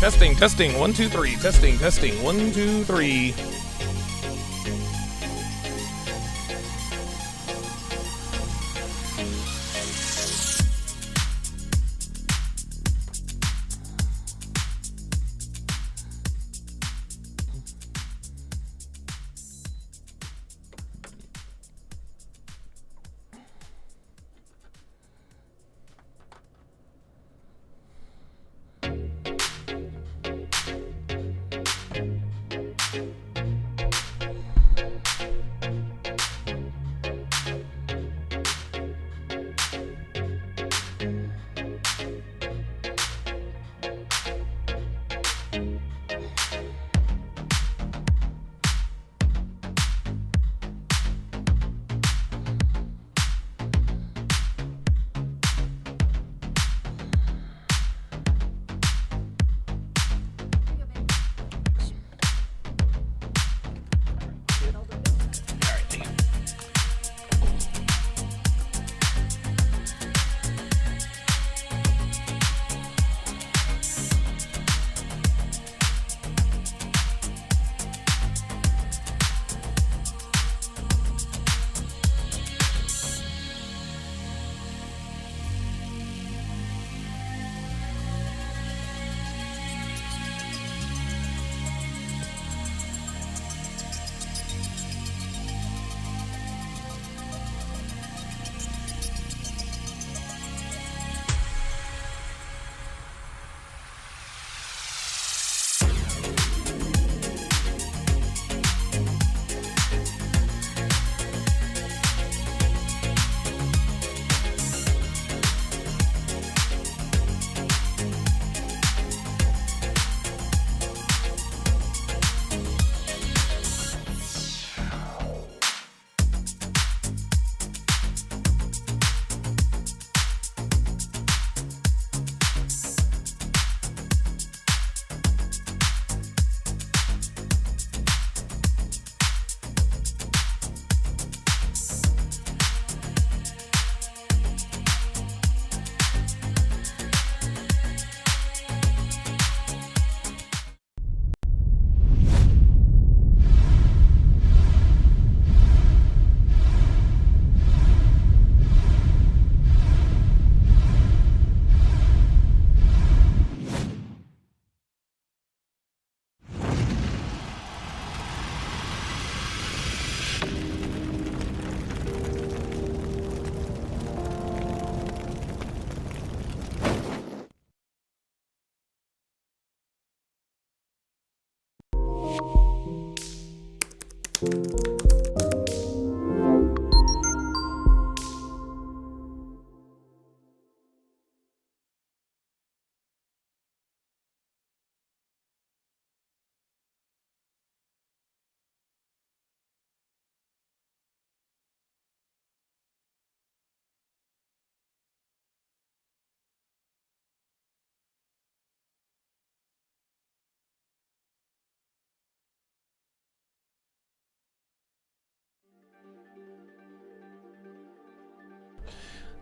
Testing, testing, 1, 2, 3. Testing, testing, 1, 2, 3.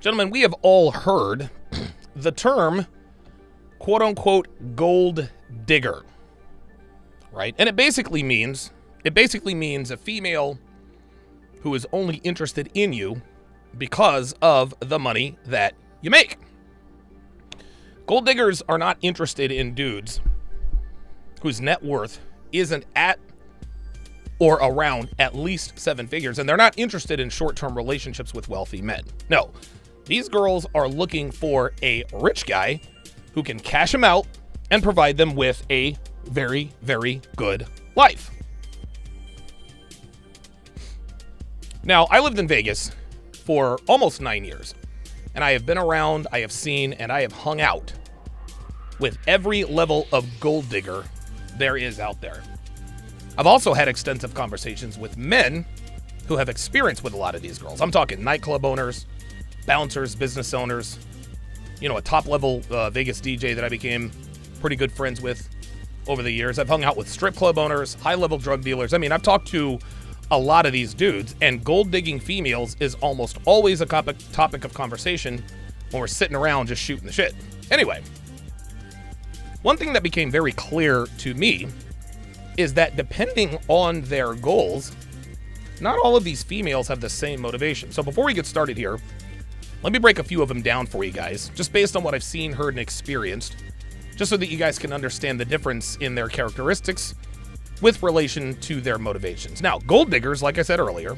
Gentlemen, we have all heard the term quote-unquote gold digger, right? And it basically means a female who is only interested in you because of the money that you make. Gold diggers are not interested in dudes whose net worth isn't at or around at least 7 figures, and they're not interested in short-term relationships with wealthy men. No, these girls are looking for a rich guy who can cash them out and provide them with a very, very good life. Now, I lived in Vegas for almost 9 years, and I have been around, I have seen, and I have hung out with every level of gold digger there is out there. I've also had extensive conversations with men who have experience with a lot of these girls. I'm talking nightclub owners, bouncers, business owners, a top-level Vegas DJ that I became pretty good friends with over the years. I've hung out with strip club owners, high-level drug dealers. I mean, I've talked to a lot of these dudes, and gold-digging females is almost always a topic of conversation when we're sitting around just shooting the shit. Anyway, one thing that became very clear to me is that depending on their goals, not all of these females have the same motivation. So before we get started here, let me break a few of them down for you guys, just based on what I've seen, heard, and experienced, just so that you guys can understand the difference in their characteristics with relation to their motivations. Now, gold diggers, like I said earlier,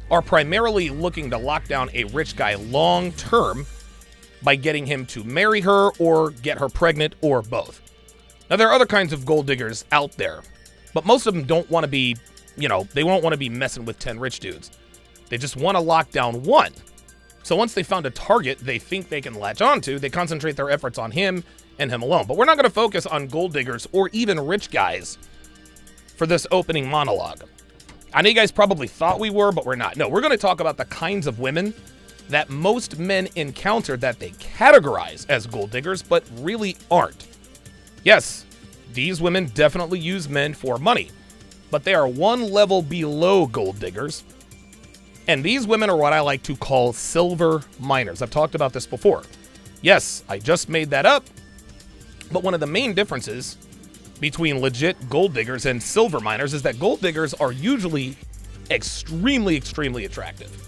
are primarily looking to lock down a rich guy long term by getting him to marry her or get her pregnant or both. Now, there are other kinds of gold diggers out there, but most of them don't want to be, they won't want to be messing with 10 rich dudes. They just want to lock down one. So once they found a target they think they can latch onto, they concentrate their efforts on him and him alone. But we're not going to focus on gold diggers or even rich guys for this opening monologue. I know you guys probably thought we were, but we're not. No, we're going to talk about the kinds of women that most men encounter that they categorize as gold diggers, but really aren't. Yes, these women definitely use men for money, but they are one level below gold diggers. And these women are what I like to call silver miners. I've talked about this before. Yes, I just made that up. But one of the main differences between legit gold diggers and silver miners is that gold diggers are usually extremely, extremely attractive.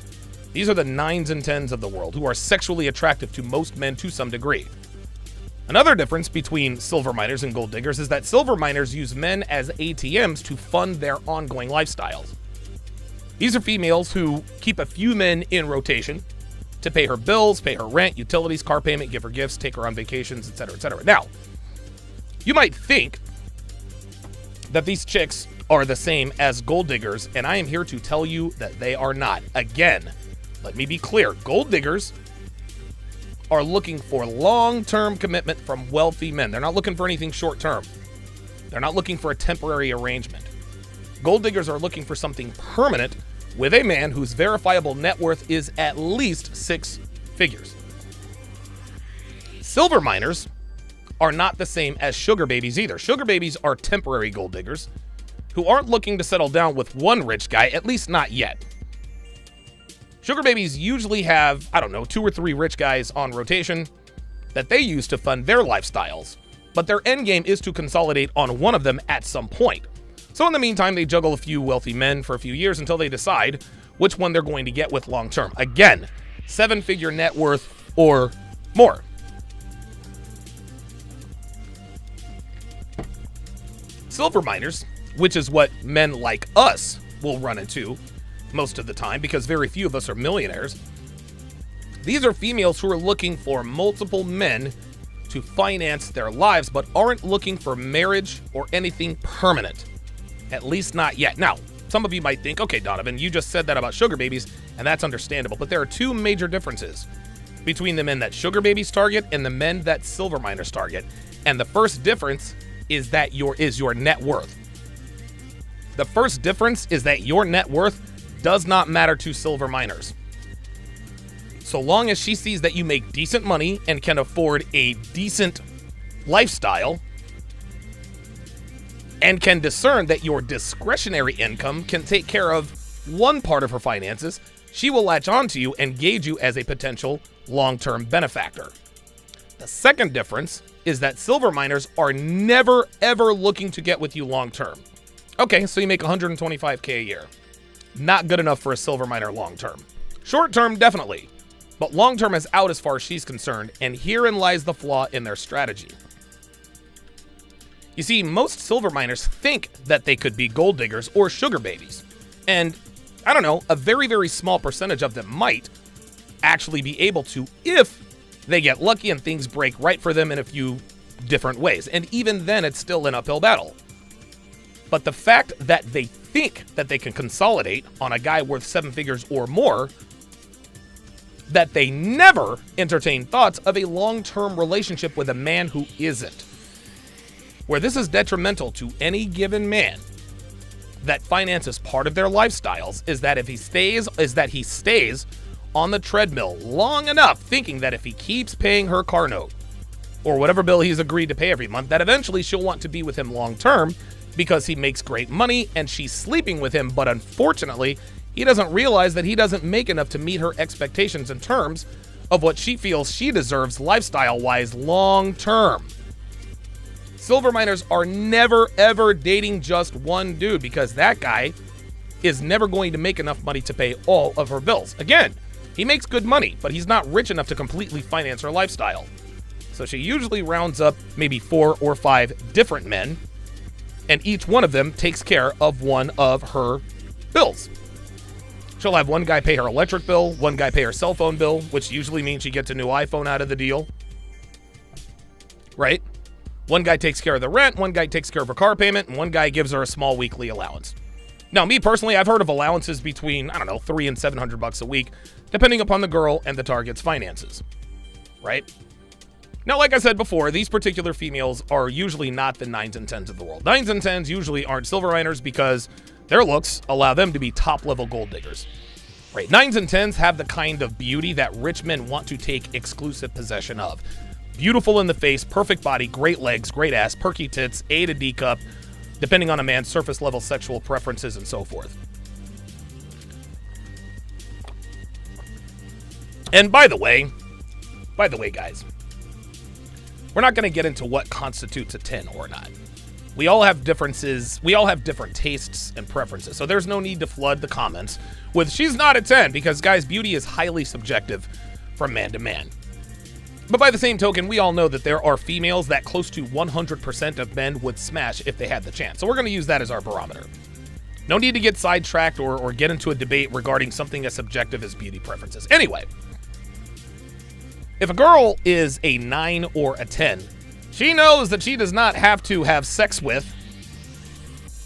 These are the 9s and 10s of the world who are sexually attractive to most men to some degree. Another difference between silver miners and gold diggers is that silver miners use men as ATMs to fund their ongoing lifestyles. These are females who keep a few men in rotation to pay her bills, pay her rent, utilities, car payment, give her gifts, take her on vacations, etc., etc. Now, you might think that these chicks are the same as gold diggers, and I am here to tell you that they are not. Again, let me be clear. Gold diggers are looking for long-term commitment from wealthy men. They're not looking for anything short-term. They're not looking for a temporary arrangement. Gold diggers are looking for something permanent with a man whose verifiable net worth is at least 6 figures. Silver miners are not the same as sugar babies either. Sugar babies are temporary gold diggers who aren't looking to settle down with one rich guy, at least not yet. Sugar babies usually have, 2 or 3 rich guys on rotation that they use to fund their lifestyles, but their end game is to consolidate on one of them at some point. So in the meantime, they juggle a few wealthy men for a few years until they decide which one they're going to get with long term. Again, 7-figure net worth or more. Silver miners, which is what men like us will run into most of the time because very few of us are millionaires. These are females who are looking for multiple men to finance their lives, but aren't looking for marriage or anything permanent. At least not yet. Now, some of you might think, okay, Donovan, you just said that about sugar babies, and that's understandable. But there are 2 major differences between the men that sugar babies target and the men that silver miners target. And the first difference is that your net worth. The first difference is that your net worth does not matter to silver miners. So long as she sees that you make decent money and can afford a decent lifestyle and can discern that your discretionary income can take care of one part of her finances, she will latch onto you and gauge you as a potential long-term benefactor. The second difference is that silver miners are never, ever looking to get with you long term. Okay, so you make $125K a year. Not good enough for a silver miner long term. Short term, definitely. But long term is out as far as she's concerned, and herein lies the flaw in their strategy. You see, most silver miners think that they could be gold diggers or sugar babies. And, I don't know, a very, very small percentage of them might actually be able to if they get lucky and things break right for them in a few different ways. And even then, it's still an uphill battle. But the fact that they think that they can consolidate on a guy worth 7 figures or more, that they never entertain thoughts of a long-term relationship with a man who isn't. Where this is detrimental to any given man, that finance is part of their lifestyles, is that he stays on the treadmill long enough, thinking that if he keeps paying her car note or whatever bill he's agreed to pay every month, that eventually she'll want to be with him long term because he makes great money and she's sleeping with him. But unfortunately, he doesn't realize that he doesn't make enough to meet her expectations in terms of what she feels she deserves lifestyle-wise long term. Silver miners are never, ever dating just one dude because that guy is never going to make enough money to pay all of her bills. Again, he makes good money, but he's not rich enough to completely finance her lifestyle. So she usually rounds up maybe 4 or 5 different men, and each one of them takes care of one of her bills. She'll have one guy pay her electric bill, one guy pay her cell phone bill, which usually means she gets a new iPhone out of the deal. Right? One guy takes care of the rent, one guy takes care of her car payment, and one guy gives her a small weekly allowance. Now, me personally, I've heard of allowances between, I don't know, $300 and $700 a week, depending upon the girl and the target's finances. Right? Now, like I said before, these particular females are usually not the 9s and 10s of the world. 9s and 10s usually aren't silver miners because their looks allow them to be top-level gold diggers. Right? 9s and 10s have the kind of beauty that rich men want to take exclusive possession of. Beautiful in the face, perfect body, great legs, great ass, perky tits, A to D cup, depending on a man's surface level sexual preferences and so forth. And by the way, guys, we're not going to get into what constitutes a 10 or not. We all have differences. We all have different tastes and preferences. So there's no need to flood the comments with she's not a 10 because, guys, beauty is highly subjective from man to man. But by the same token, we all know that there are females that close to 100% of men would smash if they had the chance. So we're going to use that as our barometer. No need to get sidetracked or get into a debate regarding something as subjective as beauty preferences. Anyway, if a girl is a 9 or a 10, she knows that she does not have to have sex with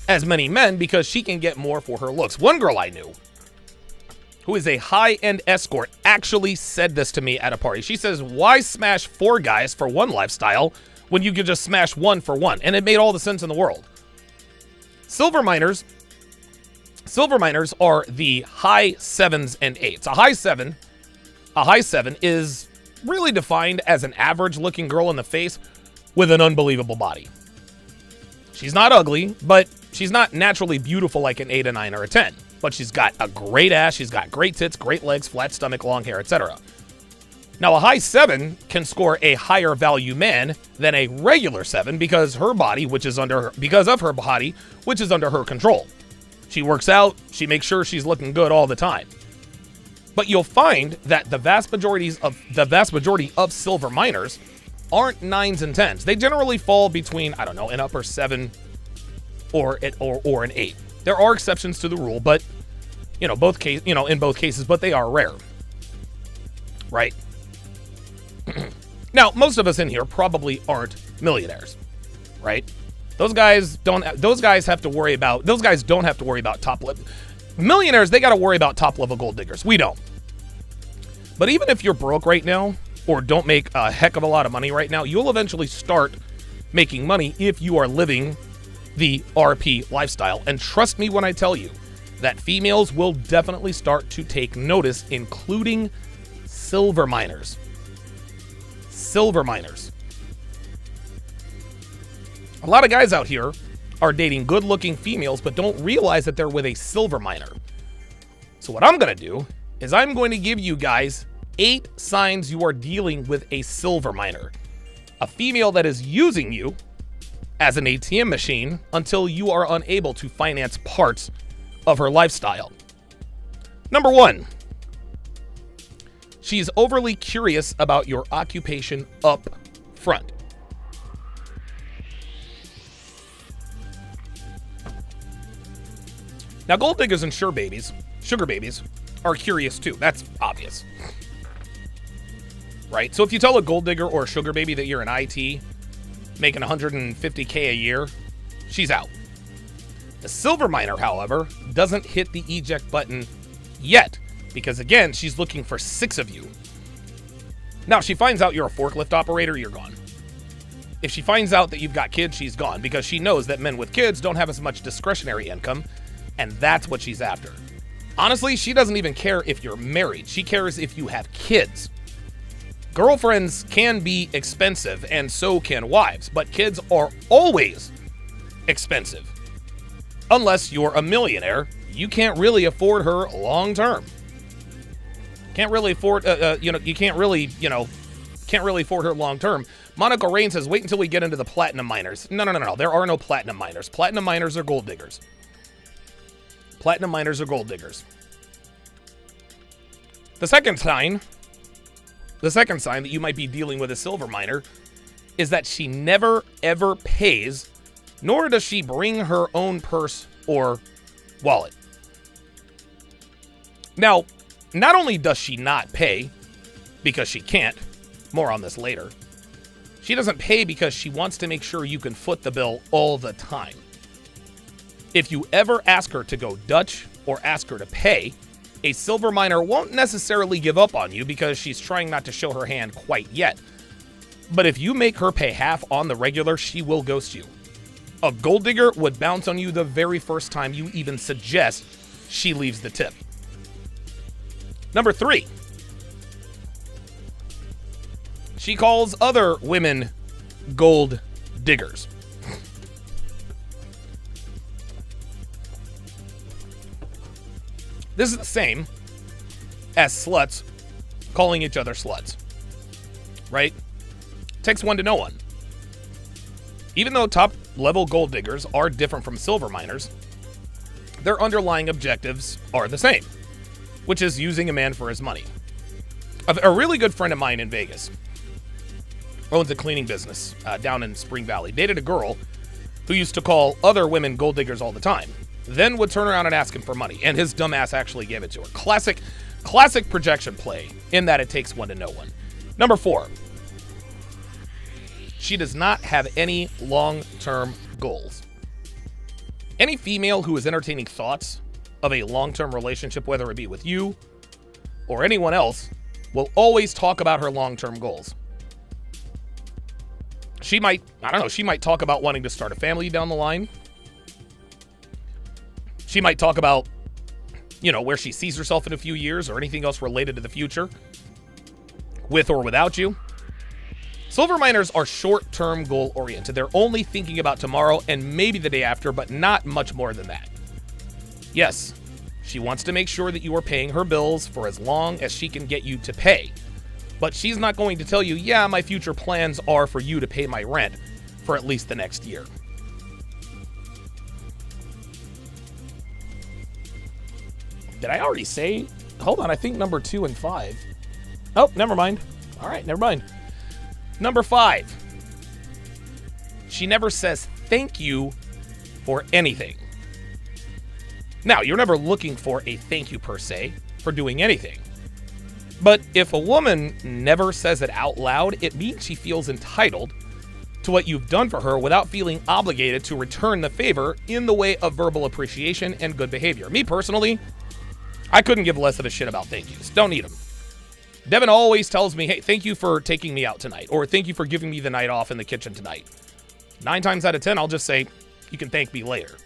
as many men because she can get more for her looks. One girl I knew, who is a high-end escort, actually said this to me at a party. She says, why smash 4 guys for one lifestyle when you could just smash 1 for 1? And it made all the sense in the world. Silver miners are the high 7s and 8s. A high 7 is really defined as an average-looking girl in the face with an unbelievable body. She's not ugly, but she's not naturally beautiful like an 8, a 9, or a 10. But she's got a great ass, she's got great tits, great legs, flat stomach, long hair, etc. Now, a high 7 can score a higher value man than a regular 7 because her body, because of her body, which is under her control. She works out, she makes sure she's looking good all the time. But you'll find that the vast majority of silver miners aren't 9s and 10s. They generally fall between, I don't know, an upper 7 or an 8. There are exceptions to the rule, but in both cases, but they are rare. Right? Now, most of us in here probably aren't millionaires, right? Those guys don't have to worry about top level millionaires. They got to worry about top level gold diggers. We don't. But even if you're broke right now or don't make a heck of a lot of money right now, you'll eventually start making money if you are living the RP lifestyle. And trust me when I tell you that females will definitely start to take notice, including silver miners. Silver miners. A lot of guys out here are dating good-looking females but don't realize that they're with a silver miner. So what I'm going to do is I'm going to give you guys 8 signs you are dealing with a silver miner. A female that is using you as an ATM machine until you are unable to finance parts of her lifestyle. Number 1, she's overly curious about your occupation up front. Now, gold diggers and sugar babies are curious too. That's obvious. Right? So if you tell a gold digger or a sugar baby that you're in IT, making $150K a year, she's out. The silver miner, however, doesn't hit the eject button yet, because again, she's looking for 6 of you. Now, if she finds out you're a forklift operator, you're gone. If she finds out that you've got kids, she's gone, because she knows that men with kids don't have as much discretionary income, and that's what she's after. Honestly, she doesn't even care if you're married. She cares if you have kids. Girlfriends can be expensive, and so can wives, but kids are always expensive. Unless you're a millionaire, you can't really afford her long term. Can't really afford, can't really afford her long term. Monaco Rain says, wait until we get into the platinum miners. No. There are no platinum miners. Platinum miners are gold diggers. Platinum miners are gold diggers. The second sign that you might be dealing with a silver miner is that she never ever pays, nor does she bring her own purse or wallet. Now, not only does she not pay because she can't, more on this later, she doesn't pay because she wants to make sure you can foot the bill all the time. If you ever ask her to go Dutch or ask her to pay, a silver miner won't necessarily give up on you because she's trying not to show her hand quite yet. But if you make her pay half on the regular, she will ghost you. A gold digger would bounce on you the very first time you even suggest she leaves the tip. Number 3, she calls other women gold diggers. This is the same as sluts calling each other sluts, right? Takes one to know one. Even though top-level gold diggers are different from silver miners, their underlying objectives are the same, which is using a man for his money. A really good friend of mine in Vegas owns a cleaning business down in Spring Valley. Dated a girl who used to call other women gold diggers all the time, then would turn around and ask him for money, and his dumbass actually gave it to her. Classic projection play in that it takes one to know one. Number 4, she does not have any long-term goals. Any female who is entertaining thoughts of a long-term relationship, whether it be with you or anyone else, will always talk about her long-term goals. She might talk about wanting to start a family down the line. She might talk about, where she sees herself in a few years or anything else related to the future, with or without you. Silver miners are short-term goal-oriented. They're only thinking about tomorrow and maybe the day after, but not much more than that. Yes, she wants to make sure that you are paying her bills for as long as she can get you to pay. But she's not going to tell you, yeah, my future plans are for you to pay my rent for at least the next year. Did I already say? Hold on, I think number 2 and 5. Oh, never mind. All right, never mind. Number 5. She never says thank you for anything. Now, you're never looking for a thank you per se for doing anything. But if a woman never says it out loud, it means she feels entitled to what you've done for her without feeling obligated to return the favor in the way of verbal appreciation and good behavior. Me personally, I couldn't give less of a shit about thank yous. Don't need them. Devin always tells me, hey, thank you for taking me out tonight, or thank you for giving me the night off in the kitchen tonight. 9 times out of 10, I'll just say, you can thank me later.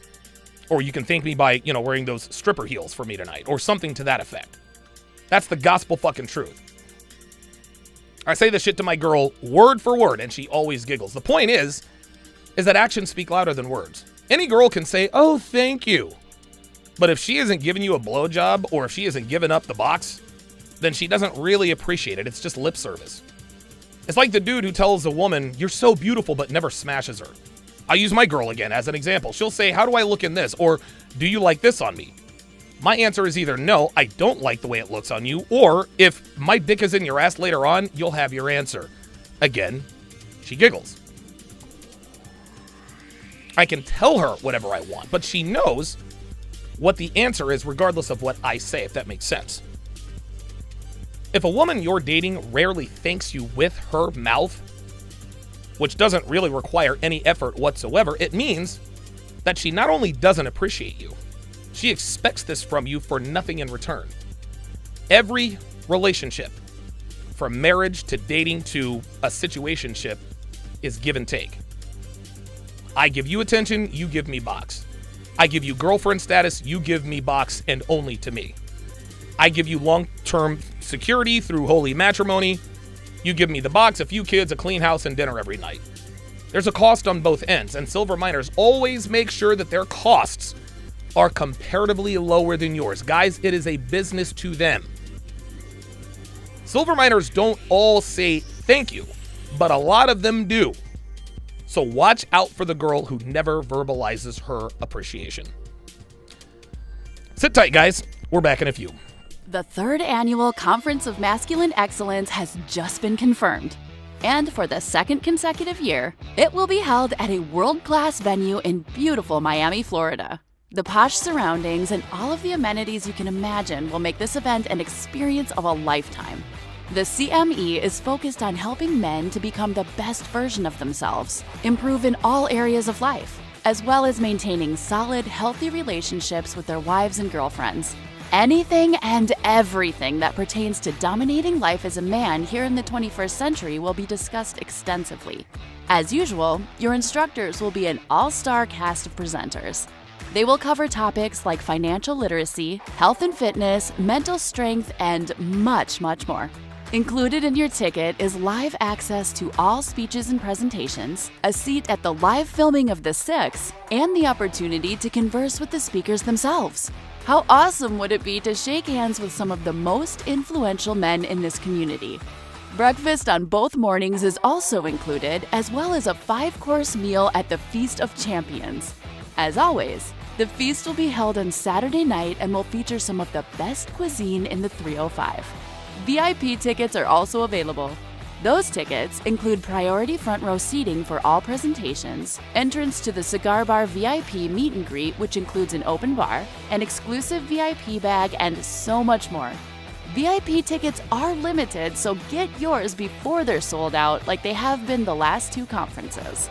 Or you can thank me by, wearing those stripper heels for me tonight, or something to that effect. That's the gospel fucking truth. I say this shit to my girl word for word, and she always giggles. The point is that actions speak louder than words. Any girl can say, oh, thank you. But if she isn't giving you a blowjob, or if she isn't giving up the box, then she doesn't really appreciate it. It's just lip service. It's like the dude who tells a woman, "You're so beautiful," but never smashes her. I'll use my girl again as an example. She'll say, "How do I look in this?" Or, "Do you like this on me?" My answer is either no, I don't like the way it looks on you, or if my dick is in your ass later on, you'll have your answer. Again, she giggles. I can tell her whatever I want, but she knows what the answer is regardless of what I say, if that makes sense. If a woman you're dating rarely thanks you with her mouth, which doesn't really require any effort whatsoever, it means that she not only doesn't appreciate you, she expects this from you for nothing in return. Every relationship, from marriage to dating to a situationship, is give and take. I give you attention, you give me box. I give you girlfriend status, you give me box and only to me. I give you long-term security through holy matrimony. You give me the box, a few kids, a clean house, and dinner every night. There's a cost on both ends, and silver miners always make sure that their costs are comparatively lower than yours. Guys, it is a business to them. Silver miners don't all say thank you, but a lot of them do. So watch out for the girl who never verbalizes her appreciation. Sit tight, guys. We're back in a few. The third annual Conference of Masculine Excellence has just been confirmed. And for the second consecutive year, it will be held at a world-class venue in beautiful Miami, Florida. The posh surroundings and all of the amenities you can imagine will make this event an experience of a lifetime. The CME is focused on helping men to become the best version of themselves, improve in all areas of life, as well as maintaining solid, healthy relationships with their wives and girlfriends. Anything and everything that pertains to dominating life as a man here in the 21st century will be discussed extensively. As usual, your instructors will be an all-star cast of presenters. They will cover topics like financial literacy, health and fitness, mental strength, and much, much more. Included in your ticket is live access to all speeches and presentations, a seat at the live filming of the Six, and the opportunity to converse with the speakers themselves. How awesome would it be to shake hands with some of the most influential men in this community? Breakfast on both mornings is also included, as well as a 5-course meal at the Feast of Champions. As always, the feast will be held on Saturday night and will feature some of the best cuisine in the 305. VIP tickets are also available. Those tickets include priority front row seating for all presentations, entrance to the Cigar Bar VIP meet and greet, which includes an open bar, an exclusive VIP bag, and so much more. VIP tickets are limited, so get yours before they're sold out like they have been the last 2 conferences.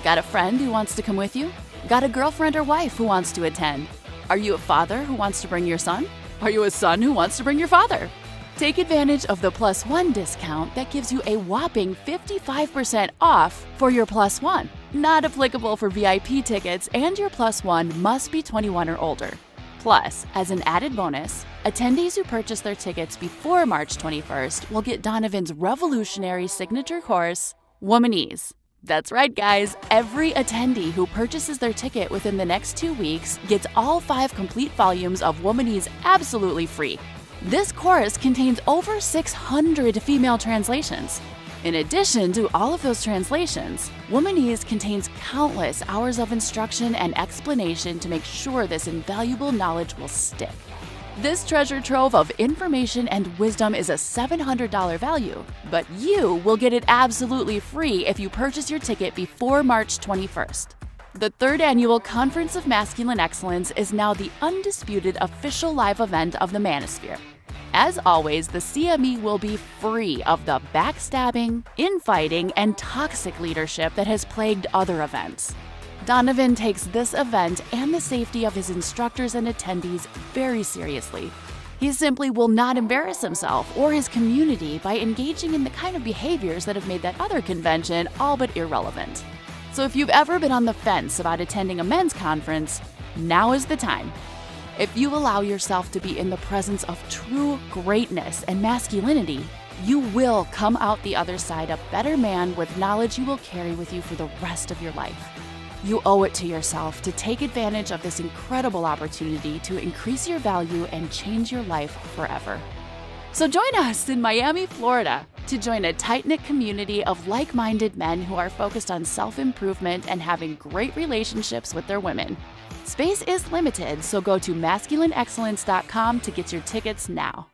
Got a friend who wants to come with you? Got a girlfriend or wife who wants to attend? Are you a father who wants to bring your son? Are you a son who wants to bring your father? Take advantage of the +1 discount that gives you a whopping 55% off for your +1. Not applicable for VIP tickets, and your +1 must be 21 or older. Plus, as an added bonus, attendees who purchase their tickets before March 21st will get Donovan's revolutionary signature course, Womanese. That's right, guys. Every attendee who purchases their ticket within the next 2 weeks gets all 5 complete volumes of Womanese absolutely free. This course contains over 600 female translations. In addition to all of those translations, Womanese contains countless hours of instruction and explanation to make sure this invaluable knowledge will stick. This treasure trove of information and wisdom is a $700 value, but you will get it absolutely free if you purchase your ticket before March 21st. The third annual Conference of Masculine Excellence is now the undisputed official live event of the Manosphere. As always, the CME will be free of the backstabbing, infighting, and toxic leadership that has plagued other events. Donovan takes this event and the safety of his instructors and attendees very seriously. He simply will not embarrass himself or his community by engaging in the kind of behaviors that have made that other convention all but irrelevant. So if you've ever been on the fence about attending a men's conference, now is the time. If you allow yourself to be in the presence of true greatness and masculinity, you will come out the other side a better man with knowledge you will carry with you for the rest of your life. You owe it to yourself to take advantage of this incredible opportunity to increase your value and change your life forever. So join us in Miami, Florida, to join a tight-knit community of like-minded men who are focused on self-improvement and having great relationships with their women. Space is limited, so go to masculineexcellence.com to get your tickets now.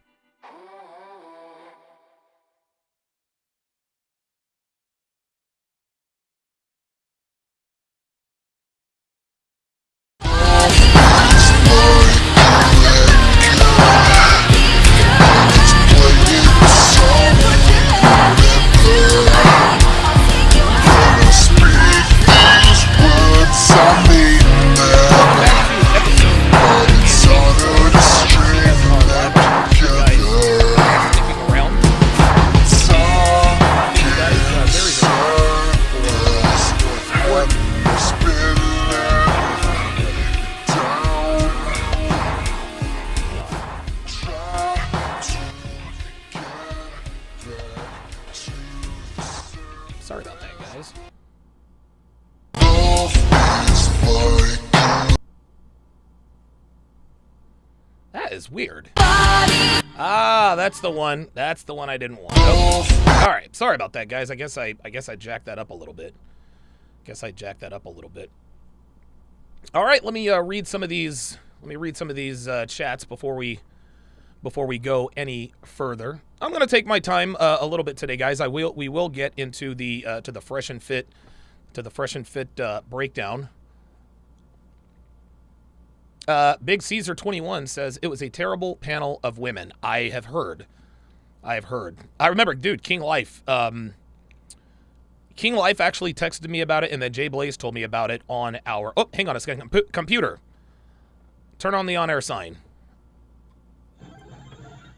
Sorry about that, guys. That is weird. Ah, that's the one. That's the one I didn't want. Nope. All right, sorry about that, guys. I guess I jacked that up a little bit. All right, let me read some of these. Let me read some of these chats before we go any further. I'm gonna take my time a little bit today, guys. We will get into the to the fresh and fit breakdown. Big Caesar 21 says it was a terrible panel of women. I have heard. I remember, dude, King Life. King Life actually texted me about it, and then Jay Blaze told me about it on our. Oh, hang on a second. Computer, turn on the on-air sign.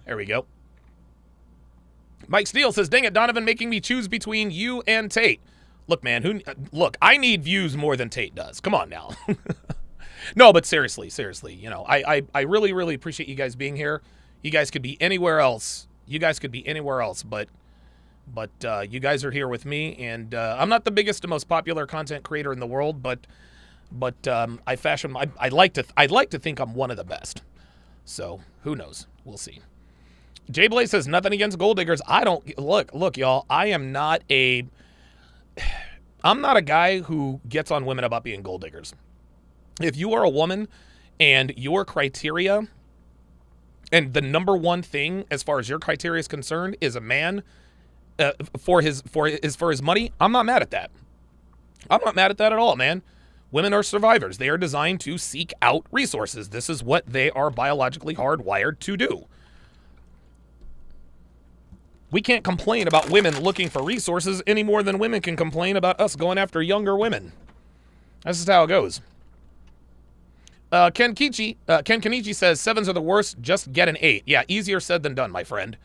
There we go. Mike Steele says, dang it, Donovan, making me choose between you and Tate. Look, man, I need views more than Tate does. Come on now. No, but seriously, you know, I really, really appreciate you guys being here. You guys could be anywhere else. But you guys are here with me, and I'm not the biggest and most popular content creator in the world, but I'd like to think I'm one of the best. So who knows? We'll see. Jay Blaze says nothing against gold diggers. I don't look, y'all. I'm not a guy who gets on women about being gold diggers. If you are a woman and your criteria, and the number one thing as far as your criteria is concerned is a man for his money, I'm not mad at that. I'm not mad at that at all, man. Women are survivors. They are designed to seek out resources. This is what they are biologically hardwired to do. We can't complain about women looking for resources any more than women can complain about us going after younger women. This is how it goes. Ken Kenichi says, 7s are the worst, just get an 8. Yeah, easier said than done, my friend.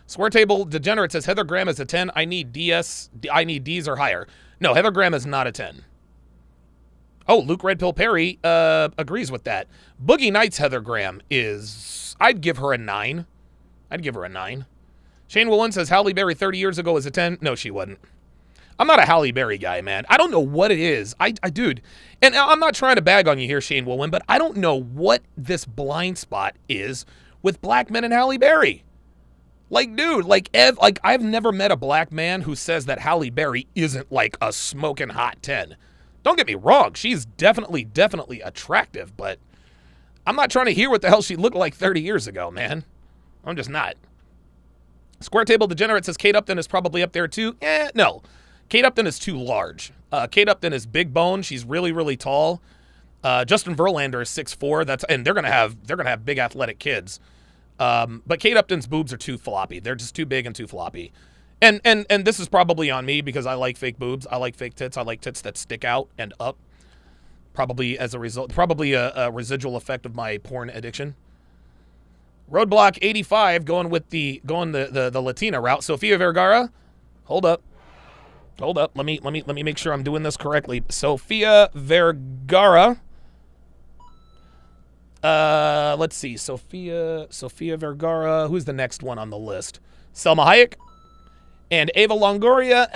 Square Table Degenerate says, Heather Graham is a 10. I need Ds or higher. No, Heather Graham is not a 10. Oh, Luke Red Pill Perry agrees with that. Boogie Nights Heather Graham is, I'd give her a 9. Shane Willen says, Halle Berry 30 years ago was a 10. No, she wasn't. I'm not a Halle Berry guy, man. I don't know what it is. Dude, and I'm not trying to bag on you here, Shane Willen, but I don't know what this blind spot is with black men and Halle Berry. Like, dude, I've never met a black man who says that Halle Berry isn't like a smoking hot 10. Don't get me wrong. She's definitely attractive, but I'm not trying to hear what the hell she looked like 30 years ago, man. I'm just not. Square Table Degenerate says Kate Upton is probably up there too. No. Kate Upton is too large. Kate Upton is big bone. She's really, really tall. Justin Verlander is 6'4". And they're gonna have big athletic kids. But Kate Upton's boobs are too floppy. They're just too big and too floppy. And this is probably on me because I like fake boobs. I like fake tits. I like tits that stick out and up. Probably as a result, a residual effect of my porn addiction. Roadblock 85 going the Latina route. Sofia Vergara, hold up. Let me make sure I'm doing this correctly. Sofia Vergara. Let's see. Sofia Vergara. Who's the next one on the list? Selma Hayek and Ava Longoria.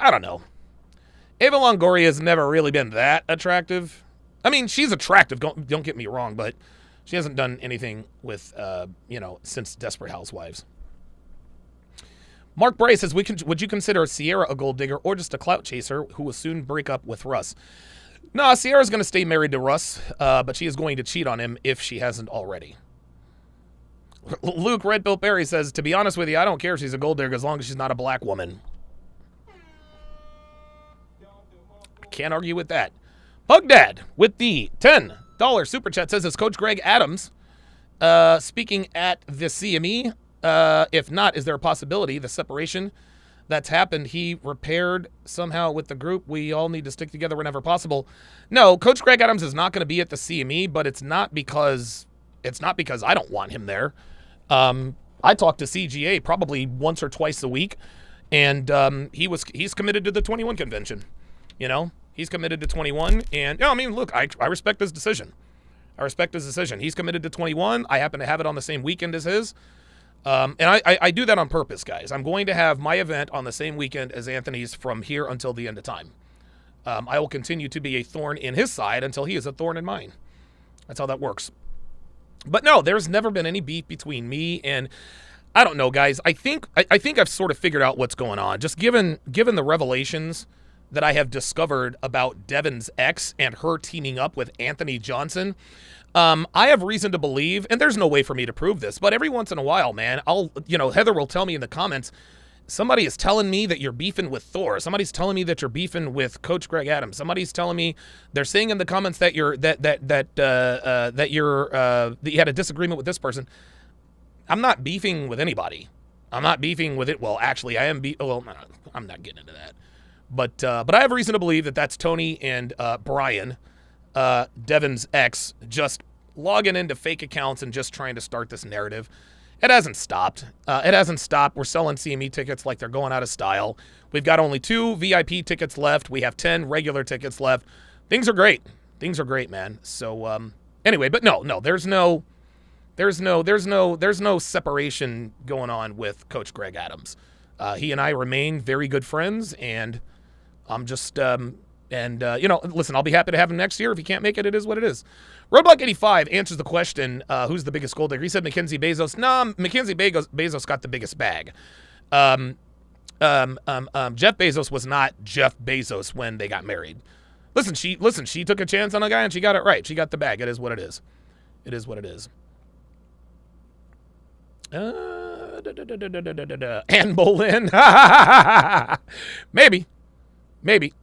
I don't know. Ava Longoria has never really been that attractive. I mean, she's attractive. Don't get me wrong, but she hasn't done anything with since Desperate Housewives. Mark Bray says, would you consider Sierra a gold digger or just a clout chaser who will soon break up with Russ? No, Sierra's going to stay married to Russ, but she is going to cheat on him if she hasn't already. Luke Red Bill Perry says, to be honest with you, I don't care if she's a gold digger as long as she's not a black woman. Can't argue with that. Bug Dad with the $10 super chat says, is Coach Greg Adams speaking at the CME? If not, is there a possibility the separation that's happened he repaired somehow with the group? We all need to stick together whenever possible. No, Coach Greg Adams is not going to be at the CME, but it's not because I don't want him there. I talk to CGA probably once or twice a week, and he's committed to the 21 convention. You know, he's committed to 21, and I mean, look, I respect his decision. He's committed to 21. I happen to have it on the same weekend as his. And I do that on purpose, guys. I'm going to have my event on the same weekend as Anthony's from here until the end of time. I will continue to be a thorn in his side until he is a thorn in mine. That's how that works. But no, there's never been any beef between me and, I don't know, guys. I think I've sort of figured out what's going on. Just given the revelations that I have discovered about Devin's ex and her teaming up with Anthony Johnson, I have reason to believe, and there's no way for me to prove this, but every once in a while, man, Heather will tell me in the comments, somebody is telling me that you're beefing with Thor. Somebody's telling me that you're beefing with Coach Greg Adams. Somebody's telling me, they're saying in the comments that you had a disagreement with this person. I'm not beefing with anybody. I'm not beefing with it. Well, actually, I am. I'm not getting into that. But I have reason to believe that that's Tony and Brian, Devin's ex, just logging into fake accounts and just trying to start this narrative. It hasn't stopped. We're selling CME tickets like they're going out of style. We've got only 2 VIP tickets left. We have 10 regular tickets left. Things are great. Man. So anyway, but no, there's no separation going on with Coach Greg Adams. He and I remain very good friends, and I'm just listen, I'll be happy to have him next year. If he can't make it, it is what it is. Roadblock 85 answers the question, who's the biggest gold digger? He said Mackenzie Bezos. No, Mackenzie Bezos got the biggest bag. Jeff Bezos was not Jeff Bezos when they got married. Listen, she took a chance on a guy and she got it right. She got the bag. It is what it is. Ann Boleyn. Maybe.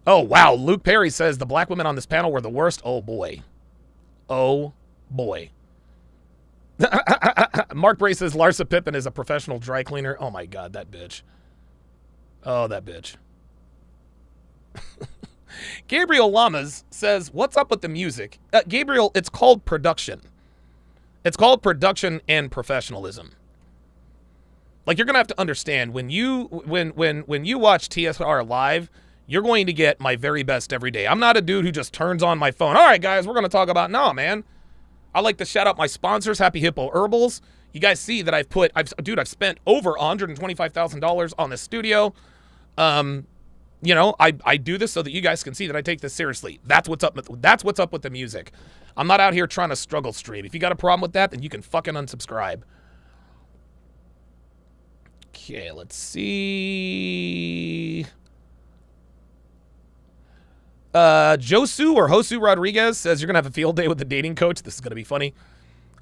Oh, wow. Luke Perry says the black women on this panel were the worst. Oh, boy. Mark Bray says Larsa Pippen is a professional dry cleaner. Oh, my God, that bitch. Oh, that bitch. Gabriel Lamas says, what's up with the music? Gabriel, it's called production. It's called production and professionalism. Like, you're going to have to understand, when you watch TSR live, you're going to get my very best every day. I'm not a dude who just turns on my phone. All right, guys, we're going to talk about, no, man. I like to shout out my sponsors, Happy Hippo Herbals. You guys see that I've spent over $125,000 on this studio. I do this so that you guys can see that I take this seriously. That's what's up with the music. I'm not out here trying to struggle stream. If you got a problem with that, then you can fucking unsubscribe. Okay, let's see. Josu or Josu Rodriguez says you're going to have a field day with the dating coach. This is going to be funny.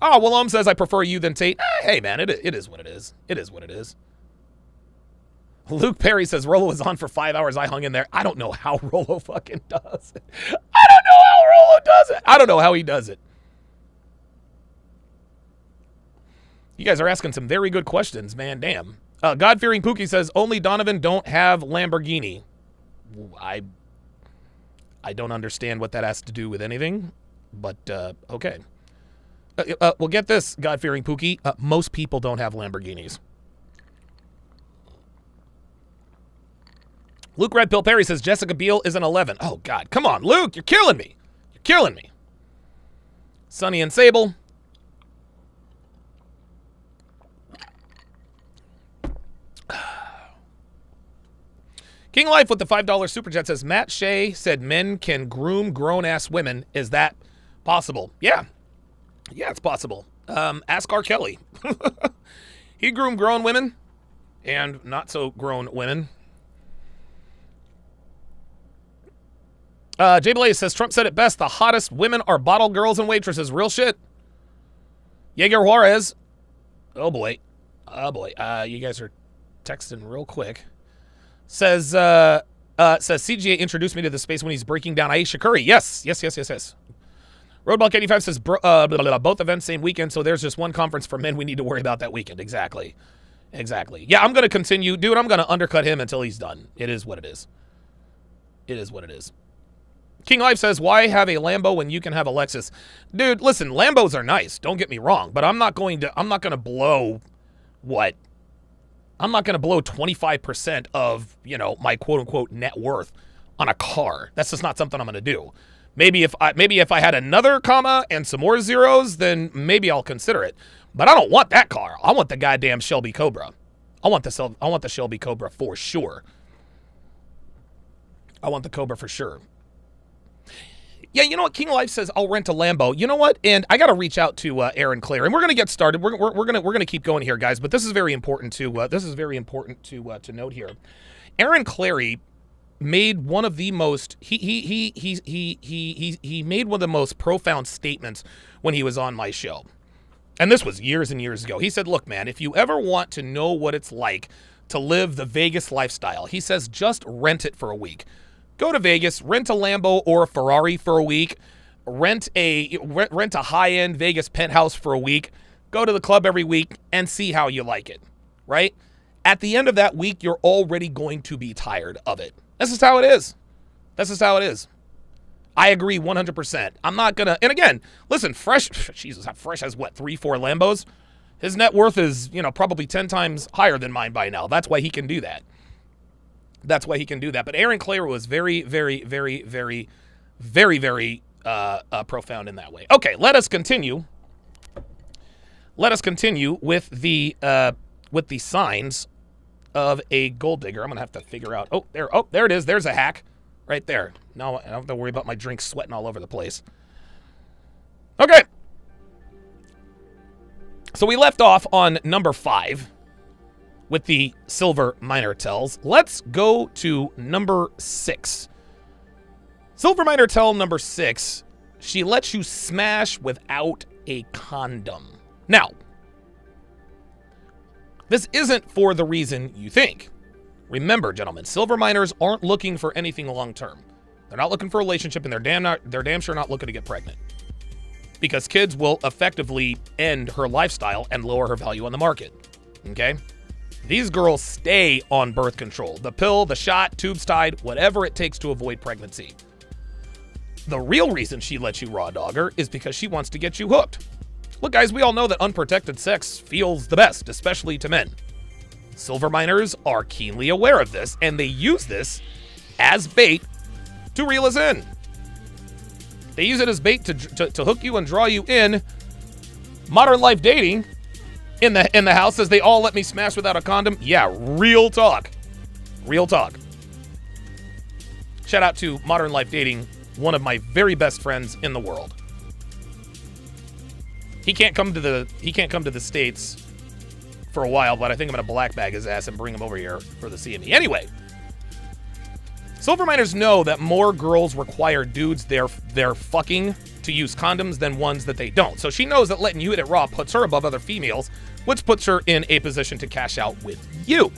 Oh, Willem says I prefer you than Tate. Hey, man, it is what it is. It is what it is. Luke Perry says Rolo was on for 5 hours. I hung in there. I don't know how Rolo fucking does it. I don't know how Rolo does it. I don't know how he does it. You guys are asking some very good questions, man. Damn. God-fearing Pookie says only Donovan don't have Lamborghini. I don't understand what that has to do with anything, but okay. Well, get this, God-fearing Pookie. Most people don't have Lamborghinis. Luke Red Pill Perry says Jessica Biel is an 11. Oh, God. Come on, Luke. You're killing me. Sonny and Sable. King Life with the $5 super chat says, Matt Shea said men can groom grown-ass women. Is that possible? Yeah. Yeah, it's possible. Ask R. Kelly. He groomed grown women and not so grown women. Jay Blaze says, Trump said it best, the hottest women are bottle girls and waitresses. Real shit. Jaeger Juarez. Oh, boy. Oh, boy. You guys are texting real quick. Says CGA introduced me to the space when he's breaking down Aisha Curry. Yes. Roadblock 85 says both events same weekend, so there's just one conference for men we need to worry about that weekend. Exactly. Yeah, I'm going to continue. Dude, I'm going to undercut him until he's done. It is what it is. King Life says, why have a Lambo when you can have a Lexus? Dude, listen, Lambos are nice. Don't get me wrong, but I'm not going to blow what? I'm not going to blow 25% of, my quote-unquote net worth on a car. That's just not something I'm going to do. Maybe if I had another comma and some more zeros, then maybe I'll consider it. But I don't want that car. I want the goddamn Shelby Cobra. I want the Shelby Cobra for sure. I want the Cobra for sure. Yeah, you know what? King Life says I'll rent a Lambo. You know what? And I got to reach out to Aaron Clare, and we're gonna get started. We're gonna keep going here, guys. But this is very important to to note here. Aaron Clary made one of the most he made one of the most profound statements when he was on my show, and this was years and years ago. He said, "Look, man, if you ever want to know what it's like to live the Vegas lifestyle," he says, "just rent it for a week." Go to Vegas, rent a Lambo or a Ferrari for a week, rent a high-end Vegas penthouse for a week, go to the club every week, and see how you like it, right? At the end of that week, you're already going to be tired of it. This is how it is. I agree 100%. I'm not going to, and again, listen, Fresh has what, 3-4 Lambos? His net worth is, probably 10 times higher than mine by now. That's why he can do that. But Aaron Clare was very, very, very, very, very, very profound in that way. Okay, let us continue. With the signs of a gold digger. I'm gonna have to figure out. Oh, there it is. There's a hack right there. No, I don't have to worry about my drink sweating all over the place. Okay. So we left off on number 5. With the silver minor tells. Let's go to number 6. Silver minor tell number 6. She lets you smash without a condom. Now, this isn't for the reason you think. Remember, gentlemen, silver minors aren't looking for anything long term. They're not looking for a relationship, and they're damn sure not looking to get pregnant. Because kids will effectively end her lifestyle and lower her value on the market. Okay? These girls stay on birth control. The pill, the shot, tubes tied, whatever it takes to avoid pregnancy. The real reason she lets you raw dog her is because she wants to get you hooked. Look, guys, we all know that unprotected sex feels the best, especially to men. Silver miners are keenly aware of this, and they use this as bait to reel us in. They use it as bait to hook you and draw you in. Modern life dating in the house says they all let me smash without a condom. Yeah, real talk. Shout out to Modern Life Dating, one of my very best friends in the world. He can't come to the States for a while, but I think I'm gonna black bag his ass and bring him over here for the CME. Anyway, silver miners know that more girls require dudes they're fucking to use condoms than ones that they don't. So she knows that letting you hit it raw puts her above other females, which puts her in a position to cash out with you.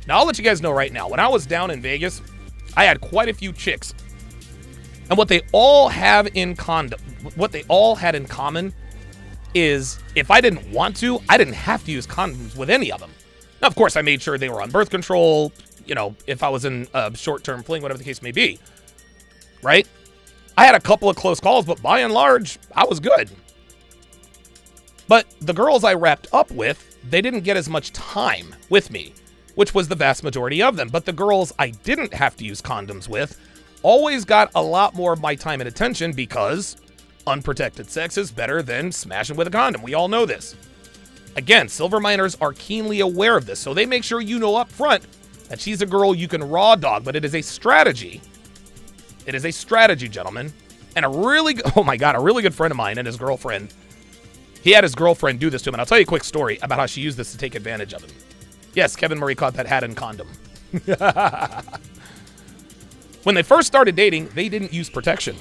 Now, I'll let you guys know right now, when I was down in Vegas, I had quite a few chicks. And what they all had in common is if I didn't want to, I didn't have to use condoms with any of them. Now, of course, I made sure they were on birth control, if I was in a short-term fling, whatever the case may be, right? I had a couple of close calls, but by and large, I was good. But the girls I wrapped up with, they didn't get as much time with me, which was the vast majority of them. But the girls I didn't have to use condoms with always got a lot more of my time and attention because unprotected sex is better than smashing with a condom. We all know this. Again, silver miners are keenly aware of this, so they make sure you know up front that she's a girl you can raw dog, but it is a strategy. It is a strategy, gentlemen. And a really good friend of mine and his girlfriend, he had his girlfriend do this to him. And I'll tell you a quick story about how she used this to take advantage of him. Yes, Kevin Murray caught that hat and condom. When they first started dating, they didn't use protection.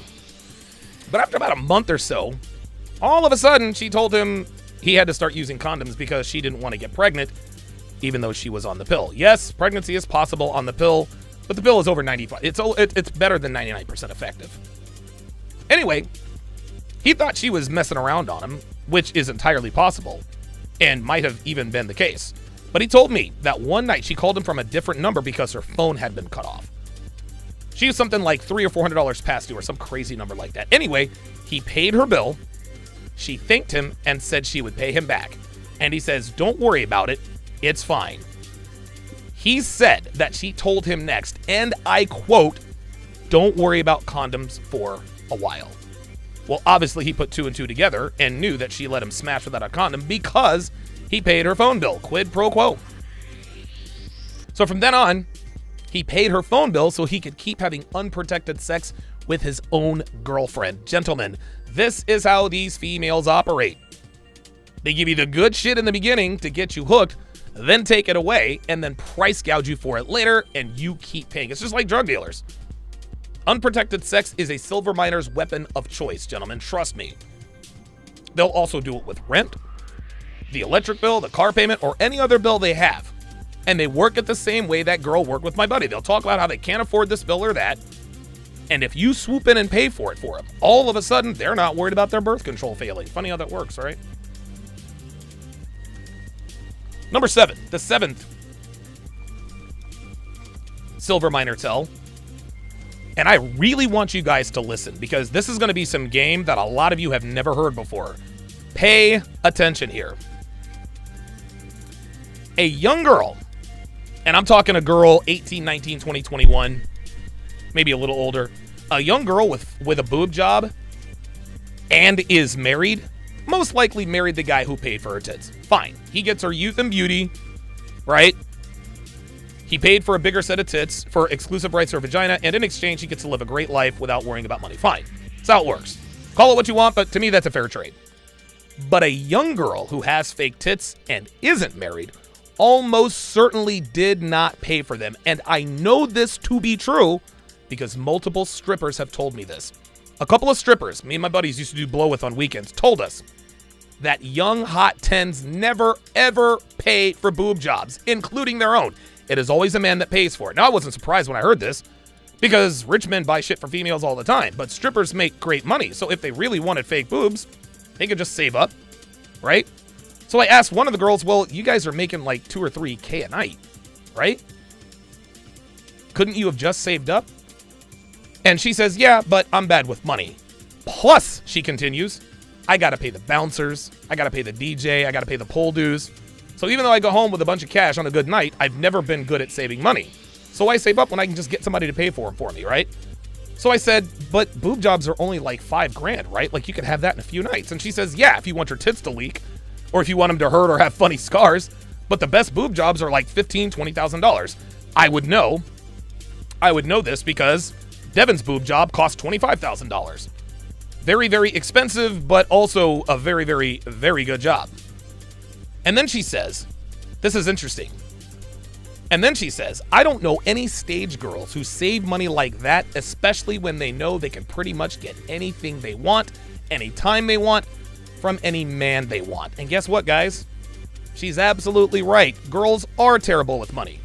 But after about a month or so, all of a sudden, she told him he had to start using condoms because she didn't want to get pregnant, even though she was on the pill. Yes, pregnancy is possible on the pill, but the pill is over 95. It's better than 99% effective. Anyway, he thought she was messing around on him, which is entirely possible, and might have even been the case. But he told me that one night she called him from a different number because her phone had been cut off. She was something like $300 or $400 past due or some crazy number like that. Anyway, he paid her bill. She thanked him and said she would pay him back. And he says, don't worry about it. It's fine. He said that she told him next, and I quote, don't worry about condoms for a while. Well, obviously he put two and two together and knew that she let him smash without a condom because he paid her phone bill. Quid pro quo. So from then on, he paid her phone bill so he could keep having unprotected sex with his own girlfriend. Gentlemen, this is how these females operate. They give you the good shit in the beginning to get you hooked, then take it away, and then price gouge you for it later, and you keep paying. It's just like drug dealers. Unprotected sex is a silver miner's weapon of choice, gentlemen. Trust me. They'll also do it with rent, the electric bill, the car payment, or any other bill they have. And they work it the same way that girl worked with my buddy. They'll talk about how they can't afford this bill or that. And if you swoop in and pay for it for them, all of a sudden, they're not worried about their birth control failing. Funny how that works, right? Number 7, the 7th silver miner tell. And I really want you guys to listen because this is going to be some game that a lot of you have never heard before. Pay attention here. A young girl, and I'm talking a girl 18, 19, 20, 21, maybe a little older, a young girl with a boob job and is married, most likely married the guy who paid for her tits. Fine. He gets her youth and beauty, right? He paid for a bigger set of tits for exclusive rights to her vagina, and in exchange, he gets to live a great life without worrying about money. Fine. That's how it works. Call it what you want, but to me, that's a fair trade. But a young girl who has fake tits and isn't married almost certainly did not pay for them. And I know this to be true because multiple strippers have told me this. A couple of strippers, me and my buddies used to do blow with on weekends, told us that young hot tens never, ever pay for boob jobs, including their own. It is always a man that pays for it. Now, I wasn't surprised when I heard this because rich men buy shit for females all the time, but strippers make great money. So if they really wanted fake boobs, they could just save up, right? So I asked one of the girls, well, you guys are making like 2 or 3K a night, right? Couldn't you have just saved up? And she says, yeah, but I'm bad with money. Plus, she continues, I got to pay the bouncers. I got to pay the DJ. I got to pay the pole dues. So even though I go home with a bunch of cash on a good night, I've never been good at saving money. So I save up when I can just get somebody to pay for them for me, right? So I said, but boob jobs are only like $5,000, right? Like you could have that in a few nights. And she says, yeah, if you want your tits to leak or if you want them to hurt or have funny scars. But the best boob jobs are like $15,000, $20,000. I would know this because Devin's boob job cost $25,000. Very, very expensive, but also a very, very, very good job. And then she says, this is interesting. And then she says, I don't know any stage girls who save money like that, especially when they know they can pretty much get anything they want, anytime they want, from any man they want. And guess what, guys? She's absolutely right. Girls are terrible with money.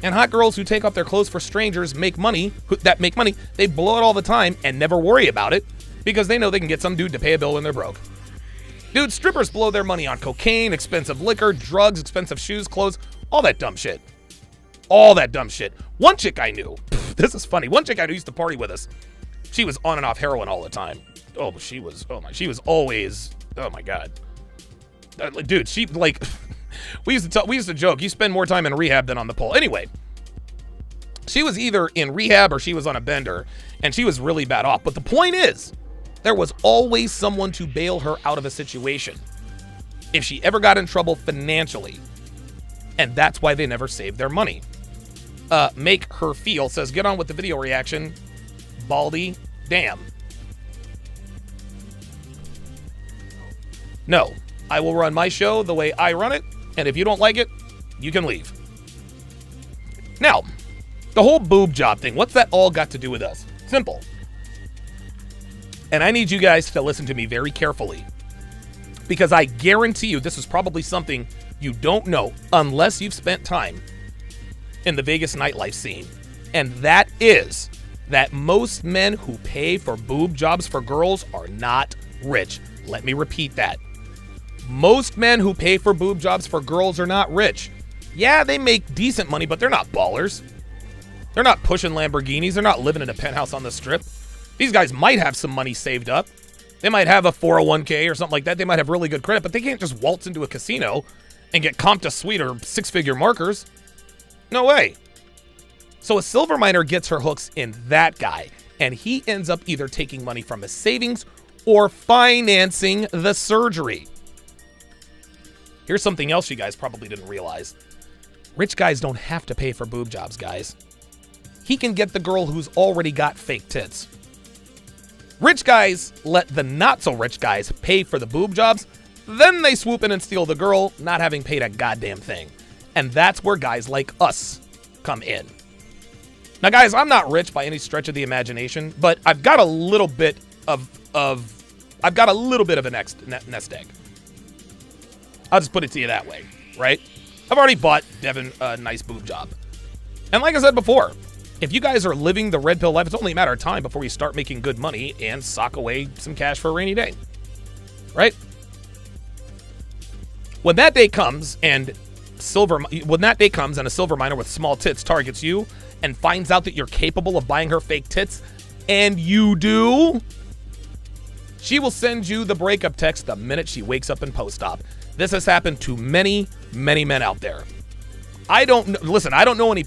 And hot girls who take off their clothes for strangers make money, they blow it all the time and never worry about it because they know they can get some dude to pay a bill when they're broke. Dude, strippers blow their money on cocaine, expensive liquor, drugs, expensive shoes, clothes, all that dumb shit. All that dumb shit. One chick I knew, this is funny. One chick I knew used to party with us. She was on and off heroin all the time. She was always, oh my God. Dude, she like, we used to joke, you spend more time in rehab than on the pole. Anyway, she was either in rehab or she was on a bender and she was really bad off. But the point is, there was always someone to bail her out of a situation if she ever got in trouble financially. And that's why they never saved their money. make her feel? Says, get on with the video reaction. Baldy, damn. No, I will run my show the way I run it, and if you don't like it, you can leave. Now, the whole boob job thing, what's that all got to do with us? Simple. And I need you guys to listen to me very carefully, because I guarantee you this is probably something you don't know unless you've spent time in the Vegas nightlife scene. And that is that most men who pay for boob jobs for girls are not rich. Let me repeat that. Most men who pay for boob jobs for girls are not rich. Yeah, they make decent money, but they're not ballers. They're not pushing Lamborghinis. They're not living in a penthouse on the Strip. These guys might have some money saved up. They might have a 401k or something like that. They might have really good credit, but they can't just waltz into a casino and get comped a suite or six-figure markers. No way. So a silver miner gets her hooks in that guy, and he ends up either taking money from his savings or financing the surgery. Here's something else you guys probably didn't realize. Rich guys don't have to pay for boob jobs, guys. He can get the girl who's already got fake tits. Rich guys let the not-so-rich guys pay for the boob jobs, then they swoop in and steal the girl, not having paid a goddamn thing. And that's where guys like us come in. Now, guys, I'm not rich by any stretch of the imagination, but I've got a little bit of a nest egg. I'll just put it to you that way, right? I've already bought Devin a nice boob job. And like I said before, if you guys are living the red pill life, it's only a matter of time before you start making good money and sock away some cash for a rainy day, right? When that day comes and a silver miner with small tits targets you and finds out that you're capable of buying her fake tits, and you do, she will send you the breakup text the minute she wakes up in post-op. This has happened to many, many men out there. I don't know any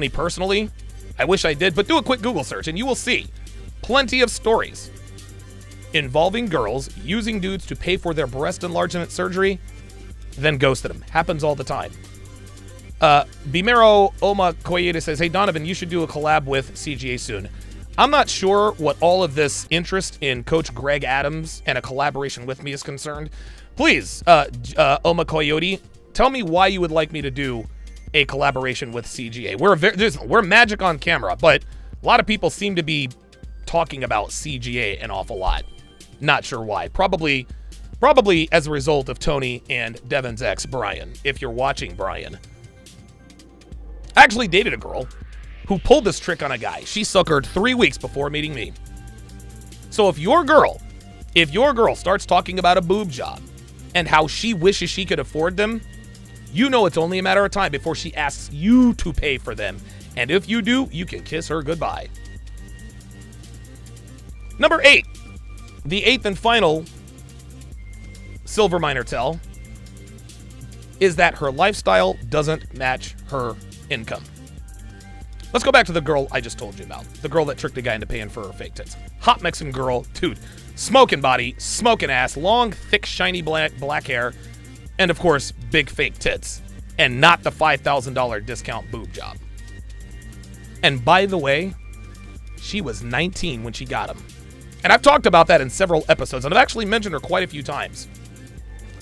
personally. I wish I did, but do a quick Google search and you will see plenty of stories involving girls using dudes to pay for their breast enlargement surgery, then ghosted them. Happens all the time. Bimero Oma Koyeda says, hey, Donovan, you should do a collab with CGA soon. I'm not sure what all of this interest in Coach Greg Adams and a collaboration with me is concerned. Please, Oma Coyote, tell me why you would like me to do a collaboration with CGA. We're magic on camera, but a lot of people seem to be talking about CGA an awful lot. Not sure why. Probably as a result of Tony and Devin's ex, Brian. If you're watching, Brian. I actually dated a girl who pulled this trick on a guy. She suckered 3 weeks before meeting me. So if your girl starts talking about a boob job and how she wishes she could afford them, you know it's only a matter of time before she asks you to pay for them. And if you do, you can kiss her goodbye. Number 8. The 8th and final silver miner tell is that her lifestyle doesn't match her income. Let's go back to the girl I just told you about. The girl that tricked a guy into paying for her fake tits. Hot Mexican girl, dude. Smoking body, smoking ass, long, thick, shiny black hair, and of course, big fake tits. And not the $5,000 discount boob job. And by the way, she was 19 when she got him. And I've talked about that in several episodes, and I've actually mentioned her quite a few times.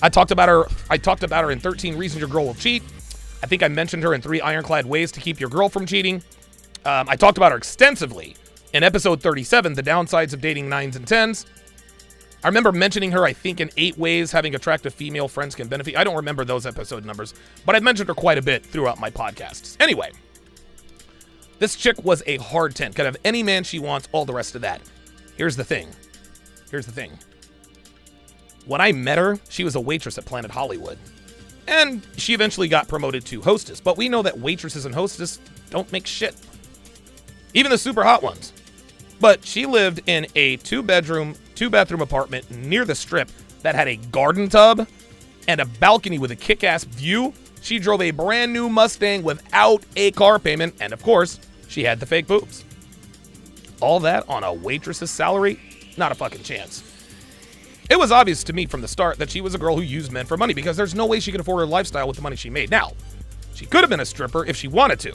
I talked about her in 13 Reasons Your Girl Will Cheat. I think I mentioned her in 3 Ironclad Ways to Keep Your Girl from Cheating. I talked about her extensively in episode 37, The Downsides of Dating 9s and 10s. I remember mentioning her, I think, in 8 Ways Having Attractive Female Friends Can Benefit. I don't remember those episode numbers, but I've mentioned her quite a bit throughout my podcasts. Anyway, this chick was a hard 10. Could have any man she wants, all the rest of that. Here's the thing. When I met her, she was a waitress at Planet Hollywood. And she eventually got promoted to hostess. But we know that waitresses and hostess don't make shit. Even the super hot ones. But she lived in a 2-bedroom, 2-bathroom apartment near the Strip that had a garden tub and a balcony with a kick-ass view. She drove a brand new Mustang without a car payment. And of course, she had the fake boobs. All that on a waitress's salary? Not a fucking chance. It was obvious to me from the start that she was a girl who used men for money because there's no way she could afford her lifestyle with the money she made. Now, she could have been a stripper if she wanted to,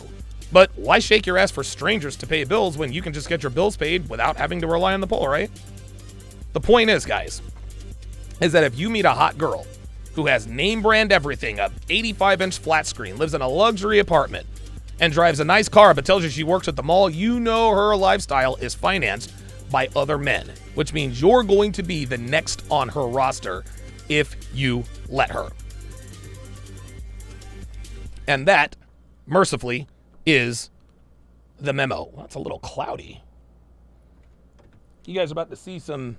But why shake your ass for strangers to pay bills when you can just get your bills paid without having to rely on the pole, right? The point is, guys, is that if you meet a hot girl who has name brand everything, a 85-inch flat screen, lives in a luxury apartment, and drives a nice car but tells you she works at the mall, you know her lifestyle is financed by other men, which means you're going to be the next on her roster if you let her. And that, mercifully, is the memo. Well, that's a little cloudy. You guys are about to see some...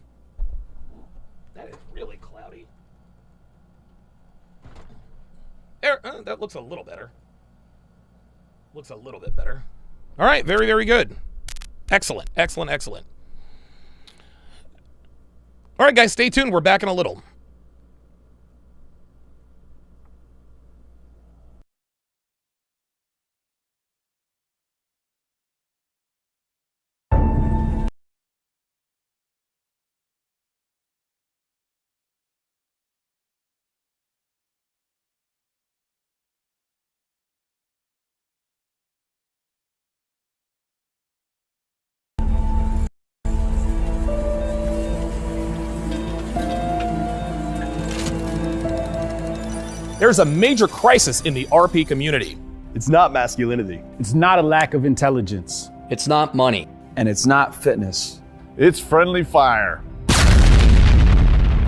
That is really cloudy. There, that looks a little better. Looks a little bit better. All right, very, very good. Excellent, excellent, excellent. All right, guys, stay tuned. We're back in a little. There's a major crisis in the RP community. It's not masculinity. It's not a lack of intelligence. It's not money. And it's not fitness. It's friendly fire.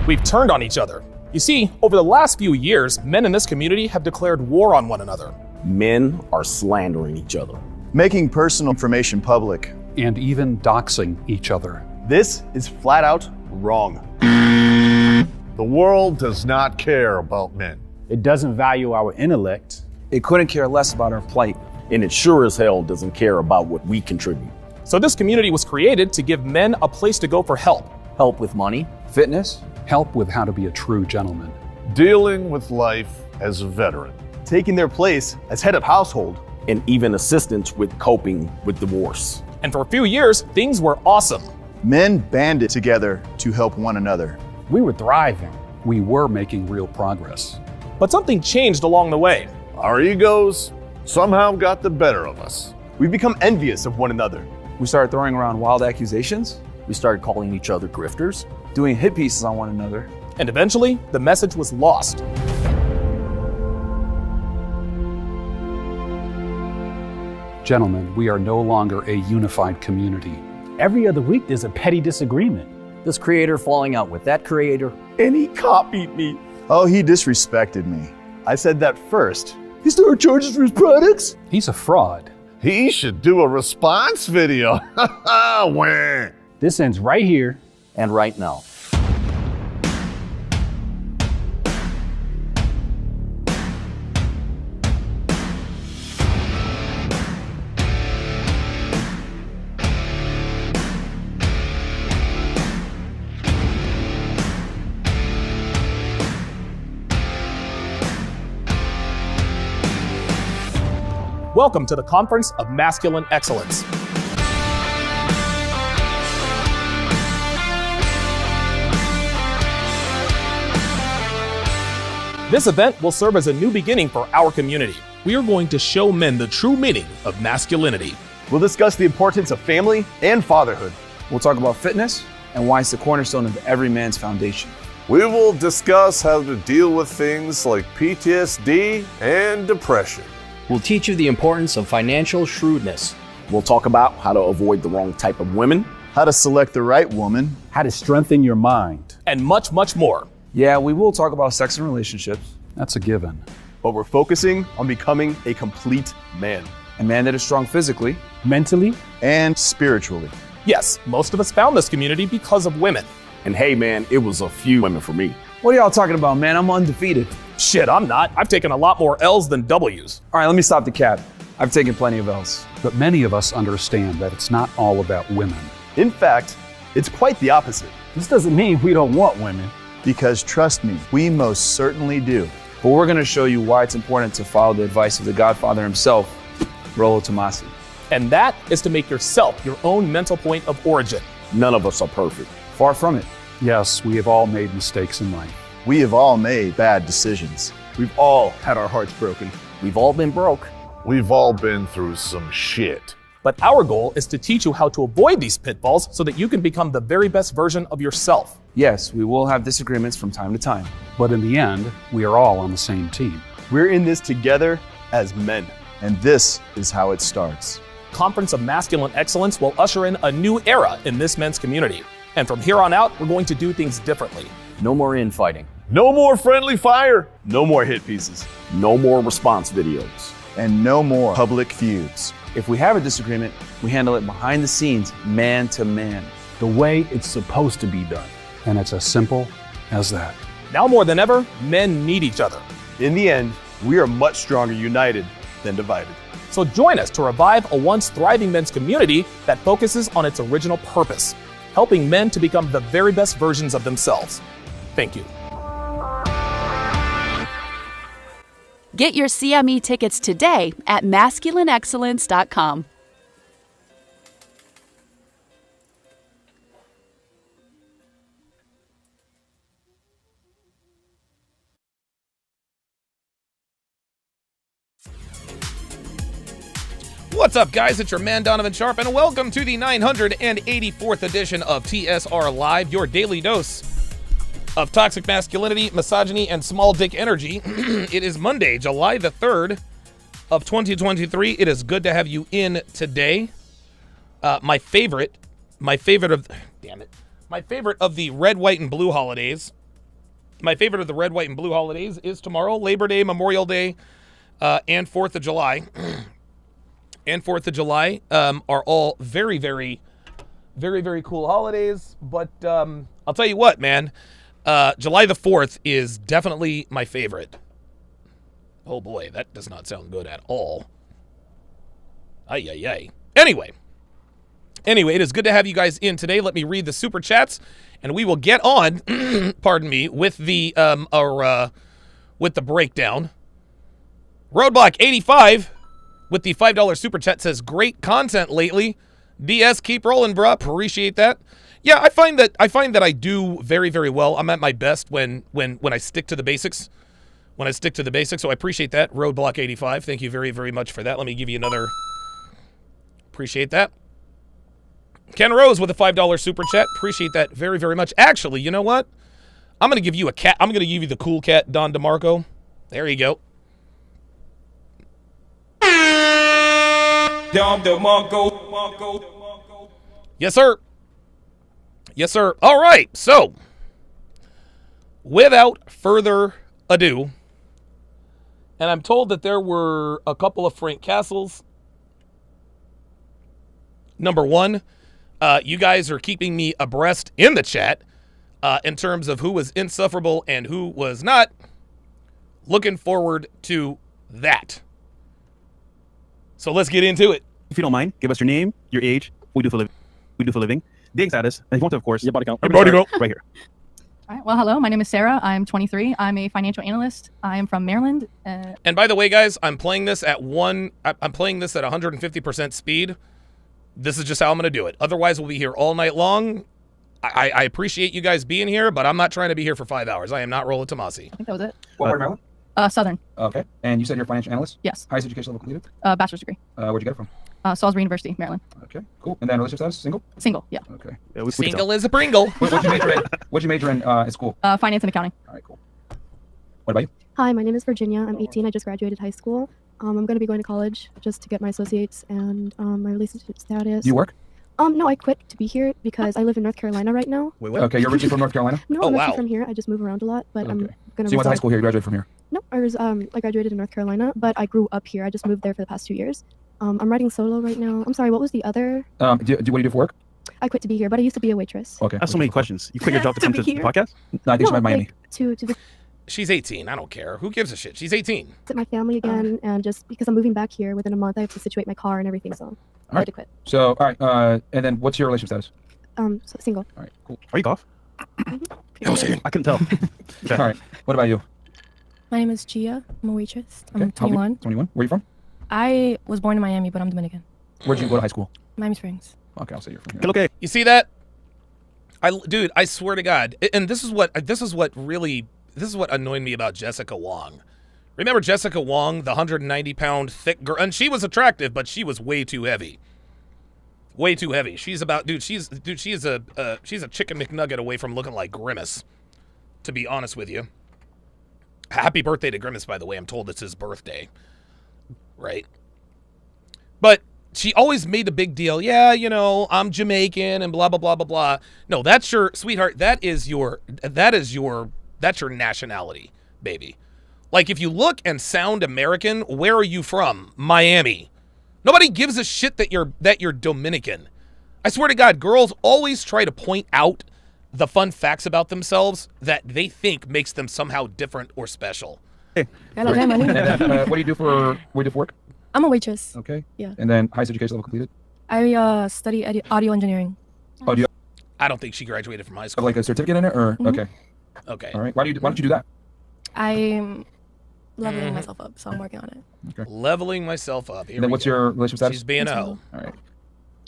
We've turned on each other. You see, over the last few years, men in this community have declared war on one another. Men are slandering each other, Making personal information public. And even doxing each other. This is flat out wrong. The world does not care about men. It doesn't value our intellect. It couldn't care less about our plight. and it sure as hell doesn't care about what we contribute. So this community was created to give men a place to go for help. Help with money, fitness, Help with how to be a true gentleman. Dealing with life as a veteran. Taking their place as head of household. And even assistance with coping with divorce. And for a few years, things were awesome. Men banded together to help one another. We were thriving. We were making real progress. But something changed along the way. Our egos somehow got the better of us. We've become envious of one another. We started throwing around wild accusations, We started calling each other grifters. doing hit pieces on one another. And eventually, the message was lost. Gentlemen, we are no longer a unified community. Every other week, there's a petty disagreement. This creator falling out with that creator. And he copied me. Oh, he disrespected me. I said that first. He started charges for his products? He's a fraud. He should do a response video. Wah. This ends right here. And right now. Welcome to the Conference of Masculine Excellence. This event will serve as a new beginning for our community. We are going to show men the true meaning of masculinity. We'll discuss the importance of family and fatherhood. We'll talk about fitness and why it's the cornerstone of every man's foundation. We will discuss how to deal with things like PTSD and depression. We'll teach you the importance of financial shrewdness. We'll talk about how to avoid the wrong type of women. How to select the right woman. How to strengthen your mind. And much, much more. Yeah, we will talk about sex and relationships. That's a given. But we're focusing on becoming a complete man. A man that is strong physically, Mentally, And spiritually. Yes, most of us found this community because of women. And hey man, it was a few women for me. What are y'all talking about, man? I'm undefeated. Shit, I'm not. I've taken a lot more L's than W's. All right, let me stop the cap. I've taken plenty of L's. But many of us understand that it's not all about women. In fact, it's quite the opposite. this doesn't mean we don't want women. Because trust me, we most certainly do. But we're going to show you why it's important to follow the advice of the Godfather himself, Rollo Tomasi. And that is to make yourself your own mental point of origin. None of us are perfect. Far from it. Yes, we have all made mistakes in life. We have all made bad decisions. We've all had our hearts broken. We've all been broke. We've all been through some shit. But our goal is to teach you how to avoid these pitfalls so that you can become the very best version of yourself. Yes, we will have disagreements from time to time. But in the end, we are all on the same team. We're in this together as men, and this is how it starts. Conference of Masculine Excellence will usher in a new era in this men's community. And from here on out, we're going to do things differently. No more infighting. No more friendly fire. No more hit pieces. No more response videos. And no more public feuds. If we have a disagreement, we handle it behind the scenes, man to man. The way it's supposed to be done. And it's as simple as that. Now more than ever, men need each other. In the end, we are much stronger united than divided. So join us to revive a once thriving men's community that focuses on its original purpose, helping men to become the very best versions of themselves. Thank you. Get your CME tickets today at masculineexcellence.com. What's up, guys? It's your man, Donovan Sharp, and welcome to the 984th edition of TSR Live, your daily dose of toxic masculinity, misogyny, and small dick energy. It is Monday, July the 3rd of 2023. It is good to have you in today. My favorite of the red, white, and blue holidays. My favorite of the red, white, and blue holidays is tomorrow, Labor Day, Memorial Day, and 4th of July. And 4th of July are all very, very, very, very cool holidays. But I'll tell you what, man. July the 4th is definitely my favorite. Oh boy, that does not sound good at all. Ay, ay, ay. Anyway, it is good to have you guys in today. Let me read the super chats, and we will get on, pardon me, with the breakdown. Roadblock 85 with the $5 super chat says, great content lately. DS, keep rolling, bruh. Appreciate that. Yeah, I find that I do very, very well. I'm at my best when I stick to the basics. So I appreciate that. Roadblock 85. Thank you very, very much for that. Let me give you another. Appreciate that. Ken Rose with a $5 super chat. Appreciate that very, very much. Actually, you know what? I'm gonna give you a cat. I'm gonna give you the cool cat, Don DeMarco. There you go. Don DeMarco. Yes, sir. Yes, sir. All right. So, without further ado, and I'm told that there were a couple of Frank Castles. Number one, you guys are keeping me abreast in the chat in terms of who was insufferable and who was not. Looking forward to that. So let's get into it. If you don't mind, give us your name, your age, what we do for a living, dating status, and if you want to, of course, your body count. Body count. Right here. All right. Well, hello. My name is Sarah. I'm 23. I'm a financial analyst. I am from Maryland. And by the way, guys, I'm playing this at 150% speed. This is just how I'm going to do it. Otherwise, we'll be here all night long. I appreciate you guys being here, but I'm not trying to be here for 5 hours. I am not Rolla Tomasi. I think that was it. What part of Maryland? Southern. Okay. And you said you're a financial analyst? Yes. Highest education level completed? Bachelor's degree. Where'd you get it from? Salisbury University, Maryland. Okay, cool. And then relationship status? Single? Single, yeah. Okay. Yeah, single as a Pringle. What'd you major in at school? Finance and accounting. All right, cool. What about you? Hi, my name is Virginia. I'm 18. I just graduated high school. I'm going to be going to college just to get my associates and my relationship status. Do you work? No, I quit to be here because I live in North Carolina right now. Wait, what? Okay, you're originally from North Carolina? No, I'm actually from here. I just move around a lot, but Okay. I'm going to So you went to high school here, you graduated from here? No, I graduated in North Carolina, but I grew up here. I just moved there for the past 2 years. I'm writing solo right now. I'm sorry, what was the other? What do you do for work? I quit to be here, but I used to be a waitress. Okay. I have so many questions. You quit your job to come to the podcast? No, I think she's from Miami. To She's 18. I don't care. Who gives a shit? She's 18. visit my family again, and just because I'm moving back here within a month, I have to situate my car and everything, so I had to quit. So, all right, and then what's your relationship status? So single. All right, cool. Are you golf? I couldn't tell. Okay. All right, what about you? My name is Gia. I'm a waitress. Okay. I'm 21. 21. Where are you from? I was born in Miami, but I'm Dominican. Where'd you go to high school? Miami Springs. Okay, I'll say you're from here. Okay. You see that? Dude, I swear to God, and this is what annoyed me about Jessica Wong, Remember Jessica Wong, the 190-pound thick girl? And she was attractive, but she was way too heavy. Way too heavy. She's about, she's a chicken McNugget away from looking like Grimace, to be honest with you. Happy birthday to Grimace, by the way. I'm told it's his birthday. Right? But she always made a big deal. Yeah, you know, I'm Jamaican and blah, blah, blah, blah, blah. No, that's your, sweetheart, that's your nationality, baby. Like, if you look and sound American, where are you from? Miami. Nobody gives a shit that you're Dominican. I swear to God, girls always try to point out the fun facts about themselves that they think makes them somehow different or special. Hey. Hello, my name. What do you do for work? I'm a waitress. Okay. Yeah. And then highest education level completed? I study audio engineering. Oh, do you I don't think she graduated from high have school. like a certificate in it, or okay? Okay. All right. Why don't you do that? I'm leveling myself up, so I'm working on it. Okay. Leveling myself up. Here And then we what's go. your relationship status? She's being a hoe. All right.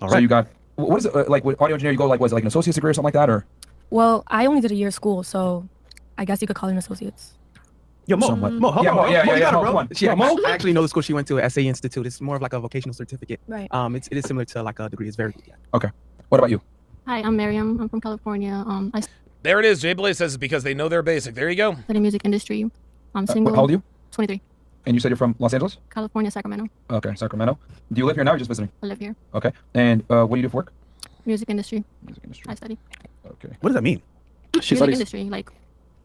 So you got, what is it like with audio engineering? You go like, was it like an associate's degree or something like that, or? Well, I only did a year of school, so I guess you could call it an associate's. Yo, Mo, Somewhat. Mo, hold Yeah, on, Mo, bro. yeah, Mo, yeah, you got yeah, it, Mo, bro. come on. Yeah, Mo. I actually know the school she went to, SA Institute. It's more of like a vocational certificate. Right. It is similar to like a degree. It's very good. Yeah. Okay. What about you? Hi, I'm Miriam. I'm from California. I There it is. Jay Blaze says it's because they know they're basic. There you go. study music industry. I'm single. How old are you? 23. And you said you're from Los Angeles? California, Sacramento. Okay, Sacramento. Do you live here now or just visiting? I live here. Okay. And what do you do for work? Music industry. Music industry. I study. Okay. What does that mean? Music industry, like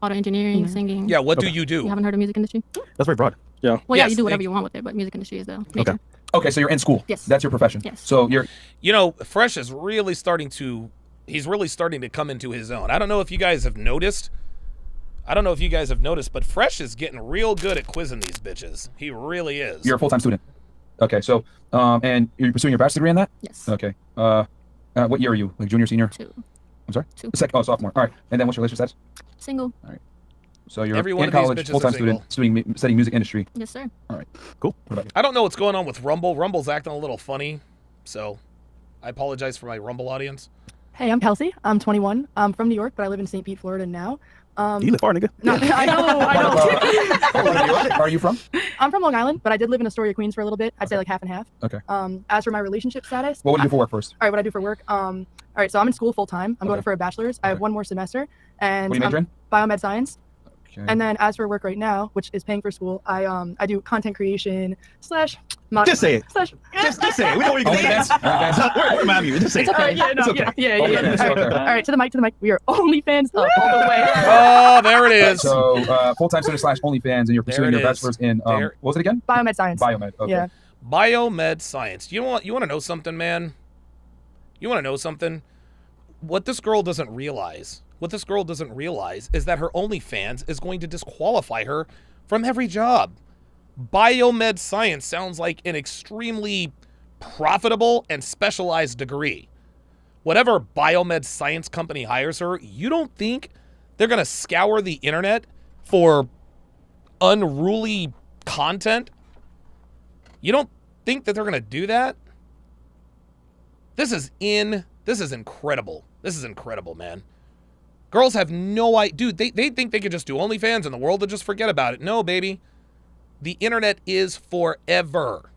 auto engineering, singing. Yeah, what do you do? You haven't heard of music industry? That's very broad. Yeah. Well, yeah, Yes, you do whatever you want with it, but music industry is the major. Okay. Okay, so you're in school. Yes. That's your profession. Yes. So you're. You know, Fresh is really starting to come into his own. I don't know if you guys have noticed. But Fresh is getting real good at quizzing these bitches. He really is. You're a full-time student. Okay, so and you're pursuing your bachelor's degree in that? Yes. Okay. What year are you? Like junior, senior? 2. I'm sorry. Two. Sophomore. All right. And then what's your relationship status? Single. All right. So you're Every one in of these college, bitches are full-time single. student, studying music industry. Yes, sir. All right. Cool. What about you? I don't know what's going on with Rumble. Rumble's acting a little funny, so I apologize for my Rumble audience. Hey, I'm Kelsey. I'm 21. I'm from New York, but I live in St. Pete, Florida now. You live far, nigga. No, I know. Where are you from? I'm from Long Island, but I did live in Astoria, Queens for a little bit. I'd say like half and half. Okay. As for my relationship status. What would you do for work first? All right, what I do for work. All right, so I'm in school full time. I'm going for a bachelor's. I have one more semester, and What are you majoring? biomed science. Okay. And then as for work right now, which is paying for school, I do content creation / Just say it. Just say it. We know what you can say. We're in Miami. Just say it. All right, yeah, no, It's okay. yeah. Okay. All right, to the mic. We are OnlyFans up all the way. Oh, there it is. So full-time student / OnlyFans, and you're pursuing your bachelor's in what was it again? Biomed science. Biomed. Okay. Yeah. Biomed science. You want to know something, man? You want to know something? What this girl doesn't realize is that her OnlyFans is going to disqualify her from every job. Biomed science sounds like an extremely profitable and specialized degree. Whatever biomed science company hires her, you don't think they're going to scour the internet for unruly content? You don't think that they're going to do that? This is incredible. This is incredible, man. Girls have no idea. Dude, they think they could just do OnlyFans and the world will just forget about it. No, baby. The internet is forever.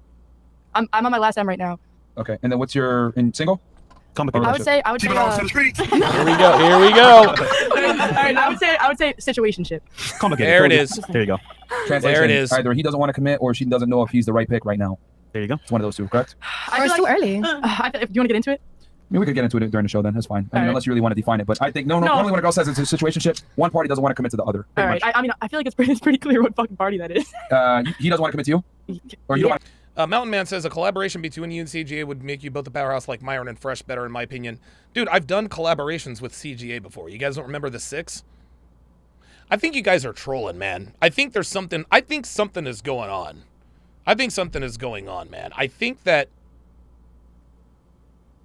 I'm on my last M right now. Okay. And then what's your single? I would say. Keep it on to the streets. Here we go. All right, I would say situationship. There it is. There you go. Translation, There it is. Either he doesn't want to commit or she doesn't know if he's the right pick right now. There you go. It's one of those two, correct? I feel too early. Do you want to get into it? I mean, we could get into it during the show then. That's fine. I mean, right. unless you really want to define it. But I think, no. Normally when a girl says it's a situationship, one party doesn't want to commit to the other. All right. I mean, I feel like it's pretty clear what fucking party that is. He doesn't want to commit to you? Or you don't want Mountain Man says a collaboration between you and CGA would make you both a powerhouse like Myron and Fresh better, in my opinion. Dude, I've done collaborations with CGA before. You guys don't remember the 6? I think you guys are trolling, man. I think something is going on. Man. I think that...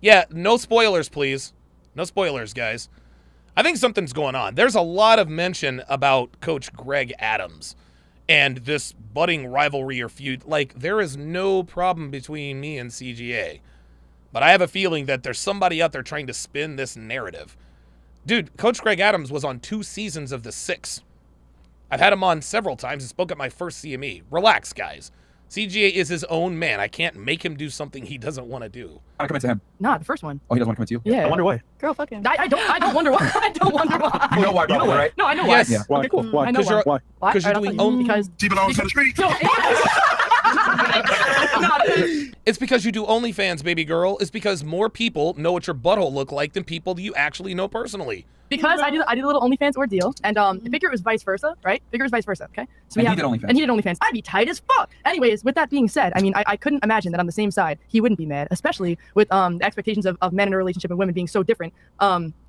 Yeah, no spoilers, please. No spoilers, guys. I think something's going on. There's a lot of mention about Coach Greg Adams and this budding rivalry or feud. Like, there is no problem between me and CGA. But I have a feeling that there's somebody out there trying to spin this narrative. Dude, Coach Greg Adams was on 2 seasons of The 6. I've had him on several times and spoke at my first CME. Relax, guys. CGA is his own man. I can't make him do something he doesn't want to do. I commit to him. Nah, the first one. Oh, he doesn't want to commit to you? Yeah. I wonder why. Girl, fuck him. I don't wonder why. I don't wonder why. You know why, probably, right? No, I know Yes. why. Yeah. Why? Okay, cool. Why? I know why. Why? Because you're doing only... Because... Keep it on the street. It's because you do OnlyFans, baby girl. It's because more people know what your butthole look like than people that you actually know personally. Because I did a little OnlyFans ordeal, and figure it was vice versa, right? Figure it was vice versa, okay? So And he did OnlyFans. And he did OnlyFans. I'd be tight as fuck. Anyways, with that being said, I mean, I couldn't imagine that on the same side he wouldn't be mad, especially with the expectations of men in a relationship and women being so different.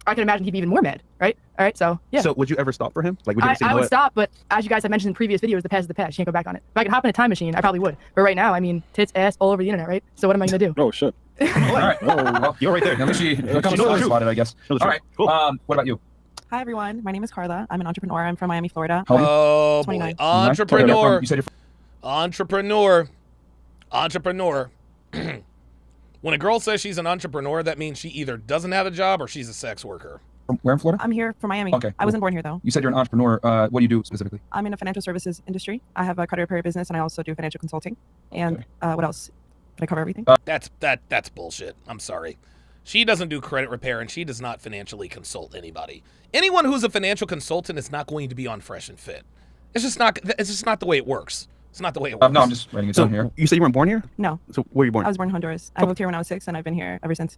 I can imagine he'd be even more mad, right? All right, so yeah. So would you ever stop for him? Like, would you ever say, I "You know would what?" stop, but as you guys have mentioned in previous videos, the past is the past. You can't go back on it. If I could hop in a time machine, I probably would. But right now, I mean, tits, ass, all over the internet, right? So what am I gonna do? Oh shit. All right. Oh, well, you're right there. At least she knows the knows truth. about it, I guess. Knows the All truth. right. Cool. What about you? Hi everyone, my name is Carla. I'm an entrepreneur. I'm from Miami, Florida. How old are you? Oh, 29. boy. Entrepreneur. You said you're Entrepreneur. When a girl says she's an entrepreneur, that means she either doesn't have a job or she's a sex worker. from where in Florida? I'm here from Miami. Okay. I wasn't born here though. You said you're an entrepreneur. What do you do specifically? I'm in the financial services industry. I have a credit repair business and I also do financial consulting. And what else? Did I cover everything? That's bullshit. I'm sorry. She doesn't do credit repair and she does not financially consult anybody. Anyone who's a financial consultant is not going to be on Fresh and Fit. It's just not the way it works. It's not the way it works. No, I'm just writing it down here. You said you weren't born here? No. So where were you born? I was born in Honduras. I moved here when I was 6 and I've been here ever since.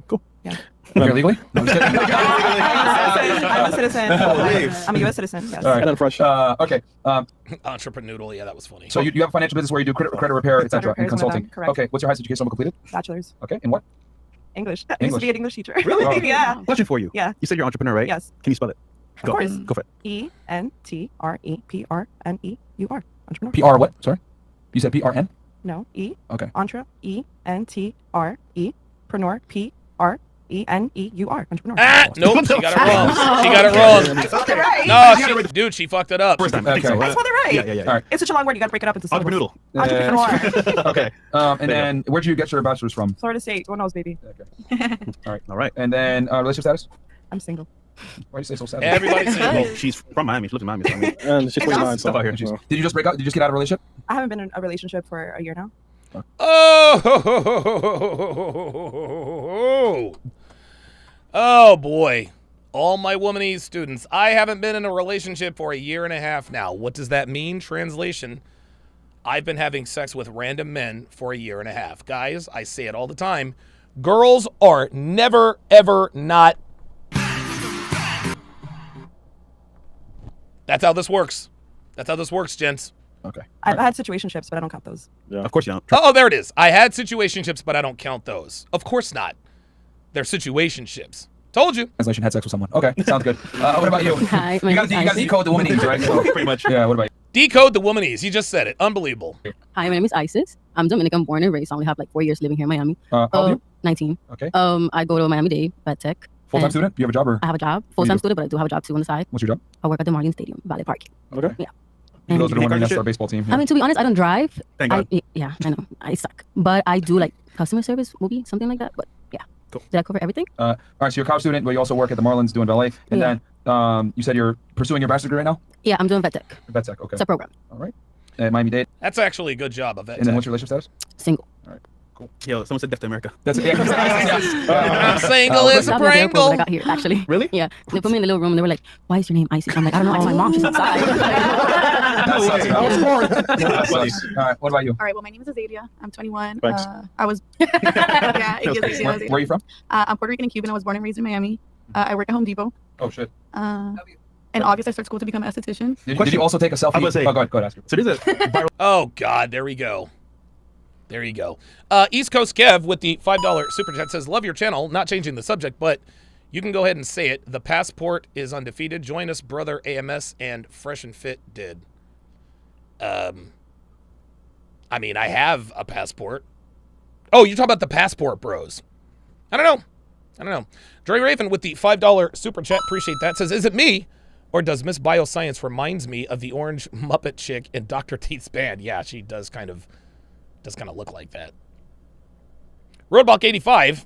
Cool. Yeah. Here legally? No, I'm just kidding. I'm a citizen. I'm a U.S. citizen. Yes. All right. And then fresh. Okay. Entrepreneurial, yeah, that was funny. So you have a financial business where you do credit repair, etc., repair and is one of consulting. them, correct. Okay. What's your highest educational completed? Bachelor's. Okay. In what? English. I used to be an English teacher. Really? Oh. Yeah. Question for you. Yeah. You said you're an entrepreneur, right? Yes. Can you spell it? Of course. Go for it. ENTREPRNEUR. Entrepreneur. PR what? Sorry? You said PRN? No. E. Okay. Entre. ENTRE. Preneur. PRENEUR. Entrepreneur. Ah! Nope, she got it wrong. She got it wrong. I spelled it right. No, dude, she fucked it up. First time. I think Okay. so. I spelled it right. Yeah. All right. It's such a long word. You got to break it up into syllables. Entrepreneur. Entrepreneur. Okay. And then where'd you get your bachelor's from? Florida State. Who knows, baby? All All right. And then relationship status? I'm single. Why do you say so sad? Everybody's single. Well, she's from Miami. She lives in Miami. So I mean, And she's 29, so. stuff out here. Did you just break up? Did you just get out of a relationship? I haven't been in a relationship for a year now. Oh boy. All my womanese students. I haven't been in a relationship for a year and a half now. What does that mean? Translation. I've been having sex with random men for a year and a half. Guys, I say it all the time. Girls are never, ever not. That's how this works. That's how this works, gents. Okay. I've had situationships, but I don't count those. Yeah. Of course you don't. Oh, there it is. I had situationships, but I don't count those. Of course not. They're situationships. Told you. Translation, had sex with someone. Okay, sounds good. What about you? Hi, You got to decode the womanese, right? So, Pretty much. yeah, what about you? Decode the womanese. You just said it. Unbelievable. Hi, my name is Isis. I'm Dominican, born and raised. I only have like 4 years living here in Miami. How old are you? 19. Okay. I go to Miami-Dade, vet tech. Full-time and student? Do you have a job or? I have a job. What do you Full-time do? student, but I do have a job too on the side. What's your job? I work at the Marlin Stadium, Valley Park. Okay. Yeah. For those that are wondering, that's shit. our baseball team. I mean, to be honest, I don't drive. Thank God. Yeah, I know. I suck. But I do like customer service, maybe something like that. But yeah. Cool. Did I cover everything? All right, so you're a college student, but you also work at the Marlins doing ballet. And Yeah. then you said you're pursuing your bachelor's degree right now? Yeah, I'm doing vet tech. Vet tech, okay. It's a program. All right. Miami-Dade. That's actually a good job of it. And then what's your relationship status? Single. All right, cool. Yo, someone said death to America. That's it. I'm single as a Stopped me at the airport when I prangle. got here, actually. Really? Yeah. They put me in a little room and they were like, "Why is your name Isis?" I'm like, "I don't know. It's my mom. She's outside." All right, what about you? All right. Well, my name is Azadia. I'm 21. Thanks. I was. Yeah. It is Where are you from? I'm Puerto Rican and Cuban. I was born and raised in Miami. I work at Home Depot. Oh, shit. In August, I start school to become an esthetician. Did you also take a selfie? I'm gonna say- Oh, go ahead, ask her. So there's a viral. Oh, God. There we go. There you go. East Coast Kev with the $5 super chat says, love your channel. Not changing the subject, but you can go ahead and say it. The passport is undefeated. Join us, brother AMS and Fresh and Fit did. I mean, I have a passport. Oh, you're talking about the passport bros. I don't know. Dre Raven with the $5 super chat. Appreciate that. Says, is it me? Or does Miss Bioscience reminds me of the orange Muppet chick in Dr. Teeth's band? Yeah, she does kind of look like that. Roadblock 85.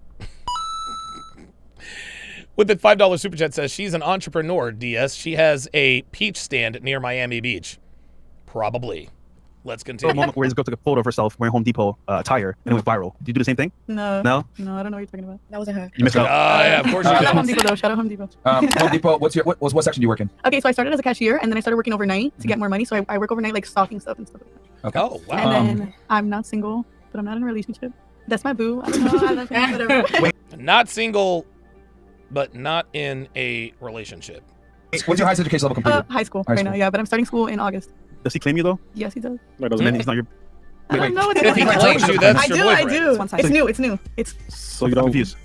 With the $5 super chat says she's an entrepreneur, DS. She has a peach stand near Miami Beach. Probably. Let's continue. Moment where he's going to take a photo of herself wearing Home Depot attire and it went viral. Do you do the same thing? No. No? No, I don't know what you're talking about. That wasn't her. You missed out. Yeah, of course you Shout did. out Home Depot though. Shout out Home Depot. Home Depot. What section do you work in? Okay, so I started as a cashier and then I started working overnight to get more money. So I work overnight like stocking stuff and stuff like that. Okay. Oh, wow. And then I'm not single, but I'm not in a relationship. That's my boo. I don't know. I love him. Whatever. Not single, but not in a relationship. What's your highest education level completed? High school High right school. now, yeah, but I'm starting school in August. Does he claim you though? Yes, he does. That doesn't mean he's not your. I don't know. If he claims you, that's your I boyfriend. do. It's new. It's new. It's So you don't confused.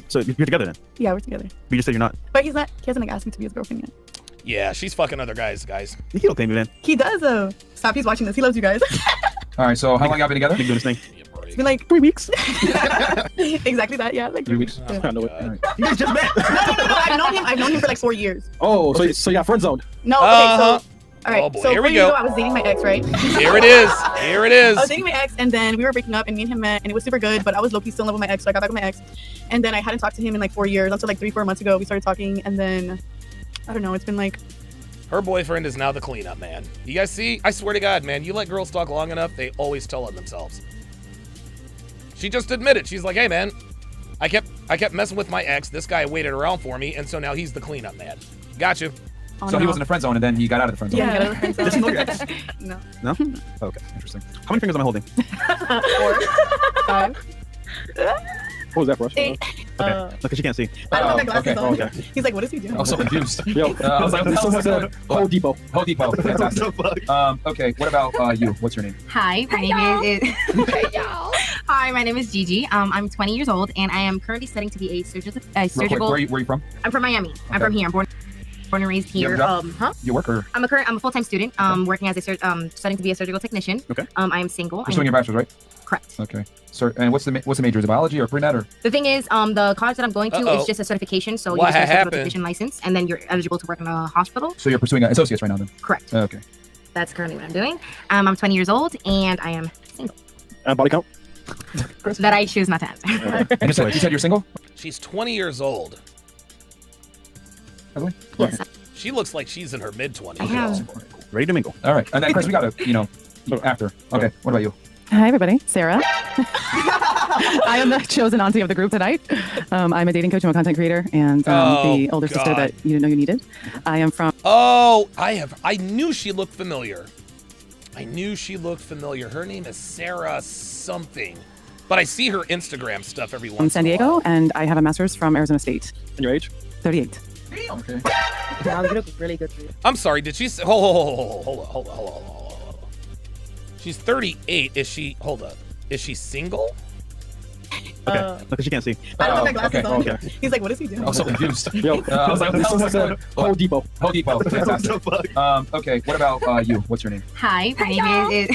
So you're together then? yeah, we're together. But you just said you're not. But he's not. He hasn't like asked me to be his girlfriend yet. Yeah, she's fucking other guys, guys. He don't claim you then. He does though. Stop. He's watching this. He loves you guys. All right. So how long y'all been together? Been doing this thing. It's been like 3 weeks. Exactly that. Yeah, like 3 weeks. Yeah. I know it. You guys just met. No. I've known him for like 4 years. Oh, so you got friend zoned. No. Okay. Uh-huh. So. All right. Oh, boy. So Here we 4 years go. ago, I was dating my ex, right? Here it is. Here it is. I was dating my ex, and then we were breaking up, and me and him met, and it was super good. But I was low-key still in love with my ex, so I got back with my ex, and then I hadn't talked to him in like 4 years until like 3-4 months ago. We started talking, and then I don't know. It's been like Her boyfriend is now the cleanup man. You guys see? I swear to God, man, you let girls talk long enough, they always tell on themselves. She just admitted. She's like, hey, man, I kept messing with my ex. This guy waited around for me, and so now he's the cleanup man. Got you. So he was in the friend zone and then he got out of the friend zone. yeah. Got out of the friend zone. Does he know your ex? No. No? Okay, interesting. How many fingers am I holding? 4, 5. What was that for us? 8. Okay, because she can't see. I don't have my glasses okay. on. Okay. He's like, what is he doing? I was so confused. Yo, I was like, someone said Home Depot. Home Depot. Fantastic. Okay. What about you? What's your name? Hi, my name is. Hi, my name is Gigi. I'm 20 years old, and I am currently studying to be a surgical. Real quick, where are you from? I'm from Miami. I'm from here. I'm born and raised here. You work or? I'm a full-time student. Working as a studying to be a surgical technician. Okay. I am single. You're doing your bachelor's, right? Correct. Okay. So, and what's the major? Is it biology or pre-med or? The thing is, the college that I'm going to is just a certification, so you What just get a surgical happened? technician license, and then you're eligible to work in a hospital. So you're pursuing an associate's right now then? Correct. Okay. That's currently what I'm doing. I'm 20 years old, and I am single. Body count? That I choose not to answer. And you said you're single? She's 20 years old. Really? Yes. She looks like she's in her mid-20s. I am. Ready to mingle. All right. And then Chris, we got to, after. Okay. What about you? Hi, everybody. Sarah. I am the chosen auntie of the group tonight. I'm a dating coach. I'm a content creator and the older sister that you didn't know you needed. I am from... Oh, I knew she looked familiar. I knew she looked familiar. Her name is Sarah something. But I see her Instagram stuff every once in a while. San Diego, and I have a master's from Arizona State. And your age? 38. Okay. Wow, you look really good for you. I'm sorry, did she say... Hold on. She's 38. Is she... Hold up. Is she single? Okay, because she can't see. I don't have my glasses okay. on. Okay. He's like, what is he doing? I was so confused. Yo, I was like, someone said Home Depot. Home Depot. Fantastic. Okay. What about you? What's your name? Hi, my name is.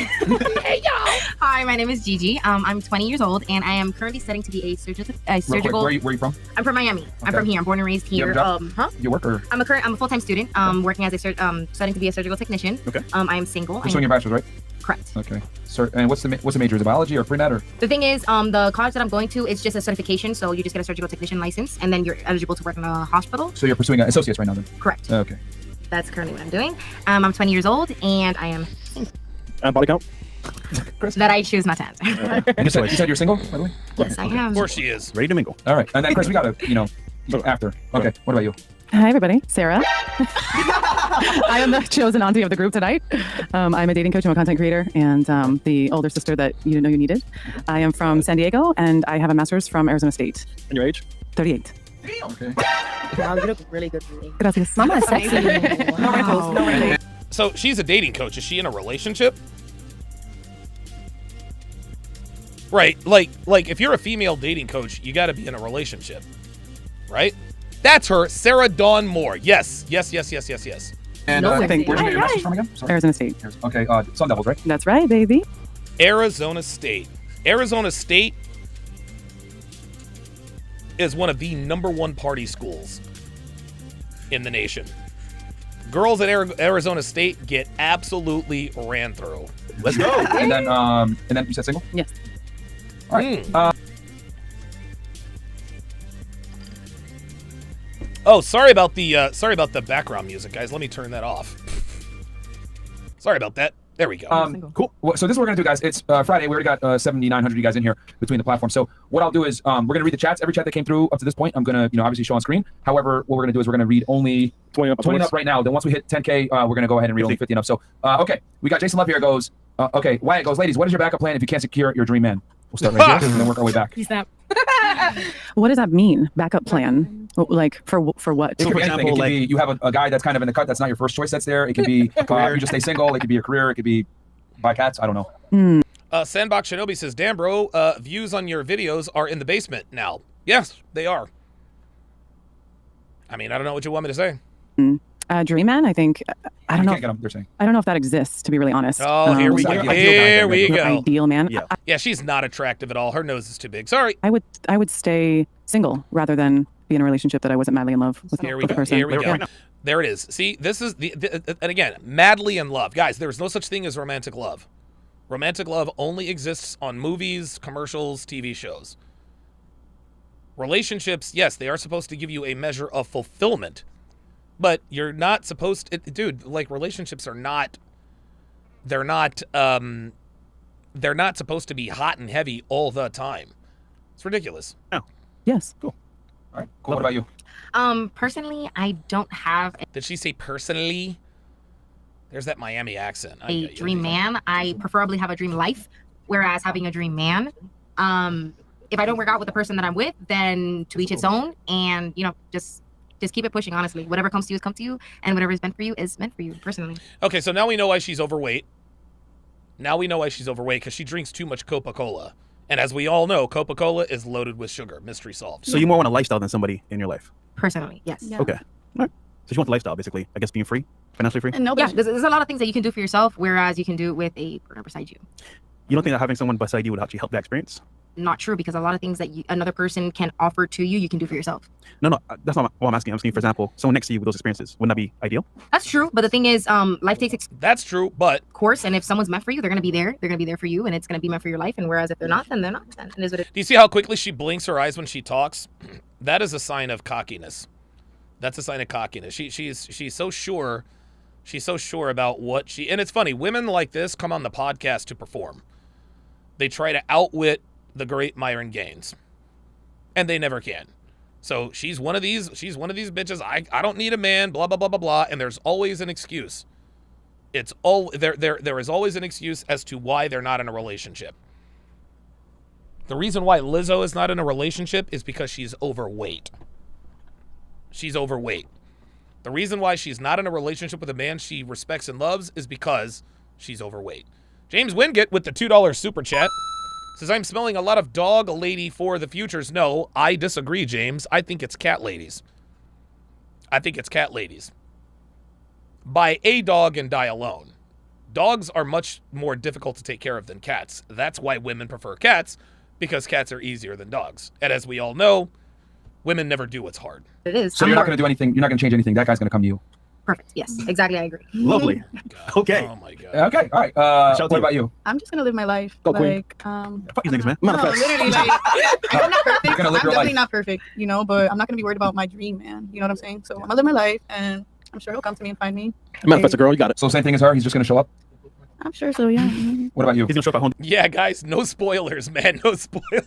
Hey y'all. Hi, my name is Gigi. I'm 20 years old, and I am currently studying to be a surgical. Real quick, where are you from? I'm from Miami. I'm from here. I'm born and raised You here. have a job? You work or? I'm a full-time student. Working as a studying to be a surgical technician. Okay. I am single. You're doing your bachelor's, right? Correct. Okay. So, and what's the major? Is it biology or pre-med or? The thing is, the college that I'm going to is just a certification, so you just get a surgical technician license, and then you're eligible to work in a hospital. So you're pursuing an associate's right now then? Correct. Okay. That's currently what I'm doing. I'm 20 years old, and I am single. Body count? That I choose not to answer. And you said you're single, by the way? Yes, I am. Of course she is. Ready to mingle. All right. And then Chris, we got to, after. Okay. What about you? Hi, everybody. Sarah. I am the chosen auntie of the group tonight. I'm a dating coach. I'm a content creator and the older sister that you didn't know you needed. I am from San Diego, and I have a master's from Arizona State. And your age? 38. Okay. Wow, you look really good for me. Gracias. Mama is sexy. No wrinkles, no wrinkles. So she's a dating coach. Is she in a relationship? Right. Like if you're a female dating coach, you got to be in a relationship. Right? That's her, Sarah Dawn Moore. Yes. And I think where's your master's from again? Sorry. Arizona State. Okay. Sun Devils, right? That's right, baby. Arizona State. Arizona State is one of the #1 party schools in the nation. Girls at Arizona State get absolutely ran through. Let's go. And then you said single? Yes. All right. Oh, sorry about the background music, guys. Let me turn that off. Sorry about that. There we go. Cool. So this is what we're gonna do, guys. It's Friday. We already got 7,900 of you guys in here between the platforms. So what I'll do is we're gonna read the chats. Every chat that came through up to this point, I'm gonna obviously show on screen. However, what we're gonna do is we're gonna read only 20 up right now. Then once we hit 10K, we're gonna go ahead and read only 50 and up. So okay, we got Jason Love here. Goes okay. Wyatt goes, ladies, what is your backup plan if you can't secure your dream man? We'll start right here and then work our way back. What does that mean? Backup plan? Like for what? So for example, it could be you have a guy that's kind of in the cut. That's not your first choice. That's there. It could be you just stay single. It could be your career. It could be buy cats. I don't know. Sandbox Shinobi says, damn, bro, views on your videos are in the basement now. Yes, they are. I mean, I don't know what you want me to say. Dream man, I think. I don't know. Can't get them, they're saying. I don't know if that exists, to be really honest. Oh, here we go. Here we go. Ideal man. Yeah, she's not attractive at all. Her nose is too big. Sorry. I would stay single rather than be in a relationship that I wasn't madly in love with. Here we the go. person. Here we go. There it is. See, this is and again, madly in love. Guys, there's no such thing as romantic love. Romantic love only exists on movies, commercials, TV shows. Relationships, yes, they are supposed to give you a measure of fulfillment, but you're not supposed to, dude, like relationships are not, they're not supposed to be hot and heavy all the time. It's ridiculous. Oh. Yes. Cool. All right. Cool. What about you? Personally, I don't have Did she say personally? There's that Miami accent. a dream man. I preferably have a dream life, whereas having a dream man, if I don't work out with the person that I'm with, then to each its own, and just keep it pushing. Honestly, whatever comes to you is come to you, and whatever is meant for you is meant for you. Personally. Okay, so now we know why she's overweight. Now we know why she's overweight because she drinks too much Coca-Cola, and as we all know, Coca-Cola is loaded with sugar. Mystery solved. So you more want a lifestyle than somebody in your life? Personally, yes. Yeah. Okay. All right. So you want the lifestyle, basically. I guess being free, financially free. And there's a lot of things that you can do for yourself, whereas you can do it with a partner beside you. You don't think that having someone beside you would actually help that experience? Not true, because a lot of things that another person can offer to you, you can do for yourself. No, that's not what I'm asking. I'm asking, for example, someone next to you with those experiences. Wouldn't that be ideal? That's true, but the thing is, life takes. That's true, but of course, and if someone's meant for you, they're gonna be there. They're gonna be there for you, and it's gonna be meant for your life. And whereas if they're not, then they're not. Then it is what it is. Do you see how quickly she blinks her eyes when she talks? That is a sign of cockiness. That's a sign of cockiness. She's so sure. She's so sure about what she. And it's funny. Women like this come on the podcast to perform. They try to outwit the great Myron Gaines, and they never can. So she's one of these. She's one of these bitches. I don't need a man. Blah blah blah blah blah. And there's always an excuse. It's all there is always an excuse as to why they're not in a relationship. The reason why Lizzo is not in a relationship is because she's overweight. She's overweight. The reason why she's not in a relationship with a man she respects and loves is because she's overweight. James Wingate with the $2 super chat says, I'm smelling a lot of dog lady for the futures. No, I disagree, James. I think it's cat ladies. I think it's cat ladies. Buy a dog and die alone. Dogs are much more difficult to take care of than cats. That's why women prefer cats, because cats are easier than dogs. And as we all know, women never do what's hard. It is. So you're not going to do anything. You're not going to change anything. That guy's going to come to you. Perfect. Yes, exactly. I agree. Lovely. Okay. Oh my God. Okay. All right. What about you? I'm just gonna live my life. Go, queen. Fuck these niggas, man. No, literally, like, I'm not perfect. You're gonna I'm live your definitely life. not perfect, but I'm not gonna be worried about my dream, man. You know what I'm saying? So I'm gonna live my life, and I'm sure he'll come to me and find me. Manifest a girl, you got it. So same thing as her. He's just going to show up. I'm sure so. Yeah. What about you? He's gonna show up at home. Yeah, guys, no spoilers, man. No spoilers.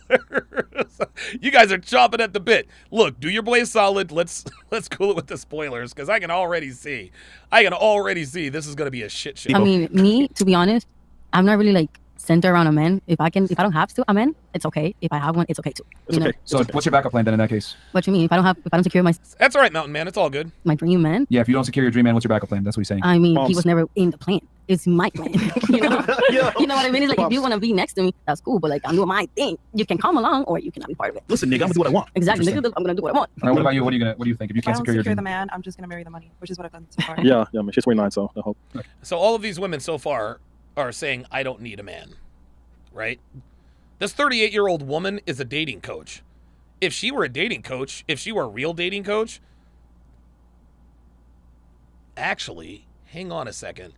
You guys are chomping at the bit. Look, do your boy a solid. Let's cool it with the spoilers, because I can already see this is gonna be a shit show. I mean, me, to be honest, I'm not really like centered around a man. If I don't have to a man, it's okay. If I have one, it's okay too. It's okay. So what's your backup plan then in that case? What you mean? If I don't secure That's all right, Mountain Man. It's all good. my dream man, Yeah, if you don't secure your dream man, what's your backup plan? That's what he's saying. I mean, Moms. he was never in the plan. It's my plan. You know what I mean? It's like if you want to be next to me, that's cool. But like I'm doing my thing. You can come along, or you cannot be part of it. Listen, nigga, I'm gonna do what I want. Exactly. I'm gonna do what I want. All right, what about you? What do you think? If you If I can't don't secure your secure dream, the man, I'm just gonna marry the money, which is what I've done so far. Yeah, I mean, she's 29, so I hope. So all of these women so far are saying, I don't need a man, right? This 38-year-old woman is a dating coach. If she were a dating coach, if she were a real dating coach, actually, hang on a second.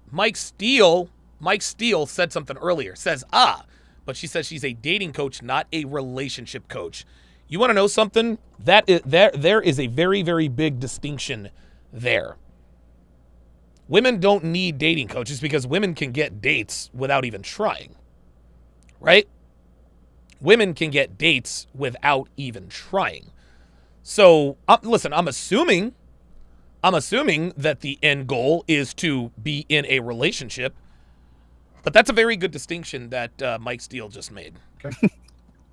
Mike Steele said something earlier. Says, but she says she's a dating coach, not a relationship coach. You want to know something? There is a very, very big distinction there. Women don't need dating coaches because women can get dates without even trying, right? Women can get dates without even trying. So, listen, I'm assuming that the end goal is to be in a relationship, but that's a very good distinction that Mike Steele just made.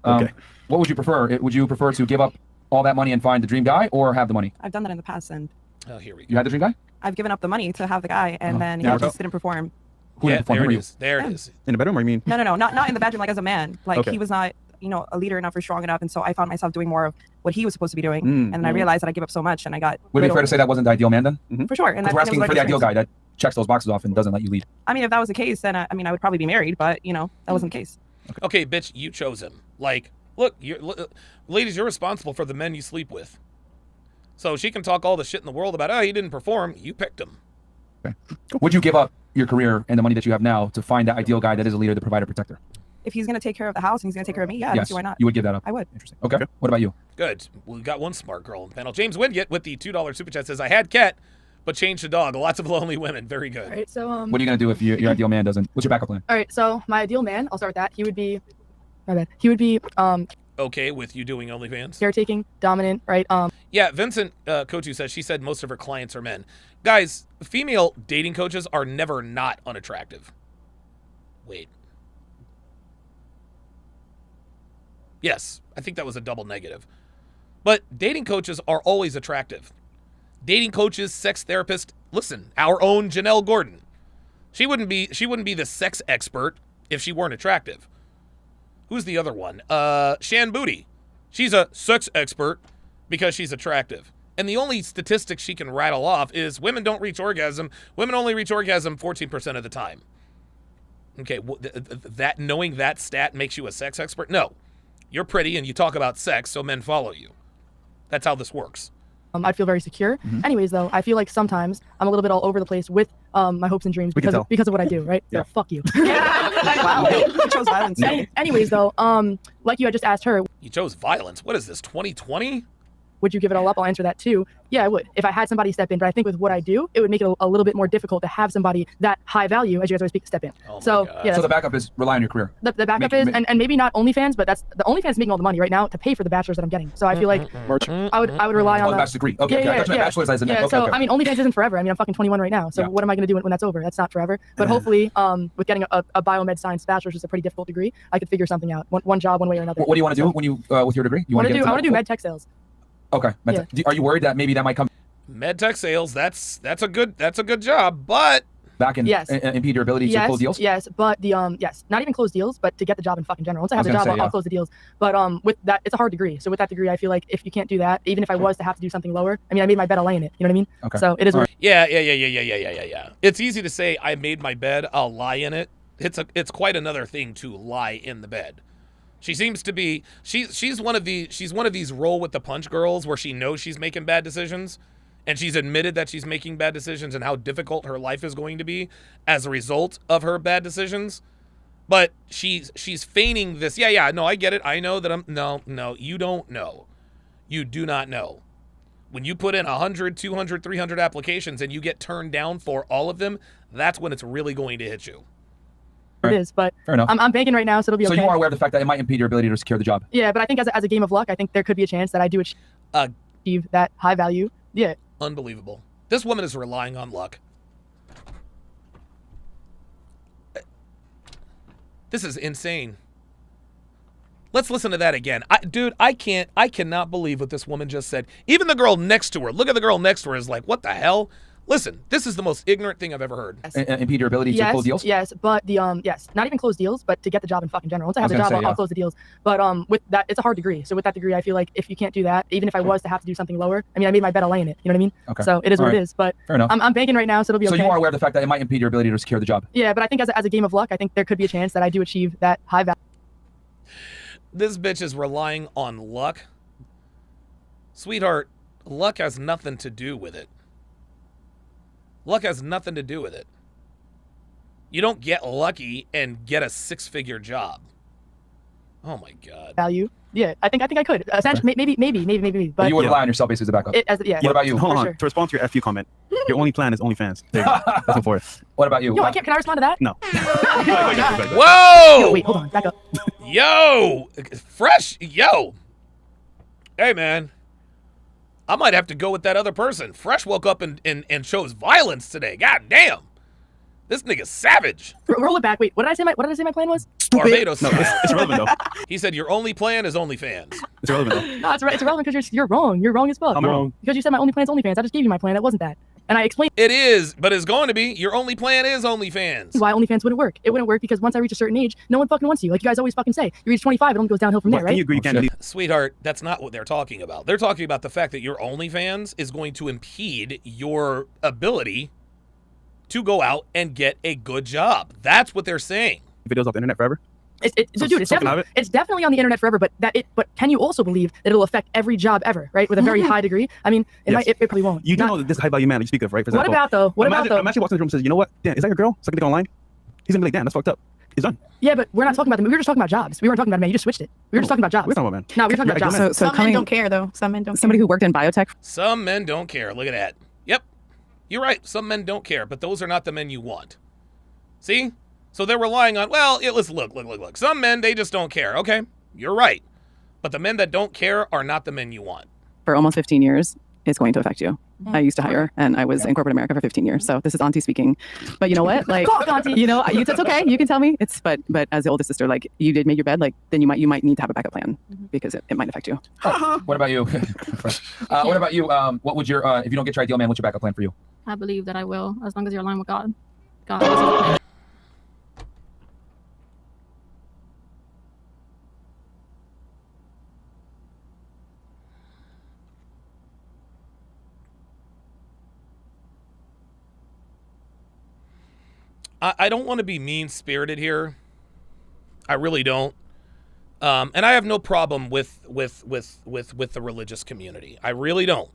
Okay. What would you prefer? Would you prefer to give up all that money and find the dream guy, or have the money? I've done that in the past, and oh, here we go. You had the dream guy? I've given up the money to have the guy, and then he just didn't perform. Who didn't perform? There it is. There it is. In the bedroom, or you mean? No, not in the bedroom, like as a man. Like he was not, a leader enough or strong enough, and so I found myself doing more of what he was supposed to be doing, and then I realized that I give up so much, and I got. Would it be fair to say that wasn't the ideal man then? For sure. And we're asking for the ideal guy that checks those boxes off and doesn't let you lead. I mean, if that was the case, then I would probably be married, but that wasn't the case. Okay, bitch, you chose him. Like, look, ladies, you're responsible for the men you sleep with. So she can talk all the shit in the world about, he didn't perform. You picked him. Okay. Would you give up your career and the money that you have now to find that ideal guy that is a leader, the provider, protector? If he's going to take care of the house and he's going to take care of me, yeah, I don't see why not. You would give that up. I would. Interesting. Okay. What about you? Good. We got one smart girl on the panel. James Wingate with the $2 super chat says, I had cat, but changed to dog. Lots of lonely women. Very good. All right, so what are you going to do if your ideal man doesn't? What's your backup plan? All right, so my ideal man, I'll start with that. He would be, my bad. He would be okay with you doing OnlyFans? Caretaking, dominant, right? Yeah, Vincent Kotu says, she said most of her clients are men. Guys, female dating coaches are never not unattractive. Wait. Yes, I think that was a double negative. But dating coaches are always attractive. Dating coaches, sex therapists, listen, our own Janelle Gordon. She wouldn't be the sex expert if she weren't attractive. Who's the other one? Shan Booty. She's a sex expert because she's attractive. And the only statistics she can rattle off is women don't reach orgasm. Women only reach orgasm 14% of the time. Okay, that knowing that stat makes you a sex expert? No. You're pretty and you talk about sex, so men follow you. That's how this works. I feel very secure. Anyways, though, I feel like sometimes I'm a little bit all over the place with my hopes and dreams because of what I do, right? Yeah. So fuck you. Wow. You chose violence. Anyways, though, like you had just asked her. You chose violence. What is this, 2020? Would you give it all up? I'll answer that too. Yeah, I would. If I had somebody step in, but I think with what I do, it would make it a little bit more difficult to have somebody that high value, as you guys always speak, step in. Oh so yeah. So the backup is rely on your career. The backup is, and maybe not OnlyFans, but that's the OnlyFans is making all the money right now to pay for the bachelors that I'm getting. So I feel like I would rely on the bachelor's degree. Okay, yeah, bachelor's as in yeah. okay, So okay. I mean, OnlyFans isn't forever. I mean, I'm fucking 21 right now. So what am I going to do when that's over? That's not forever. But hopefully, with getting a biomed science bachelor's, which is a pretty difficult degree, I could figure something out. One job, one way or another. What do you want to do when you with your degree? I want to do med tech sales. Okay. Are you worried that maybe that might come medtech sales? That's a good job, but back and impede your ability to close deals? Yes, but not even close deals, but to get the job in fucking general. Once I have the job, I'll close the deals. But with that, it's a hard degree. So with that degree, I feel like if you can't do that, even if I was to have to do something lower, I mean, I made my bed, I'll lay in it. You know what I mean? Okay. So it is. Right. Yeah. It's easy to say I made my bed, I'll lie in it. It's quite another thing to lie in the bed. She seems to be she's one of these roll with the punch girls where she knows she's making bad decisions and she's admitted that she's making bad decisions and how difficult her life is going to be as a result of her bad decisions. But she's feigning this. Yeah, no, I get it. I know that no, you don't know. You do not know. When you put in 100, 200, 300 applications and you get turned down for all of them, that's when it's really going to hit you. It is, but fair enough. I'm banking right now, so it'll be okay. So you are aware of the fact that it might impede your ability to secure the job? Yeah, but I think as a game of luck, I think there could be a chance that I do achieve that high value. Yeah. Unbelievable. This woman is relying on luck. This is insane. Let's listen to that again. I cannot believe what this woman just said. Even the girl next to her, look at the girl next to her is like, what the hell? Listen, this is the most ignorant thing I've ever heard. Impede your ability to close deals? Yes, but not even close deals, but to get the job in fucking general. Once I have the job, I'll close the deals. But with that, it's a hard degree. So with that degree, I feel like if you can't do that, even if I was to have to do something lower, I mean, I made my bed, I'll lay in it. You know what I mean? Okay. So it is what it is. But fair enough. I'm banking right now, so it'll be okay. So you are aware of the fact that it might impede your ability to secure the job? Yeah, but I think as a game of luck, I think there could be a chance that I do achieve that high value. This bitch is relying on luck. Sweetheart, luck has nothing to do with it. Luck has nothing to do with it. You don't get lucky and get a 6-figure job. Oh my God. Value. Yeah, I think I could. Essentially, maybe. But you would rely on yourself basically as a backup. Yeah. What about you? Hold on. To respond to your FU comment, your only plan is OnlyFans. There you go. That's what for it. What about you? Yo, can I respond to that? No. Whoa! Yo, wait, hold on. Back up. Yo, fresh. Yo. Hey, man. I might have to go with that other person. Fresh woke up and chose violence today. God damn. This nigga's savage. Roll it back. Wait, what did I say my plan was? Barbados. No, it's irrelevant though. He said your only plan is OnlyFans. It's irrelevant though. No, it's irrelevant because you're wrong. You're wrong as fuck. I'm wrong. Because you said my only plan is OnlyFans. I just gave you my plan. That wasn't that. And I explained It is, but it's going to be. Your only plan is OnlyFans. why OnlyFans wouldn't work. It wouldn't work because once I reach a certain age, no one fucking wants you. Like you guys always fucking say. You reach 25, it only goes downhill from there, right? Can you agree you can't delete? Sweetheart, that's not what they're talking about. They're talking about the fact that your OnlyFans is going to impede your ability to go out and get a good job. That's what they're saying. Videos off the internet forever? So dude, it's definitely on the internet forever, but can you also believe that it'll affect every job ever, right? With a very high degree. I mean, it probably won't. You do know that this high value man that you speak of, right? For What example, about though? What imagine, about though? Imagine walks in the room and says, you know what? Damn, is that your girl? Sucking dick online? He's gonna be like, damn, that's fucked up. He's done. Yeah, but we're not talking about them. We were just talking about jobs. We weren't talking about men. You just switched it. We were just talking about jobs. We're talking about men. No, we were talking about jobs. Some men don't care though. Some men don't. Somebody who worked in biotech. Some men don't care. Look at that. Yep. You're right. Some men don't care, but those are not the men you want. See? So they're relying on, well, let's look. Some men, they just don't care. Okay, you're right. But the men that don't care are not the men you want. For almost 15 years, it's going to affect you. I used to hire, and I was in corporate America for 15 years. So this is Auntie speaking. But you know what? Like, you know, it's okay. You can tell me. But as the oldest sister, like, you did make your bed, like, then you might need to have a backup plan because it might affect you. What about you? What about you? What would your if you don't get your ideal man, what's your backup plan for you? I believe that I will, as long as you're aligned with God. God. I don't want to be mean-spirited here. I really don't. And I have no problem with the religious community. I really don't.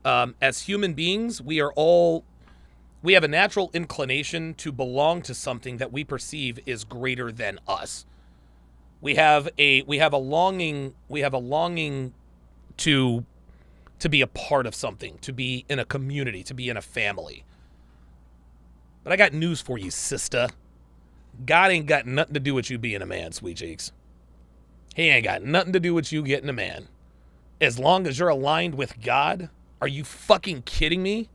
As human beings, we have a natural inclination to belong to something that we perceive is greater than us. We have a longing to be a part of something, to be in a community, to be in a family. But I got news for you, sister. God ain't got nothing to do with you being a man, sweet cheeks. He ain't got nothing to do with you getting a man. As long as you're aligned with God, are you fucking kidding me?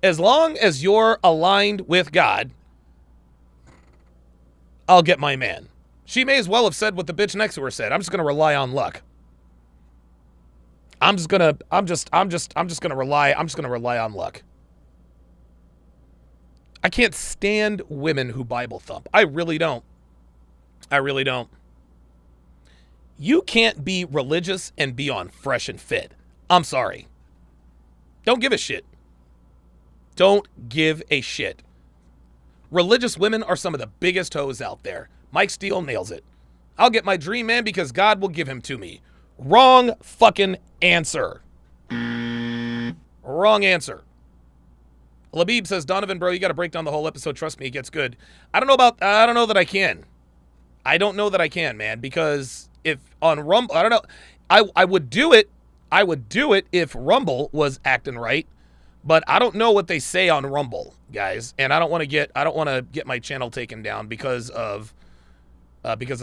As long as you're aligned with God, I'll get my man. She may as well have said what the bitch next to her said. I'm just gonna rely on luck. I'm just gonna rely on luck. I can't stand women who Bible thump. I really don't. You can't be religious and be on Fresh and Fit. I'm sorry. Don't give a shit. Don't give a shit. Religious women are some of the biggest hoes out there. Mike Steele nails it. I'll get my dream man because God will give him to me. Wrong fucking answer. Wrong answer. Labib says, Donovan, bro, you got to break down the whole episode. Trust me, it gets good. I don't know that I can. I don't know that I can, man, because if on Rumble, I don't know. I would do it. I would do it if Rumble was acting right, but I don't know what they say on Rumble, guys, and I don't want to get my channel taken down because of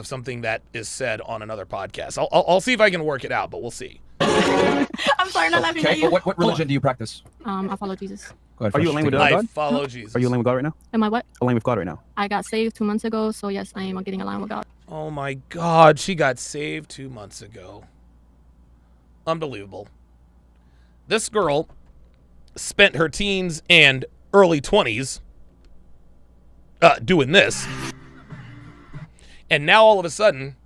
something that is said on another podcast. I'll see if I can work it out, but we'll see. I'm sorry, not laughing at you. What religion do you practice? I follow Jesus. Are you aligned with God? I follow Jesus. Are you aligned with God right now? Am I what? Aligned with God right now. I got saved 2 months ago, so yes, I am getting aligned with God. Oh my God, she got saved 2 months ago. Unbelievable. This girl spent her teens and early 20s doing this. And now all of a sudden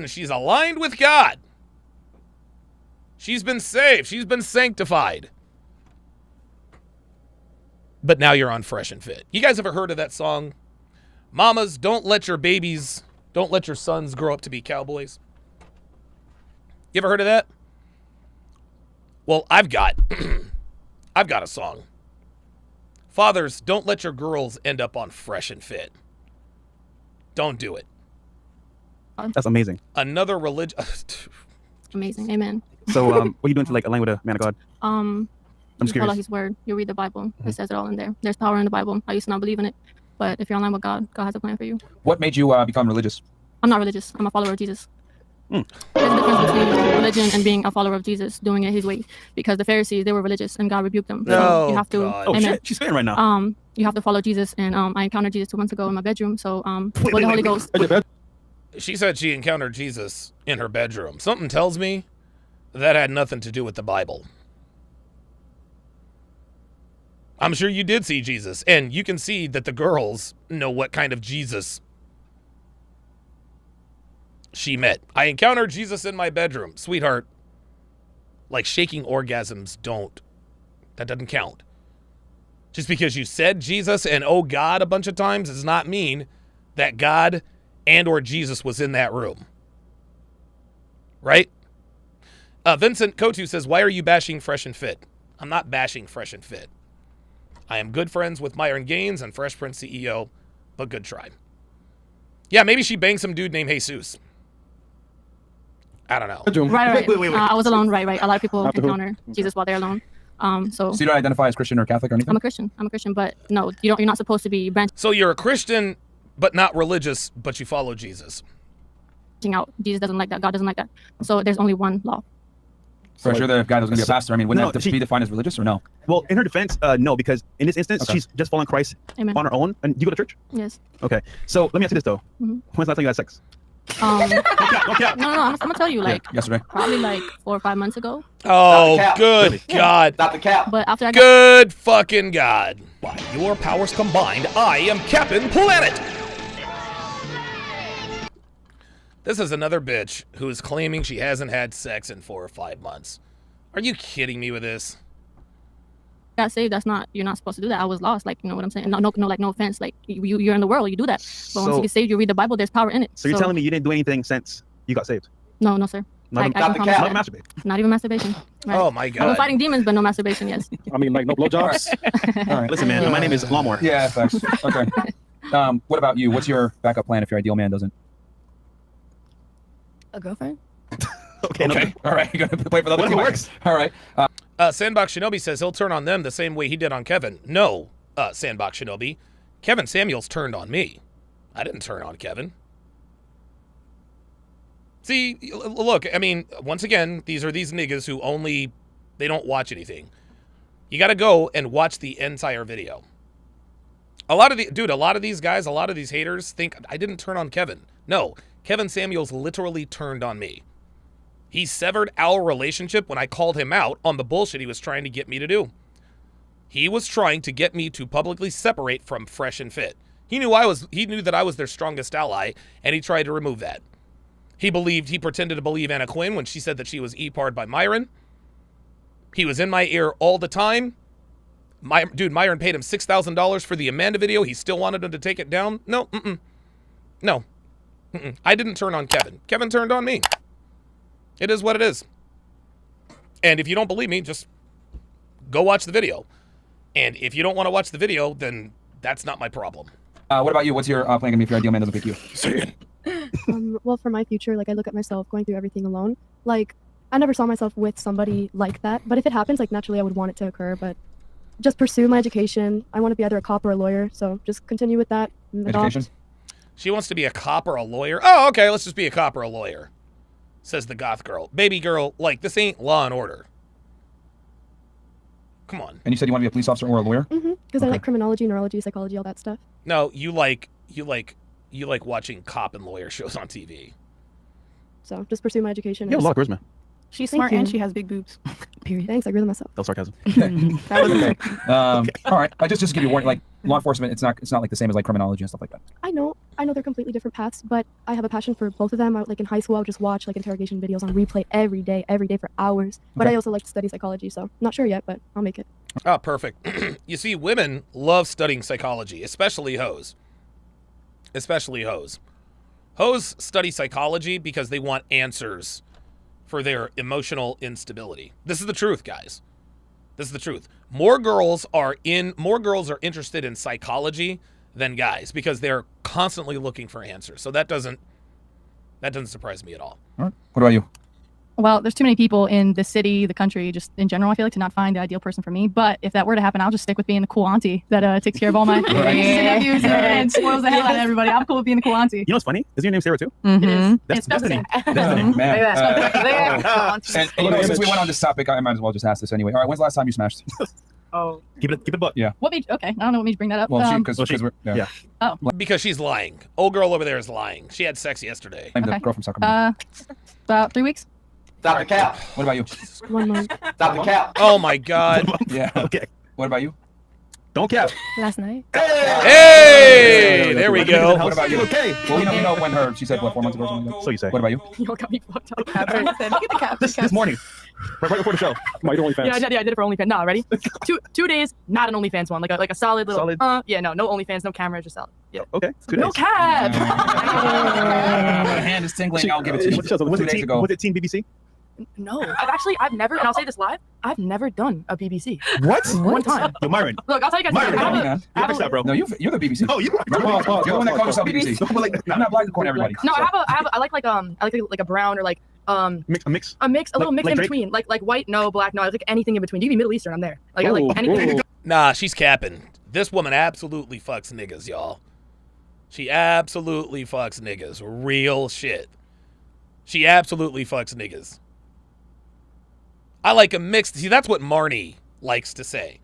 she's aligned with God. She's been saved. She's been sanctified. But now you're on Fresh and Fit. You guys ever heard of that song? Mamas, don't let your sons grow up to be cowboys. You ever heard of that? Well, I've got a song. Fathers, don't let your girls end up on Fresh and Fit. Don't do it. God. That's amazing. Another religion. Amazing. Amen. So, what are you doing to like align with a man of God? I'm just follow curious. His word. You read the Bible. It says it all in there. There's power in the Bible. I used to not believe in it, but if you're in line with God, God has a plan for you. What made you become religious? I'm not religious. I'm a follower of Jesus. There's a difference between religion and being a follower of Jesus, doing it His way. Because the Pharisees, they were religious, and God rebuked them. So you have to. Oh amen. shit, she's spitting right now. You have to follow Jesus, and I encountered Jesus 2 months ago in my bedroom. So with the Holy Ghost. She said she encountered Jesus in her bedroom. Something tells me that had nothing to do with the Bible. I'm sure you did see Jesus, and you can see that the girls know what kind of Jesus she met. I encountered Jesus in my bedroom. Sweetheart, like shaking orgasms that doesn't count. Just because you said Jesus and oh God a bunch of times does not mean that God and or Jesus was in that room. Right? Vincent Kotu says, why are you bashing Fresh and Fit? I'm not bashing Fresh and Fit. I am good friends with Myron Gaines and Fresh Prince CEO, but good try. Yeah, maybe she banged some dude named Jesus. I don't know. Right. Wait. I was alone. Right. A lot of people encounter Jesus while they're alone. So you don't identify as Christian or Catholic or anything? I'm a Christian, but no, you're not supposed to be branching So you're a Christian, but not religious, but you follow Jesus. out. Jesus doesn't like that. God doesn't like that. So there's only one law. So you're the guy that was going to be a pastor. I mean, wouldn't that be defined as religious or no? Well, in her defense, no, because in this instance, she's just following Christ Amen. on her own. And you go to church? Yes. Okay. So let me ask you this though. When's the last time you had sex? No, I'm gonna tell you, like yesterday. Probably like 4 or 5 months ago. Oh, good Really? God. Not the cap. But after I got Good fucking God. By your powers combined, I am Captain Planet. This is another bitch who is claiming she hasn't had sex in 4 or 5 months. Are you kidding me with this? got saved, you're not supposed to do that. I was lost, like, you know what I'm saying? No offense, like you're in the world, you do that. But once you get saved, you read the Bible, there's power in it. So you're telling me you didn't do anything since you got saved? No, sir. Not even masturbate. Not even masturbation. Right. Oh my God. I've been fighting demons, but no masturbation. Yes. I mean, like no blowjobs. All right. Listen, man. My name is Lawnmower. Yeah, thanks. Okay. What about you? What's your backup plan if your ideal man doesn't? A girlfriend. Okay. All right. You gotta play for the other What if team. it works? All right. Sandbox Shinobi says he'll turn on them the same way he did on Kevin. No, Sandbox Shinobi. Kevin Samuels turned on me. I didn't turn on Kevin. See, look, I mean, once again, these are these niggas who they don't watch anything. You got to go and watch the entire video. A lot of these guys, a lot of these haters think I didn't turn on Kevin. No, Kevin Samuels literally turned on me. He severed our relationship when I called him out on the bullshit he was trying to get me to do. He was trying to get me to publicly separate from Fresh and Fit. He knew that I was their strongest ally, and he tried to remove that. He pretended to believe Anna Quinn when she said that she was e-parred by Myron. He was in my ear all the time. Myron paid him $6,000 for the Amanda video. He still wanted him to take it down. No, No. I didn't turn on Kevin. Kevin turned on me. It is what it is. And if you don't believe me, just go watch the video. And if you don't want to watch the video, then that's not my problem. What about you? What's your plan going to be if your ideal man doesn't pick you? Well, for my future, like I look at myself going through everything alone. Like I never saw myself with somebody like that. But if it happens, like naturally I would want it to occur. But just pursue my education. I want to be either a cop or a lawyer. So just continue with that. Education? She wants to be a cop or a lawyer. Oh, okay. Let's just be a cop or a lawyer, says the goth girl. Baby girl, like this ain't Law and Order. Come on. And you said you want to be a police officer or a lawyer? Mm-hmm. Because I like criminology, neurology, psychology, all that stuff. No, you like watching cop and lawyer shows on TV. So just pursue my education. You have a lot of charisma. She's Thank smart you. and she has big boobs. Period. Thanks. I agree with myself. That was sarcasm. That was Okay. All right. Just to give you a warning, like law enforcement, it's not like the same as like criminology and stuff like that. I know they're completely different paths, but I have a passion for both of them. Like in high school, I would just watch like interrogation videos on replay every day for hours. But Okay. I also like to study psychology, so not sure yet, but I'll make it. Oh, perfect. You see, women love studying psychology, especially hoes. Hoes study psychology because they want answers for their emotional instability. This is the truth, guys. This is the truth. More girls are interested in psychology than guys because they're constantly looking for answers. So that doesn't That doesn't surprise me at all. All right. What about you? Well, there's too many people in the city, the country, just in general, I feel like, to not find the ideal person for me. But if that were to happen, I'll just stick with being the cool auntie that takes care of all my nieces and nephews and spoils the hell out of everybody. I'm cool with being the cool auntie. You know what's funny? Isn't your name Sarah too? Mm-hmm. It is. That's It's Destiny. Destiny, man. And And, you know, since we went on this topic, I might as well just ask this anyway. All right, when's the last time you smashed? Oh. Keep it butt. Yeah. What made okay? I don't know what made you bring that up. Well, because we're yeah. Oh. Because she's lying. Old girl over there is lying. She had sex yesterday. I'm the girl from Sacramento. About 3 weeks. Stop the cap. What about you? 1 month. Stop the cap. Oh my God. Yeah. Okay. What about you? Don't cap. Last night. Hey, there we go. What about you? Okay. Well, you know when she said what 4 months ago or something like that? So you say. What about you? You all got me fucked up. Look at the cap. This morning. Right before the show. My OnlyFans. Yeah, I did it for OnlyFans. Nah, ready? 2 days, not an OnlyFans one. Like a solid little. Yeah, no OnlyFans, no camera, just solid. Yeah. Okay. No cap. My hand is tingling. I'll give it to you. 2 days ago. Was it Team BBC? No, I've never, and I'll say this live, I've never done a BBC. What? One time. Yo, Myron. Look, I'll tell you guys. Myron, I have bro. No, you're the BBC. No, you're the one that calls yourself BBC. I'm not blind to corner everybody. No, I like a brown or like a mix, a little mix like in Drake? between, like white, no, black, no, like anything in between. You can be Middle Eastern, I'm there. Like I like anything. Nah, she's capping. This woman absolutely fucks niggas, y'all. She absolutely fucks niggas. Real shit. She absolutely fucks niggas. I like a mixed. See, that's what Marnie likes to say.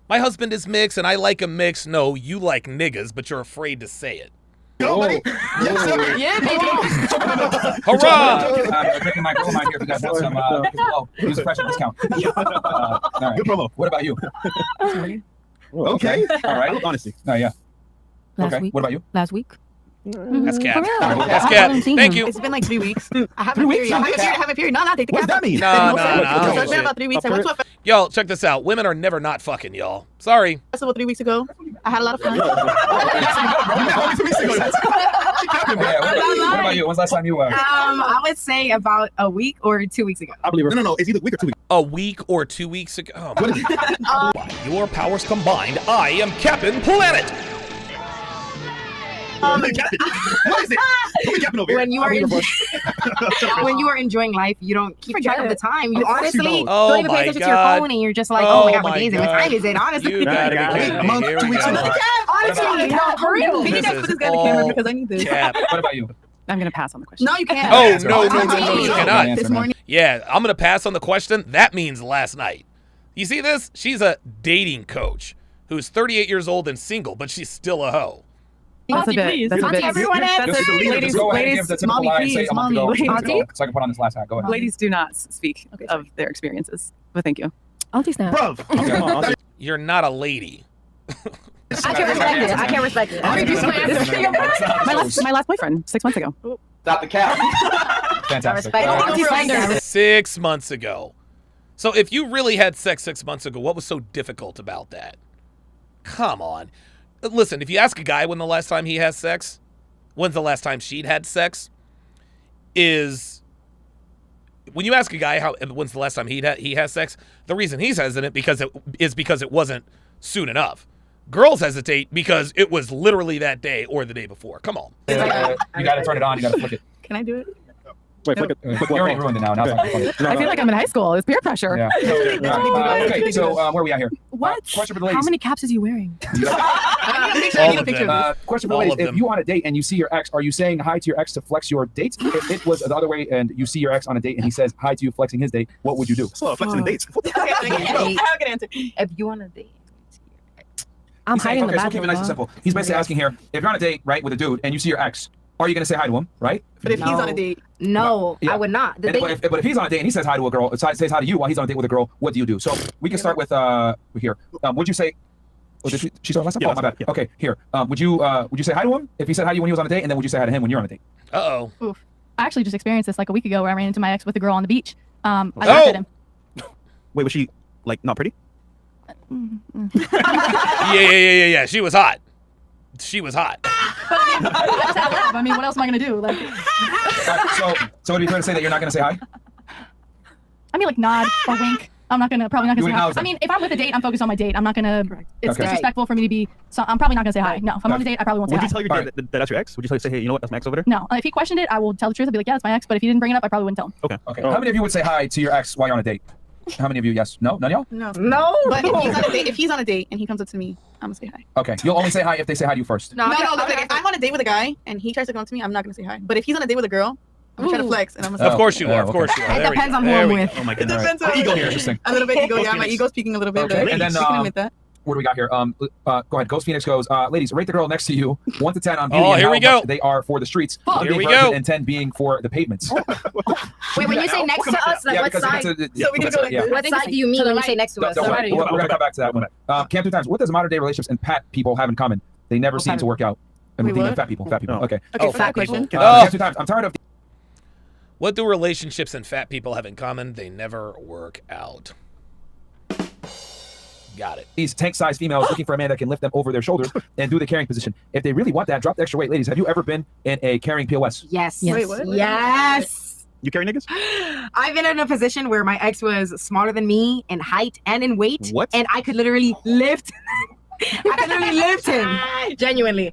My husband is mixed and I like a mix. No, you like niggas, but you're afraid to say it. Go, buddy. Yes, sir. Yeah, baby. Hurrah! I'm drinking my gold mine here if you guys want some. Use a fresh discount. All right. Good promo. What about you? Okay. All right. Honesty. Oh, yeah. Last Okay. week. What about you? Last week. That's cap. For real? That's I cap. haven't seen Thank him. you. It's been like 3 weeks. I have 3 a weeks? period. I have a period. No, take the What does cap. that mean? No. It's been about 3 weeks. I went to a Yo, check this out. Women are never not fucking, y'all. Sorry. festival 3 weeks ago. I had a lot of fun. What about you? When's the last time you I would say about a week or 2 weeks ago. I believe her. No. It's either a week or 2 weeks. A week or 2 weeks ago. Oh, my. By your powers combined, I am Captain Planet. What is it? What are we over here? When you are enjoying life, you don't keep track of the time. You honestly Oh don't even pay my attention to your God. phone, and you're just like, oh my God, what my day is it? What God. time is it? Honestly, You gotta be kidding me. A month, Here 2 we weeks go. ago. honestly, no, for real. This Maybe that's is put this guy in the camera all because I need this. cap. What about you? I'm going to pass on the question. No, you can't. Oh, Answer. no, Answer. you cannot. This morning. Yeah, I'm going to pass on the question. That means last night. You see this? She's a dating coach who's 38 years old and single, but she's still a hoe. That's a Auntie, bit. please. That's a Auntie, bit. everyone Just asks. as a leader, ladies, just go ahead and ladies, give the typical mommy, lie and say please, a month ago, mommy. 2 weeks Auntie? ago, so I can put on this last hat. Go ahead. Ladies do not speak of their experiences, but thank you. Auntie snap. Bruv. Come on, Auntie. You're not a lady. I can respect it. My last boyfriend, 6 months ago. Stop the cap. Fantastic. Respect. 6 months ago. So if you really had sex 6 months ago, what was so difficult about that? Come on. Listen, if you ask a guy when the last time he has sex, when's the last time she'd had sex, is when you ask a guy when's the last time he has sex, the reason he's hesitant because it wasn't soon enough. Girls hesitate because it was literally that day or the day before. Come on. You got to turn it on. You got to flick it. Can I do it? Wait, flick it. You already ruined it now. Now it's not funny. I feel like I'm in high school. It's peer pressure. Yeah. Okay, so where are we at here? What? Question for the ladies. How many caps is he wearing? All of them. Question for the All ladies. of If them. you on a date and you see your ex, are you saying hi to your ex to flex your date? If it was the other way and you see your ex on a date and he says hi to you flexing his date, what would you do? So flexing the dates. I have a good answer. If you want to date. I'm He's saying, hiding the okay, so keep it bathroom. nice and simple. He's basically asking here, if you're on a date, right, with a dude and you see your ex, are you going to say hi to him, right? But if he's on a date, No, Yeah. I would not. The But if he's on a date and he says hi to a girl, says hi to you while he's on a date with a girl, what do you do? So we can start with here. Would you say? Oh, did she start last time? Yeah, Oh, my bad. yeah. Okay, here. Would you say hi to him if he said hi to you when he was on a date, and then would you say hi to him when you're on a date? Uh-oh. Oof. I actually just experienced this like a week ago where I ran into my ex with a girl on the beach. I Oh! laughed at him. Wait, was she like not pretty? Yeah. She was hot. She was hot. I mean, what else am I gonna do? Like, So would it be fair to say that you're not going to say hi? I mean, like nod or wink. I'm not gonna probably not gonna Doing say hi. housing. I mean, if I'm with a date, I'm focused on my date. I'm not gonna. It's Okay. disrespectful for me to be. So I'm probably not gonna say hi. No, if I'm on a date, I probably won't say Would hi. you tell your date that that's your ex? Would you say, hey, you know what, that's my ex over there? No, if he questioned it, I will tell the truth. I'll be like, yeah, it's my ex. But if he didn't bring it up, I probably wouldn't tell him. Okay. Okay. How many of you would say hi to your ex while you're on a date? How many of you? Yes. No. None of y'all. No. But if he's on a date and he comes up to me, I'm gonna say hi. Okay. You'll only say hi if they say hi to you first. No. Like, if I'm on a date with a guy and he tries to come up to me, I'm not gonna say hi. But if he's on a date with a girl, I'm gonna try to flex and I'm gonna say Of course you are. Of course you are. It There we depends go. on who There I'm we with. go. Oh my It goodness. depends Ego on here. Interesting. a little bit ego. Yeah, my ego's peaking a little bit. Okay. But And then we can admit that. what do we got here? Go ahead. Ghost Phoenix goes. Ladies, rate the girl next to you 1 to 10 on beauty Oh, and here how we go. much they are for the streets. Fuck. 1 Here being we virgin go. and 10 being for the pavements. Wait, when you say next to us, like Yeah, what because side? So we can go like this. What side do you mean when you say next to us? Don't So worry. how do you- We're going to come back to that one. Cam 2 times. What does modern day relationships and pat people have in common? They never seem to work out. And Wait, we're thinking what? fat people. Fat people. Okay. Okay, fat question. Cam 2 times. I'm tired of. What do relationships and fat people have in common? They never work out. Got it. These tank-sized females looking for a man that can lift them over their shoulders and do the carrying position. If they really want that, drop the extra weight. Ladies, have you ever been in a carrying POS? Yes. Wait, what? Yes. You carry niggas? I've been in a position where my ex was smaller than me in height and in weight. What? And I could literally lift. I could literally lift him. Genuinely.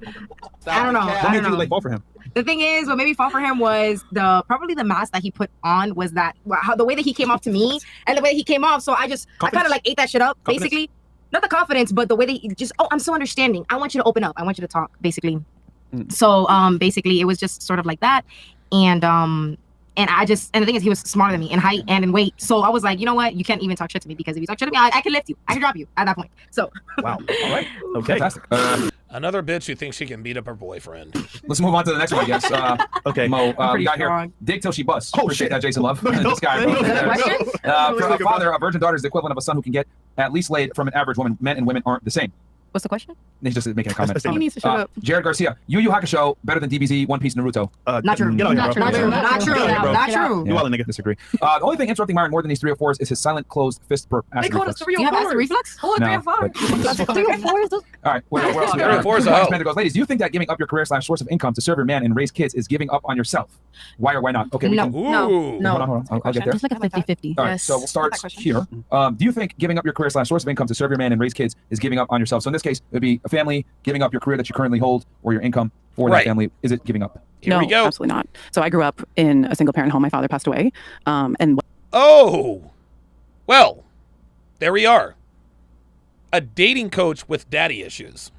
I don't know. What I made don't you know. like fall for him? The thing is, what made me fall for him was probably the mask that he put on was that how the way that he came off to me and the way that he came off. So I kind of like ate that shit up, basically. Not the confidence, but the way that he just, I'm so understanding. I want you to open up. I want you to talk, basically. So basically it was just sort of like that. And the thing is, he was smarter than me in height and in weight. So I was like, you know what? You can't even talk shit to me because if you talk shit to me, I can lift you. I can drop you at that point. So. Wow. All right. Okay. Fantastic. Another bitch who thinks she can beat up her boyfriend. Let's move on to the next one, I guess. Okay. Mo, we got here. strong. Dig till she busts. Oh, Appreciate shit. that, Jason Love. This guy. Is that a question? For a father, a virgin daughter is the equivalent of a son who can get at least laid from an average woman. Men and women aren't the same. What's the question? He's just making a comment. He needs to shut up. Jared Garcia, Yu Yu Hakusho, better than DBZ, One Piece, Naruto. Not true. Get out Not here, true. bro. Not true. Get out here, bro. Not true. You wildin', nigga. Disagree. The only thing interrupting Myron more than these 304s is his silent closed fist burp. They Acid called us reflux. Do you have acid reflux? Oh, No, 304. All right, where else? we got? 304 is a Thomas hoe. Panda goes, ladies, do you think that giving up your career / source of income to serve your man and raise kids is giving up on yourself? Why or why not? Okay, we No. can. Ooh. No. Hold on. I'll get there. Just like a 50-50. All right, so we'll start here. Do you think giving up your career / source of income to serve your man and raise kids is giving up on yourself? So in this case, it would be a family giving up your career that you currently hold or your income for that Right. family. Is it giving up? Here we go. Absolutely not. So I grew up in a single parent home. My father passed away. And Oh. Well, there we are. A dating coach with daddy issues.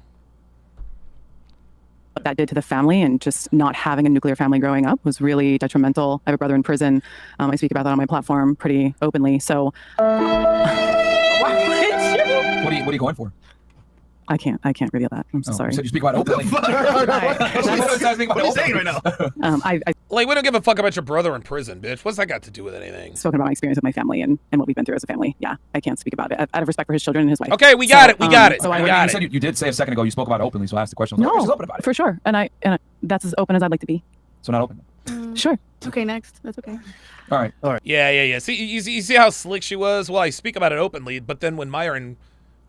what that did to the family and just not having a nuclear family growing up was really detrimental. I have a brother in prison. I speak about that on my platform pretty openly. So What are you going for? I can't reveal that. I'm so sorry. You said you speak about it openly. What are you saying right now? I Like, we don't give a fuck about your brother in prison, bitch. What's that got to do with anything? spoken about my experience with my family and what we've been through as a family. Yeah, I can't speak about it out of respect for his children and his wife. Okay, we got it. We got it. So I I got You it. said you did say a second ago you spoke about it openly, so I asked the question. I was like, No, oh, she's open about it. for sure. And that's as open as I'd like to be. So not open. Sure. Okay, next. That's okay. All right. Yeah. See, you see how slick she was? Well, I speak about it openly, but then when Myron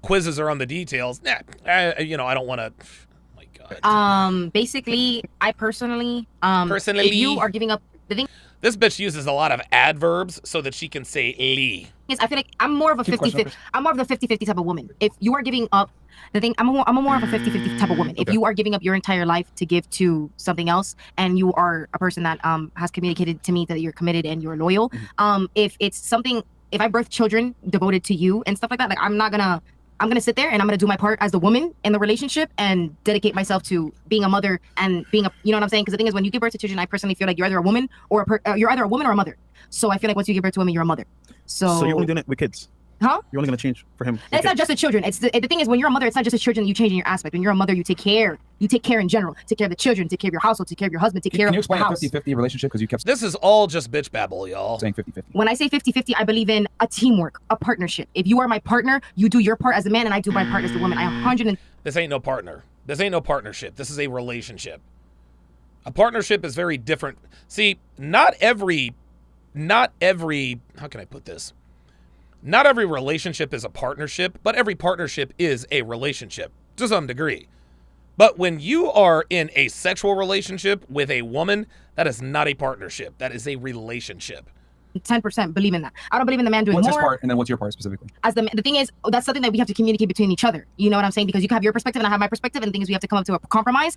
quizzes her on the details, I don't want to. Basically, I personally, if you are giving up the thing. This bitch uses a lot of adverbs so that she can say Lee. Yes, I feel like I'm more of a 50-50. I'm more of the 50-50 type of woman. If you are giving up the thing, I'm more of a 50-50 type of woman. If you are giving up your entire life to give to something else, and you are a person that has communicated to me that you're committed and you're loyal, if it's something, if I birth children devoted to you and stuff like that, like I'm gonna sit there and I'm gonna do my part as the woman in the relationship and dedicate myself to being a mother and being a, you know what I'm saying? Because the thing is, when you give birth to children, I personally feel like you're either a woman or you're either a woman or a mother. So I feel like once you give birth to women, you're a mother. So you're only doing it with kids? Huh? You're only gonna change for him? It's not just the children. It's the thing is, when you're a mother, it's not just the children you change in your aspect. When you're a mother, you take care. You take care in general. Take care of the children. Take care of your household. Take care of your husband. Take care Can you of the explain a house. 50-50 relationship? Because you kept This is all just bitch babble, y'all. saying 50-50. When I say 50-50, I believe in a teamwork, a partnership. If you are my partner, you do your part as a man, and I do my part as the woman. This ain't no partner. This ain't no partnership. This is a relationship. A partnership is very different. See, not every, how can I put this? Not every relationship is a partnership, but every partnership is a relationship to some degree. But when you are in a sexual relationship with a woman, that is not a partnership. That is a relationship. 10% believe in that. I don't believe in the man doing What's more. his part, and then what's your part specifically? As the thing is, that's something that we have to communicate between each other. You know what I'm saying? Because you can have your perspective and I have my perspective, and the thing is we have to come up to a compromise.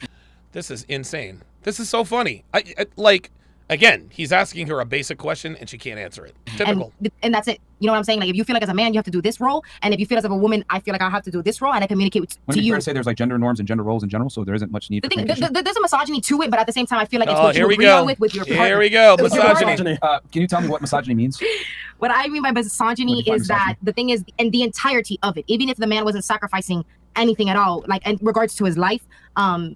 This is insane. This is so funny. I like, again, he's asking her a basic question and she can't answer it. Typical. And that's it. You know what I'm saying? Like, if you feel like as a man you have to do this role, and if you feel as a woman, I feel like I have to do this role, and I communicate Wouldn't to it be you. fair to say there's like gender norms and gender roles in general, so there isn't much need for communication? There's a misogyny to it, but at the same time, I feel like it's Oh, what here you we agree go. on with your partner. Here we go. With your partner. Misogyny. Can you tell me what misogyny means? What I mean by misogyny is that the thing is, and the entirety of it, even if the man wasn't sacrificing anything at all, like in regards to his life,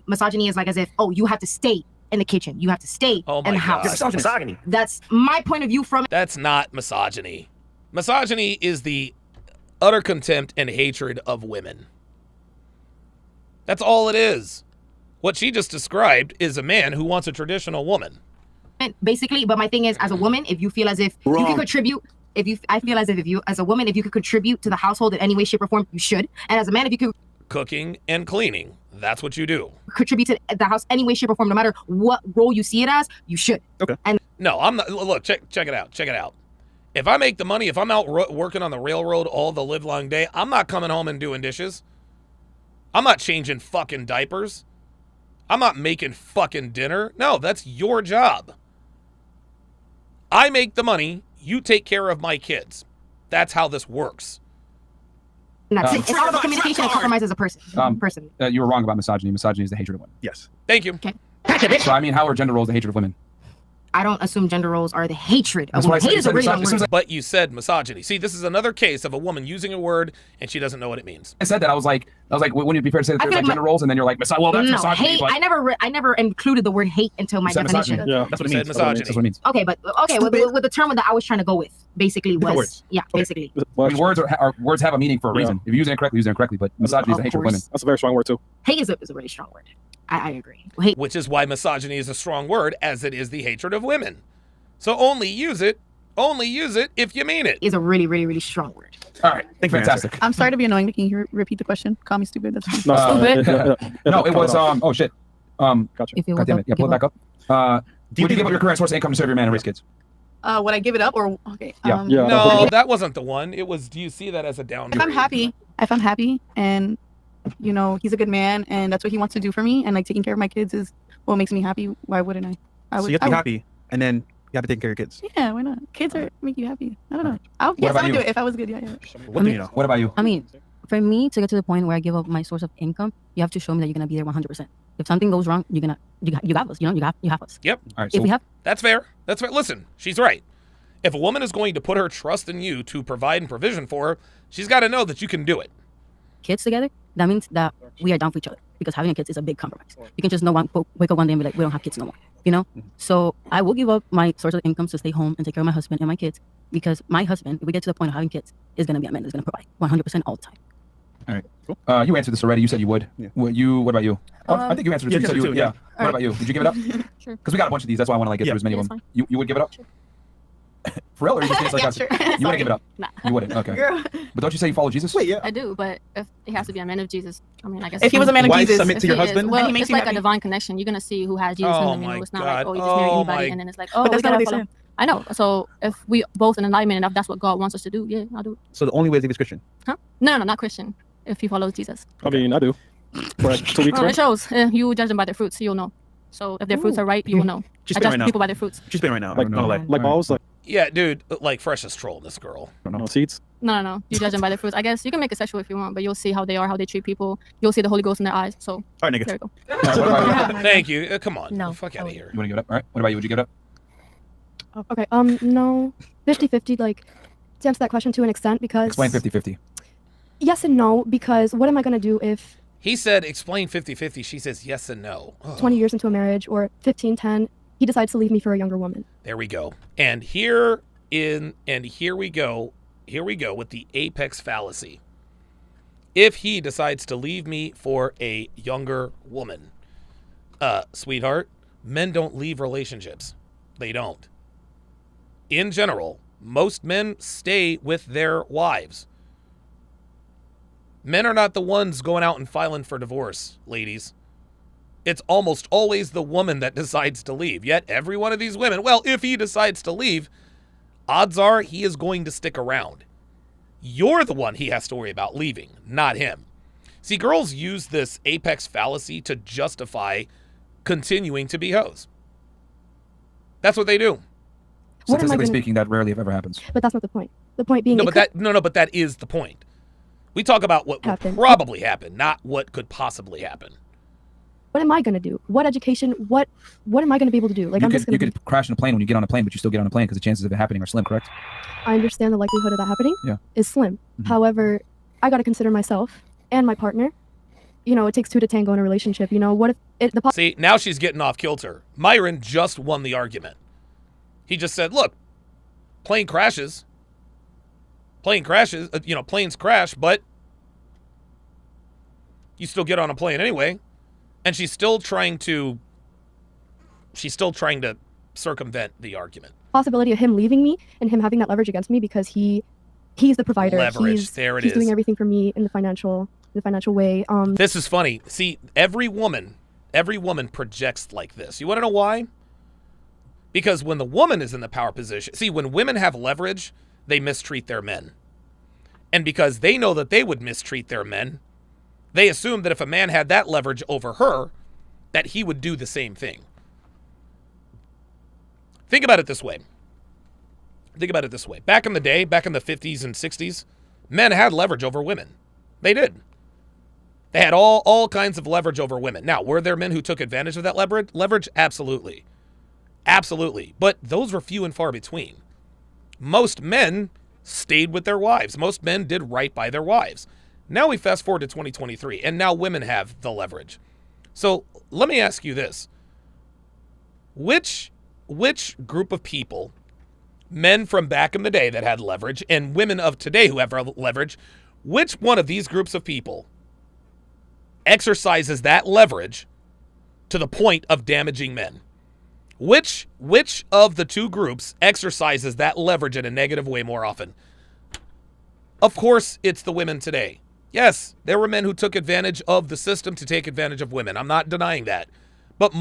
misogyny is like as if, oh, you have to stay in the kitchen, you have to stay in the house. Misogyny. That's my point of view from it. That's not misogyny. Misogyny is the utter contempt and hatred of women. That's all it is. What she just described is a man who wants a traditional woman. Basically, but my thing is, as a woman, if you feel as if you can contribute, I feel as if you, as a woman, if you could contribute to the household in any way, shape, or form, you should. And as a man, if you could Cooking and cleaning, that's what you do. contribute to the house any way, shape, or form, no matter what role you see it as, you should. Okay. And No, I'm not. Look, check it out. Check it out. If I make the money, if I'm out working on the railroad all the live long day, I'm not coming home and doing dishes. I'm not changing fucking diapers. I'm not making fucking dinner. No, that's your job. I make the money. You take care of my kids. That's how this works. that's it. It's all about communication and compromise as a person. You were wrong about misogyny. Misogyny is the hatred of women. Yes. Thank you. Okay. So I mean, how are gender roles the hatred of women? I don't assume gender roles are the hatred of That's what women. I said. Hate You is said a really misogyny. wrong word. But you said misogyny. See, this is another case of a woman using a word and she doesn't know what it means. I said that. I was like, wouldn't it be fair to say that I there's feel like like gender roles, and then you're like, well, that's No, misogyny. hate. But I never included the word hate until my you said definition. misogyny. Yeah, that's what it You means. said misogyny. That's what it means. Okay, but with the term that I was trying to go with, basically Different was words. yeah, basically. I mean, words have a meaning for a reason. If you use it incorrectly, use it incorrectly. But misogyny is the hatred of women. That's a very strong word too. Hate is a really strong word. I agree. Hate. Which is why misogyny is a strong word, as it is the hatred of women. So only use it if you mean it. Is a really, really, really strong word. All right, fantastic. I'm sorry to be annoying. Can you repeat the question? Call me stupid. That's fine. No, it was oh shit. Gotcha. If it God was damn it. Yeah, pull it back up. Would you give up your current source of income to serve your man and raise kids? Would I give it up or okay? Yeah. No, that wasn't the one. It was, do you see that as a downgrade? If I'm happy and you know he's a good man and that's what he wants to do for me and like taking care of my kids is what makes me happy, why wouldn't I? So you have to be happy, and then you have to take care of your kids. Yeah, why not? Kids are make you happy. I don't know. I would do it if I was good. Yeah. What do you know? What about you? I mean, for me to get to the point where I give up my source of income, you have to show me that you're gonna be there 100%. If something goes wrong, you got us. You know, you have us. Yep. All right. If we have That's fair. That's fair. Listen, she's right. If a woman is going to put her trust in you to provide and provision for her, she's got to know that you can do it. kids together, that means that we are down for each other, because having kids is a big compromise. You can just wake up one day and be like, we don't have kids no more, you know? So I will give up my source of income to stay home and take care of my husband and my kids, because my husband, if we get to the point of having kids, is going to be a man that's going to provide 100% all the time. All right. Cool. You answered this already. You said you would. Yeah. What about you? I think you answered it. You said you would. Yeah. What about you? Would you give it up? Sure. Because we got a bunch of these. That's why I want to like get through as many of them. You would give it up? Sure. For real? Or you just think it's like Yeah, sure. You wouldn't give it up? Nah. You wouldn't? Okay. Girl. But don't you say you follow Jesus? Wait, yeah. I do, but if he has to be a man of Jesus, I mean, I guess If he was a man of Why Jesus, submit if to your he is, husband? well, and he makes it's you like happy. a divine connection. You're gonna see who has Jesus Oh in them. You my know, it's not God. like, oh, you just marry Oh anybody, my- and then it's like, oh, But that's we not what gotta they follow. said. I know. So if we both in alignment, and if that's what God wants us to do, yeah, I'll do it. So the only way is if he's Christian. Huh? No, not Christian. If he follows Jesus. I mean, I do. For like 2 weeks, Oh, right? it shows. You judge them by their fruits, you'll know. So if their fruits are right, you will know. She's I spitting judge right now. people by their fruits. She's spitting right now. Like, no, like balls, like Yeah, dude, like Fresh is trolling this girl. no seeds. No. You judge them by their fruits. I guess you can make it sexual if you want, but you'll see how they are, how they treat people. You'll see the Holy Ghost in their eyes. So All right, nigga. there we go. What about you? Thank you. Come on. No. Fuck out of here. You want to give it up? All right. What about you? Would you give it up? Okay, no, 50-50, like, to answer that question to an extent, because... Explain 50-50. Yes and no, because what am I going to do if He said explain 50-50. She says yes and no. Ugh. 20 years into a marriage, or 15, 10, he decides to leave me for a younger woman? There we go. And here we go with the apex fallacy. If he decides to leave me for a younger woman, sweetheart, men don't leave relationships. They don't. In general, most men stay with their wives. Men are not the ones going out and filing for divorce, ladies. It's almost always the woman that decides to leave. Yet every one of these women, well, if he decides to leave, odds are he is going to stick around. You're the one he has to worry about leaving, not him. See, girls use this apex fallacy to justify continuing to be hoes. That's what they do. Statistically speaking, that rarely ever happens. But that's not the point. The point being, but that is the point. We talk about what will probably happen, not what could possibly happen. What am I going to do? What education? What am I going to be able to do? Like, you could crash in a plane when you get on a plane, but you still get on a plane because the chances of it happening are slim, correct? I understand the likelihood of that happening is slim. However, I got to consider myself and my partner. You know, it takes two to tango in a relationship. You know, what if See, now she's getting off kilter. Myron just won the argument. He just said, look, plane crashes. Planes crash, but you still get on a plane anyway. And she's still trying to circumvent the argument. Possibility of him leaving me and him having that leverage against me because he's the provider. Leverage. He's doing everything for me in the financial way. This is funny. See, every woman projects like this. You want to know why? Because when the woman is in the power position, see, when women have leverage, they mistreat their men. And because they know that they would mistreat their men, they assume that if a man had that leverage over her, that he would do the same thing. Think about it this way. Back in the day, back in the 50s and 60s, men had leverage over women. They did. They had all kinds of leverage over women. Now, were there men who took advantage of that leverage? Absolutely. Absolutely. But those were few and far between. Most men stayed with their wives. Most men did right by their wives. Now we fast forward to 2023, and now women have the leverage. So let me ask you this. Which group of people, men from back in the day that had leverage and women of today who have leverage, which one of these groups of people exercises that leverage to the point of damaging men? Which of the two groups exercises that leverage in a negative way more often? Of course, it's the women today. Yes, there were men who took advantage of the system to take advantage of women. I'm not denying that. But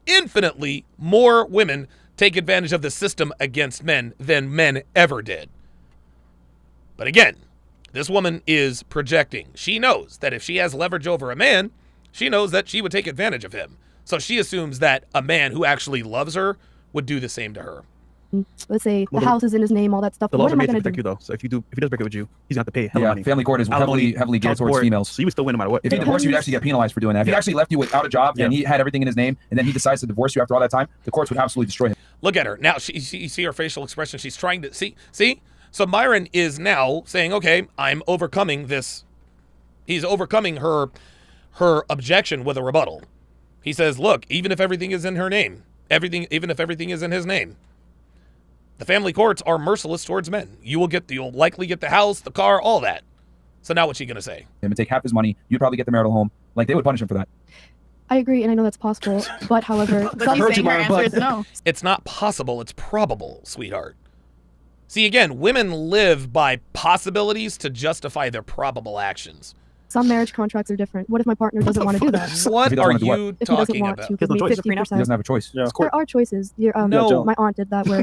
infinitely more women take advantage of the system against men than men ever did. But again, this woman is projecting. She knows that if she has leverage over a man, she knows that she would take advantage of him. So she assumes that a man who actually loves her would do the same to her. Let's say the house is in his name, all that stuff. The laws are made to do? protect you, though. So if he does break it with you, he's going to have to pay hella money. Family court is heavily geared towards females. So you would still win no matter what. If he divorced you, you'd actually get penalized for doing that. If he actually left you without a job and he had everything in his name, and then he decides to divorce you after all that time, the courts would absolutely destroy him. Look at her. Now, you see her facial expression. She's trying to see? So Myron is now saying, okay, I'm overcoming this. He's overcoming her objection with a rebuttal. He says, look, even if everything is in her name, even if everything is in his name, the family courts are merciless towards men. You'll likely get the house, the car, all that. So now what's she going to say? Him and take half his money. You'd probably get the marital home. Like, they would punish him for that. I agree, and I know that's possible. But however, no. It's not possible. It's probable, sweetheart. See, again, women live by possibilities to justify their probable actions. Some marriage contracts are different. What if my partner doesn't want to do that? What are you talking about? If he doesn't want to, He doesn't have a choice. Yeah. There are choices. My aunt did that where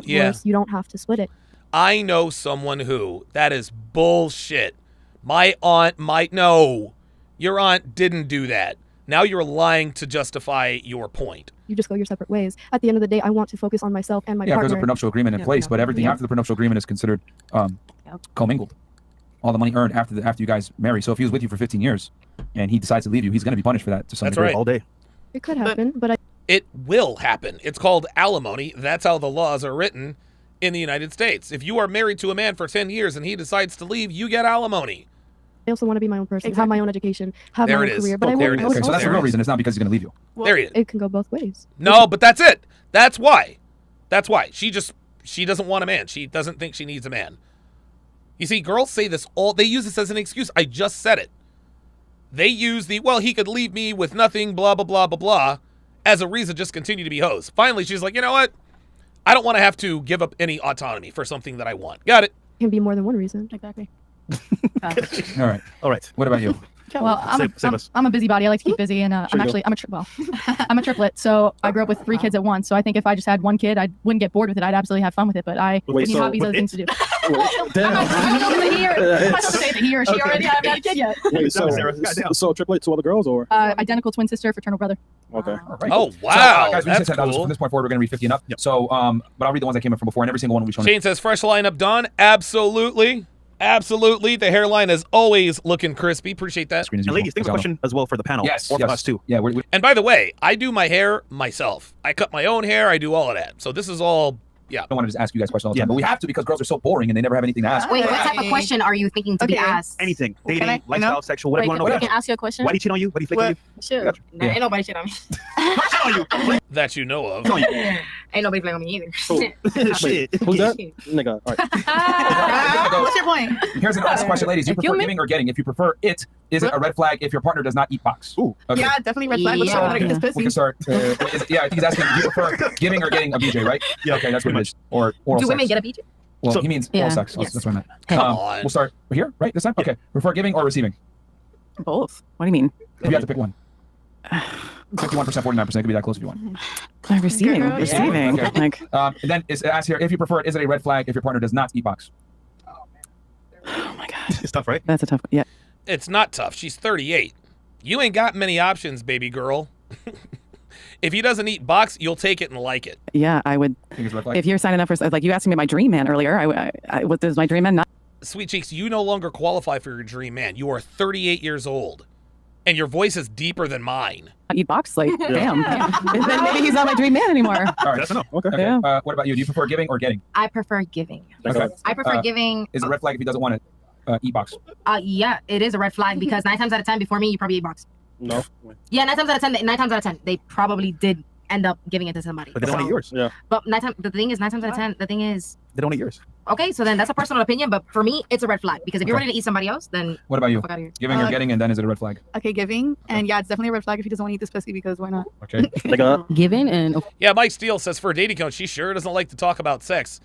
you don't have to split it. I know someone who, that is bullshit. My aunt might know. Your aunt didn't do that. Now you're lying to justify your point. You just go your separate ways. At the end of the day, I want to focus on myself and my partner. Yeah, there's a prenuptial agreement in place, but everything after the prenuptial agreement is considered commingled. All the money earned after you guys marry. So if he was with you for 15 years and he decides to leave you, he's going to be punished for that to some degree. Right. All day. It could happen, but it will happen. It's called alimony. That's how the laws are written in the United States. If you are married to a man for 10 years and he decides to leave, you get alimony. I also want to be my own person, have my own education, have my own career. But Okay, so that's the real reason. It's not because he's going to leave you. Well, there it is. It can go both ways. No, but that's it. That's why. She doesn't want a man. She doesn't think she needs a man. You see, girls say this they use this as an excuse. I just said it. They use he could leave me with nothing, blah, blah, blah, blah, blah, as a reason to just continue to be hoes. Finally, she's like, you know what? I don't want to have to give up any autonomy for something that I want. Got it. It can be more than one reason. Exactly. All right. What about you? Well, I'm a busybody. I like to keep busy, and I'm a triplet. So I grew up with 3 kids at once. So I think if I just had one kid, I wouldn't get bored with it. I'd absolutely have fun with it. But I need hobbies, other things to do. I'm not know if he or she already. I haven't had a kid yet. Wait, so triplet, 2 other girls, or identical twin sister, fraternal brother. Okay. Right. Oh wow, so, guys, we that's said cool. From this point forward, we're going to read 50 and up. Yep. So, but I'll read the ones that came in from before, and every single one will be shown. Shane says fresh lineup done. Absolutely. Absolutely. The hairline is always looking crispy. Appreciate that. And ladies, think of a question as well for the panel. Yes. Or for us too. Yeah. And by the way, I do my hair myself. I cut my own hair. I do all of that. So this is all, I don't want to just ask you guys questions all the time, but we have to because girls are so boring and they never have anything to ask. Wait, what type of question are you thinking to be asked? Anything. Dating, lifestyle, sexual, whatever you want to know. I can ask you a question. Why did he cheat on you? What did he flick on you? Sure. Nah, ain't nobody shit on me. that you know of. Ain't nobody playing on me either. Shit. Who's that? Nigga. All right. What's your point? Here's an honest question, ladies. Do you prefer giving or getting? If you prefer it, is it a red flag if your partner does not eat box? Ooh. Okay. Yeah, definitely red flag. Let's start with this pussy. We can start. I think he's asking, do you prefer giving or getting a BJ, right? Yeah. Okay, that's what it is. Or oral sex. Do women get a BJ? Well, he means oral sex. Yes. That's what I meant. Come on. We'll start here, right? This time? Okay. Prefer giving or receiving? Both. What do you mean? If you have to pick one. 51%, 49%. It could be that close if you want. Receiving. Receiving. Okay. Like, and then it's asked here, if you prefer it, is it a red flag if your partner does not eat box? oh my God. It's tough, right? That's a tough. Yeah. It's not tough. She's 38. You ain't got many options, baby girl. If he doesn't eat box, you'll take it and like it. Yeah, I would. If you're signing up for, like you asked me about my dream man earlier, what does my dream man not? Sweet Cheeks, you no longer qualify for your dream man. You are 38 years old, and your voice is deeper than mine. Eat box, like damn. Then maybe he's not my dream man anymore. All right. Okay. Yeah. What about you? Do you prefer giving or getting? I prefer giving. Okay. I prefer giving. Is it a red flag if he doesn't want to eat box? Yeah, it is a red flag because 9 times out of 10 before me, you probably eat box. No. Yeah, 9 times out of 10, they probably did end up giving it to somebody. But they don't eat yours. Yeah. But the thing is, 9 times out of 10, the thing is, they don't eat yours. Okay, so then that's a personal opinion, but for me, it's a red flag because if you're ready to eat somebody else, then what about you? Fuck out of here. Giving or getting, and then is it a red flag? Okay, giving, and yeah, it's definitely a red flag if he doesn't want to eat this pussy because why not? Okay. Giving and yeah, Mike Steele says for a dating coach, she sure doesn't like to talk about sex,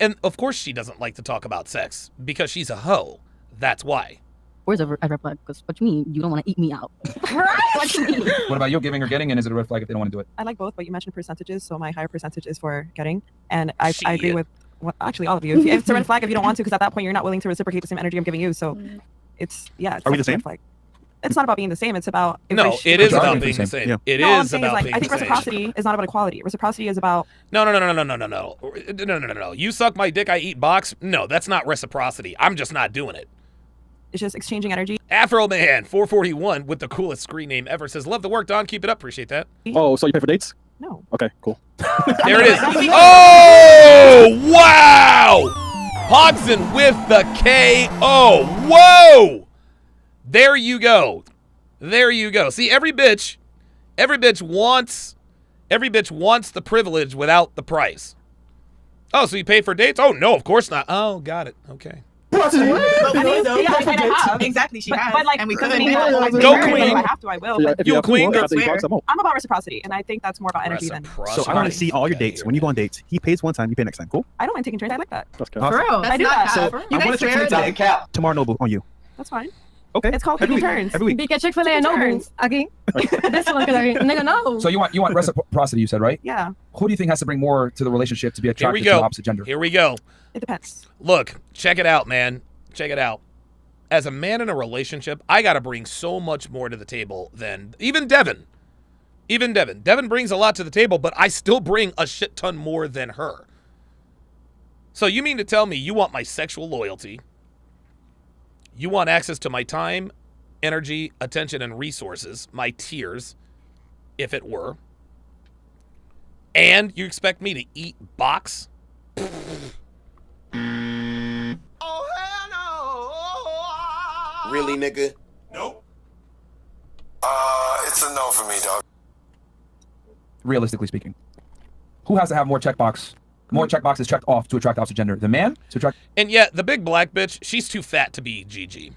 and of course she doesn't like to talk about sex because she's a hoe. That's why. Where's a red flag? Because what you mean? You don't want to eat me out. Right? What you mean? What about you? Giving or getting, and is it a red flag if they don't want to do it? I like both, but you mentioned percentages, so my higher percentage is for getting, and I agree with actually all of you. If it's a red flag if you don't want to, because at that point you're not willing to reciprocate the same energy I'm giving you. So it's Are we the same? It's not about being the same. It's about no. It is about being the same. Yeah. It is about being the same. I think reciprocity is not about equality. Reciprocity is about no. You suck my dick, I eat box. No, that's not reciprocity. I'm just not doing it. It's just exchanging energy. Afro Man 441 with the coolest screen name ever says, "Love the work, Don. Keep it up. Appreciate that." Oh, so you pay for dates? No. Okay, cool. There it is. Oh wow! Hodgson with the KO. Whoa! There you go. There you go. See, every bitch wants the privilege without the price. Oh, so you pay for dates? Oh no, of course not. Oh, got it. Okay. Exactly, she has. But like, and we could Go queen. If I have to, I will. Yeah, you a queen? I'm about reciprocity, and I think that's more about energy than. So I want to see all your dates. When you go on dates, he pays one time, you pay next time. Cool? I don't mind taking turns. I like that. That's For real, I do that. So You I want guys to swear check tomorrow Noble on you. That's fine. Okay. It's called taking turns. Every week. Because Chick-fil-A and Noble. Okay. This one, nigga, no. So you want reciprocity? You said, right? Yeah. Who do you think has to bring more to the relationship to be attracted to the opposite gender? Here we go. It depends. Look, check it out, man. Check it out. As a man in a relationship, I got to bring so much more to the table than even Devin. Even Devin. Devin brings a lot to the table, but I still bring a shit ton more than her. So you mean to tell me you want my sexual loyalty, you want access to my time, energy, attention, and resources, my tears, if it were, and you expect me to eat box? Really, nigga? Nope. It's a no for me, dog. Realistically speaking, who has to have more checkboxes checked off to attract the opposite gender? The man to attract. And yet, the big black bitch, she's too fat to be GG.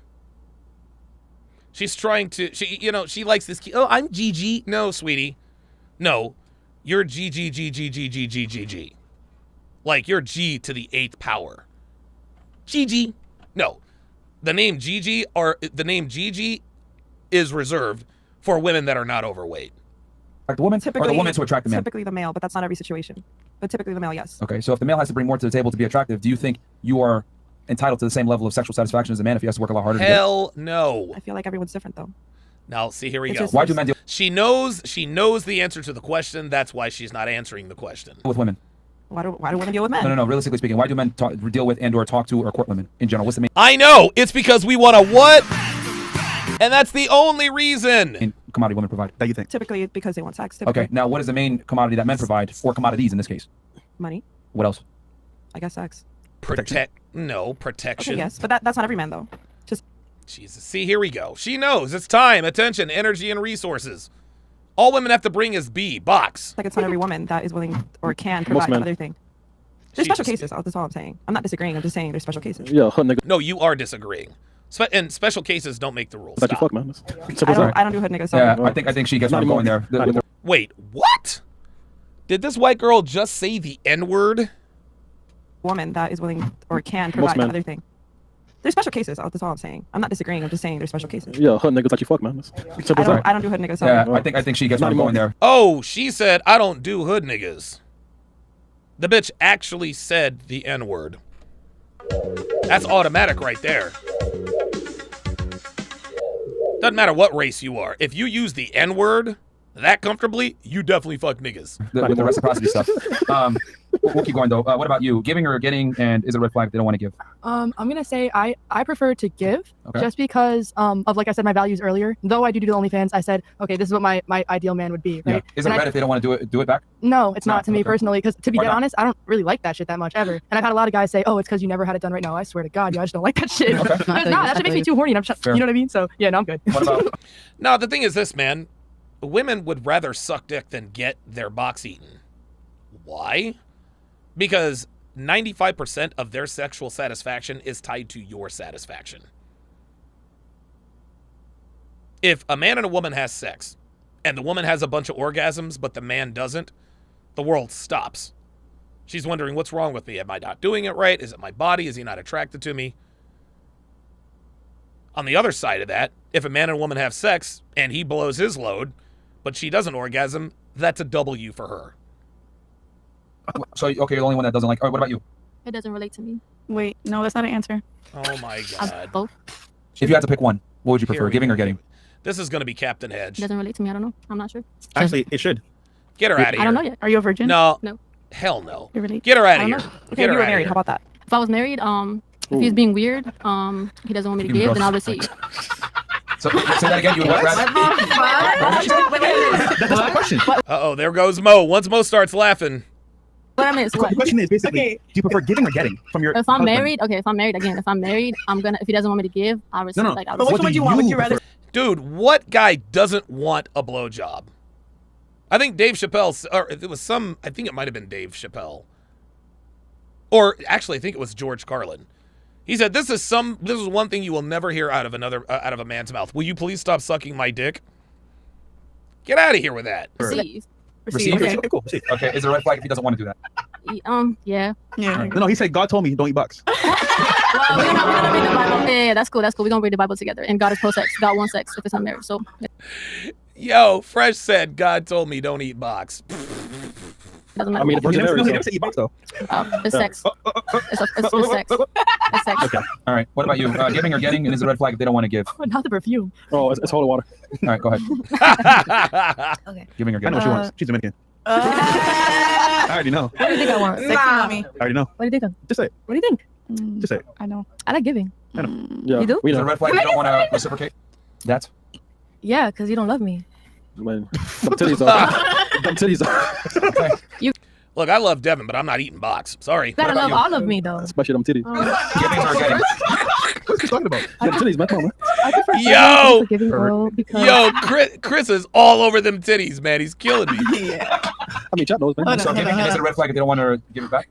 She's trying to, she likes this. Oh, I'm GG. No, sweetie. No, you're GG. Like, you're G to the 8th power. GG. No. The name Gigi is reserved for women that are not overweight. Like the woman or the woman to attract the man? Typically the male, but that's not every situation. But typically the male, yes. Okay, so if the male has to bring more to the table to be attractive, do you think you are entitled to the same level of sexual satisfaction as a man if he has to work a lot harder? Hell no. I feel like everyone's different though. Now, see, here we It's go. just- Why do men deal- She knows the answer to the question. That's why she's not answering the question. With women? Why do women deal with men? No. Realistically speaking, why do men deal with and/or talk to or court women in general? What's the main? I know. It's because we want to what? And that's the only reason. Commodity women provide. That you think? Typically because they want sex. Typically. Okay. Now, what is the main commodity that men provide, or commodities in this case? Money. What else? I guess sex. Protection. Okay, yes, but that's not every man though. Just Jesus. See, here we go. She knows it's time, attention, energy, and resources. All women have to bring is box. like it's not every woman that is willing or can Most provide men. other thing. There's special cases. That's all I'm saying. I'm not disagreeing. I'm just saying there's special cases. Yeah, hood nigga. No, you are disagreeing. And special cases don't make the rules. Like you Stop. fuck, man. I don't do hood niggas. Yeah, Sorry. I think she gets what I'm going there. Wait, what? Did this white girl just say the N-word? Woman that is willing or can Most provide men. other thing. There's special cases. That's all I'm saying. I'm not disagreeing. I'm just saying there's special cases. Yeah, hood niggas like you fuck, man. I don't do hood niggas. Sorry. Yeah, I think she gets what I'm going there. Oh, she said, I don't do hood niggas. The bitch actually said the N-word. That's automatic right there. Doesn't matter what race you are. If you use the N-word that comfortably, you definitely fuck niggas. With the reciprocity stuff. We'll keep going though. What about you? Giving or getting, and is it a red flag if they don't want to give? I'm gonna say I prefer to give, Okay. just because of, like I said, my values earlier. Though I do the OnlyFans, I said, okay, this is what my ideal man would be, Yeah. right? Is it And red if they don't want to do it back? No, it's not to me Okay. personally, because to be Why dead not? honest, I don't really like that shit that much ever. And I've had a lot of guys say, oh, it's because you never had it done right. No, I swear to God, I just don't like that shit. Okay. No, that shit makes me too horny. And I'm just, Fair. you know what I mean? So yeah, no, I'm good. No, the thing is this, man. Women would rather suck dick than get their box eaten. Why? Because 95% of their sexual satisfaction is tied to your satisfaction. If a man and a woman has sex, and the woman has a bunch of orgasms, but the man doesn't, the world stops. She's wondering, what's wrong with me? Am I not doing it right? Is it my body? Is he not attracted to me? On the other side of that, if a man and a woman have sex, and he blows his load, but she doesn't orgasm, that's a W for her. So okay, you're the only one that doesn't like. All right, what about you? It doesn't relate to me. Wait, no, that's not an answer. Oh my God. Both. If you had to pick one, what would you prefer, Here we giving go. or getting? This is going to be Captain Hedge. It doesn't relate to me. I don't know. I'm not sure. Actually, it should. Get her out of here. I don't know yet. Are you a virgin? No. No. Hell no. It relates. Get her out I of don't here. know. Get her out of here. How about that? If I was married, if he's being weird, he doesn't want me to give, then I'll receive. So say that again. You would rather. That's not the question. Uh-oh, there goes Mo. Once Mo starts laughing. What I mean is The what? question is basically, do you prefer giving or getting from your If I'm husband? married, okay. If I'm married, again, if I'm married, I'm gonna. If he doesn't want me to give, I'll receive. no. Like, I'll But which receive. one do you want? Would you rather? Dude, what guy doesn't want a blowjob? I think Dave Chappelle, or it was some, I think it might have been Dave Chappelle. Or actually, I think it was George Carlin. He said, this is one thing you will never hear out of a man's mouth. Will you please stop sucking my dick? Get out of here with that. Receive. Receive. Okay, cool. Receive. Okay, is it a red flag if he doesn't want to do that? Yeah. Yeah. No, he said God told me don't eat bucks. Well, we're gonna read the Bible. Yeah, that's cool. That's cool. We're gonna read the Bible together. And God is pro-sex. God wants sex if it's not married. So. Yo, Fresh said, God told me don't eat box. Doesn't matter. I mean, he never said eat bucks though. It's sex. It's sex. It's sex. Okay. All right. What about you? Giving or getting, and is it a red flag if they don't want to give? Oh, not the perfume. Oh, it's holy water. All right, go ahead. Okay. Giving or I getting. know what she wants. She's Dominican. I already know. What do you think I want? Sexy mommy. I already know. What do you think? Just say it. What do you think? Just say it. I know. I like giving. I know. Yeah, You do? we Is it a know. red flag if you don't want to reciprocate? That's. Yeah, because you don't love me. Man, them titties are. Them titties are. Look, I love Devin, but I'm not eating box. Sorry. You gotta love all of me, though. Especially them titties. Giving or getting? What's he talking about? Them titties, man. Come on, man. I prefer Yo! forgiving oil because Yo, Chris is all over them titties, man. He's killing me. I mean, chat those, man. So giving, and is it a red flag if they don't want to give it back?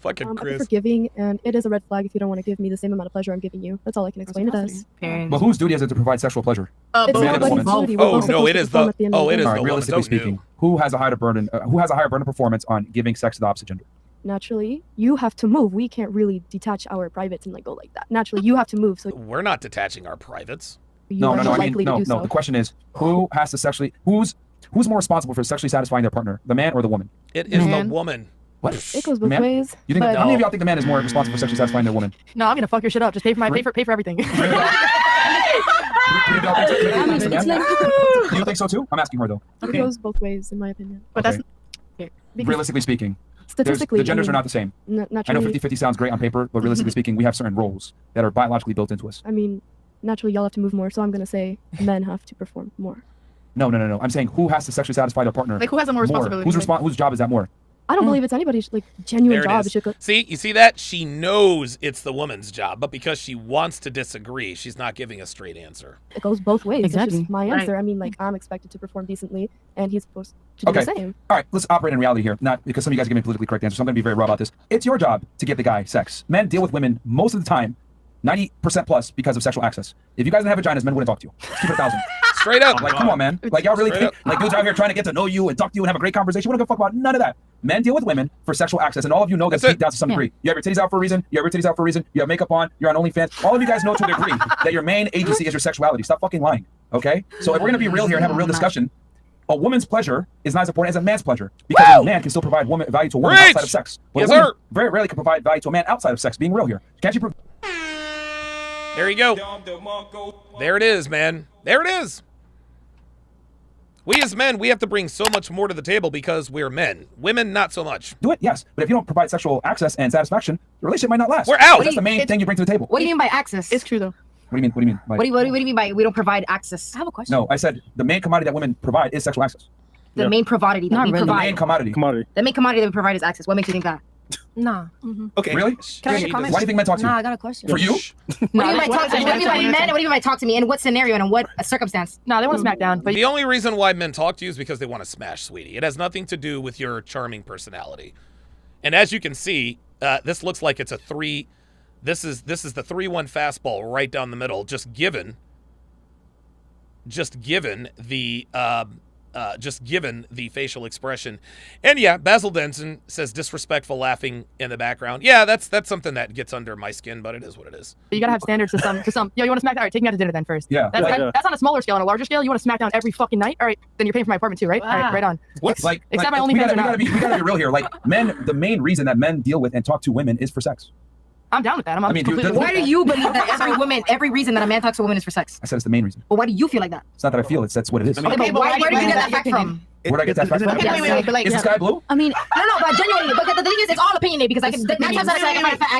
Fucking I prefer Chris. giving, and it is a red flag if you don't want to give me the same amount of pleasure I'm giving you. That's all I can explain it as. But whose duty is it to provide sexual pleasure? It's The man or the nobody's woman? duty. We're Oh, both no, supposed it to is perform the- at end of oh, the it day. is All the right, woman. realistically Don't do. speaking, who has a higher burden? Who has a higher burden of performance on giving sex to the opposite gender? Naturally, you have to move. We can't really detach our privates and like go like that. Naturally, you have to move. So We're not detaching our privates. you No, are no, more no. I mean, likely to no, do no. so. The question is, who has to sexually? Who's more responsible for sexually satisfying their partner, the man or the woman? It is the woman. What? It goes both Man? ways. You think? but- How many of y'all think the man is more responsible for sexually satisfying their woman? No, I'm gonna fuck your shit up. Just pay for everything. Do you think so too? I'm asking her though. It goes both ways, in my opinion. But that's Because Realistically speaking, statistically, the genders I are mean, not the same. I know naturally, 50-50 sounds great on paper, but realistically speaking, we have certain roles that are biologically built into us. I mean, naturally, y'all have to move more. So I'm gonna say men have to perform more. No. I'm saying who has to sexually satisfy their partner? Like, who has the more responsibility? Whose job is that more? I don't believe it's anybody's like genuine There job. it It should go. is. See, you see that? She knows it's the woman's job, but because she wants to disagree, she's not giving a straight answer. It goes both ways. Exactly. It's just my Right. answer. I mean, like I'm expected to perform decently, and he's supposed to do Okay. the same. All right, let's operate in reality here. Not because some of you guys are giving me politically correct answers. So I'm going to be very raw about this. It's your job to give the guy sex. Men deal with women most of the time, 90% plus, because of sexual access. If you guys didn't have vaginas, men wouldn't talk to you. Let's keep it 1,000. Straight up. Like, come on, man. Like, y'all really Straight think, like, dudes out here trying to get to know you and talk to you and have a great conversation. We don't give a fuck about none of that. Men deal with women for sexual access, and all of you know this deep down to some degree. You have your titties out for a reason. You have your titties out for a reason. You have makeup on. You're on OnlyFans. All of you guys know to a degree that your main agency is your sexuality. Stop fucking lying, okay? So if we're gonna be real here and have a real discussion, a woman's pleasure is not as important as a man's pleasure, because a man can still provide value to a woman Preach! outside of sex. But Yes, a woman sir. very rarely can provide value to a man outside of sex. Being real here, can't you prove? There you go. There it is, man. There it is. We as men, we have to bring so much more to the table because we're men. Women, not so much. Do it, yes. But if you don't provide sexual access and satisfaction, the relationship might not last. We're out. That's the main thing you bring to the table. What do you mean by access? It's true though. What do you mean? What do you mean? What do you mean by we don't provide access? I have a question. No, I said the main commodity that women provide is sexual access. The main commodity that Not we really. The provide. main commodity. The main commodity that we provide is access. What makes you think that? Nah. Okay. Really? Can I get a comment? Why do you think men talk to you? Nah, I got a question. For you? What do you mean by talk to me? What do you mean by men? What do you mean by talk to me? In what scenario and in what circumstance? No, they want to smack down. But The only reason why men talk to you is because they want to smash, sweetie. It has nothing to do with your charming personality. And as you can see, this looks like it's a 3. This is the 3-1 fastball right down the middle, just given the facial expression. And yeah, Basil Denson says disrespectful laughing in the background. Yeah, that's something that gets under my skin, but it is what it is. you gotta have standards to some. Yo, you want to smack down? All right, take me out to dinner then first. Yeah. That's on a smaller scale. On a larger scale, you want to smack down every fucking night? All right, then you're paying for my apartment too, right? All right, right on. What? Like, Except my we OnlyFans gotta, or we, not. gotta be real here. Like, men, the main reason that men deal with and talk to women is for sex. I'm down with that. I'm I mean, dude, completely Why do you believe that every reason that a man talks to a woman is for sex? I said it's the main reason. Well, why do you feel like that? It's not that I feel it. That's what it is. Okay, but where did you get that fact from? Where did I get that fact from? Wait, but like, Is the sky blue? I mean, no, but genuinely, but the thing is, it's all opinionated because I can. 9 times out of 10 I can find a fact.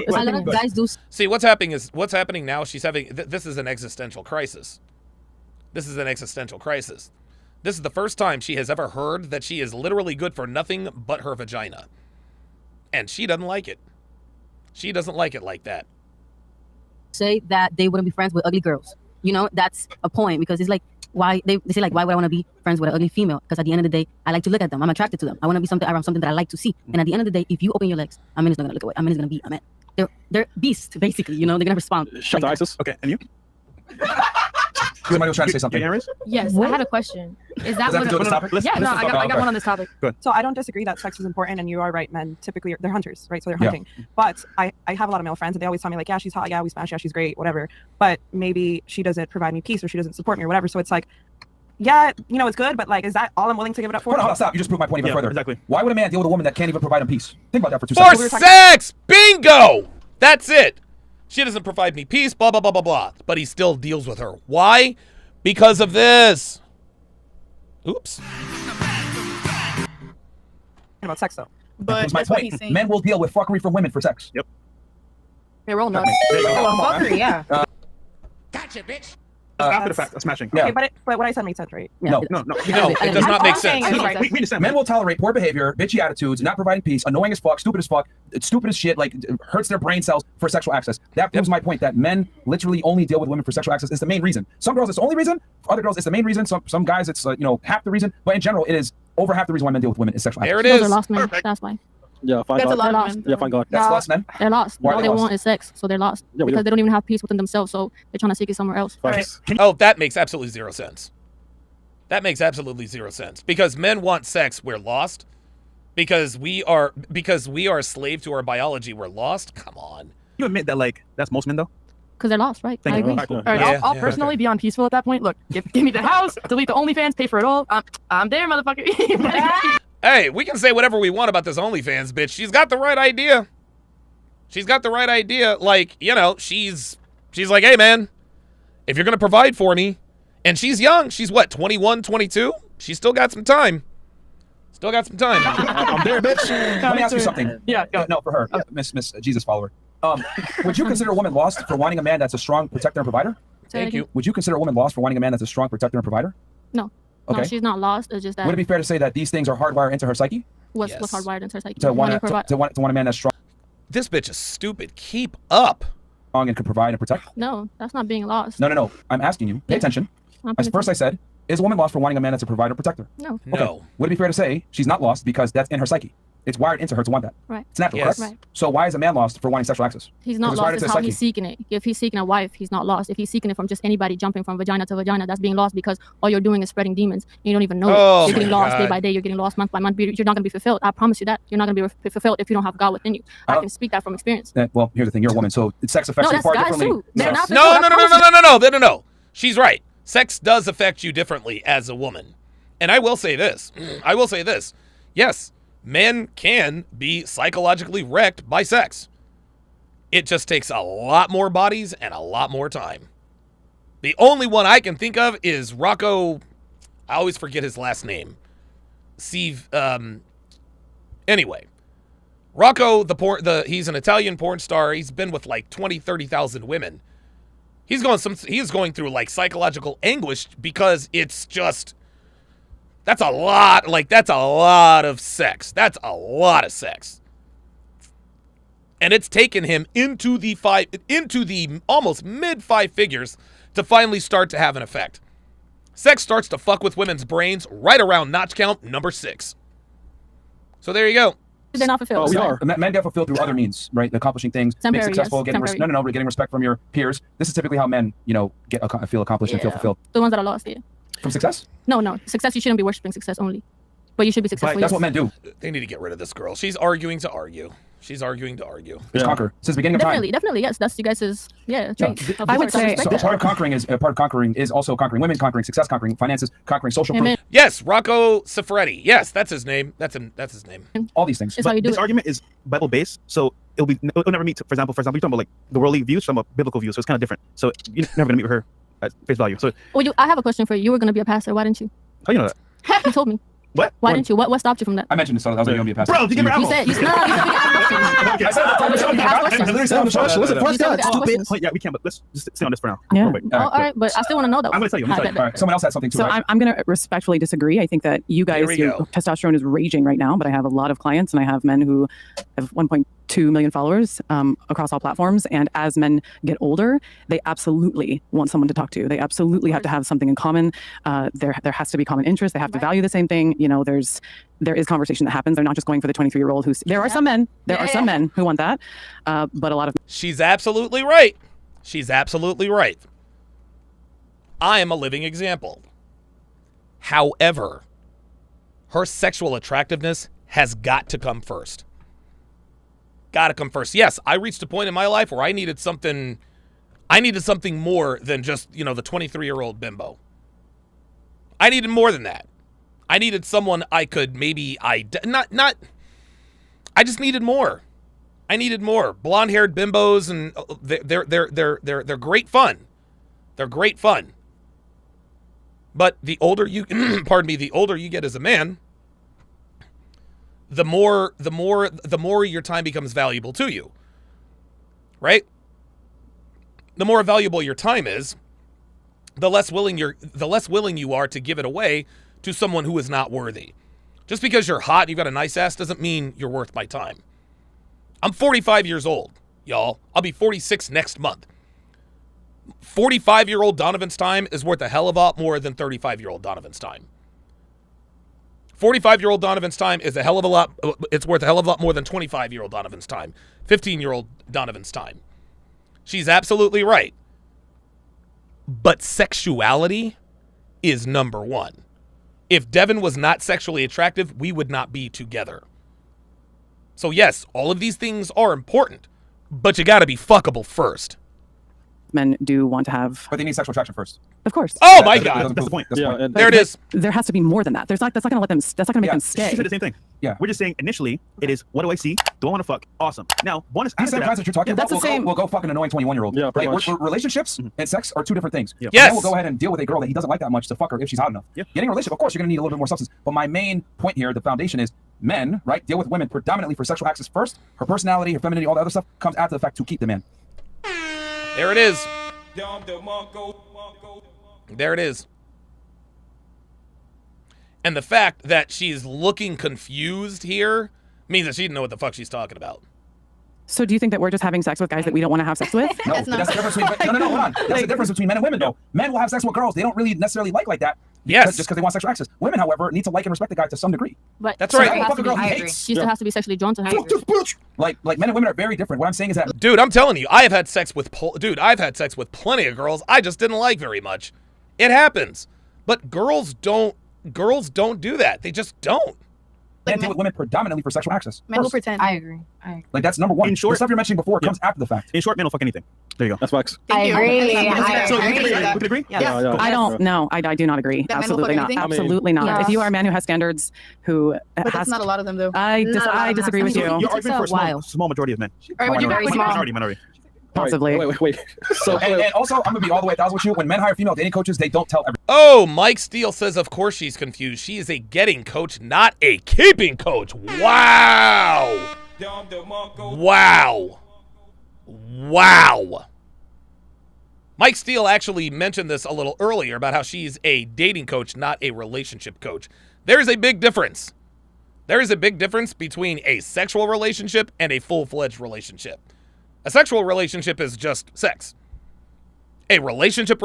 a lot of guys do. See, what's happening now, she's having, this is an existential crisis. This is an existential crisis. This is the first time she has ever heard that she is literally good for nothing but her vagina. And she doesn't like it. She doesn't like it like that. Say that they wouldn't be friends with ugly girls. You know, that's a point because it's like, why they say like, why would I want to be friends with an ugly female? Because at the end of the day, I like to look at them. I'm attracted to them. I want to be around something that I like to see. And at the end of the day, if you open your legs, a man is not gonna look away. A man is gonna be a man. They're beasts basically. You know, they're gonna respond. Shut like the ISIS. Okay, and you? Somebody was trying to say something. Yes, I had a question. Is that Does that have to do what? with this topic? Yeah, no, I got one on this topic. Good. So I don't disagree that sex is important, and you are right. Men typically they're hunters, right? So they're Yeah. hunting. But I have a lot of male friends, and they always tell me like, yeah, she's hot, yeah, we smash, yeah, she's great, whatever. But maybe she doesn't provide me peace, or she doesn't support me, or whatever. So it's like, yeah, you know, it's good, but like, is that all I'm willing to give it up for? Hold on, stop. You just proved my point even further. Exactly. Why would a man deal with a woman that can't even provide him peace? Think about that for 2 For seconds. sex! Bingo! That's it. She doesn't provide me peace, blah, blah, blah, blah, blah. But he still deals with her. Why? Because of this. Oops. About sex though. That was my that's what he's point. saying. Men will deal with fuckery from women for sex. Yep. Hey, roll nuts. There you go. Oh, fuckery, yeah. Gotcha, bitch. After the fact, that's smashing. Yeah. Okay, but what I said makes sense, right? No. No. No, it does not make sense. We understand. Men will tolerate poor behavior, bitchy attitudes, not providing peace, annoying as fuck, stupid as shit, like hurts their brain cells for sexual access. That proves my point that men literally only deal with women for sexual access is the main reason. Some girls it's the only reason, for other girls it's the main reason, some guys it's half the reason, but in general it is over half the reason why men deal with women is sexual access. There it Those is. are lost men. That's why. Yeah, fine That's a God. lot of men. Yeah, fine God. That's lost men. They're lost. Why are All they they lost? want is sex, so they're lost Yeah, we because do. they don't even have peace within themselves. So they're trying to seek it somewhere else. Facts. Oh, that makes absolutely zero sense. That makes absolutely zero sense. Because men want sex, we're lost. Because we are a slave to our biology, we're lost. Come on. You admit that, like, that's most men, though? Because they're lost, right? I agree. All right, I'll personally be on peaceful at that point. Look, give me the house, delete the OnlyFans, pay for it all. I'm there, motherfucker. Hey, we can say whatever we want about this OnlyFans bitch. She's got the right idea. She's got the right idea. Like, you know, she's like, hey, man, if you're going to provide for me, and she's young. She's what, 21, 22? She's still got some time. Still got some time. I'm there, bitch. Let me ask you something. Yeah, go. No, for her, Miss Jesus follower. Would you consider a woman lost for wanting a man that's a strong protector and provider? Thank you. Would you consider a woman lost for wanting a man that's a strong protector and provider? No. Okay. No, she's not lost. It's just that. Would it be fair to say that these things are hardwired into her psyche? What's hardwired into her psyche? To want a man that's strong. This bitch is stupid. Keep up. Strong and can provide and protect? No, that's not being lost. No. I'm asking you. Pay attention. First I said, is a woman lost for wanting a man that's a provider protector? No. Okay. No. Would it be fair to say she's not lost because that's in her psyche? It's wired into her to want that. Right. It's natural, Yes. correct? Right. So why is a man lost for wanting sexual access? He's not Because it's wired lost. into It's his how he's psyche. seeking it. If he's seeking a wife, he's not lost. If he's seeking it from just anybody jumping from vagina to vagina, that's being lost because all you're doing is spreading demons. And you don't even know Oh, it. You're getting my lost day God. by day. You're getting lost month by month. You're not going to be fulfilled. I promise you that. You're not going to be fulfilled if you don't have God within you. I can speak that from experience. Well, here's the thing. You're a woman, so sex affects No, you that's far guys differently. too. They're not No. She's right. Sex does affect you differently as a woman. And I will say this. Yes, men can be psychologically wrecked by sex. It just takes a lot more bodies and a lot more time. The only one I can think of is Rocco. I always forget his last name. Anyway, Rocco, he's an Italian porn star. He's been with like 20, 30,000 women. He's going through like psychological anguish because it's just, that's a lot of sex. That's a lot of sex. And it's taken him into the almost mid 5 figures to finally start to have an effect. Sex starts to fuck with women's brains right around notch count number 6. So there you go. They're not fulfilled. We are. Men get fulfilled through other means, right? Accomplishing things, being Temporary, successful, yes. getting Temporary. getting respect from your peers. This is typically how men, feel accomplished and feel fulfilled. The ones that are lost, yeah. From success? No. Success, you shouldn't be worshiping success only. But you should be successful. That's what men do. They need to get rid of this girl. She's arguing to argue. She's arguing to argue. It's conquer. Since the beginning of time. Definitely, yes. That's you guys' trait. I would say part of conquering is also conquering women, conquering success, conquering finances, conquering social proof. Yes, Rocco Siffredi. Yes, that's his name. That's his name. All these things. But this argument is Bible based, so it'll never meet. For example, you're talking about like the worldly views from a biblical view, so it's kind of different. So you're never gonna meet with her at face value. So I have a question for you. You were gonna be a pastor. Why didn't you? how you know that? You told me. What? Why didn't you? What stopped you from that? I mentioned this, so I was going to be a pastor. Bro, you give her You ammo. said you said we can ask questions. Yeah, we can, but let's just stay on this for now. Yeah. Real quick. All right, but I still want to know though. I'm gonna tell you. All right. Someone else had something too. So right? I'm going to respectfully disagree. I think that you guys, we your go. testosterone is raging right now, but I have a lot of clients and I have men who have 1.2 million followers across all platforms. And as men get older, they absolutely want someone to talk to. They absolutely have to have something in common. There has to be common interest. They have to value the same thing. There is conversation that happens. They're not just going for the 23-year-old who's, there are some men who want that. But a lot of. She's absolutely right. She's absolutely right. I am a living example. However, her sexual attractiveness has got to come first. Got to come first. Yes, I reached a point in my life where I needed something more than just, the 23-year-old bimbo. I needed more than that. I needed someone I could maybe I just needed more. I needed more. Blonde-haired bimbos, and they're great fun. They're great fun. But the older you the older you get as a man, the more your time becomes valuable to you. Right? The more valuable your time is, the less willing you are to give it away to someone who is not worthy. Just because you're hot and you've got a nice ass doesn't mean you're worth my time. I'm 45 years old, y'all. I'll be 46 next month. 45-year-old Donovan's time is worth a hell of a lot more than 35-year-old Donovan's time. 45-year-old Donovan's time is it's worth a hell of a lot more than 25-year-old Donovan's time. 15-year-old Donovan's time. She's absolutely right. But sexuality is number one. If Devin was not sexually attractive, we would not be together. So yes, all of these things are important, but you gotta be fuckable first. men do want to have. But they need sexual attraction first. Of course. Oh my God. That's the point. That's the point. There it is. There has to be more than that. That's not going to let them. That's not going to make them stay. She said the same thing. Yeah. We're just saying initially it is what do I see? Do I want to fuck? Awesome. Now bonus. These same guys that you're talking about that's the same. We'll go fucking annoying 21-year-old. Yeah, pretty much. Relationships and sex are two different things. Yeah. Yes. And then we'll go ahead and deal with a girl that he doesn't like that much to fuck her if she's hot enough. Yeah. Getting a relationship, of course, you're going to need a little bit more substance. But my main point here, the foundation is men, right, deal with women predominantly for sexual access first. Her personality, her femininity, all the other stuff comes after the fact to keep the man. There it is. There it is. And the fact that she's looking confused here means that she didn't know what the fuck she's talking about. So do you think that we're just having sex with guys that we don't want to have sex with? No, that's the difference between no, hold on. That's the difference between men and women, though. Men will have sex with girls they don't really necessarily like that. Yes. Just because they want sexual access. Women, however, need to like and respect the guy to some degree. But That's So right. I fuck a girl he I agree. hates. She still has to be sexually drawn to her. Fuck this bitch. Like men and women are very different. What I'm saying is that Dude, I'm telling you, I have had sex with I've had sex with plenty of girls I just didn't like very much. It happens. But girls don't do that. They just don't. men deal with women predominantly for sexual access. Men will First. pretend. I agree. Like that's number one. In short, the stuff you're mentioning before comes after the fact. In short, men will fuck anything. There you go. That's facts. Thank you. So we can agree? Yeah. I don't. No, I do not agree. That men will Absolutely fuck not. anything? Absolutely not. Yeah. If you are a man who has standards, who But has, that's not a lot of them, though. I disagree with you. You're arguing for a small majority of men. Or would you Minority. Minority. Possibly. Wait. So and also, I'm gonna be all the way 1,000 with you. When men hire female dating coaches, they don't tell everyone. Oh, Mike Steele says, of course she's confused. She is a getting coach, not a keeping coach. Wow. Wow. Mike Steele actually mentioned this a little earlier about how she's a dating coach, not a relationship coach. There's a big difference. There is a big difference between a sexual relationship and a full-fledged relationship. A sexual relationship is just sex. A relationship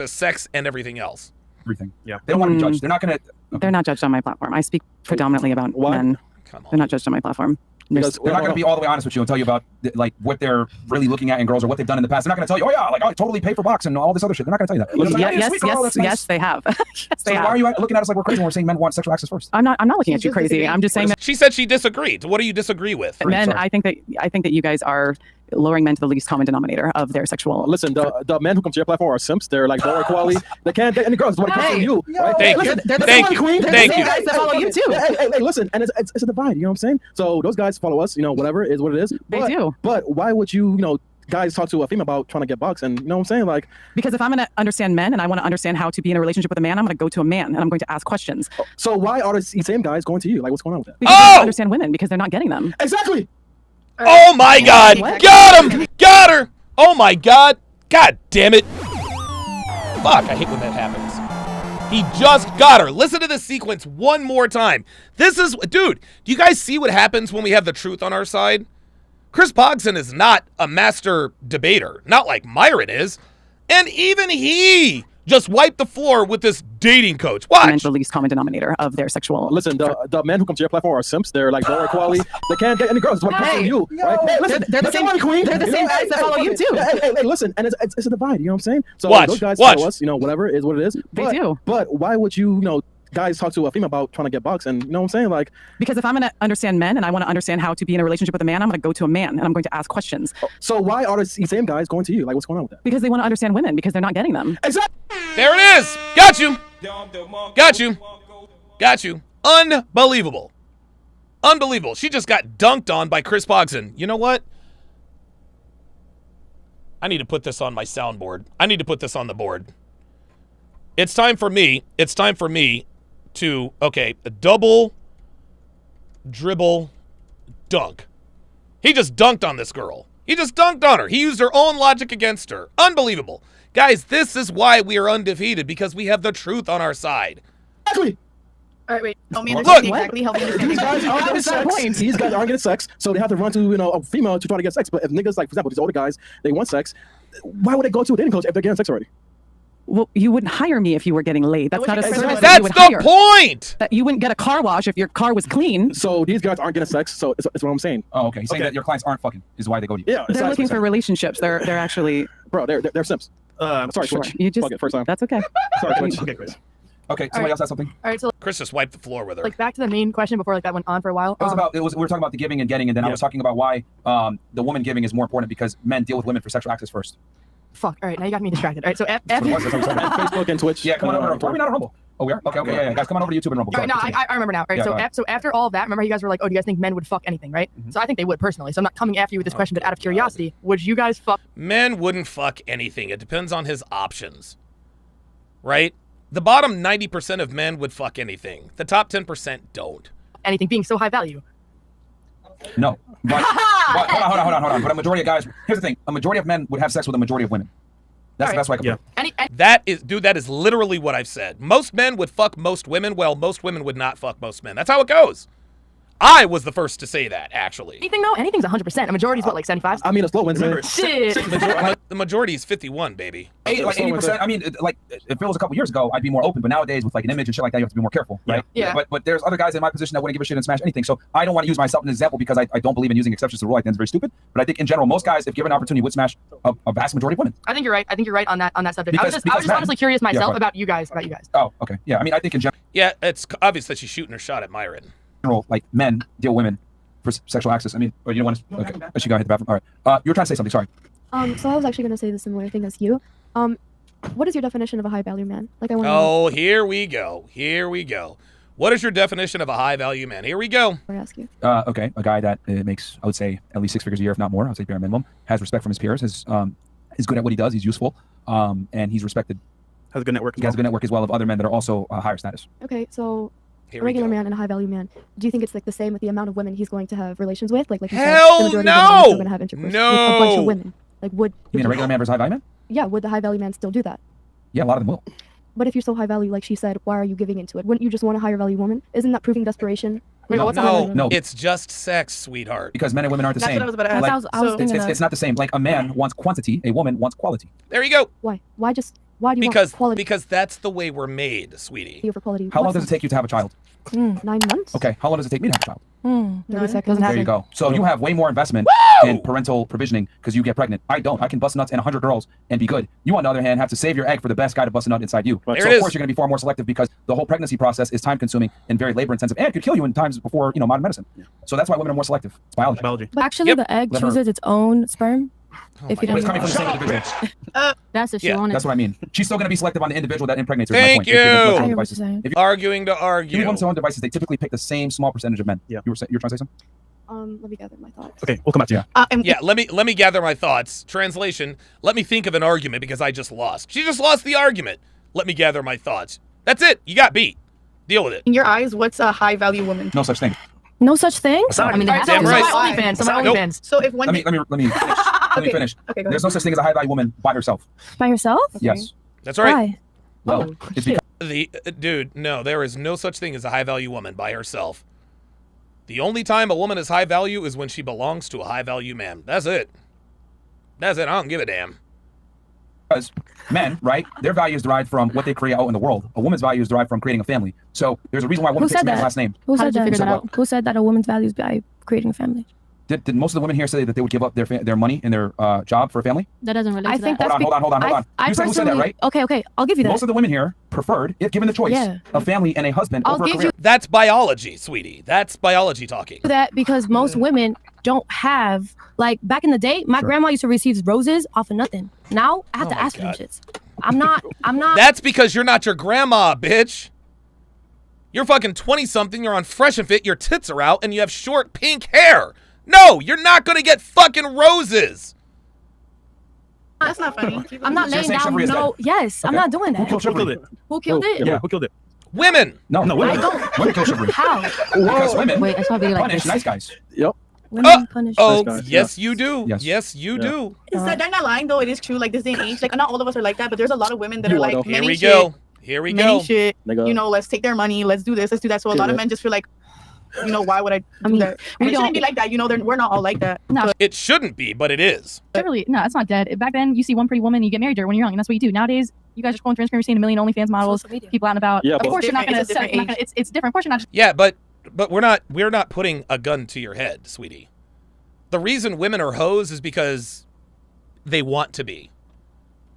is sex and everything else. Everything. Yeah. They don't want to be judged. They're not going to. They're not judged on my platform. I speak predominantly about men. Come on. They're not judged on my platform. Because they're not going to be all the way honest with you and tell you about like what they're really looking at in girls or what they've done in the past. They're not going to tell you, oh yeah, like I totally pay for box and all this other shit. They're not going to tell you that. Like, Yes, they have. So why are you looking at us like we're crazy when we're saying men want sexual access first? I'm not looking at you crazy. I'm just saying that She said she disagreed. What do you disagree with? men. I think that you guys are lowering men to the least common denominator of their sexual. Listen, the men who come to your platform are simps. They're like lower quality. They can't date any girls. What it comes from you. Right? Thank you. Thank you. Thank you. Guys that follow you too. Hey, listen, and it's a divide. You know what I'm saying? So those guys follow us. Whatever is what it is. They do. But why would you guys talk to a female about trying to get bucks? And you know what I'm saying? Like, because if I'm going to understand men and I want to understand how to be in a relationship with a man, I'm going to go to a man and I'm going to ask questions. So why are the same guys going to you? Like, what's going on with that? Because they don't understand women because they're not getting them. Exactly. Oh my God. Got him. Got her. Oh my God. God damn it. Fuck, I hate when that happens. He just got her. Listen to this sequence one more time. This is, dude, do you guys see what happens when we have the truth on our side? Chris Pogson is not a master debater, not like Myron is. And even he just wiped the floor with this dating coach. Watch. The least common denominator of their sexual. Listen, the men who come to your platform are simps. They're like lower quality. They can't date any girls. That's what comes from you. Right? Hey, listen, they're the same queen. They're the same guys that follow you too. Hey, listen, and it's a divide. You know what I'm saying? So Watch. those guys Watch. follow us. Whatever is what it is. They do. But why would you guys talk to a female about trying to get bucks? And you know what I'm saying? Like, because if I'm going to understand men and I want to understand how to be in a relationship with a man, I'm going to go to a man and I'm going to ask questions. So why are the same guys going to you? Like, what's going on with that? Because they want to understand women because they're not getting them. Exactly. There it is. Got you. Got you. Got you. Unbelievable. Unbelievable. She just got dunked on by Chris Pogson. You know what? I need to put this on my soundboard. I need to put this on the board. It's time for me to, a double dribble dunk. He just dunked on this girl. He just dunked on her. He used her own logic against her. Unbelievable. Guys, this is why we are undefeated, because we have the truth on our side. Exactly. All right, wait. Help me Look. understand exactly. Help me understand. These guys aren't getting sex. These guys aren't getting sex, so they have to run to a female to try to get sex. But if niggas, like for example, these older guys, they want sex, why would they go to a dating coach if they're getting sex already? Well, you wouldn't hire me if you were getting laid. That's not a service. That's the point. That you wouldn't get a car wash if your car was clean. So these guys aren't getting sex. So it's what I'm saying. Oh, okay. He's saying that your clients aren't fucking is why they go to you. Yeah, they're looking for relationships. They're actually, bro. They're simps. Sorry, sure. Twitch. You just Fuck it, first time. That's okay. Sorry, Twitch. Okay, Chris. Okay, somebody else has something. All right, so Chris just wiped the floor with her. like back to the main question before that went on for a while. We were talking about the giving and getting, and then I was talking about why the woman giving is more important because men deal with women for sexual access first. Fuck. All right, now you got me distracted. All right, so Facebook and Twitch. Yeah, come on over. Are we not on Rumble? Oh, we are? Okay, yeah. Guys, come on over to YouTube and Rumble. All right, no, I remember now. All right, Yeah, so after all of that, remember you guys were like, oh, do you guys think men would fuck anything, right? So I think they would personally. So I'm not coming after you with this question, but out of curiosity, would you guys fuck? Men wouldn't fuck anything. It depends on his options, right? The bottom 90% of men would fuck anything. The top 10% don't. Anything being so high value. No. But hold on. But a majority of guys, here's the thing. A majority of men would have sex with a majority of women. That's the best way I can put it. That is literally what I've said. Most men would fuck most women, while most women would not fuck most men. That's how it goes. I was the first to say that, actually. Anything though? Anything's 100%. A majority's what, like 75? I mean, it's low. Shit. The majority is 51, baby. Like 80%. I mean, like if it was a couple years ago, I'd be more open. But nowadays, with like an image and shit like that, you have to be more careful, right? Yeah. But there's other guys in my position that wouldn't give a shit and smash anything. So I don't want to use myself as an example because I don't believe in using exceptions to the rule. I think it's very stupid. But I think in general, most guys, if given an opportunity, would smash a vast majority of women. I think you're right. I think you're right on that subject. I was just men, honestly curious myself yeah, about you guys. Oh, okay. Yeah, I mean, I think in general. Yeah, it's obvious that she's shooting her shot at Myron. Like men deal women for sexual access. I mean, or you don't want to. Okay, I should go hit the bathroom. All right. You were trying to say something. Sorry. So I was actually going to say the similar thing as you. What is your definition of a high value man? Like I want. Oh, here we go. What is your definition of a high value man? Here we go. I ask you. Okay, a guy that makes, I would say, at least 6 figures a year, if not more. I would say bare minimum. Has respect from his peers. Is good at what he does. He's useful. And he's respected. Has a good network. He has a good network as well of other men that are also higher status. Okay, so a regular man and a high value man. Do you think it's like the same with the amount of women he's going to have relations with? Like you said, the majority of men are still going to have intercourse with a bunch of women. Like would you mean a regular man versus high value man? Yeah, would the high value man still do that? Yeah, a lot of them will. But if you're so high value, like she said, why are you giving into it? Wouldn't you just want a higher value woman? Isn't that proving desperation? No, it's just sex, sweetheart. Because men and women aren't the same. That's what I was about to ask. It's not the same. Like a man wants quantity, a woman wants quality. There you go. Why? Why do you want quality? Because that's the way we're made, sweetie. For quality. How long does it take you to have a child? 9 months. Okay, how long does it take me to have a child? 30 seconds. There you go. So you have way more investment in parental provisioning because you get pregnant. I don't. I can bust nuts in 100 girls and be good. You, on the other hand, have to save your egg for the best guy to bust a nut inside you. Right. So of course you're going to be far more selective because the whole pregnancy process is time consuming and very labor intensive and could kill you in times before modern medicine. So that's why women are more selective. It's biology. But actually, the egg chooses its own sperm. If you don't it's coming from the same individual. That's if she wanted. That's what I mean. She's still going to be selective on the individual that impregnates her. Thank you. If you arguing to argue. If you on devices, they typically pick the same small percentage of men. Yeah. You were trying to say something? Let me gather my thoughts. Okay, we'll come back to you. Yeah, let me gather my thoughts. Translation, let me think of an argument because I just lost. She just lost the argument. Let me gather my thoughts. That's it. You got beat. Deal with it. In your eyes, what's a high value woman? No such thing. No such thing? I mean, that's damn right. OnlyFans. So if one let me finish. Okay, go There's no such thing as a high value woman by herself. By herself? Yes. That's right. Why? Well, it's because dude, no, there is no such thing as a high value woman by herself. The only time a woman is high value is when she belongs to a high value man. That's it. I don't give a damn. Because men, right, their value is derived from what they create out in the world. A woman's value is derived from creating a family. So there's a reason why a woman takes a man's last name. Who said that? Who said that a woman's value is by creating a family? Did most of the women here say that they would give up their money and their job for a family? That doesn't relate to that. Hold on. You said who said that, right? Okay, I'll give you that. Most of the women here preferred, if given the choice, a family and a husband over a career. That's biology, sweetie. That's biology talking. That because most women don't have, like, back in the day, my grandma used to receive roses off of nothing. Now I have to ask for them shits. I'm not. That's because you're not your grandma, bitch. You're fucking 20-something, you're on Fresh and Fit, your tits are out, and you have short pink hair. No, you're not going to get fucking roses. That's not funny. I'm not laying down no. Yes, I'm not doing that. Who killed it? Who killed it? Yeah, who killed it? Women. No, women. Women kill chivalry. How? Because women punish nice guys. Yep. Women punish nice guys. Yes, you do. Yes, you do. So they're not lying though. It is true. Like this day and age, like not all of us are like that, but there's a lot of women that are like, here we go. Here we go. Shit. You know, let's take their money. Let's do this. Let's do that. So a lot of men just feel like, you know, why would I do that? And it shouldn't be like that. You know, we're not all like that. No, it shouldn't be, but it is. Generally, no, it's not dead. Back then, you see one pretty woman, you get married to her when you're young, and that's what you do. Nowadays, you guys are scrolling through Instagram, you're seeing a million OnlyFans models, people out and about. Yeah, of course, you're not going to set. It's different. Of course, you're not. Yeah, but we're not putting a gun to your head, sweetie. The reason women are hoes is because they want to be.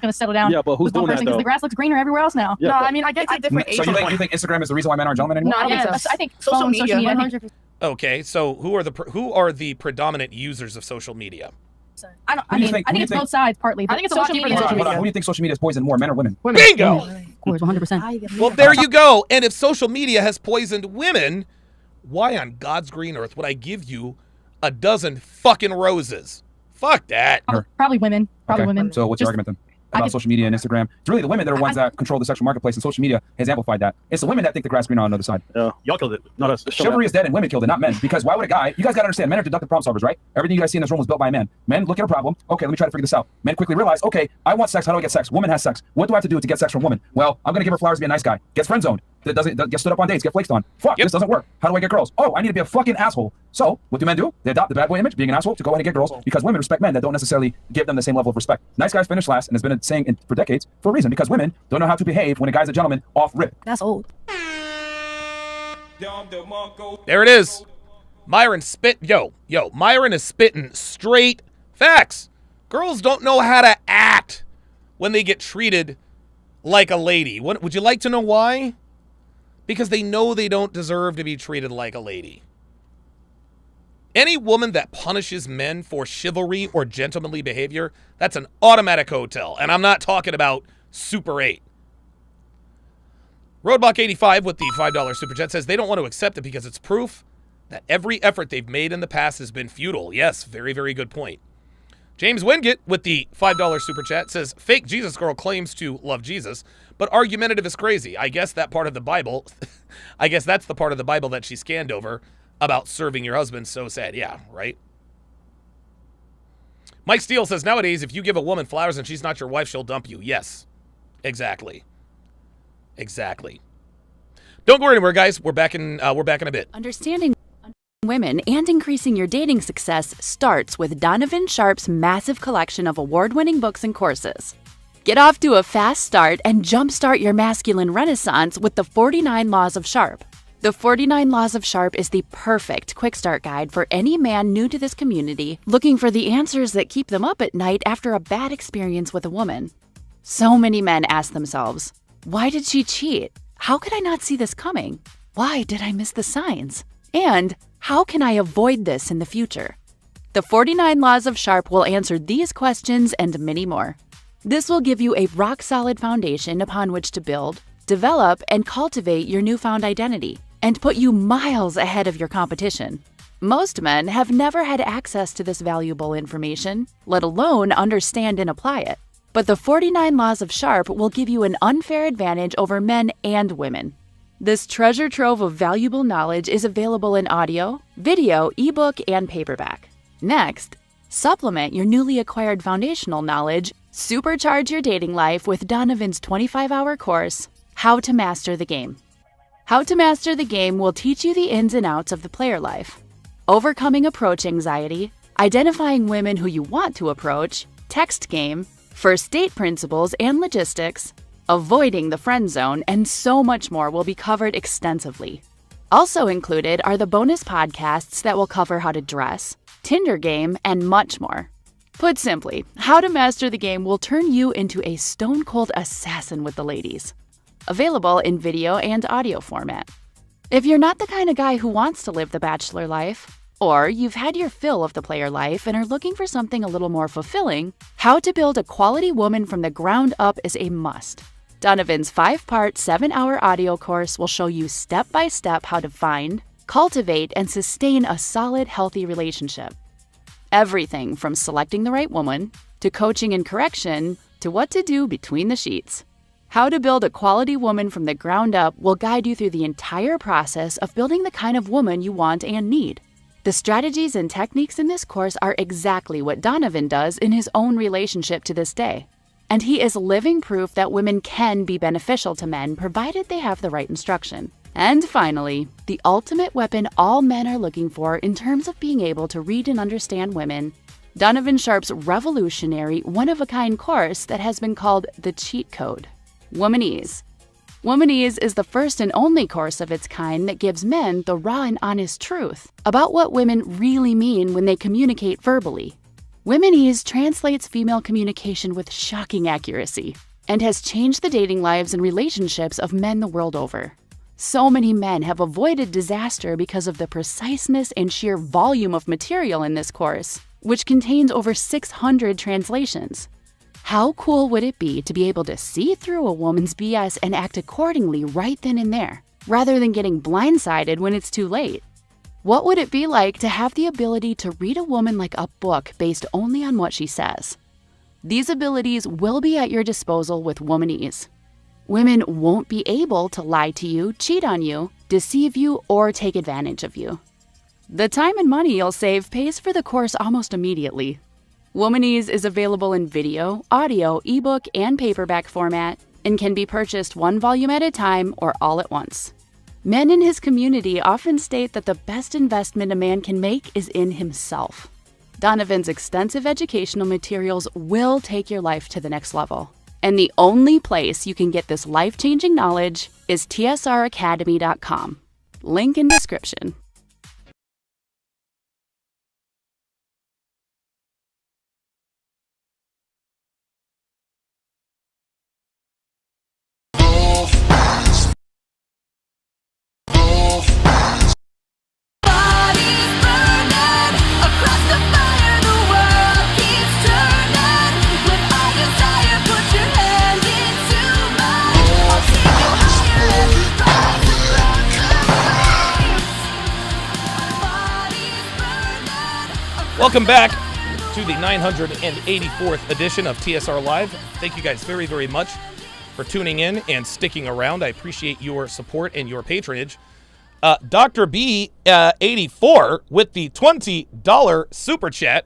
Going to settle down. Yeah, but who's doing that though? Because the grass looks greener everywhere else now. Yeah, no, I mean, I get different age. So you think Instagram is the reason why men aren't gentlemen anymore? No, I don't think so. I think social media. 100%. Okay, so who are the predominant users of social media? I think it's both sides partly. I think it's a lot cheaper than social Hold on. media. Who do you think social media has poisoned more, men or women? Bingo! Of course, 100%. Well, there you go. And if social media has poisoned women, why on God's green earth would I give you a dozen fucking roses? Fuck that. Probably women. Probably women. So what's your argument then? About social media and Instagram. It's really the women that are ones that control the sexual marketplace, and social media has amplified that. It's the women that think the grass green on the other side. Y'all killed it, not us. Chivalry is dead and women killed it, not men. Because why would a guy, you guys got to understand, men are deductive problem solvers, right? Everything you guys see in this room was built by a man. Men look at a problem. Okay, let me try to figure this out. Men quickly realize, okay, I want sex. How do I get sex? Woman has sex. What do I have to do to get sex from woman? Well, I'm going to give her flowers to be a nice guy. Gets friend zoned. That gets stood up on dates, get flaked on. Fuck, this doesn't work. How do I get girls? Oh, I need to be a fucking asshole. So, what do men do? They adopt the bad boy image, being an asshole, to go ahead and get girls, because women respect men that don't necessarily give them the same level of respect. Nice guys finish last, and has been saying for decades for a reason, because women don't know how to behave when a guy's a gentleman off rip. That's old. There it is. Myron Myron is spitting straight facts. Girls don't know how to act when they get treated like a lady. Would you like to know why? Because they know they don't deserve to be treated like a lady. Any woman that punishes men for chivalry or gentlemanly behavior, that's an automatic hotel. And I'm not talking about Super 8. Roadblock85 with the $5 Super Chat says they don't want to accept it because it's proof that every effort they've made in the past has been futile. Yes, very, very good point. James Wingate with the $5 Super Chat says, fake Jesus girl claims to love Jesus, but argumentative is crazy. I guess that part of the Bible, I guess that's the part of the Bible that she scanned over about serving your husband. So sad. Yeah, right? Mike Steele says, nowadays, if you give a woman flowers and she's not your wife, she'll dump you. Yes, exactly. Exactly. Don't go anywhere, guys. We're back in a bit. Understanding women and increasing your dating success starts with Donovan Sharp's massive collection of award-winning books and courses. Get off to a fast start and jumpstart your masculine renaissance with the 49 Laws of Sharp. The 49 Laws of Sharp is the perfect quick start guide for any man new to this community looking for the answers that keep them up at night after a bad experience with a woman. So many men ask themselves, why did she cheat? How could I not see this coming? Why did I miss the signs? And how can I avoid this in the future? The 49 Laws of Sharp will answer these questions and many more. This will give you a rock-solid foundation upon which to build, develop, and cultivate your newfound identity, and put you miles ahead of your competition. Most men have never had access to this valuable information, let alone understand and apply it. But the 49 Laws of Sharp will give you an unfair advantage over men and women. This treasure trove of valuable knowledge is available in audio, video, ebook, and paperback. Next, supplement your newly acquired foundational knowledge, supercharge your dating life with Donovan's 25-hour course, How to Master the Game. How to Master the Game will teach you the ins and outs of the player life, overcoming approach anxiety, identifying women who you want to approach, text game, first date principles and logistics, avoiding the friend zone, and so much more will be covered extensively. Also included are the bonus podcasts that will cover how to dress, Tinder game, and much more. Put simply, How to Master the Game will turn you into a stone-cold assassin with the ladies. Available in video and audio format. If you're not the kind of guy who wants to live the bachelor life, or you've had your fill of the player life and are looking for something a little more fulfilling, How to Build a Quality Woman from the Ground Up is a must. Donovan's 5-part, 7-hour audio course will show you step-by-step how to find, cultivate, and sustain a solid, healthy relationship. Everything from selecting the right woman, to coaching and correction, to what to do between the sheets. How to Build a Quality Woman from the Ground Up will guide you through the entire process of building the kind of woman you want and need. The strategies and techniques in this course are exactly what Donovan does in his own relationship to this day. And he is living proof that women can be beneficial to men provided they have the right instruction. And finally, the ultimate weapon all men are looking for in terms of being able to read and understand women, Donovan Sharp's revolutionary, one-of-a-kind course that has been called the Cheat Code, Womanese. Womanese is the first and only course of its kind that gives men the raw and honest truth about what women really mean when they communicate verbally. Womanese translates female communication with shocking accuracy and has changed the dating lives and relationships of men the world over. So many men have avoided disaster because of the preciseness and sheer volume of material in this course. which contains over 600 translations. How cool would it be to be able to see through a woman's BS and act accordingly right then and there, rather than getting blindsided when it's too late? What would it be like to have the ability to read a woman like a book based only on what she says? These abilities will be at your disposal with Womanese. Women won't be able to lie to you, cheat on you, deceive you, or take advantage of you. The time and money you'll save pays for the course almost immediately. Womanese is available in video, audio, ebook, and paperback format, and can be purchased one volume at a time or all at once. Men in his community often state that the best investment a man can make is in himself. Donovan's extensive educational materials will take your life to the next level. And the only place you can get this life-changing knowledge is tsracademy.com. Link in description. Welcome back to the 984th edition of TSR Live. Thank you guys very, very much for tuning in and sticking around. I appreciate your support and your patronage. Dr. B 84 with the $20 super chat.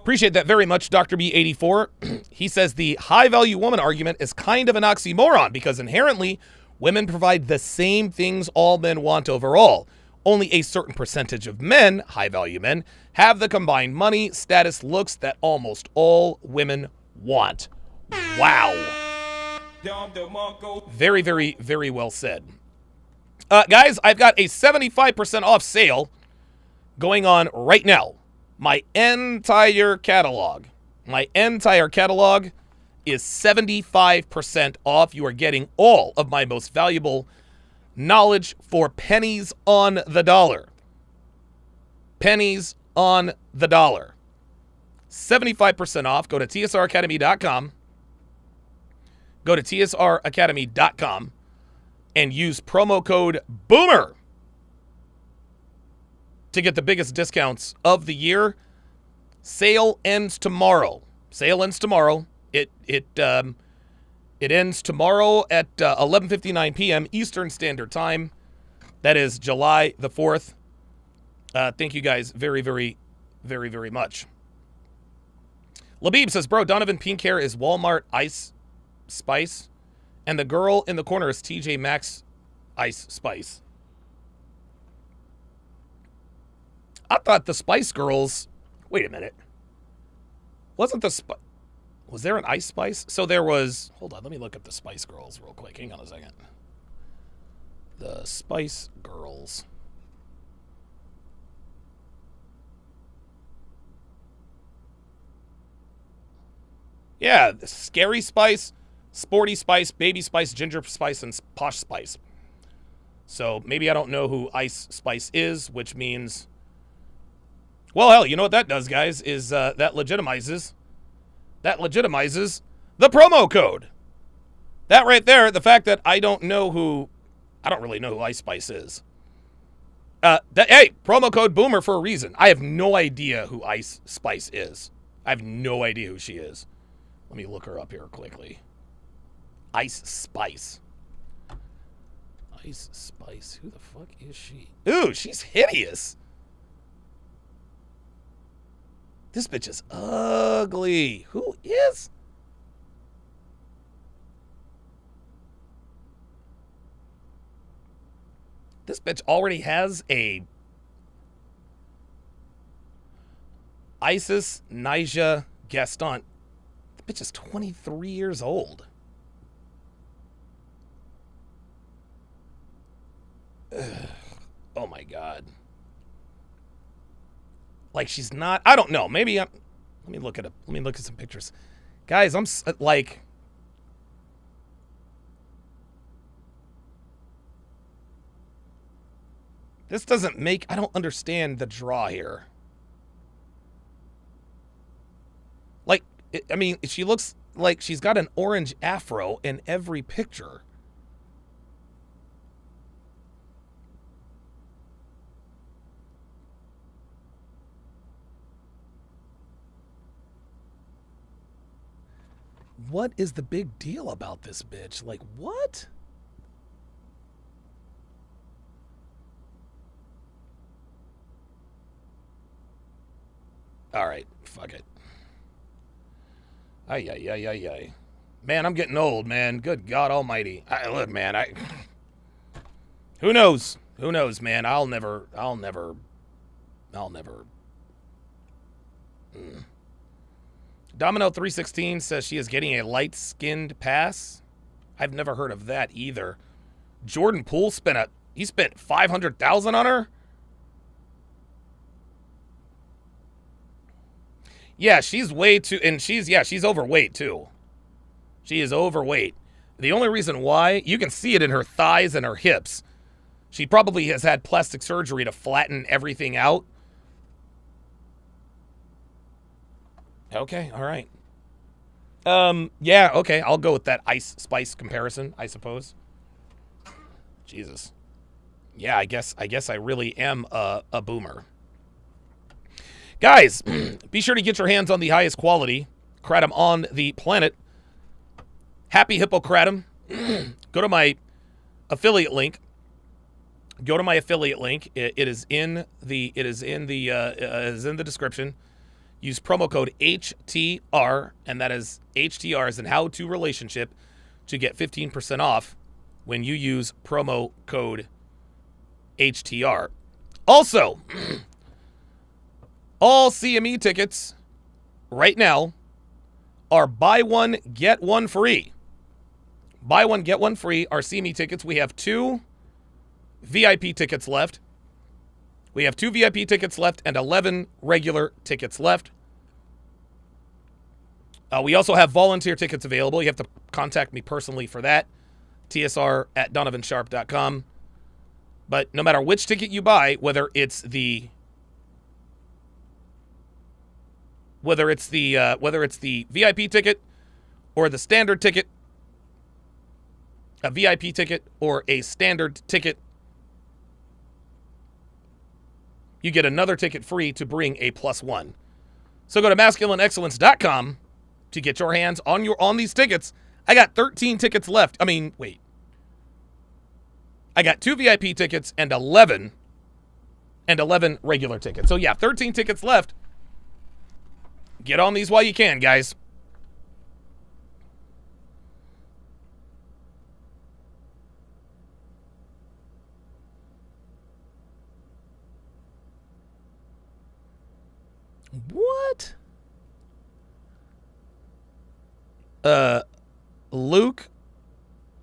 Appreciate that very much, Dr. B 84. He says the high value woman argument is kind of an oxymoron because inherently women provide the same things all men want overall. Only a certain percentage of men, high-value men, have the combined money, status, looks that almost all women want. Wow. Very, very, very well said. Guys, I've got a 75% off sale going on right now. My entire catalog. Is 75% off. You are getting all of my most valuable knowledge for pennies on the dollar. Pennies on the dollar. 75% off. Go to tsracademy.com. Go to tsracademy.com and use promo code BOOMER to get the biggest discounts of the year. Sale ends tomorrow. It ends tomorrow at 11:59 p.m. Eastern Standard Time. That is July the 4th. Thank you guys very, very, very, very much. Labib says, bro, Donovan pink hair is Walmart Ice Spice, and the girl in the corner is TJ Maxx Ice Spice. I thought the Spice Girls... Wait a minute. Wasn't the... Was there an Ice Spice? So there was... Hold on, let me look up the Spice Girls real quick. Hang on a second. The Spice Girls. Yeah, the Scary Spice, Sporty Spice, Baby Spice, Ginger Spice, and Posh Spice. So maybe I don't know who Ice Spice is, which means... Well, hell, you know what that does, guys, is that legitimizes the promo code. That right there, the fact that I don't really know who Ice Spice is. Hey, promo code BOOMER for a reason. I have no idea who Ice Spice is. I have no idea who she is. Let me look her up here quickly. Ice Spice. Ice Spice. Who the fuck is she? Ooh, she's hideous. This bitch is ugly. Who is? This bitch already has a Isis Nija Gaston. The bitch is 23 years old. Ugh. Oh my God. Like she's not, I don't know. Maybe let me look at some pictures. Guys, I'm like, This doesn't make... I don't understand the draw here. Like, I mean, she looks like she's got an orange afro in every picture. What is the big deal about this bitch? Like, what? All right, fuck it. Ay, ay, ay, ay, ay. Man, I'm getting old, man. Good God almighty. Look, man, who knows? Who knows, man? I'll never. Domino 316 says she is getting a light-skinned pass. I've never heard of that either. Jordan Poole spent $500,000 on her? Yeah, she's way too, and she's overweight too. She is overweight. The only reason why, you can see it in her thighs and her hips. She probably has had plastic surgery to flatten everything out. Okay, all right. Yeah, okay, I'll go with that Ice Spice comparison, I suppose. Jesus. Yeah, I guess I really am a boomer. Guys, be sure to get your hands on the highest quality kratom on the planet. Happy Hippo Kratom. Go to my affiliate link. It is in the description. Use promo code HTR, and that is HTR as in how to relationship, to get 15% off when you use promo code HTR. Also, all CME tickets right now are buy one, get one free. Buy one, get one free are CME tickets. We have 2 VIP tickets left. We have 2 VIP tickets left and 11 regular tickets left. We also have volunteer tickets available. You have to contact me personally for that. TSR@donovansharp.com. But no matter which ticket you buy, whether it's the VIP ticket or the standard ticket, a VIP ticket or a standard ticket, you get another ticket free to bring a +1. So go to masculineexcellence.com to get your hands on these tickets. I got 13 tickets left. I mean, wait. I got 2 VIP tickets and 11 regular tickets. So yeah, 13 tickets left. Get on these while you can, guys. What? Luke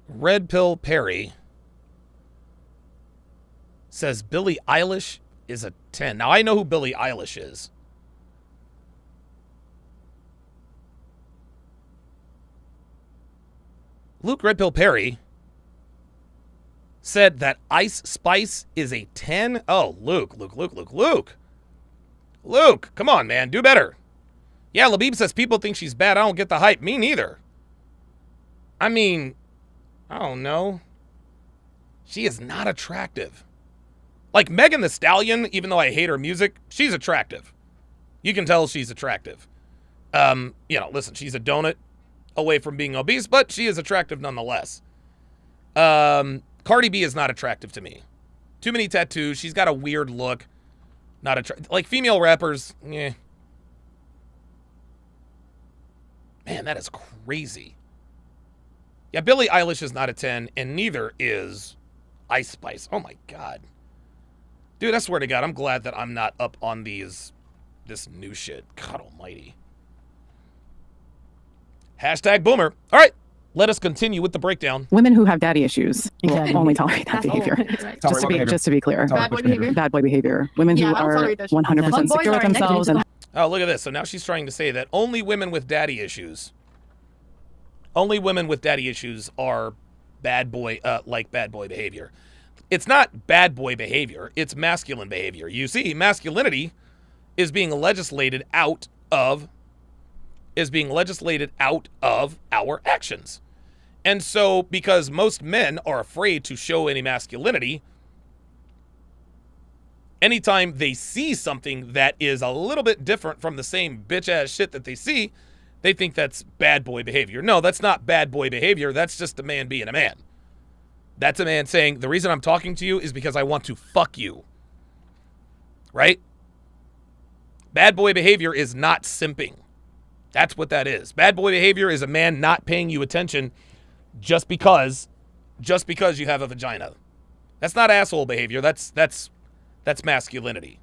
Red Pill Perry says Billie Eilish is a 10. Now, I know who Billie Eilish is. Luke Red Pill Perry said that Ice Spice is a 10. Oh, Luke, come on, man. Do better. Yeah, Labib says people think she's bad. I don't get the hype. Me neither. I mean, I don't know. She is not attractive. Like Megan Thee Stallion, even though I hate her music, she's attractive. You can tell she's attractive. Listen, she's a donut away from being obese, but she is attractive nonetheless. Cardi B is not attractive to me. Too many tattoos. She's got a weird look. Not attractive. Like female rappers, eh. Man, that is crazy. Yeah, Billie Eilish is not a 10, and neither is Ice Spice. Oh my God. Dude, I swear to God, I'm glad that I'm not up on this new shit. God almighty. # boomer. All right, let us continue with the breakdown. Women who have daddy issues will only tolerate that behavior. Just to be clear. Bad boy behavior. Bad boy behavior. Women who are 100% secure with themselves. And oh, look at this. So now she's trying to say that only women with daddy issues are bad boy, like bad boy behavior. It's not bad boy behavior. It's masculine behavior. You see, masculinity is being legislated out of our actions. And so, because most men are afraid to show any masculinity, anytime they see something that is a little bit different from the same bitch-ass shit that they see, they think that's bad boy behavior. No, that's not bad boy behavior. That's just a man being a man. That's a man saying, the reason I'm talking to you is because I want to fuck you. Right? Bad boy behavior is not simping. That's what that is. Bad boy behavior is a man not paying you attention just because you have a vagina. That's not asshole behavior. That's masculinity.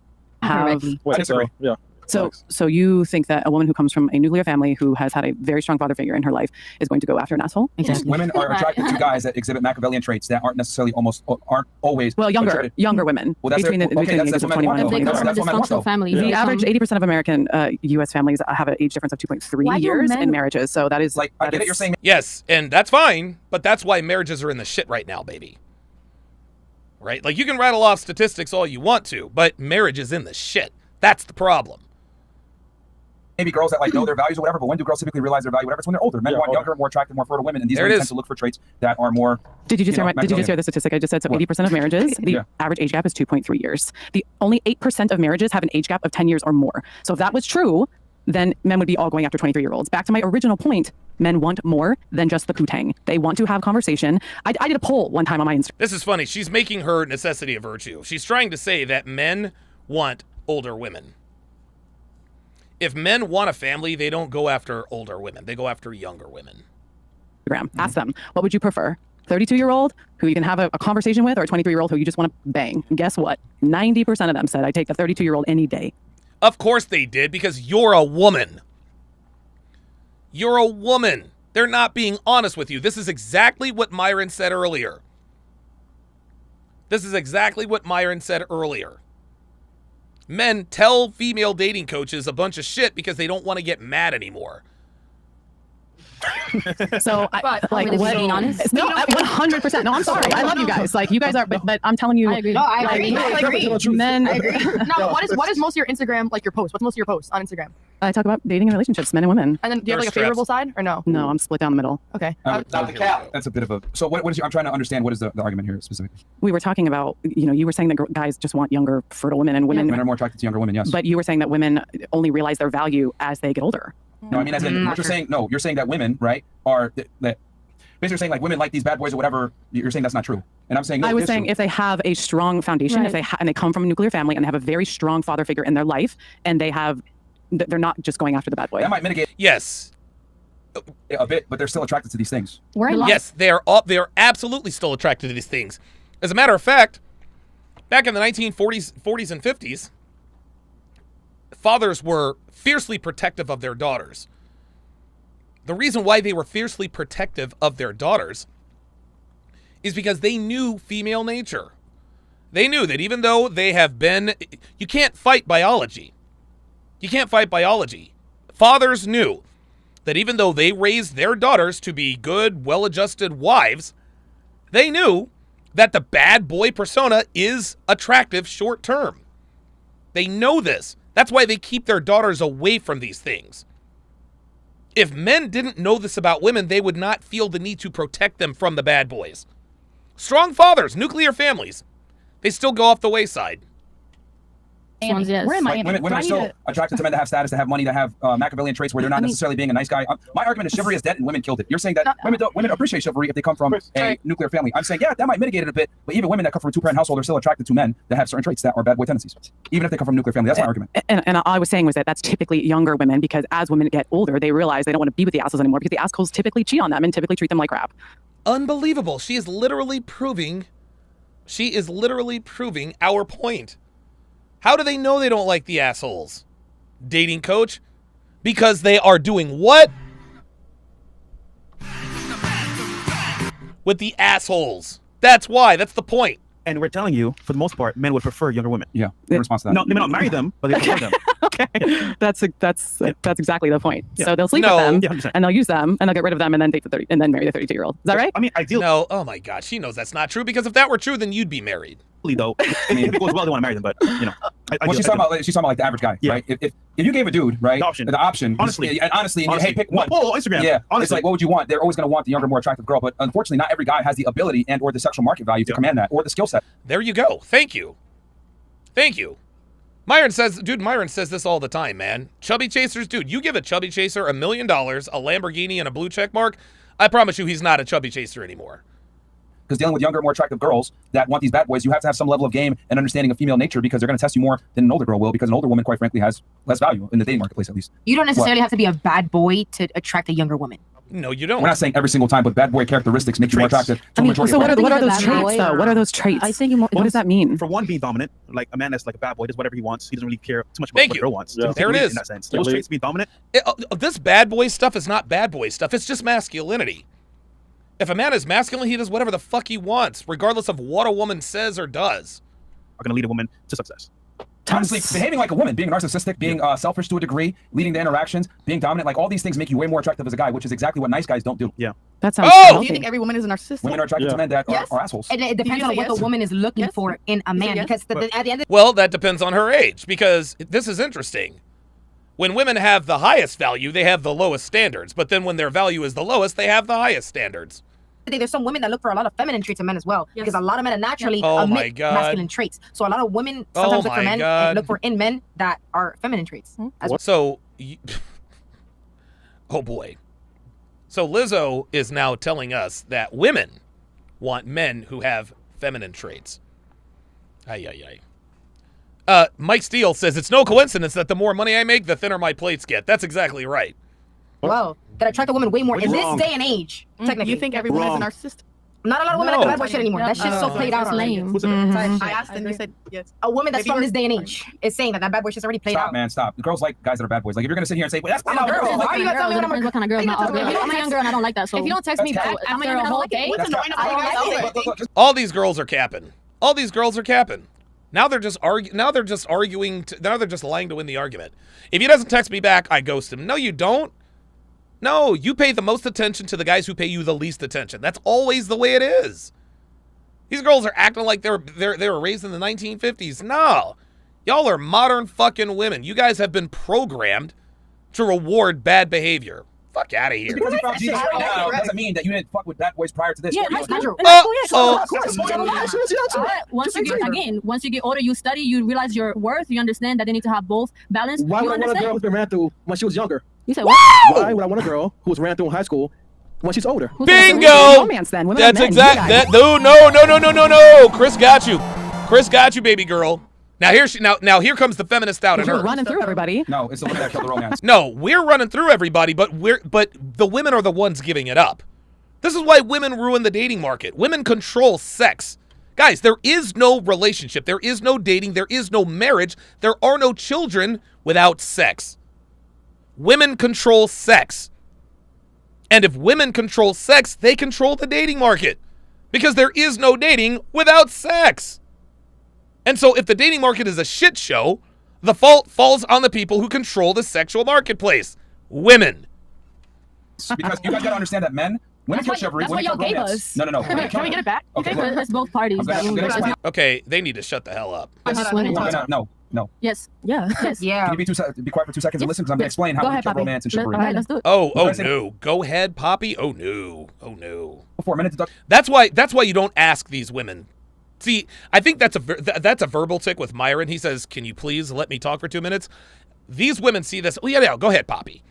So you think that a woman who comes from a nuclear family who has had a very strong father figure in her life is going to go after an asshole? Exactly. Women are attracted to guys that exhibit Machiavellian traits that aren't necessarily aren't always. Well, younger women. Well, that's between the ages of 21 and 24. The average 80% of American U.S. families have an age difference of 2.3 years in marriages. So that is like I get it. You're saying yes, and that's fine, but that's why marriages are in the shit right now, baby. Right? Like you can rattle off statistics all you want to, but marriage is in the shit. That's the problem. Maybe girls that like know their values or whatever, but when do girls typically realize their value? Whatever, it's when they're older. Men want younger, more attractive, more fertile women, and these women tend to look for traits that are more. Did you just hear the statistic I just said? So 80% of marriages, the average age gap is 2.3 years. The only 8% of marriages have an age gap of 10 years or more. So if that was true, then men would be all going after 23-year-olds. Back to my original point, men want more than just the poo-tang. They want to have conversation. I did a poll one time on my Instagram. This is funny. She's making her necessity a virtue. She's trying to say that men want older women. If men want a family, they don't go after older women. They go after younger women. Ask them, what would you prefer? 32-year-old who you can have a conversation with, or a 23-year-old who you just want to bang? And guess what? 90% of them said, I'd take the 32-year-old any day. Of course they did, because you're a woman. You're a woman. They're not being honest with you. This is exactly what Myron said earlier. Men tell female dating coaches a bunch of shit because they don't want to get mad anymore. So, being honest? No, 100%. No, I'm sorry. I love you guys. Like, you guys are, but I'm telling you. I agree. No, I agree. Men. No, what is most of your Instagram, like your posts? What's most of your posts on Instagram? I talk about dating and relationships, men and women. And then do you have like a favorable side or no? No, I'm split down the middle. Okay. Not the cap. That's a bit of a. So what is your? I'm trying to understand what is the argument here specifically. We were talking about, you were saying that guys just want younger, fertile women, and women. Men are more attracted to younger women. Yes. But you were saying that women only realize their value as they get older. No, I mean, as in what you're saying. No, you're saying that women, right, are that basically saying like women like these bad boys or whatever. You're saying that's not true, and I'm saying no, I was saying if they have a strong foundation, if they and they come from a nuclear family and they have a very strong father figure in their life, and they're not just going after the bad boy. That might mitigate. Yes, a bit, but they're still attracted to these things. Yes, they are absolutely still attracted to these things. As a matter of fact, back in the 1940s and 50s, fathers were fiercely protective of their daughters. The reason why they were fiercely protective of their daughters is because they knew female nature. They knew that even though they have been, you can't fight biology. You can't fight biology. Fathers knew that even though they raised their daughters to be good, well-adjusted wives, they knew that the bad boy persona is attractive short-term. They know this. That's why they keep their daughters away from these things. If men didn't know this about women, they would not feel the need to protect them from the bad boys. Strong fathers, nuclear families, they still go off the wayside. Yes. We're in Miami. Women are still attracted to men that have status, that have money, that have Machiavellian traits where they're not necessarily being a nice guy. My argument is chivalry is dead and women killed it. You're saying that women appreciate chivalry if they come from a nuclear family. I'm saying, yeah, that might mitigate it a bit, but even women that come from a two-parent household are still attracted to men that have certain traits that are bad boy tendencies, even if they come from a nuclear family. That's my argument. And all I was saying was that that's typically younger women, because as women get older, they realize they don't want to be with the assholes anymore because the assholes typically cheat on them and typically treat them like crap. Unbelievable. She is literally proving our point. How do they know they don't like the assholes? Dating coach? Because they are doing what? With the assholes. That's why. That's the point. And we're telling you, for the most part, men would prefer younger women. Yeah. In response to that. No, they may not marry them, but they prefer them. Okay, that's exactly the point. Yeah. So they'll sleep No. with them, Yeah, 100%. and they'll use them, and they'll get rid of them, and then date the 30, and then marry the 32-year-old. Is that right? I mean, ideally, No, oh my God, she knows that's not true, because if that were true, then you'd be married. though, if it goes well, they want to marry them. But you know, Well, she's talking about like the average guy, right? If you gave a dude, right, the option, honestly, and hey, pick one. Oh, Instagram. Yeah, honestly, it's like, what would you want? They're always going to want the younger, more attractive girl, but unfortunately, not every guy has the ability and or the sexual market value to command that, or the skill set. There you go. Thank you. Thank you. Myron says this all the time, man. Chubby chasers, dude, you give a chubby chaser $1 million, a Lamborghini, and a blue check mark, I promise you he's not a chubby chaser anymore. Because dealing with younger, more attractive girls that want these bad boys, you have to have some level of game and understanding of female nature, because they're going to test you more than an older girl will, because an older woman, quite frankly, has less value in the dating marketplace, at least. You don't necessarily have to be a bad boy to attract a younger woman. No, you don't. We're not saying every single time, but bad boy characteristics make you more attractive. I mean, so what are those traits, though? What are those traits? I think what does that mean? For one, being dominant, like a man that's like a bad boy, does whatever he wants. He doesn't really care too much about what a girl wants. Yeah. There it is. In that sense, those traits, being dominant. This bad boy stuff is not bad boy stuff. It's just masculinity. If a man is masculine, he does whatever the fuck he wants, regardless of what a woman says or does. Are going to lead a woman to success. Honestly, behaving like a woman, being narcissistic, being selfish to a degree, leading the interactions, being dominant, like all these things make you way more attractive as a guy, which is exactly what nice guys don't do. Yeah. That sounds Do you think every woman is a narcissist? Women are attracted to men that are assholes. And it depends on what the woman is looking for in a man, because at the end of Well, that depends on her age, because this is interesting. When women have the highest value, they have the lowest standards. But then when their value is the lowest, they have the highest standards. the day, there's some women that look for a lot of feminine traits in men as well, because a lot of men are naturally Oh my emit God. masculine traits. So a lot of women sometimes look for my men God. and look for in men that are feminine traits. As well. So, oh boy. So Lizzo is now telling us that women want men who have feminine traits. Ay, ay, ay. Mike Steele says, it's no coincidence that the more money I make, the thinner my plates get. That's exactly right. Well, that attract a woman way more in Wrong. this day and age. Technically, You think every woman is a narcissist? Not a lot of women No. like the bad boy shit anymore. That shit's so played out already. I asked and they said yes. A woman that's Maybe from you're- this day and age is saying that bad boy shit's already played Stop, out. man, stop. The girls like guys that are bad boys. Like, if you're gonna sit here and say, well, that's I'm not a girl. girl. Why are you gonna tell me what I'm a What kind of girl? If you I'm a young girl and I don't like that. So If you don't text me back after a whole day, All these girls are capping. All these girls are capping. Now they're just arguing. Now they're just lying to win the argument. If he doesn't text me back, I ghost him. No, you don't. No, you pay the most attention to the guys who pay you the least attention. That's always the way it is. These girls are acting like they were raised in the 1950s. No, y'all are modern fucking women. You guys have been programmed to reward bad behavior. Fuck out of here. Because you found Jesus right now doesn't mean that you didn't fuck with bad boys prior to this. Yeah, What are you that's doing? true. Once you get older, you study, you realize your worth, you understand that they need to have both balance. Why You would I want a understand? girl who's been ran through when she was younger? You said what? Why would I want a girl who was ran through in high school when she's older? Bingo! Romance, then. Women are That's men, exact. you That guys. no. Chris got you. Chris got you, baby girl. Now here here comes the feminist out in We're her. running through everybody. No, it's the women that kill the romance. No, we're running through everybody, but the women are the ones giving it up. This is why women ruin the dating market. Women control sex. Guys, there is no relationship. There is no dating. There is no marriage. There are no children without sex. Women control sex. And if women control sex, they control the dating market. Because there is no dating without sex. And so if the dating market is a shit show, the fault falls on the people who control the sexual marketplace. Women. Because you guys gotta understand that women kill chivalry, That's what women y'all kill gave romance. us. No. Can we get it back? Okay, Okay, it's both parties. I'm gonna explain. Okay, they need to shut the hell up. No. Yes. Yeah. Yes. Yeah. Can you be quiet for 2 seconds and listen? Because I'm gonna explain how Go we ahead, kill Poppy. romance and chivalry. All right, let's do it. Oh What did I say? no. Go ahead, Poppy. Oh no. For a minute. That's why you don't ask these women. See, I think that's a verbal tick with Myron. He says, "Can you please let me talk for 2 minutes?" These women see this. Oh yeah, go ahead, Poppy.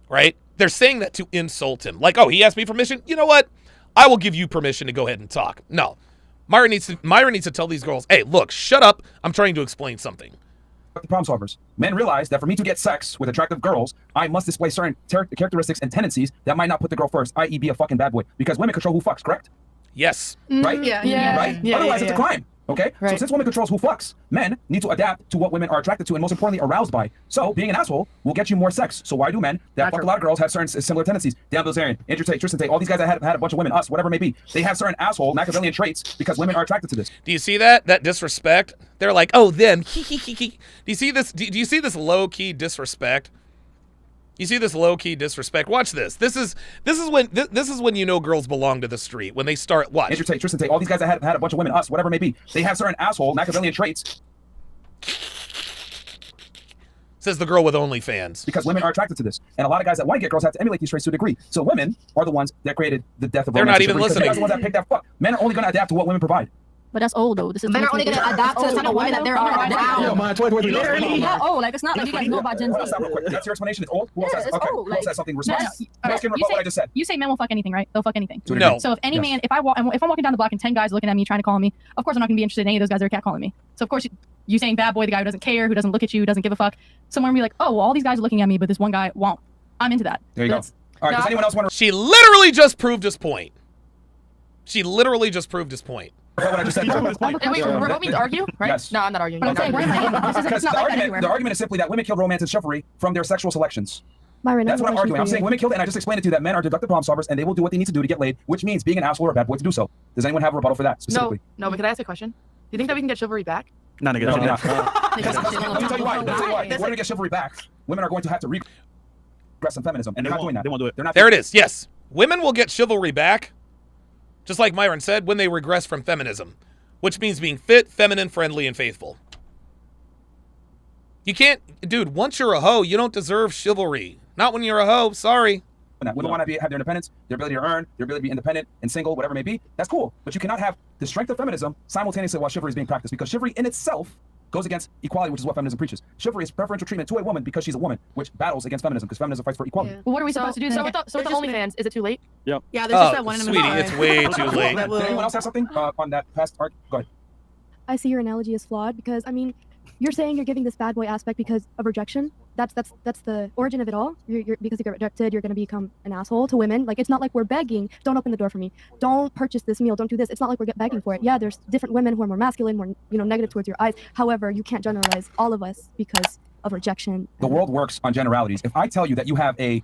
Right? They're saying that to insult him. Like, oh, he asked me permission. You know what? I will give you permission to go ahead and talk. No, Myron needs to tell these girls, "Hey, look, shut up. I'm trying to explain something." The problem solvers. Men realize that for me to get sex with attractive girls, I must display certain characteristics and tendencies that might not put the girl first, i.e. be a fucking bad boy. Because women control who fucks, correct? Yes. Right? Yeah. Right? Otherwise, it's a crime. Okay? So since women controls who fucks, men need to adapt to what women are attracted to and most importantly aroused by. So being an asshole will get you more sex. So why do men that fuck a lot of girls have certain similar tendencies? Dan Bilzerian, Andrew Tate, Tristan Tate, all these guys that had a bunch of women, us, whatever it may be, they have certain asshole Machiavellian traits because women are attracted to this. Do you see that? That disrespect? They're like, oh, them. Do you see this? Do you see this low-key disrespect? You see this low-key disrespect? Watch this. This is when you know girls belong to the street. When they start, watch. Andrew Tate, Tristan Tate, all these guys that had a bunch of women, us, whatever it may be, they have certain asshole Machiavellian traits. Says the girl with OnlyFans. Because women are attracted to this. And a lot of guys that want to get girls have to emulate these traits to a degree. So women are the ones that created the death of They're romance. not even listening. They're the ones that picked that fuck. Men are only going to adapt to what women provide. But that's old though. This is Men are only going to adapt to the type of women that they're around. Literally not old. Like it's not like you guys know about Gen Z. Stop real quick. That's your explanation. It's old. Who else has? it's Okay. old, Who else like- has something? Respond. Yes. Who else can rebut what I just said? You say men will fuck anything, right? They'll fuck anything. No. So if any Yes. man, if I'm walking down the block and 10 guys looking at me trying to call me, of course I'm not gonna be interested in any of those guys that are catcalling me. So of course you saying bad boy, the guy who doesn't care, who doesn't look at you, who doesn't give a fuck. Someone will be like, oh, well, all these guys are looking at me, but this one guy won't. I'm into that. There you go. All right. Does anyone else want to? She literally just proved his point. She literally just proved his point. What I just said. Wait, we're hoping to argue, right? Yes. No, I'm not arguing. But I'm saying, where am I in? This is, Because it's not like that anywhere. the argument is simply that women killed romance and chivalry from their sexual selections. Myron, I That's have what a I'm question arguing. for I'm you. saying women killed it, and I just explained it to you that men are deductive problem solvers, and they will do what they need to do to get laid, which means being an asshole or a bad boy to do so. Does anyone have a rebuttal for that specifically? No, but can I ask a question? Do you think that we can get chivalry back? No, nigga. No, No, not. Let me tell you why. We're going to get chivalry back. Women are going to have to regress on feminism, and they're not doing that. They won't do it. They're not. There it is. Yes. Women will get chivalry back, just like Myron said, when they regress from feminism, which means being fit, feminine, friendly, and faithful. You can't, dude, once you're a hoe, you don't deserve chivalry. Not when you're a hoe. Sorry. Women want to have their independence, their ability to earn, their ability to be independent and single, whatever it may be. That's cool. But you cannot have the strength of feminism simultaneously while chivalry is being practiced, because chivalry in itself goes against equality, which is what feminism preaches. Chivalry is preferential treatment to a woman because she's a woman, which battles against feminism, because feminism fights for equality. Yeah. Well, what are we supposed to do then? So with the OnlyFans, is it too late? Yep. Yeah, there's just that one in the Sweetie, middle. it's way too late. That will- Did anyone else have something on that past arc? Go ahead. I see your analogy is flawed because I mean, you're saying you're giving this bad boy aspect because of rejection. That's the origin of it all. You're because you get rejected, you're gonna become an asshole to women. Like it's not like we're begging. Don't open the door for me. Don't purchase this meal. Don't do this. It's not like we're begging for it. Yeah, there's different women who are more masculine, more negative towards your eyes. However, you can't generalize all of us because of rejection. The world works on generalities. If I tell you that you have a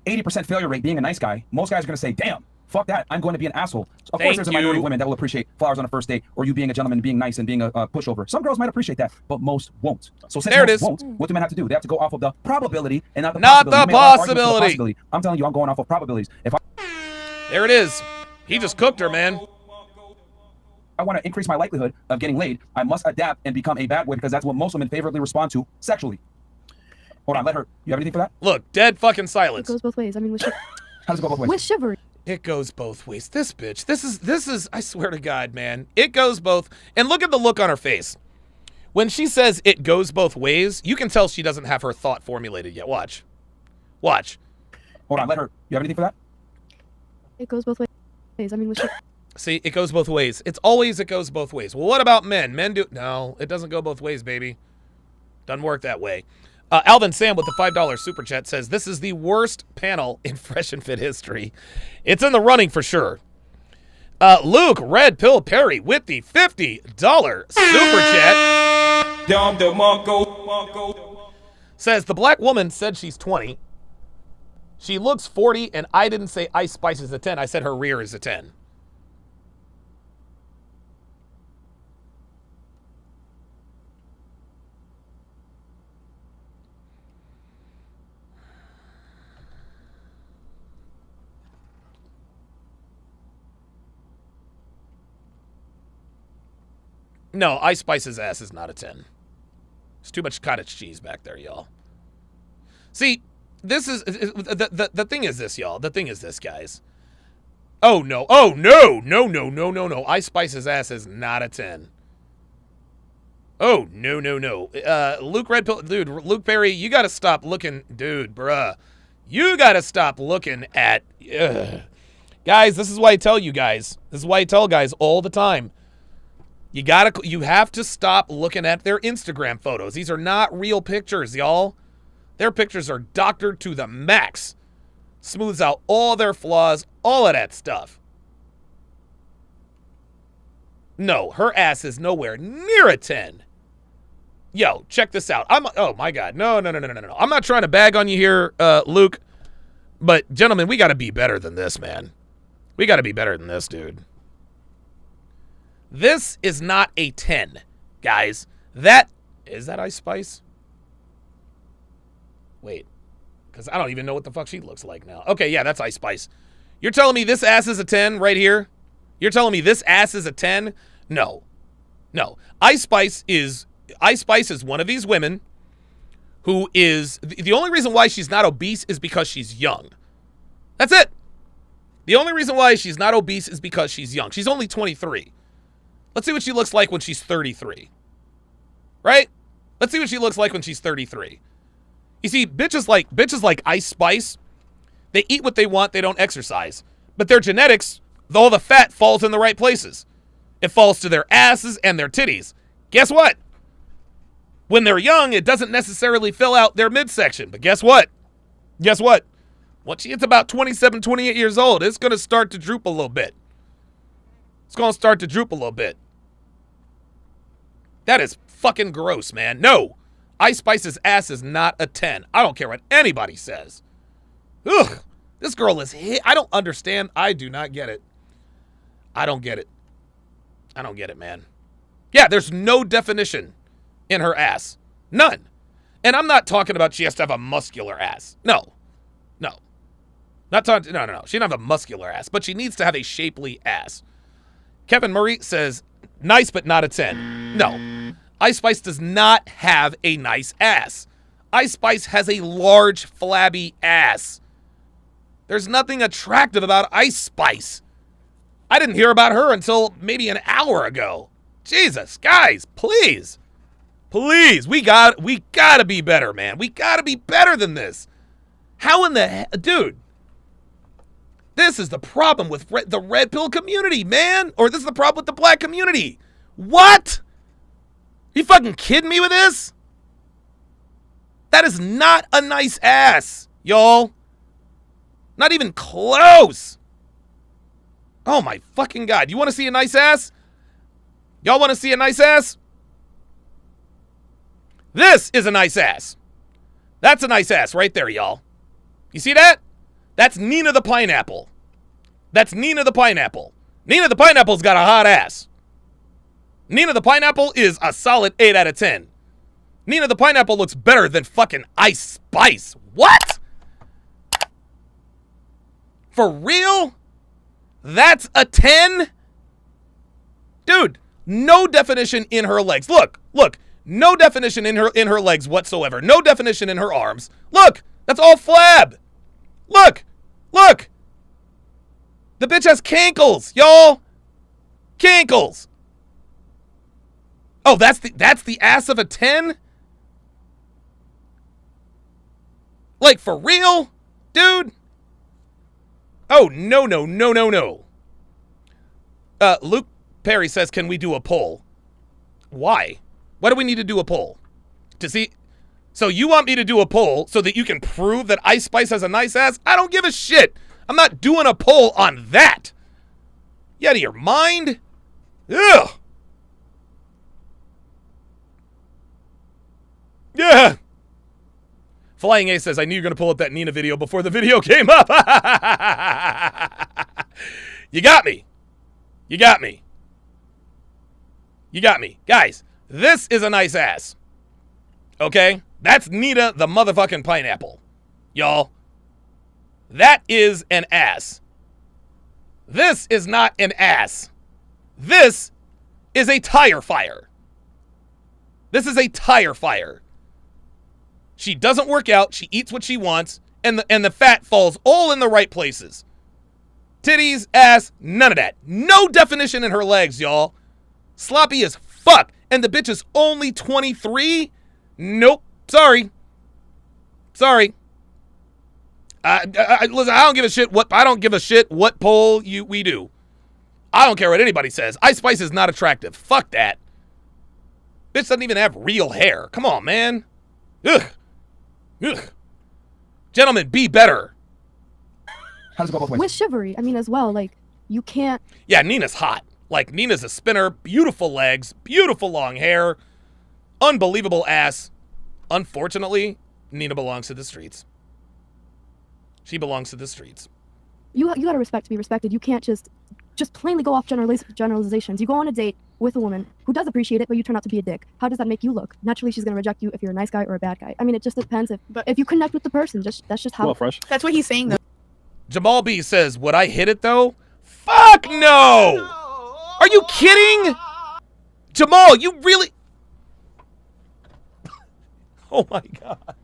80% failure rate being a nice guy, most guys are going to say, damn, fuck that, I'm going to be an asshole. Of course, there's a minority of women that will appreciate flowers on a first date, or you being a gentleman, being nice, and being a pushover. Some girls might appreciate that, but most won't. So since There it most is. won't, what do men have to do? They have to go off of the probability and not the Not possibility. the You may have arguments for the possibility. possibility. I'm telling you, I'm going off of probabilities. If There it is. He just cooked her, man. I want to increase my likelihood of getting laid, I must adapt and become a bad boy, because that's what most women favorably respond to sexually. Hold on, let her. You have anything for that? Look, dead fucking It silence. goes both ways. I mean, with How does it go both ways? with chivalry. It goes both ways. This bitch. This is, I swear to God, man. It goes both. And look at the look on her face. When she says it goes both ways, you can tell she doesn't have her thought formulated yet. Watch. Watch. Hold on, let her. You have anything for that? It goes both ways. I mean, with See, it goes both ways. It's always it goes both ways. Well, what about men? Men do... No, it doesn't go both ways, baby. Doesn't work that way. Alvin Sam with the $5 super chat says, this is the worst panel in Fresh and Fit history. It's in the running for sure. Luke Red Pill Perry with the $50 super chat says, the black woman said she's 20. She looks 40, and I didn't say Ice Spice is a 10. I said her rear is a 10. No, Ice Spice's ass is not a 10. There's too much cottage cheese back there, y'all. See, this is the thing is this, y'all. The thing is this, guys. Oh no. Oh no. No. Ice Spice's ass is not a 10. Oh no. Luke Red Pill, dude. Luke Perry, you gotta stop looking, dude, bruh. You gotta stop looking at, guys. This is why I tell you guys. This is why I tell guys all the time. You have to stop looking at their Instagram photos. These are not real pictures, y'all. Their pictures are doctored to the max. Smooths out all their flaws, all of that stuff. No, her ass is nowhere near a 10. Yo, check this out. Oh my God. No. I'm not trying to bag on you here, Luke. But gentlemen, we got to be better than this, man. We got to be better than this, dude. This is not a 10, guys. Is that Ice Spice? Wait, because I don't even know what the fuck she looks like now. Okay, yeah, that's Ice Spice. You're telling me this ass is a 10 right here? You're telling me this ass is a 10? No. Ice Spice is one of these women who is, the only reason why she's not obese is because she's young. That's it. The only reason why she's not obese is because she's young. She's only 23. Let's see what she looks like when she's 33. Right? Let's see what she looks like when she's 33. You see, bitches like Ice Spice, they eat what they want, they don't exercise. But their genetics, all the fat falls in the right places. It falls to their asses and their titties. Guess what? When they're young, it doesn't necessarily fill out their midsection. But guess what? Once she gets about 27, 28 years old, it's going to start to droop a little bit. That is fucking gross, man. No. Ice Spice's ass is not a 10. I don't care what anybody says. Ugh. This girl is hit. I don't understand. I do not get it. I don't get it, man. Yeah, there's no definition in her ass. None. And I'm not talking about she has to have a muscular ass. No. Not talking. No. She doesn't have a muscular ass, but she needs to have a shapely ass. Kevin Murray says, nice but not a 10. No. Ice Spice does not have a nice ass. Ice Spice has a large, flabby ass. There's nothing attractive about Ice Spice. I didn't hear about her until maybe an hour ago. Jesus, guys, please. We gotta be better, man. We gotta be better than this. How in the hell, dude? This is the problem with the red pill community, man. Or this is the problem with the black community. What? You fucking kidding me with this? That is not a nice ass, y'all. Not even close. Oh my fucking God. You want to see a nice ass? Y'all want to see a nice ass? This is a nice ass. That's a nice ass right there, y'all. You see that? That's Nina the Pineapple. Nina the Pineapple's got a hot ass. Nina the Pineapple is a solid 8 out of 10. Nina the Pineapple looks better than fucking Ice Spice. What? For real? That's a 10? Dude, no definition in her legs. Look. No definition in her legs whatsoever. No definition in her arms. Look, that's all flab. Look. The bitch has cankles, y'all. Cankles. Oh, that's the ass of a 10? Like, for real? Dude? Oh, no. Luke Perry says, can we do a poll? Why? Why do we need to do a poll? To see? So you want me to do a poll so that you can prove that Ice Spice has a nice ass? I don't give a shit. I'm not doing a poll on that. You out of your mind? Ugh. Yeah. Flying A says, I knew you were going to pull up that Nina video before the video came up. You got me. Guys, this is a nice ass. Okay? That's Nina the motherfucking Pineapple. Y'all. That is an ass. This is not an ass. This is a tire fire. She doesn't work out. She eats what she wants. And the fat falls all in the right places. Titties, ass, none of that. No definition in her legs, y'all. Sloppy as fuck. And the bitch is only 23? Nope. Sorry. Listen, I don't give a shit what poll we do. I don't care what anybody says. Ice Spice is not attractive. Fuck that. Bitch doesn't even have real hair. Come on, man. Ugh. Gentlemen, be better. How does it go both ways? With chivalry, I mean, as well, like, you can't. Yeah, Nina's hot. Like, Nina's a spinner, beautiful legs, beautiful long hair, unbelievable ass. Unfortunately, Nina belongs to the streets. She belongs to the streets. You gotta respect to be respected. You can't just plainly go off generalizations. You go on a date with a woman who does appreciate it, but you turn out to be a dick. How does that make you look? Naturally, she's gonna reject you if you're a nice guy or a bad guy. I mean, it just depends if you connect with the person. That's just how. Well, fresh. That's what he's saying though. Jamal B says, would I hit it though? Fuck no! Are you kidding? Jamal, you really... Oh my God.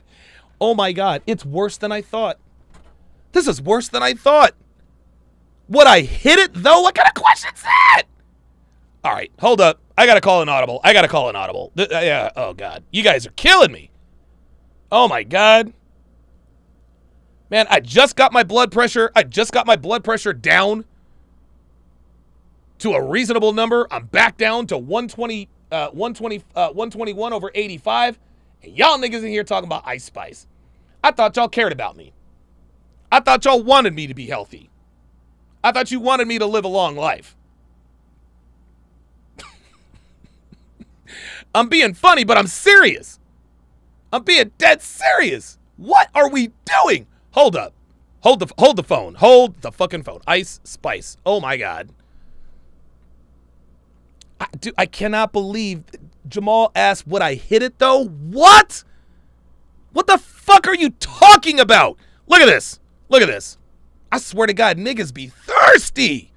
Oh my God. It's worse than I thought. This is worse than I thought. Would I hit it though? What kind of question's that? All right, hold up. I gotta call an audible. Yeah, oh God. You guys are killing me. Oh my God. Man, I just got my blood pressure down to a reasonable number. I'm back down to 121 over 85. And y'all niggas in here talking about Ice Spice. I thought y'all cared about me. I thought y'all wanted me to be healthy. I thought you wanted me to live a long life. I'm being funny, but I'm serious. I'm being dead serious. What are we doing? Hold up. Hold the phone. Hold the fucking phone. Ice Spice. Oh my God. I cannot believe Jamal asked, would I hit it though? What? What the fuck are you talking about? Look at this. Look at this. I swear to God, niggas be thirsty.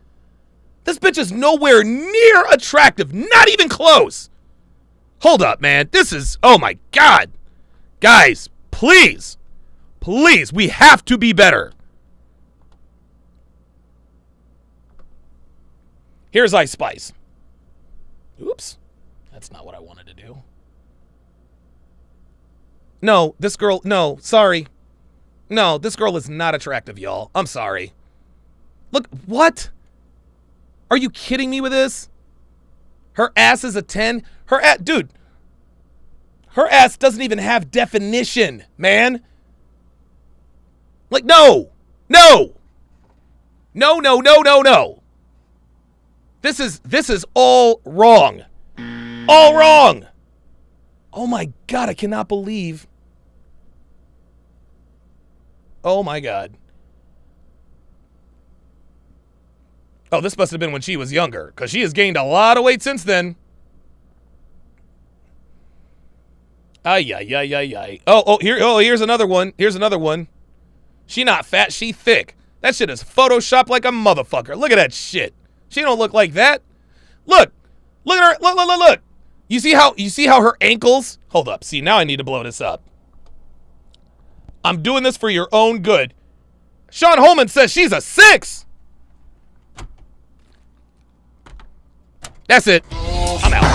This bitch is nowhere near attractive. Not even close. Hold up, man. This is, oh my God. Guys, please. Please, we have to be better. Here's Ice Spice. Oops. That's not what I wanted to do. No, this girl, no, sorry. No, this girl is not attractive, y'all. I'm sorry. Look, what? Are you kidding me with this? Her ass is a 10? Dude. Her ass doesn't even have definition, man. Like, no. No. No, no, no, no, no. This is all wrong. All wrong. Oh my God, I cannot believe. Oh my God. Oh, this must have been when she was younger, because she has gained a lot of weight since then. Ay, ay, ay, ay, ay. Here's another one. Here's another one. She not fat, she thick. That shit is photoshopped like a motherfucker. Look at that shit. She don't look like that. Look. Look at her. Look, look, look, look. You see how her ankles? Hold up. See, now I need to blow this up. I'm doing this for your own good. Sean Holman says she's a 6. That's it. I'm out.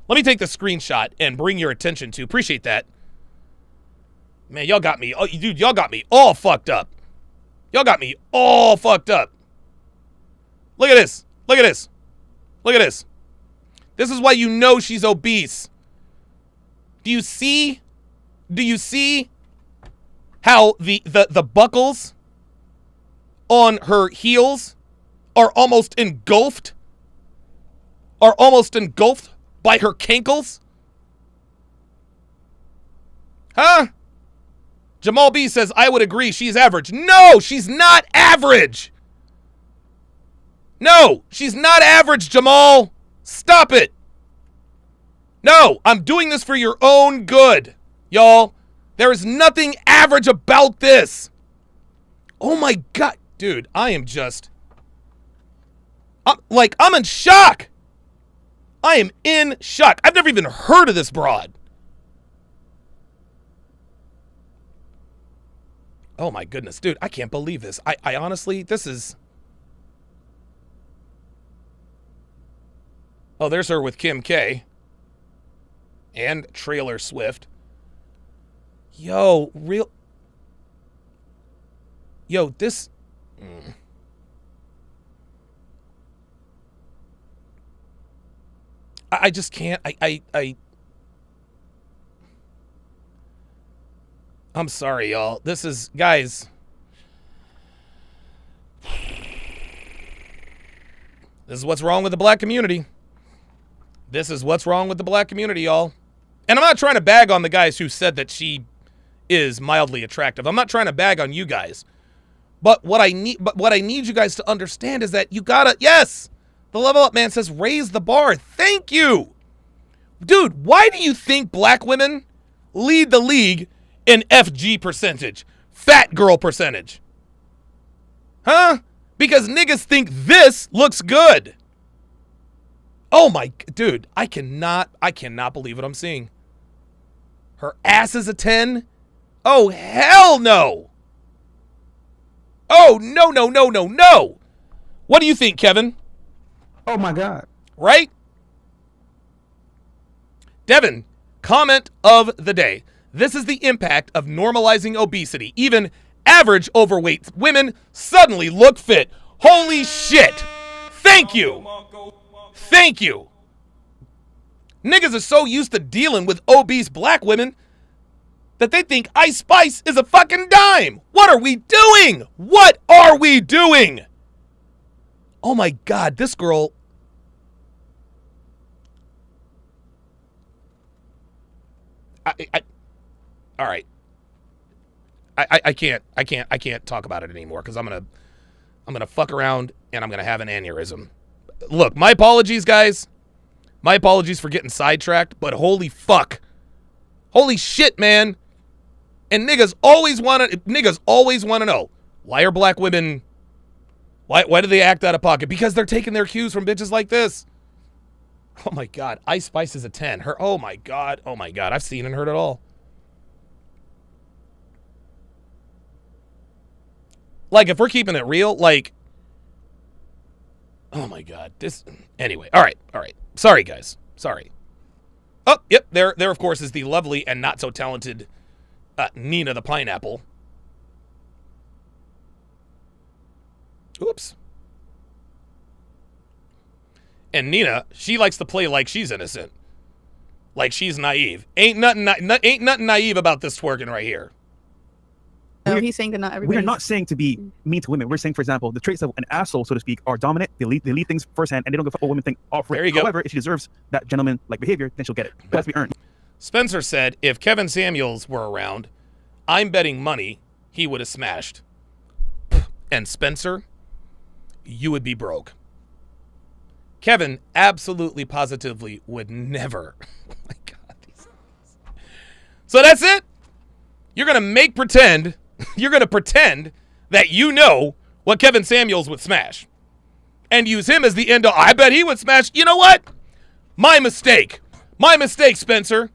Let me take the screenshot and bring your attention to. Appreciate that. Man, y'all got me. Oh, dude, y'all got me all fucked up. Y'all got me all fucked up. Look at this. Look at this. Look at this. This is why you know she's obese. Do you see? Do you see how the buckles on her heels are almost engulfed? Are almost engulfed by her cankles? Huh? Jamal B says, I would agree, she's average. No, she's not average. No, she's not average, Jamal. Stop it. No, I'm doing this for your own good, y'all. There is nothing average about this. Oh my God. Dude, I am just... I'm in shock. I am in shock. I've never even heard of this broad. Oh my goodness, dude, I can't believe this. I honestly, this is... Oh, there's her with Kim K. And Trailer Swift. Yo, Yo, this... I just can't. I'm sorry, y'all. This is... Guys. This is what's wrong with the black community. This is what's wrong with the black community, y'all. And I'm not trying to bag on the guys who said that she is mildly attractive. I'm not trying to bag on you guys. But what I need you guys to understand is that you gotta... Yes! The Level Up Man says, raise the bar. Thank you! Dude, why do you think black women lead the league in FG percentage? Fat girl percentage. Huh? Because niggas think this looks good. Oh my... Dude, I cannot believe what I'm seeing. Her ass is a 10? Oh, hell no! Oh, no, no, no, no, no! What do you think, Kevin? Oh my God. Right? Devin, comment of the day. This is the impact of normalizing obesity. Even average overweight women suddenly look fit. Holy shit! Thank you! Thank you! Niggas are so used to dealing with obese black women that they think Ice Spice is a fucking dime. What are we doing? What are we doing? Oh my God, this girl... all right. I can't talk about it anymore because I'm gonna fuck around and I'm gonna have an aneurysm. Look, my apologies, guys. My apologies for getting sidetracked, but holy fuck. Holy shit, man. And niggas always want to know, why are black women, why do they act out of pocket? Because they're taking their cues from bitches like this. Oh my God, Ice Spice is a 10. Her, oh my God, I've seen and heard it all. Like, if we're keeping it real, like, oh my God, this, anyway, all right. Sorry, guys, sorry. Oh, yep, there of course is the lovely and not so talented Nina the Pineapple. Oops. And Nina, she likes to play like she's innocent. Like she's naive. Ain't nothing naive about this twerking right here. No, he's saying that not everybody. We're not saying to be mean to women. We're saying, for example, the traits of an asshole, so to speak, are dominant. They lead things firsthand, and they don't give a fuck what women think off rip. There you go. However, if she deserves that gentleman-like behavior, then she'll get it. It has to be earned. Spencer said, if Kevin Samuels were around, I'm betting money he would have smashed. And Spencer, you would be broke. Kevin absolutely positively would never. Oh my God. So that's it. You're going to pretend that you know what Kevin Samuels would smash and use him as the end all. I bet he would smash. You know what? My mistake, Spencer,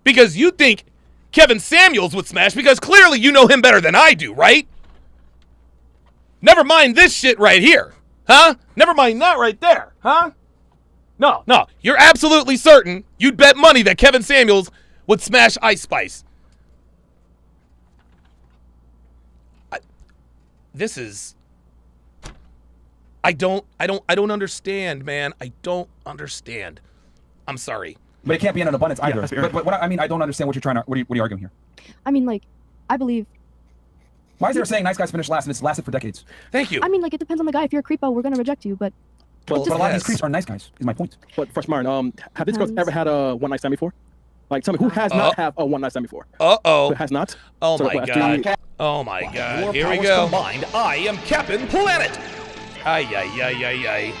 because you think Kevin Samuels would smash because clearly you know him better than I do, right? Never mind this shit right here. Huh? Never mind that right there. Huh? No. You're absolutely certain you'd bet money that Kevin Samuels would smash Ice Spice. This is... I don't understand, man. I don't understand. I'm sorry. But it can't be in an abundance either. But what I don't understand what you're trying to... What are you arguing here? I mean, like, I believe... Why is there a saying nice guys finish last and it's lasted for decades? Thank you. I mean, like, it depends on the guy. If you're a creepo, we're going to reject you, but... But a lot of these creeps are nice guys, is my point. But Fresh Martin, have these girls ever had a one-night stand before? Like, tell me who has not have a one night stand before? Uh-oh. Who has not? Oh So, my what, god. Oh my god. More Here we powers go. combined, I am Captain Planet. Ay, ay, ay, ay, ay.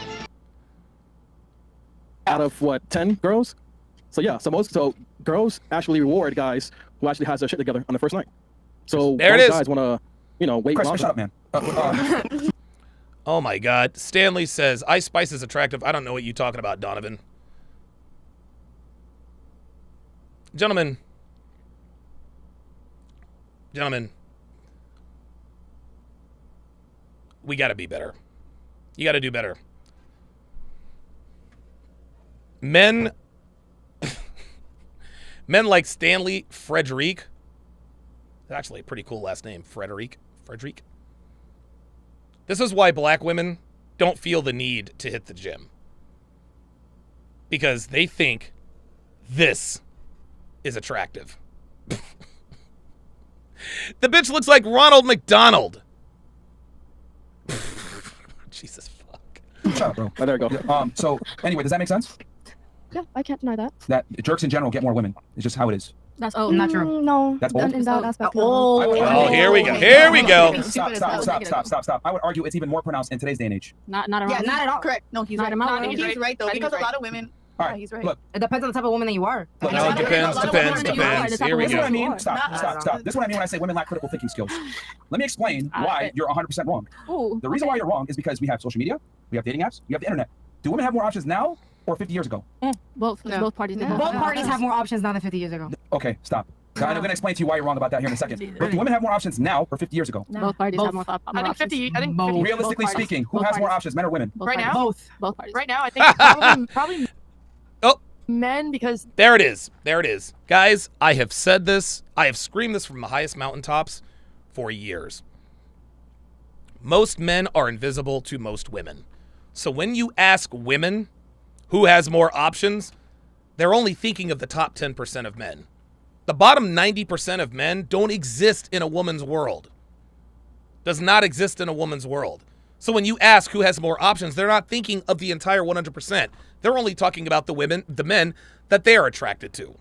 Out of what, 10 girls? So yeah, so girls actually reward guys who actually has their shit together on the first night. So There it most is. guys want to, wait. Chris, longer. shut up, man. Oh my god. Stanley says, Ice Spice is attractive. I don't know what you're talking about, Donovan. Gentlemen. We got to be better. You got to do better. Men like Stanley Frederic. That's actually a pretty cool last name, Frederic. This is why black women don't feel the need to hit the gym. Because they think this is attractive. The bitch looks like Ronald McDonald. Jesus fuck. Shut up, bro. Oh, there we go. So anyway, does that make sense? Yeah, I can't deny that. That jerks in general get more women. It's just how it is. That's not true. No, That's old? in that aspect. Oh, here we go. Here we go. Stop. I would argue it's even more pronounced in today's day and age. Not around. Yeah, me. not at all. Correct. No, he's Not right. in my No, world. he's right though, He's because a right. lot of women. All Yeah, right, he's right. look. It depends on the type of woman that you are. No, it depends. Here we This is what I go. mean. Stop. This is what I mean when I say women lack critical thinking skills. Let me explain why you're 100% wrong. The reason why you're wrong is because we have social media, we have dating apps, we have the internet. Do women have more options now or 50 years ago? Both parties. Both parties have more options now than 50 years ago. Okay, stop. I'm going to explain to you why you're wrong about that here in a second. But do women have more options now or 50 years ago? Both parties have more options. I think 50. I think Realistically speaking, who has more options, men or women? right now. Both parties. Right now, I think probably men, because There it is. Guys, I have said this. I have screamed this from the highest mountaintops for years. Most men are invisible to most women. So when you ask women who has more options, they're only thinking of the top 10% of men. The bottom 90% of men don't exist in a woman's world. Does not exist in a woman's world. So when you ask who has more options, they're not thinking of the entire 100%. They're only talking about the men that they are attracted to,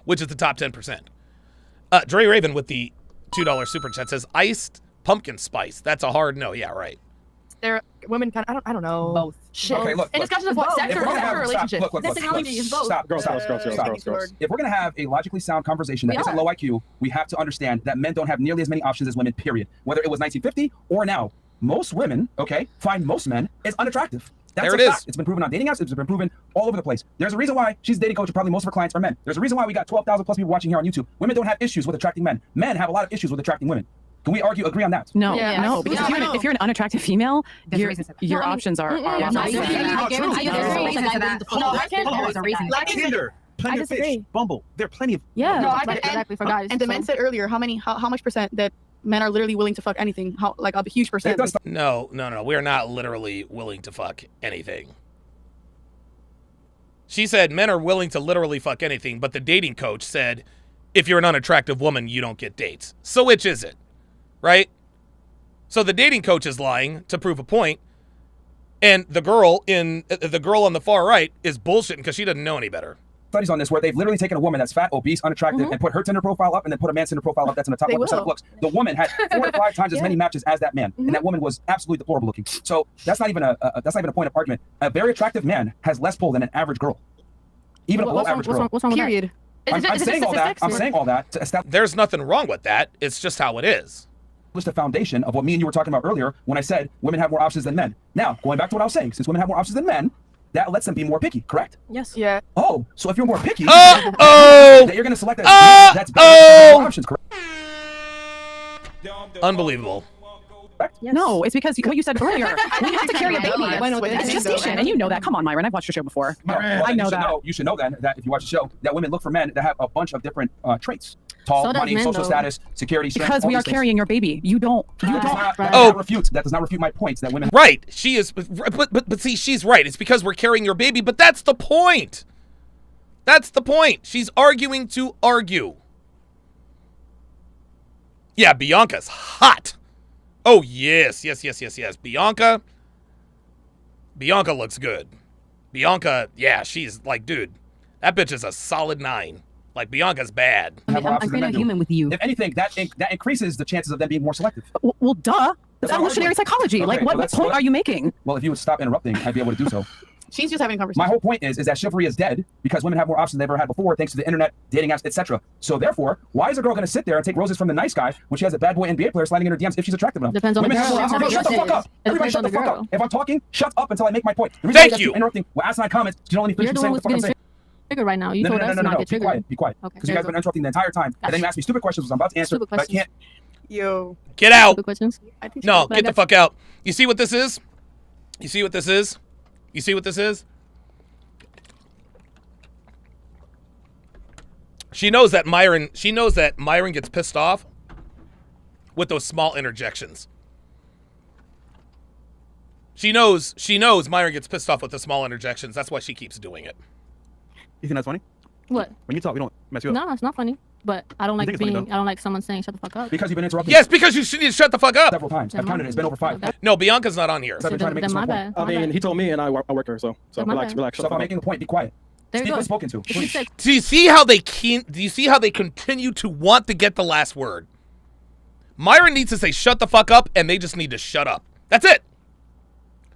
which is the top 10%. Dre Raven with the $2 super chat says iced pumpkin spice. That's a hard no. Yeah, right. they're women kind of. I don't know. Both. Shit. Okay, look. In discussions of what sex or relationship. Look. Stop. Girls. If we're gonna have a logically sound conversation that isn't low IQ, we have to understand that men don't have nearly as many options as women. Period. Whether it was 1950 or now, most women, find most men is unattractive. That's there a it fact. is. It's been proven on dating apps. It's been proven all over the place. There's a reason why she's a dating coach and probably most of her clients are men. There's a reason why we got 12,000 plus people watching here on YouTube. Women don't have issues with attracting men. Men have a lot of issues with attracting women. Can we agree on that? No, because if you're an ununattractive female, your options are Tinder, plenty of fish, Bumble. There are plenty of Exactly for guys. And the men said earlier, how much percent that men are literally willing to fuck anything? How like a huge percent? No. We are not literally willing to fuck anything. She said men are willing to literally fuck anything, but the dating coach said if you're an unattractive woman, you don't get dates. So which is it? Right? So the dating coach is lying to prove a point, and the girl on the far right is bullshitting because she doesn't know any better. Studies on this where they've literally taken a woman that's fat, obese, unattractive, and put her Tinder profile up, and then put a man's Tinder profile up that's in the top 1% of looks. The woman had 4 to 5 times as many matches as that man, and that woman was absolutely deplorable looking. So that's not even a point of argument. A very attractive man has less pull than an average girl, even a below average girl. What's wrong with Period. I'm saying all that. I'm saying all that to establish. There's nothing wrong with that. It's just how it is. The foundation of what me and you were talking about earlier when I said women have more options than men. Now, going back to what I was saying, since women have more options than men, that lets them be more picky, correct? Yes. Yeah. Oh, so if you're more picky, that you're going to select that's better more options, correct? Unbelievable. No, it's because what you said earlier. We have to carry a baby. It's gestation, and you know that. Come on, Myron. I've watched your show before. I know that. You should know then that if you watch the show, that women look for men that have a bunch of different traits. Tall, So money, men, social though. status, security, strength. Because we are carrying your baby. You don't. That does not refute my points that women. Right. She is, but see, she's right. It's because we're carrying your baby, but that's the point. That's the point. She's arguing to argue. Yeah, Bianca's hot. Oh, yes. Bianca looks good. Bianca, yeah, she's like, dude, That bitch is a solid 9. Like, Bianca's bad. Have more I'm options than creating men a do. human with you. If anything, that increases the chances of them being more selective. Well, duh. That's what I'm evolutionary arguing. psychology. Okay, like, what, well, what that's- point well, are you making? Well, if you would stop interrupting, I'd be able to do so. She's just having a conversation. My whole point is that chivalry is dead because women have more options than they've ever had before, thanks to the internet, dating apps, etc. So therefore, why is a girl going to sit there and take roses from the nice guy when she has a bad boy NBA player sliding in her DMs if she's attractive enough? Depends on the Women have girl. more options. Depends on Shut the the fuck up. girl. It Everybody depends shut on the the fuck girl. up. If I'm talking, shut up until I make my point. The reason Thank I keep you. interrupting, well, ask my comments. You don't only finish You're the saying one what the who's fuck I'm getting saying. triggered right now. You No, told no, no, us no, to no, not no. get Be triggered. quiet. Be quiet. Okay. Because you guys have been interrupting the entire time. And then you ask me stupid questions, which I'm about to answer, Stupid but I questions. can't. Yo. Get out. Stupid questions. No, But I get the got fuck out. You see what this is? You see what this is? You see what this is? She knows that Myron gets pissed off with those small interjections. She knows Myron gets pissed off with the small interjections. That's why she keeps doing it. You think that's funny? What? When you talk, we don't mess you up. No, it's not funny. But I don't You like think it's funny, being. though? I don't like someone saying "shut the fuck up." Because you've been interrupting. Yes, because you need to shut the fuck up. Several times. I've counted it. It's been over 5. No, Bianca's not on here. So I've been trying to make Then this my one bad. point. I mean, he told me, and I work her, so Then my relax, bad. relax. So if I'm making a point, be quiet. There you Speak go. when spoken to. If you said Do you see how they continue to want to get the last word? Myron needs to say shut the fuck up, and they just need to shut up. That's it.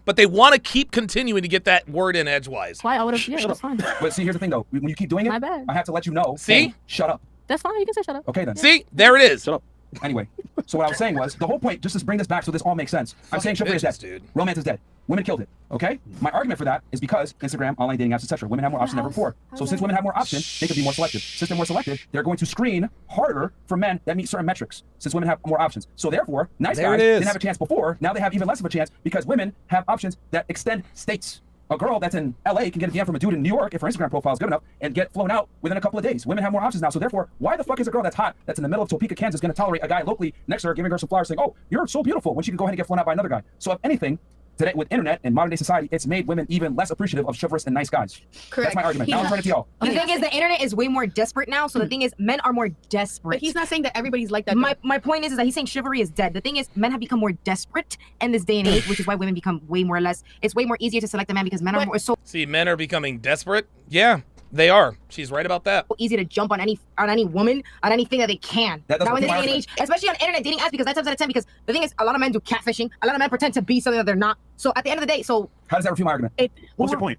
But they want to keep continuing to get that word in edgewise. why I would have. Yeah, that's fine. But see, here's the thing, though. When you keep doing it, My bad. I have to let you know. See? Hey, shut up. That's fine. You can say shut up. Okay, then. See, there it is. Shut up. Anyway, so what I was saying was, the whole point, just to bring this back so this all makes sense. I'm saying chivalry is dead. bitches, dude. Romance is dead. Women killed it, okay? My argument for that is because Instagram, online dating apps, etc. Women have more options than ever before. So since women have more options, they could be more selective. Since they're more selective, they're going to screen harder for men that meet certain metrics, since women have more options. So therefore, nice There guys it is. didn't have a chance before. Now they have even less of a chance because women have options that extend states. A girl that's in LA can get a DM from a dude in New York if her Instagram profile is good enough and get flown out within a couple of days. Women have more options now. So therefore, why the fuck is a girl that's hot, that's in the middle of Topeka, Kansas, going to tolerate a guy locally next to her giving her some flowers saying, oh, you're so beautiful, when she can go ahead and get flown out by another guy? So if anything, today with internet and modern day society, it's made women even less appreciative of chivalrous and nice guys. Correct. That's my argument. Now I'm turning to y'all. The thing is, the internet is way more desperate now. So the thing is, men are more desperate. But he's not saying that everybody's like that. My point is that he's saying chivalry is dead. The thing is, men have become more desperate in this day and age, which is why women become way more less. It's way more easier to select a man because men are more so See, men are becoming desperate. Yeah, they are. She's right about that. easy to jump on any woman, on anything that they can. That doesn't Now in this my day and age, argument. especially on internet dating apps, because 9 times out of 10, because the thing is, a lot of men do catfishing. A lot of men pretend to be something that they're not. So at the end of the day, so How does that refute my argument? What's your point?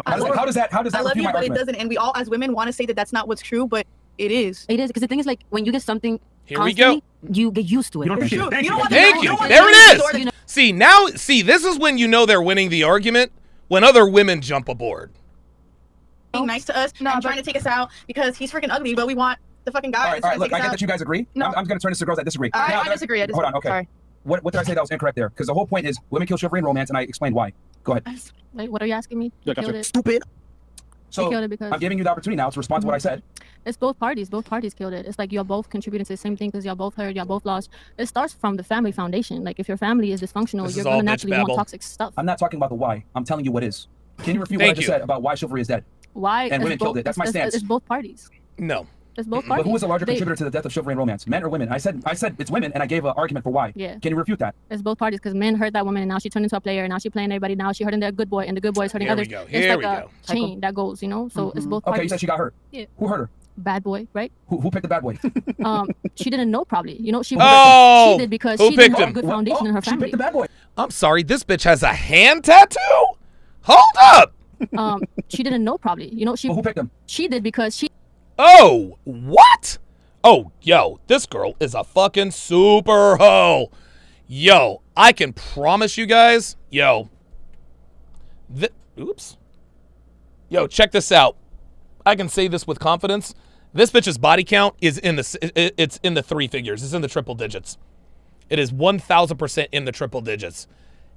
How does that I love refute you, my but it argument? doesn't. And we all, as women, want to say that that's not what's true, but it is. It is because the thing is like when you get something Here we go. constantly, you get used to it. You don't appreciate it. You don't want Thank to you. know. There it is. See, this is when you know they're winning the argument, when other women jump aboard. Being nice to us and trying to take us out because he's freaking ugly, but we want the fucking guy. All right, that's trying to look, take I us get out. that you guys agree. No. I'm going to turn this to girls that disagree. All right, Now, I disagree. Hold on, okay. Sorry. What did I say that was incorrect there? Because the whole point is women kill chivalry and romance, and I explained why. Go ahead. Wait, what are you asking me? Yeah, Killed gotcha. it. Stupid. So killed it because- I'm giving you the opportunity now to respond to what I said. It's both parties. Both parties killed it. It's like you're both contributing to the same thing because you're both hurt, you're both lost. It starts from the family foundation. Like if your family is dysfunctional, This you're is gonna all bitch naturally babble. want toxic stuff. I'm not talking about the why. I'm telling you what is. Can you refute what I Thank just you. said about why chivalry is dead? Why? And it's women killed both- it. That's my it's- stance. It's both parties. No. It's both But parties. who was the larger They- contributor to the death of chivalry and romance, men or women? I said it's women, and I gave an argument for why. Yeah. Can you refute that? It's both parties because men hurt that woman and now she turned into a player and now she playing everybody. Now she hurting their good boy and the good boy is hurting Here we others. go. It's Here like we a go. chain that goes, you know. So it's both Okay, parties. you said she got hurt. Yeah. Who hurt her? Bad boy, right? Who picked the bad boy? She didn't know probably. You know, she Oh, she did because who she didn't picked have him? a good foundation in her She family. picked the bad boy. I'm sorry, this bitch has a hand tattoo? Hold up. She didn't know probably. You know, Who picked him? she did because she Oh, what? Oh, yo, this girl is a fucking super hoe. Yo, I can promise you guys, oops. Yo, check this out. I can say this with confidence. This bitch's body count is it's in the 3 figures. It's in the triple digits. It is 1000% in the triple digits.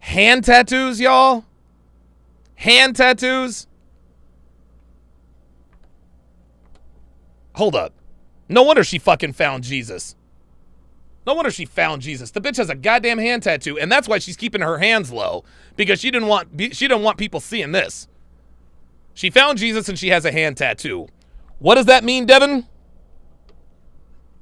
Hand tattoos, y'all. Hand tattoos. Hold up. No wonder she fucking found Jesus. No wonder she found Jesus. The bitch has a goddamn hand tattoo, and that's why she's keeping her hands low, because she didn't want people seeing this. She found Jesus and she has a hand tattoo. What does that mean, Devin?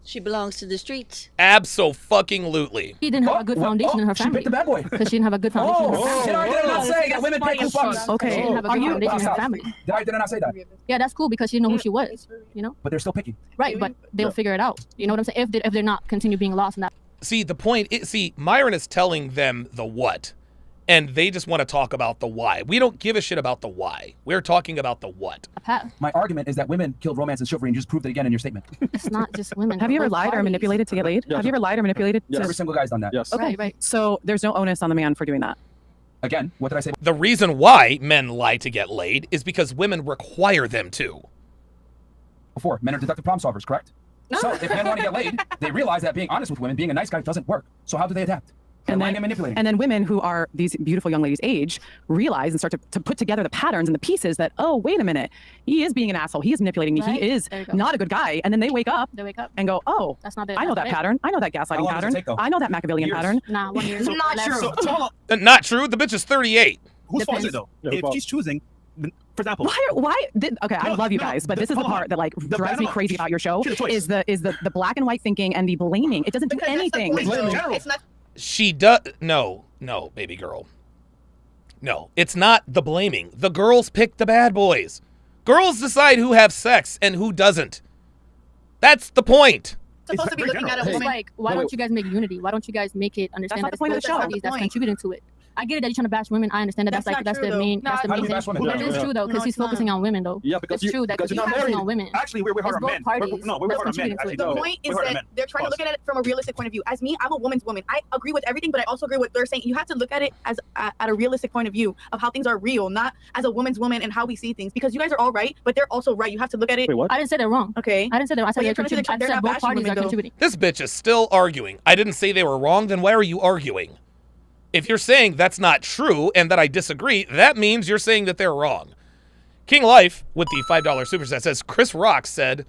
She belongs to the streets. Abso-fucking-lutely. She didn't have a good foundation in her family. She picked the bad boy. Because she didn't have a good foundation in her family. Did I not say that women pick who fucks? Okay. She didn't have a good foundation in her family. Did I not say that? Yeah, that's cool because she didn't know who she was, you know? But they're still picking. Right, but they'll figure it out. You know what I'm saying? If they're not continue being lost in that. See, the point is, Myron is telling them the what, and they just want to talk about the why. We don't give a shit about the why. We're talking about the what. My argument is that women killed romance and chivalry, and you just proved it again in your statement. It's not just women. Have you ever lied or manipulated to get laid? Yes. Have you ever lied or manipulated? Yes. Every single guy's done that. Yes. Okay, right. So there's no onus on the man for doing that. Again, what did I say? The reason why men lie to get laid is because women require them to. Before, men are deductive problem solvers, correct? So if men want to get laid, they realize that being honest with women, being a nice guy doesn't work. So how do they adapt? And lying and manipulating. And then women who are these beautiful young ladies' age realize and start to put together the patterns and the pieces that, oh, wait a minute, he is being an asshole. He is manipulating me. Right. He is There you go. not a good guy. And then they wake up and go, oh, That's not it. I know That's that not it. pattern. I know that How gaslighting long does it pattern. take, though? I know that Machiavellian Years. pattern. Nah, 1 year. Not true. So hold on. Not true. The bitch is 38. Whose fault is it Depends. though? If she's choosing, for example, Okay, I love you guys, but this is the part that drives me crazy about your show is the black and white thinking and the blaming. It doesn't do anything. It's not. She does. No, baby girl. No, it's not the blaming. The girls pick the bad boys. Girls decide who have sex and who doesn't. That's the point. Supposed to be looking at a It's woman. like, why don't you guys make unity? Why don't you guys make it understand not that the point of it's the both show. parties that's Point. contributing to it? I get it that you're trying to bash women. I understand that That's not that's true, the though. main No, that's the How do main you bash thing. women? But it is Yeah. true though because No, he's it's not. focusing on women though. Yeah, because it's true that because he's you're not focusing married. on women. Actually, we're harder It's on both men. parties. We're That's harder on men. contributing to Actually, it. The no, point we're is harder on that men. they're trying to look at it from a realistic point of view. As me, I'm a woman's woman. I agree with everything, but I also agree with they're saying. You have to look at it as at a realistic point of view of how things are real, not as a woman's woman and how we see things. Because you guys are all right, but they're also right. You have to look at it. Wait, what? I didn't say they're wrong. Okay. I didn't say they're wrong. I said Well, you're they're trying to say contributing. I they're said not both bashing parties women, are though. contributing. This bitch is still arguing. I didn't say they were wrong, then why are you arguing? If you're saying that's not true and that I disagree, that means you're saying that they're wrong. King Life, with the $5 super chat, says, Chris Rock said,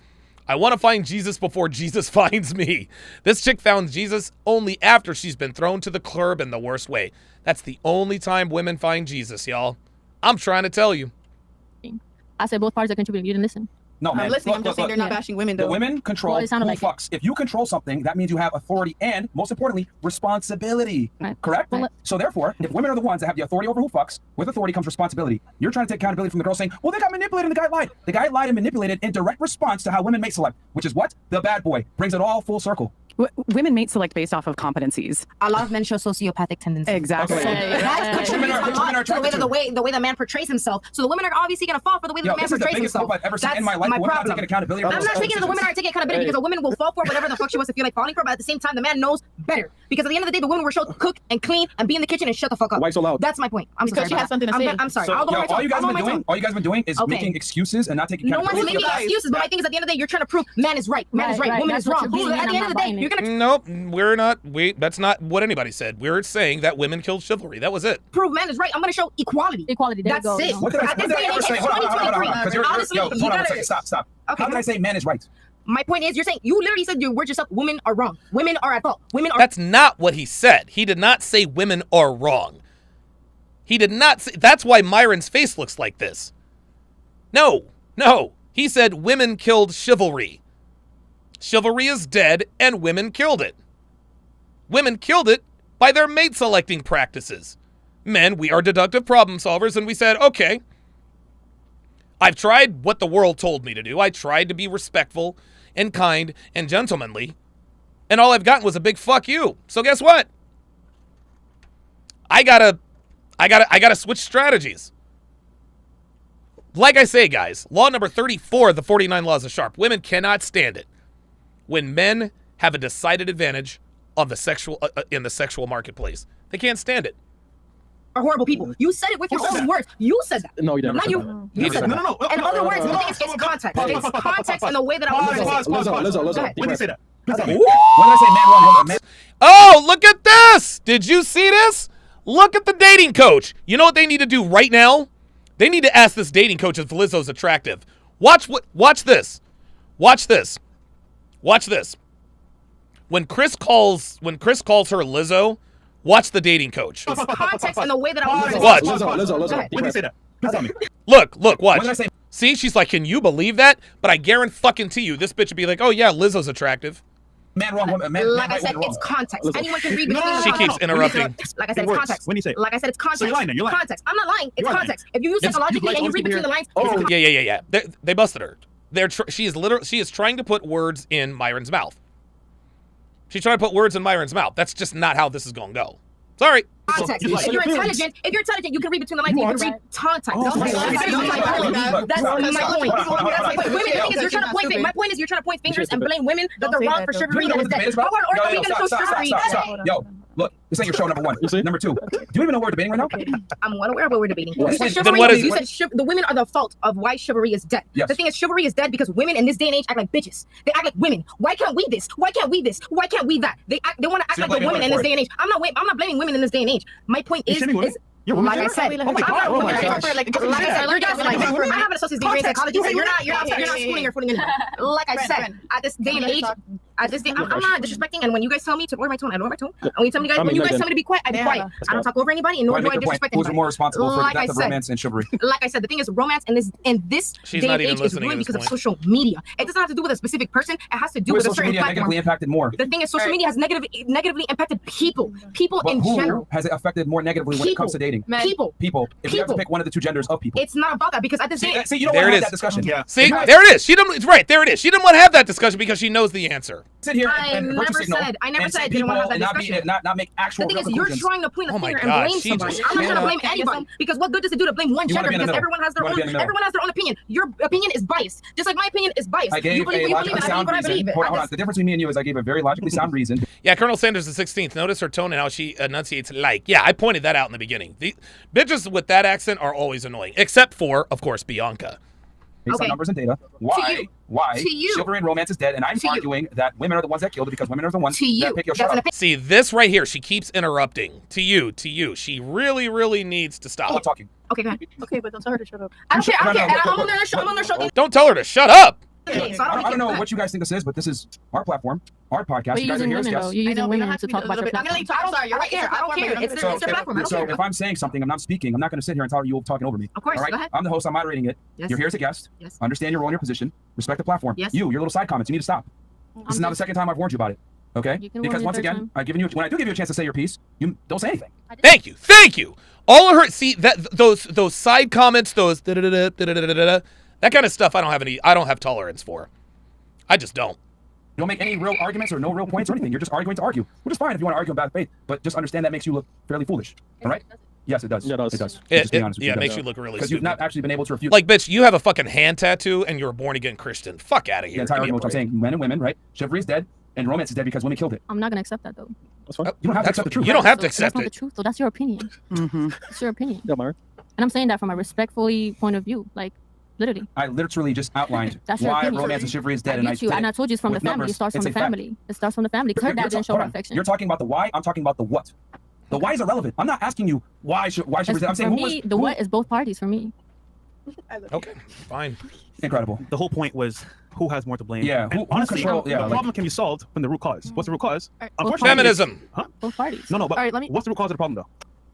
I want to find Jesus before Jesus finds me. This chick found Jesus only after she's been thrown to the curb in the worst way. That's the only time women find Jesus, y'all. I'm trying to tell you. I said both parties are contributing. You didn't listen. No, man. I'm listening. I'm just saying they're not bashing women, The though. women control Well, it who sounded like it. fucks. If you control something, that means you have authority and, most importantly, responsibility. Right. Correct? Well, So therefore, if women are the ones that have the authority over who fucks, with authority comes responsibility. You're trying to take accountability from the girl saying, well, they got manipulated and the guy lied. The guy lied and manipulated in direct response to how women mate select, which is what? The bad boy. Brings it all full circle. Women mate select based off of competencies. A lot of men show sociopathic tendencies. Exactly. That contributes a lot to the way the man portrays himself. So the women are obviously going to fall for the way the man This is the portrays biggest himself. stuff I've ever seen That's in my life. my Women not problem. taking accountability. for I'm those not thinking that the women aren't taking accountability because a woman will fall for whatever the fuck she wants to feel like falling for, but at the same time, the man knows better. Because at the end of the day, the women were shown to cook and clean and be in the kitchen and shut the fuck up. Why so loud? That's my point. I'm Because sorry. she has something to say. I'm sorry. So, I'll go Yo, my all you guys turn. have been doing, all you guys have been doing is Okay. making excuses and not taking No one's accountability. making excuses, but my thing is at the end of the day, you're trying to prove man is right, man is right, Right, woman that's is what wrong. you're being, At the and end of I'm the not day, buying you're it. gonna Nope, we're not. Wait, that's not what anybody said. We're saying that women killed chivalry. That was it. prove man is right. I'm gonna show equality. Equality. There you That's go. it. What did I, At when this did I day and ever age, say? it's Hold on, 2023. because Honestly, hold you on a gotta. second. Stop. Okay. How can I say man is right? My point is, you're saying you literally said your words yourself. Women are wrong. Women are at fault. Women are. That's not what he said. He did not say women are wrong. He did not say. That's why Myron's face looks like this. No. He said women killed chivalry. Chivalry is dead and women killed it. Women killed it by their mate selecting practices. Men, we are deductive problem solvers, and we said, okay, I've tried what the world told me to do. I tried to be respectful and kind and gentlemanly, and all I've gotten was a big fuck you. So guess what? I gotta switch strategies. Like I say, guys, law number 34 of the 49 Laws of Sharp. Women cannot stand it when men have a decided advantage on the sexual in the sexual marketplace. They can't stand it. Are horrible people. You said it with your own words. You said that. No, you didn't. Not you. You said that. No. In other words, the thing is, it's context. It's context and the way that I was Lizzo. Go ahead. When did you say that? When did I say man wrong? Man? Oh, look at this. Did you see this? Look at the dating coach. You know what they need to do right now? They need to ask this dating coach if Lizzo's attractive. Watch this. Watch this. When Chris calls her Lizzo, watch the dating coach. It's context and the way that I was Watch. Lizzo. When did you say that? Please tell me. Look, watch. What did I say? See, she's like, can you believe that? But I guarantee you, this bitch would be like, oh yeah, Lizzo's attractive. Man wrong, woman, man, Like man I said, right, woman it's wrong. context. Anyone can read No, between no, the She lines. keeps interrupting. Like I said, It it's works. context. When you say it. Like I said, it's context. So you're lying then, you're lying. Context. I'm not lying. It's You're lying. context. If you use Yes, psychologically you and you like read between the lines, Oh, yeah. They busted her. She is trying to put words in Myron's mouth. She's trying to put words in Myron's mouth. That's just not how this is going to go. Sorry. context. If you're intelligent, you can read between the lines. You can read context. That's my point. My point is you're trying to point fingers and blame women that they're wrong for chivalry that is dead. How on earth are we going to show chivalry? Yo, look, this ain't your show, number one. Number two, do you even know what we're debating right now? I'm well aware of what we're debating. Yes. You said Then what is chivalry. it? You said the women are the fault of why chivalry is dead. Yes. The thing is, chivalry is dead because women in this day and age act like bitches. They act like women. Why can't we this? Why can't we this? Why can't we that? They want to act like the women in this day and age. I'm not blaming women in this day and age. My point is like I said, oh my God, oh my gosh. like I said, you're just like I have an associate's degree in psychology, so you're not schooling or fooling anyone. Like I said, at this day and age, I'm not disrespecting. And when you guys tell me to lower my tone, I lower my tone. And when you tell me to be quiet, I be quiet. I don't talk over anybody, and nor do I disrespect Who's anybody. more responsible for the Like I death of said- romance and chivalry? Like I said, the thing is, romance in this She's day not and even age is listening at ruined this because of point. social media. It doesn't have to do with a specific person. It has to do Who with has a social certain media platform. negatively impacted more? The thing is, social media has negatively impacted people But in who general. has it affected more negatively when it comes to dating? People. If you have to pick one of the two genders of people. It's not about that because at the same. See, you don't There want it to have is. that discussion. Yeah. See, there it is. She didn't. It's right. There it is. She didn't want to have that discussion because she knows the answer. Sit here I and never virtue signal said I and say didn't want to have that people and discussion. not make actual The thing real is, you're conclusions. trying to point a Oh my finger God, and blame she somebody. just I'm not trying to blame cannot- anybody because what good does it do to blame one You wanna gender be in the because middle. everyone has You wanna be in the middle. everyone has their own opinion. Your opinion is biased, just like my opinion is biased. I gave You believe a what you believe, logically and I believe sound what I reason. believe. Hold on. The difference between me and you is I gave a very logically sound reason. Yeah, Colonel Sanders the 16th. Notice her tone and how she enunciates like. Yeah, I pointed that out in the beginning. The bitches with that accent are always annoying, except for, of course, Bianca. Based on numbers and data, why To you. chivalry and romance is dead, and I'm arguing that women are the ones that killed it because women are the ones that pick your shut up. See, this right here, she keeps interrupting. To you. She really, really needs to stop. I'm talking. Okay, go ahead. Okay, but don't tell her to shut up. I don't care. No, And no, I'm on their show. Don't tell her to shut up. Okay, so I don't know what you guys think this is, but this is our platform, our podcast. But You you're guys are using here as women, guests. though. You're using women to talk about your I'm gonna platform. let you talk. I'm sorry. You're right. I don't care. It's their platform. I don't So care. if I'm saying something, I'm not speaking. I'm not going to sit here and tell you talking over me. Of course, All right? go ahead. I'm the host. I'm moderating it. Yes. You're here as a guest. Yes. Understand your role and your position. Respect the platform. Yes. Your little side comments. You need to stop. This is now the second time I've warned you about it. Okay? You can warn Because me once the again, first when I do give you a chance to say your piece, you don't say anything. Thank you. All of her, see that those side comments, those that kind of stuff. I don't have tolerance for. I just don't. You don't make any real arguments or no real points or anything. You're just arguing to argue, which is fine if you want to argue in bad faith, but just understand that makes you look fairly foolish. All right? Yes, it does. Yeah, it does. It makes you look really because you've not actually been able to refute. Like, bitch, you have a fucking hand tattoo and you're a born again Christian. Fuck out of here. The entire argument, which I'm saying, men and women, right? Chivalry is dead and romance is dead because women killed it. I'm not gonna accept that though. That's fine. You don't have to accept the truth. You don't have to That's accept not the it. truth, though. That's your opinion. It's your opinion. Yeah, Myra. And I'm saying that from a respectfully point of view, like literally. I literally just outlined That's your why opinion. romance and chivalry is dead. I get you, did and I it told you it's from the with family. numbers. It starts from It's the a fact. family. It starts from the family. Because her dad didn't show Hold her on. affection. You're talking about the why. I'm talking about the what. The why is irrelevant. I'm not asking you why chivalry is dead. I'm saying for me, the what is both parties for me. Okay, fine. Incredible. The whole point was who has more to blame. Yeah, And who honestly, control- the yeah, like- problem can be solved from the root cause. What's the root cause? Unfortunately- Feminism. Huh? Both parties. No, but All right, let me. what's the root cause of the problem, though?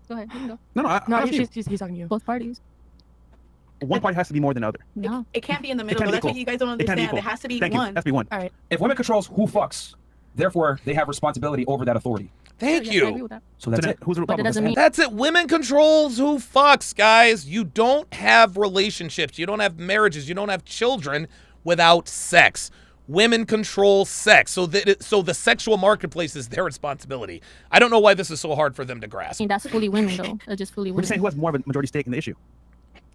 Go ahead. You can go. No, No, ask you. he's talking to you. Both parties. One party has to be more than the other. No. It can't be in the It middle. can't be That's what equal. you guys don't It can't be understand. equal. It has to be Thank you. one. It has to be one. All right. If women controls who fucks, therefore they have responsibility over that authority. Thank I agree you. with that. So that's it. Who's the root But it problem? doesn't mean. That's it. Women controls who fucks, guys. You don't have relationships. You don't have marriages. You don't have children without sex. Women control sex. So the sexual marketplace is their responsibility. I don't know why this is so hard for them to I grasp. mean, that's fully women though. That's just fully We're women. just saying who has more of a majority stake in the issue.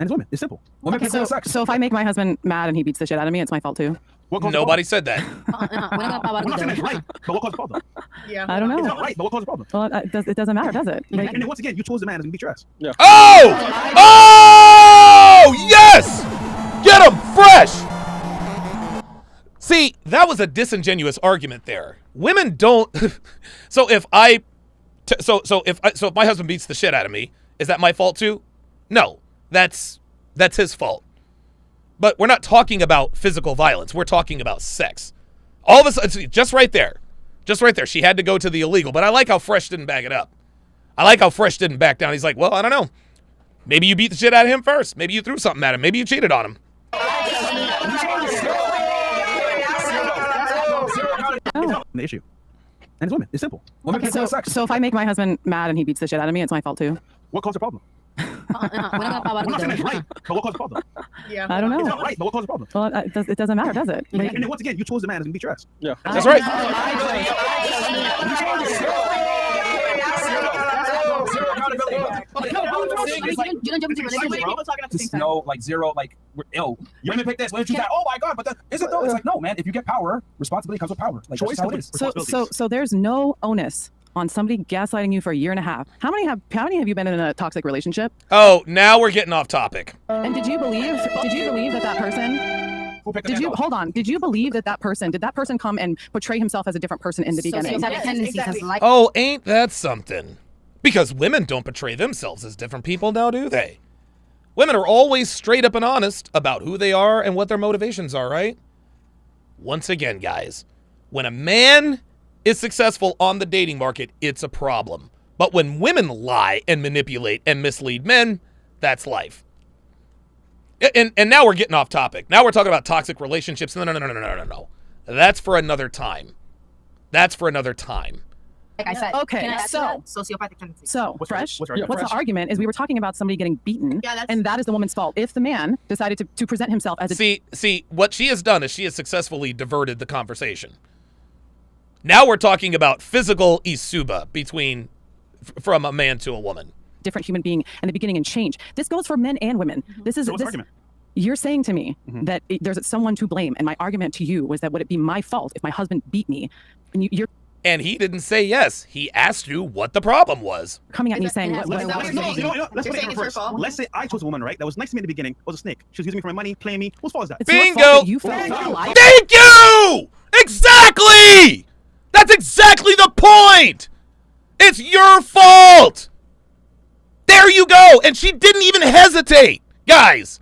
And it's women. It's simple. Women control sex. So if I make my husband mad and he beats the shit out of me, it's my fault too. What caused Nobody said that. the problem? We're not saying it's right, but what caused the problem? Yeah. I don't It's know. not right, but what caused the problem? Well, it doesn't matter, does it? Like, And then once again, you chose the man as going to beat your ass. Yeah. Oh! Oh! Yes! Get him fresh! See, that was a disingenuous argument there. Women don't. So if my husband beats the shit out of me, is that my fault too? No, that's his fault. But we're not talking about physical violence. We're talking about sex. All of a sudden, just right there, she had to go to the illegal. But I like how Fresh didn't back it up. I like how Fresh didn't back down. He's like, well, I don't know. Maybe you beat the shit out of him first. Maybe you threw something at him. Maybe you cheated on him. the issue. And it's women. It's simple. Women can have sex. So if I make my husband mad and he beats the shit out of me, it's my fault too. What caused the problem? We're not saying it's right, but what caused the problem? Yeah. I don't know. It's not right, but what caused the problem? Well, it doesn't matter, does it? And then once again, you chose the man that's gonna beat your ass. Yeah. That's right. You don't jump into relationship. Just no, like zero, like, women pick this, women choose that. Oh my God, but then, is it though? It's like, no, man, if you get power, responsibility comes with power. Like, Choice that's how it is. So there's no onus on somebody gaslighting you for a year and a half. How many have you been in a toxic relationship? Oh, now we're getting off topic. And did you believe that person? Hold on. Did you believe that person come and portray himself as a different person in the beginning? Oh, ain't that something? Because women don't portray themselves as different people now, do they? Women are always straight up and honest about who they are and what their motivations are, right? Once again, guys, when a man is successful on the dating market, it's a problem. But when women lie and manipulate and mislead men, that's life. And now we're getting off topic. Now we're talking about toxic relationships. No. That's for another time. Like I said, okay, so sociopathic tendency. So, What's the argument is we were talking about somebody getting beaten, and that is the woman's fault. If the man decided to present himself as a... See, what she has done is she has successfully diverted the conversation. Now we're talking about physical isuba from a man to a woman. Different human being in the beginning and change. This goes for men and women. This is what's the argument? You're saying to me that there's someone to blame, and my argument to you was that would it be my fault if my husband beat me? And you're... And he didn't say yes. He asked you what the problem was. Coming at me saying, let's put it in reverse. Let's say I chose a woman, right? That was nice to me in the beginning. Was a snake. She was using me for my money, playing me. Whose fault is that? Bingo! Thank you! Exactly! That's exactly the point! It's your fault! There you go! And she didn't even hesitate. Guys,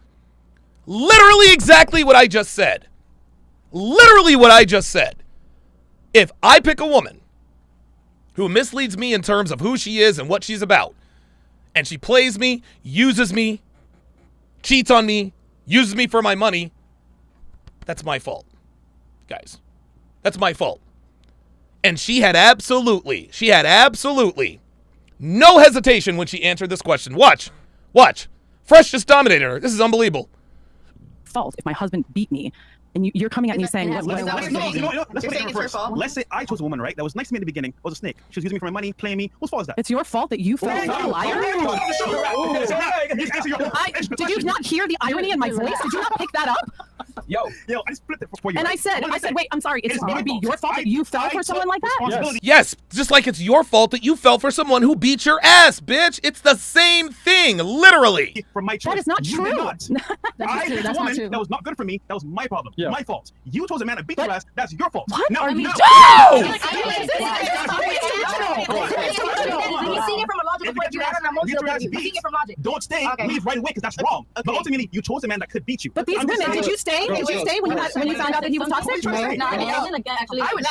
literally exactly what I just said. If I pick a woman who misleads me in terms of who she is and what she's about, and she plays me, uses me, cheats on me, uses me for my money, that's my fault, guys. That's my fault. And she had absolutely no hesitation when she answered this question. Watch. Fresh just dominated her. This is unbelievable. Fault if my husband beat me. And you're coming at me saying, let's put it in reverse. Let's say I chose a woman, right? That was nice to me in the beginning. Was a snake. She was using me for my money, playing me. Whose fault is that? It's your fault that you fell for a liar? Did you not hear the irony in my voice? Did you not pick that up? Yo, I just flipped it for you. And I said, wait, I'm sorry. It would be your fault that you fell for someone like that? Yes, just like it's your fault that you fell for someone who beat your ass, bitch. It's the same thing, literally. From my choice. That is not true. I chose a woman that was not good for me. That was my problem. My fault. You chose a man that beat your ass. That's your fault. What are you doing? When you see it from a logical point of view, that's an emotional point of view. You see it from logic. Don't stay. Leave right away because that's wrong. But ultimately, you chose a man that could beat you. But these women, did you stay? Did you stay when you found out that he was toxic?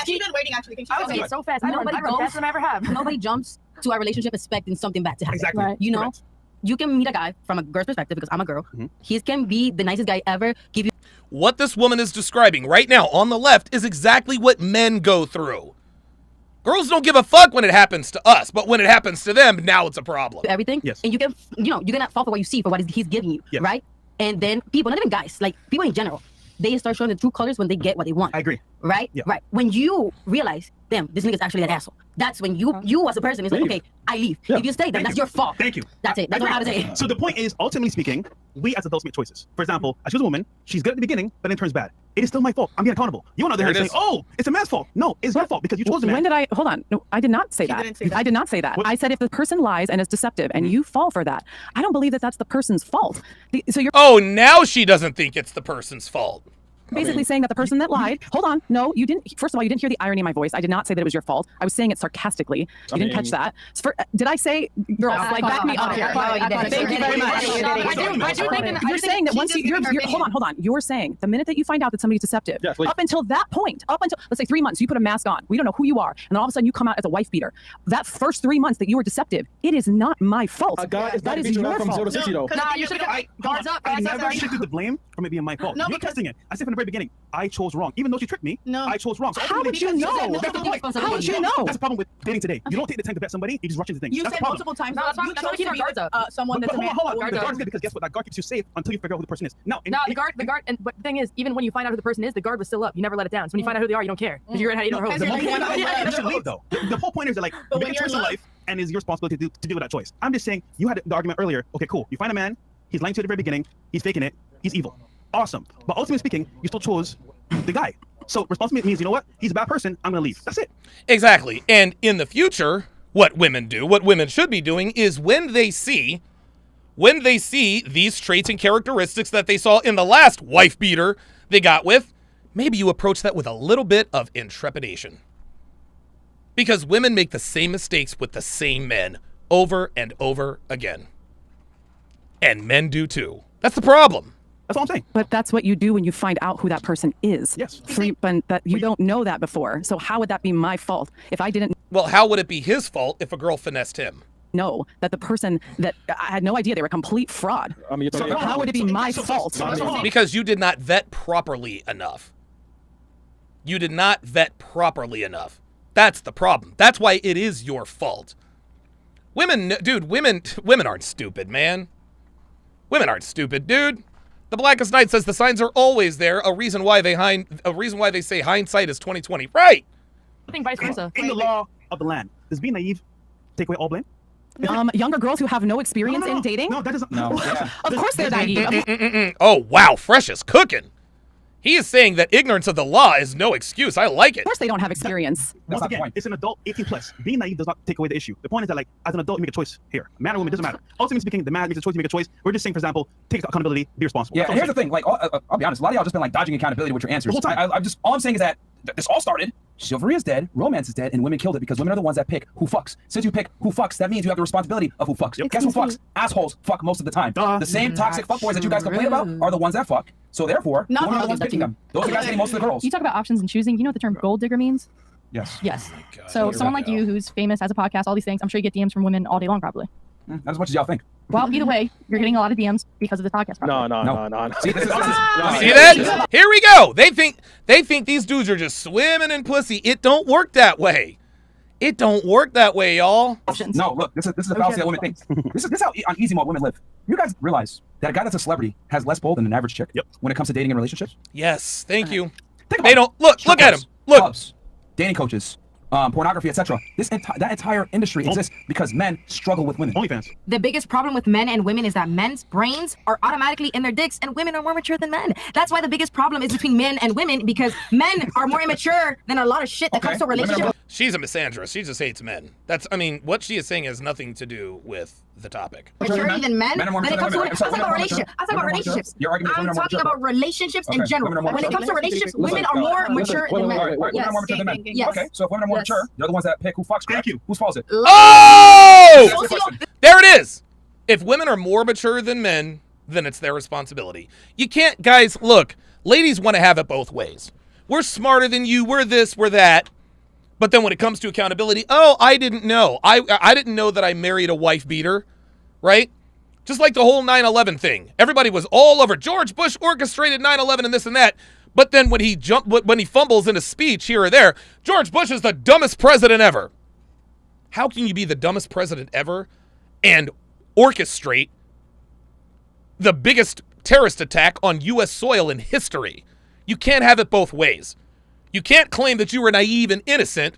She's been waiting actually. I would say it so fast. Nobody jumps to our relationship expecting something bad to happen. Exactly. Right. You know, you can meet a guy from a girl's perspective because I'm a girl. He can be the nicest guy ever. Give you. What this woman is describing right now on the left is exactly what men go through. Girls don't give a fuck when it happens to us, but when it happens to them, now it's a problem. Everything. Yes. And you cannot fall for what you see, for what he's giving you, right? And then people, not even guys, like people in general, they start showing the true colors when they get what they want. I agree. Right? Yeah. Right. When you realize, damn, this nigga's actually an asshole. That's when you as a person is like, okay, I leave. Yeah. If you stay, then that's your fault. Thank you. That's it. That's what I have to say. So the point is, ultimately speaking, we as adults make choices. For example, I choose a woman, she's good at the beginning, but then turns bad. It is still my fault. I'm being accountable. You on the other hand saying, oh, it's a man's fault. No, it's your fault because you chose a man. When did I, hold on. No, I did not say that. I did not say that. I said if the person lies and is deceptive and you fall for that, I don't believe that that's the person's fault. So you're. Oh, now she doesn't think it's the person's fault. Basically saying that the person that lied, hold on, no, you didn't. First of all, you didn't hear the irony in my voice. I did not say that it was your fault. I was saying it sarcastically. You didn't catch that. Did I say, girls, like back me up here? Thank you very much. You're saying that once you're hold on. You're saying the minute that you find out that somebody's deceptive, up until that point, up until let's say 3 months, you put a mask on. We don't know who you are, and then all of a sudden you come out as a wife beater. That first 3 months that you were deceptive, it is not my fault. That is your fault. I never shifted the blame from it being my fault. You're testing it. I said from the very beginning, I chose wrong. Even though she tricked me, I chose wrong. So How would you know? How would you know? That's the problem with dating today. You don't take the time to vet somebody. You just rush into things. You that's said the problem. multiple times. No, that's why you we chose keep to our be guards with up. someone But that's a man. hold on. The Guards guard's up. good because guess what? That guard keeps you safe until you figure out who the person is. Now, No, the guard, and but the thing is, even when you find out who the person is, the guard was still up. You never let it down. So when you find out who they are, you don't care because you're gonna eat her. You should leave though. The whole point is that like you make a choice in life, and it's your responsibility to deal with that choice. I'm just saying you had the argument earlier. Okay, cool. You find a man, he's lying to you at the very beginning, he's faking it, he's evil. Awesome. But ultimately speaking, you still chose the guy. So responsibility means, you know what? He's a bad person. I'm gonna leave. That's it. Exactly. And in the future, what women do, what women should be doing, is when they see these traits and characteristics that they saw in the last wife beater they got with, maybe you approach that with a little bit of intrepidation. Because women make the same mistakes with the same men over and over again. And men do too. That's the problem. That's all I'm saying. But that's what you do when you find out who that person is. Yes. But that you don't know that before. So how would that be my fault if I didn't? Well, how would it be his fault if a girl finessed him? Know that the person that I had no idea they were a complete fraud. I mean, so how would it be my fault? Because you did not vet properly enough. You did not vet properly enough. That's the problem. That's why it is your fault. Women aren't stupid, man. Women aren't stupid, dude. The Blackest Night says the signs are always there. A reason why they say hindsight is 20/20. Right. I think vice versa. In the law of the land, does being naive take away all blame? Younger girls who have no experience in dating. No, that doesn't. No. Of course they're naive. Oh wow, fresh is cooking. He is saying that ignorance of the law is no excuse. I like it. Of course they don't have experience. Once again, it's an adult 18 plus. Being naive does not take away the issue. The point is that, like, as an adult, you make a choice here. Man or woman, doesn't matter. Ultimately speaking, the man makes a choice, you make a choice. We're just saying, for example, take accountability, be responsible. Yeah, and here's the thing. Like, I'll be honest. A lot of y'all just been like dodging accountability with your answers. The whole time. All I'm saying is that this all started. Chivalry is dead, romance is dead, and women killed it because women are the ones that pick who fucks. Since you pick who fucks, that means you have the responsibility of who fucks. Guess who fucks? Assholes fuck most of the time. The same toxic fuckboys that you guys complain about are the ones that fuck. So therefore, women are the ones picking them. Those are the guys getting most of the girls. You talk about options and choosing. You know what the term gold digger means? Yes. Yes. So someone like you who's famous, has a podcast, all these things, I'm sure you get DMs from women all day long, probably. Not as much as y'all think. Well, either way, you're getting a lot of DMs because of the podcast. No. See, this is See that? Here we go. They think these dudes are just swimming in pussy. It don't work that way. It don't work that way, y'all. No, look, this is a fallacy that women think. This is how on easy mode women live. You guys realize that a guy that's a celebrity has less pull than an average chick when it comes to dating and relationships? Yes, thank you. They don't look at him. Look. Clubs, dating coaches, pornography, etc. That entire industry exists because men struggle with women. OnlyFans. The biggest problem with men and women is that men's brains are automatically in their dicks and women are more mature than men. That's why the biggest problem is between men and women, because men are more immature than a lot of shit that comes to relationships. She's a misandrist. She just hates men. What she is saying has nothing to do with the topic. Maturity than men. Men are more When it mature comes than to women. relationships, I'm talking about relationships. Your argument is I'm women are more talking mature. about relationships in Okay, general. women are more When it mature. comes to relationships, Listen, women are more mature than men. Women are more mature than men. Yes. Okay, so if women are more mature, they're the ones that pick who fucks. Thank you. Whose fault is it? Oh! There it is. If women are more mature than men, then it's their responsibility. You can't, guys, look, ladies want to have it both ways. We're smarter than you, we're this, we're that. But then when it comes to accountability, oh, I didn't know. I didn't know that I married a wife beater, right? Just like the whole 9/11 thing. Everybody was all over George Bush orchestrated 9/11 and this and that. But then when he fumbles in a speech here or there, George Bush is the dumbest president ever. How can you be the dumbest president ever and orchestrate the biggest terrorist attack on U.S. soil in history? You can't have it both ways. You can't claim that you were naive and innocent,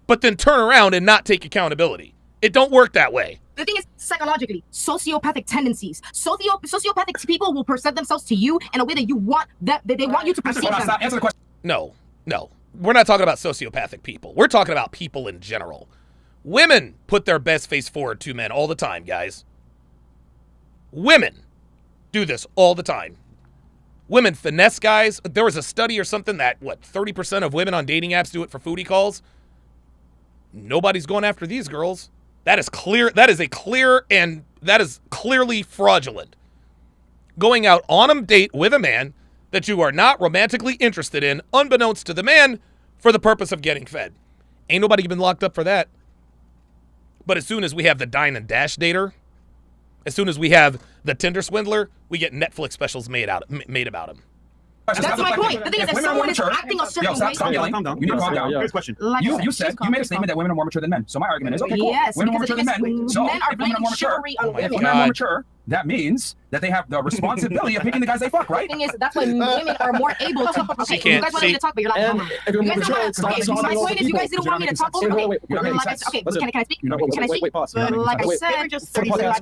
but then turn around and not take accountability. It don't work that way. The thing is, psychologically, sociopathic tendencies. Sociopathic people will present themselves to you in a way that you want that they want you to perceive them. Answer the question. No. We're not talking about sociopathic people. We're talking about people in general. Women put their best face forward to men all the time, guys. Women do this all the time. Women finesse guys. There was a study or something that, 30% of women on dating apps do it for foodie calls? Nobody's going after these girls. That is clear. That is clearly fraudulent. Going out on a date with a man that you are not romantically interested in, unbeknownst to the man, for the purpose of getting fed. Ain't nobody been locked up for that. But as soon as we have the dine and dash dater, as soon as we have the Tinder swindler, we get Netflix specials made about him. That's my point. The thing is, if someone is acting a certain way, stop yelling. Calm down. You need to calm down. Here's a question. You said you made a statement that women are more mature than men. So my argument is, okay, cool. Yes, Women are more because mature than men. So men are if women are more mature, chivalry on women. if women are more mature, that means that they have the responsibility of picking the guys they fuck, right? The thing is, that's why women are more able to. Okay, you guys want me to talk, but you're not. My point is, you guys didn't want me to talk over me. Okay, can I speak? Can I speak? Pause. Like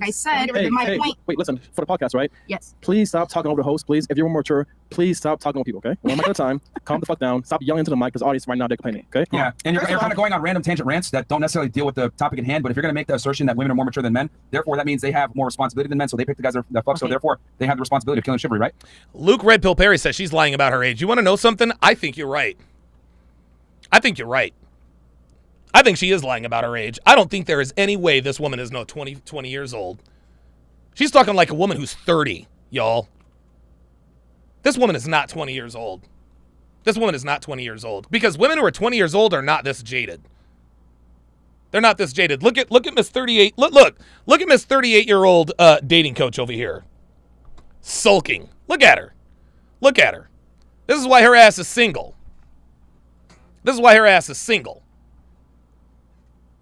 I said, my point. Wait, listen, for the podcast, right? Yes. Please stop talking over the host, please. If you're more mature, please stop talking over people, okay? One mic at a time. Calm the fuck down. Stop yelling into the mic because the audience right now, they're complaining, okay? Yeah, and you're kind of going on random tangent rants that don't necessarily deal with the topic at hand, but if you're going to make the assertion that women are more mature than men, therefore that means they have more responsibility than men, so they pick the guys that fuck, so therefore they have the responsibility of killing chivalry, right? Luke Red Pill Perry says she's lying about her age. You want to know something? I think you're right. I think you're right. I think she is lying about her age. I don't think there is any way this woman is 20 years old. She's talking like a woman who's 30, y'all. This woman is not 20 years old. This woman is not 20 years old. Because women who are 20 years old are not this jaded. They're not this jaded. Look at Miss 38. Look at Miss 38-year-old dating coach over here. Sulking. Look at her. Look at her. This is why her ass is single. This is why her ass is single.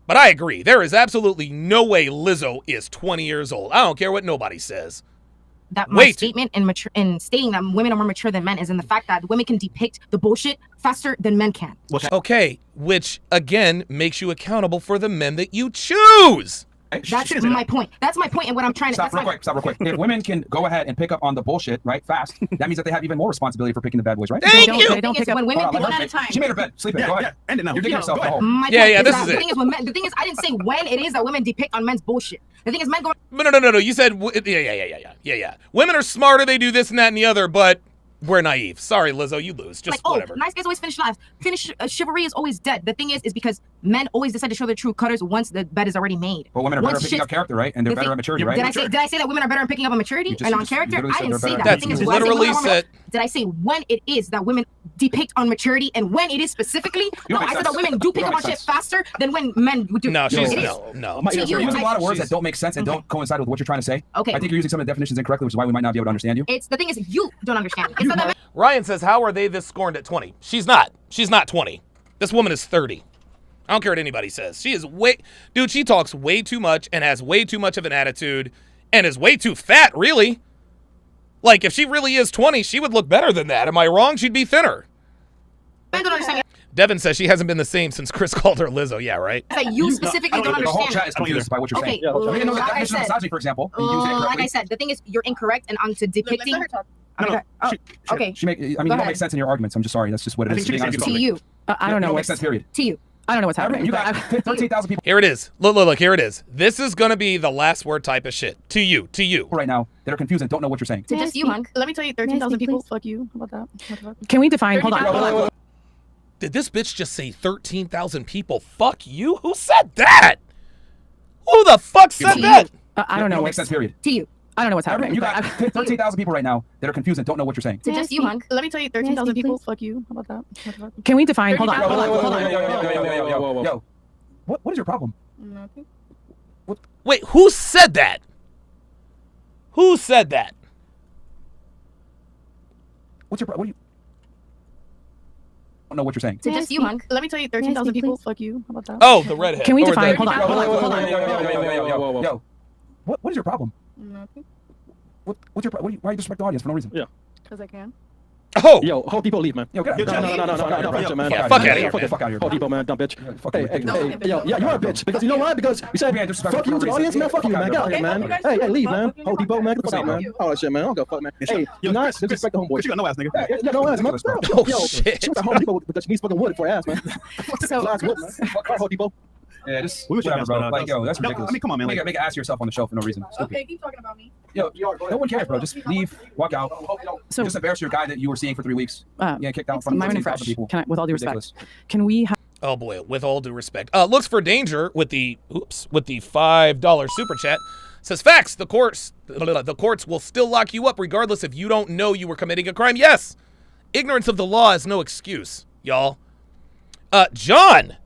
But I agree. There is absolutely no way Lizzo is 20 years old. I don't care what nobody says. That my statement in stating that women are more mature than men is in the fact that women can depict the bullshit faster than men can. Okay, which again makes you accountable for the men that you choose. That's my point. That's my point, and what I'm trying to stop real quick. If women can go ahead and pick up on the bullshit, right, fast, that means that they have even more responsibility for picking the bad boys, right? Thank you. They don't pick up when women one at a time. She made her bed. Sleep it. Go ahead. End it now. You're digging yourself a hole. This is it. The thing is, I didn't say when it is that women depict on men's bullshit. The thing is, men go. No. You said yeah. Women are smarter. They do this and that and the other, but we're naive. Sorry, Lizzo, you lose. Just whatever. Nice guys always finish last. Chivalry is always dead. The thing is because men always decide to show their true colors once the bed is already made. But women are better at picking up character, right? And they're better at maturity, right? Did I say that women are better at picking up on maturity and on character? I didn't say that. That's literally said. Did I say when it is that women depict on maturity and when it is specifically? No, I said that women do pick up on shit faster than when men do. No, You're using a lot of words that don't make sense and don't coincide with what you're trying to say. Okay. I think you're using some of the definitions incorrectly, which is why we might not be able to understand you. It's the thing is you don't understand. Ryan says, how are they this scorned at 20? She's not. She's not 20. This woman is 30. I don't care what anybody says. She is dude, she talks way too much and has way too much of an attitude and is way too fat, really. Like, if she really is 20, she would look better than that. Am I wrong? She'd be thinner. I don't understand. Devin says she hasn't been the same since Chris called her Lizzo. Yeah, right? You specifically don't understand. The whole chat is confused by what you're saying. Okay, know the definition of misogyny, for example. And use it correctly. Like I said, the thing is, you're incorrect and onto depicting. Okay. You don't make sense in your arguments. I'm just sorry. That's just what it is. To you. I don't know. It makes sense, period. To you. I don't know what's happening. You got 13,000 people. Here it is. Look, here it is. This is going to be the last word type of shit. To you. Right now, that are confused and don't know what you're saying. To just you, Monk. Let me tell you, 13,000 people. Fuck you. How about that? Can we define? Hold on. Did this bitch just say 13,000 people? Fuck you? Who said that? Who the fuck said that? I don't know. It makes sense, period. To you. I don't know what's happening. You got 13,000 people right now that are confused and don't know what you're saying. To just you, Monk. Let me tell you, 13,000 people. Fuck you. How about that? Can we define? Hold on. Yo. What is your problem? Nothing. Wait, who said that? Who said that? What's your problem? I don't know what you're saying. To just you, Monk. Let me tell you, 13,000 people. Fuck you. How about that? Oh, the redhead. Can we define? Hold on. Yo. What is your problem? Nothing. What's your problem? Why are you disrespecting the audience for no reason? Yeah. Because I can. Oh! Yo, Home Depot, leave, man. Yo, get out. No, man. Yeah, fuck out of here, Fuck out of here. Home Depot, man, dumb bitch. Hey, yo, yeah, you're a bitch. Because you know why? Because you said, fuck you to the audience, man. Fuck you, man. Get out here, man. Hey, leave, man. Home Depot, man. Get the fuck out, man. Oh, shit, man. I don't go fuck, man. Hey, you're not disrespect the homeboy. You got no ass, nigga. Yeah, no ass, man. Oh, shit. She went to Home Depot because she needs fucking wood for ass, man. So, Last wood, man. Fuck Home Depot. Yeah, just whatever, bro. Like, yo, that's ridiculous. I mean, come on, man. Make an ass of yourself on the show for no reason. Okay, keep talking about me. Yo, no one cares, bro. Just leave, walk out. So just embarrass your guy that you were seeing for 3 weeks. Yeah, kicked out in front of 13,000 people. Can I, with all due respect, can we? Oh boy, with all due respect. Looks for danger with the $5 super chat. Says facts. The courts will still lock you up regardless if you don't know you were committing a crime. Yes, ignorance of the law is no excuse, y'all. John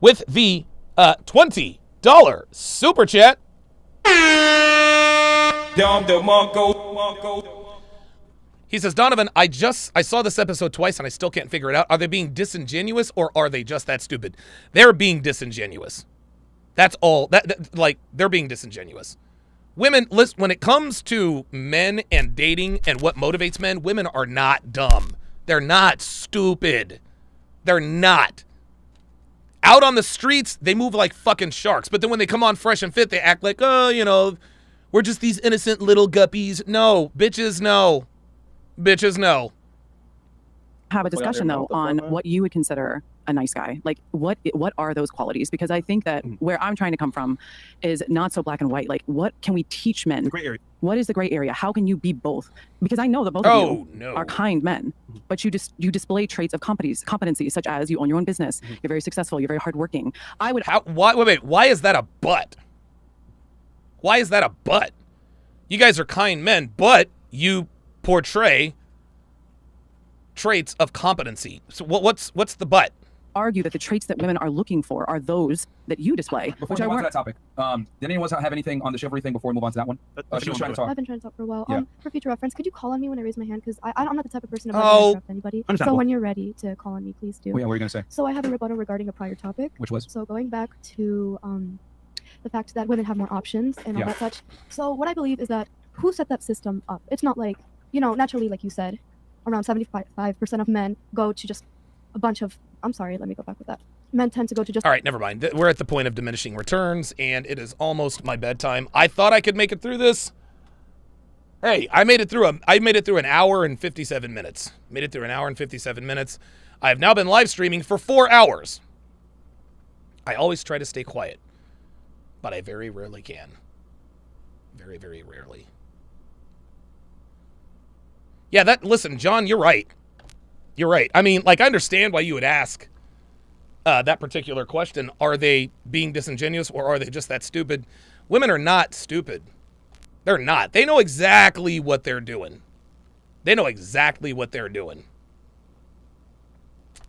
with the $20 super chat. He says, Donovan, I saw this episode twice and I still can't figure it out. Are they being disingenuous or are they just that stupid? They're being disingenuous. That's all. Like, they're being disingenuous. Women, listen, when it comes to men and dating and what motivates men, women are not dumb. They're not stupid. They're not. Out on the streets, they move like fucking sharks. But then when they come on fresh and fit, they act like, oh, you know, we're just these innocent little guppies. No, bitches, no. Bitches, no. Have a discussion, though, on what you would consider a nice guy. Like, what are those qualities? Because I think that where I'm trying to come from is not so black and white. Like, what can we teach men? The gray area. What is the gray area? How can you be both? Because I know that both of you are kind men, but you display traits of competency, such as you own your own business. You're very successful. You're very hardworking. I would. Wait. Why is that a but? Why is that a but? You guys are kind men, but you portray traits of competency. So what's the but? Argue that the traits that women are looking for are those that you display. Before we move on to that topic, did anyone else have anything on the chivalry thing before we move on to that one? She was trying to talk. I've been trying to talk for a while. Yeah. For future reference, could you call on me when I raise my hand? Because I'm not the type of person to interrupt anybody. So when you're ready to call on me, please do. Oh, yeah, what were you going to say? So I have a rebuttal regarding a prior topic. Which was? So going back to the fact that women have more options and all that such. So what I believe is that who set that system up? It's not like, you know, naturally, like you said, around 75% of men go to just a bunch of, I'm sorry, let me go back with that. Men tend to go to just... All right, never mind. We're at the point of diminishing returns, and it is almost my bedtime. I thought I could make it through this. Hey, I made it through an hour and 57 minutes. Made it through an hour and 57 minutes. I have now been live streaming for 4 hours. I always try to stay quiet, but I very rarely can. Very, very rarely. Yeah, listen, John, you're right. You're right. I mean, like, I understand why you would ask that particular question. Are they being disingenuous or are they just that stupid? Women are not stupid. They're not. They know exactly what they're doing. They know exactly what they're doing.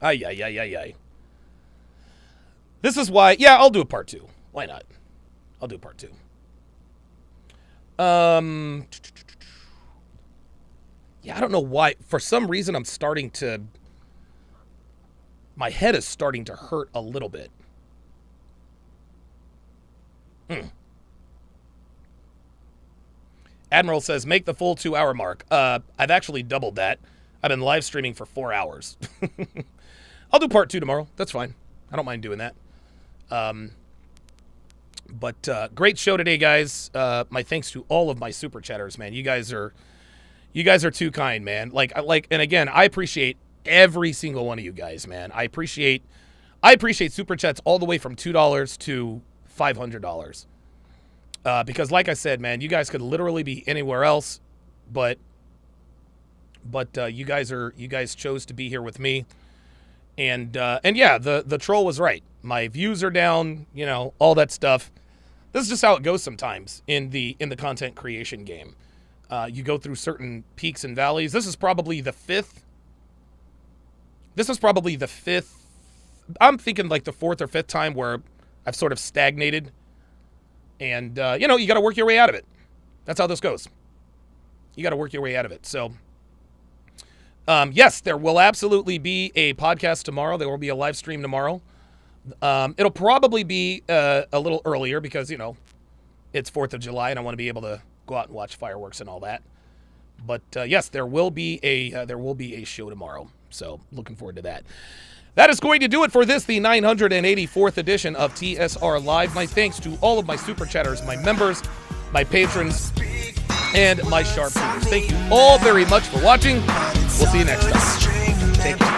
Ay. This is why, yeah, I'll do a part 2. Why not? I'll do part 2. Yeah, I don't know why. For some reason, my head is starting to hurt a little bit. Admiral says, make the full 2-hour mark. I've actually doubled that. I've been live streaming for 4 hours. I'll do part 2 tomorrow. That's fine. I don't mind doing that. But great show today, guys. My thanks to all of my super chatters, man. You guys are too kind, man. And again, I appreciate every single one of you guys, man. I appreciate super chats all the way from $2 to $500. Because like I said, man, you guys could literally be anywhere else, but you guys chose to be here with me. And yeah, the troll was right. My views are down, you know, all that stuff. This is just how it goes sometimes in the content creation game. You go through certain peaks and valleys. This is probably the fifth. I'm thinking like the 4th or 5th time where I've sort of stagnated. And, you know, you got to work your way out of it. That's how this goes. You got to work your way out of it. So, yes, there will absolutely be a podcast tomorrow. There will be a live stream tomorrow. It'll probably be a little earlier because, you know, it's 4th of July and I want to be able to go out and watch fireworks and all that. But yes, there will be a show tomorrow. So looking forward to that. That is going to do it for this, the 984th edition of TSR Live. My thanks to all of my super chatters, my members, my patrons, and my sharpshooters. Thank you all very much for watching. We'll see you next time. Take care.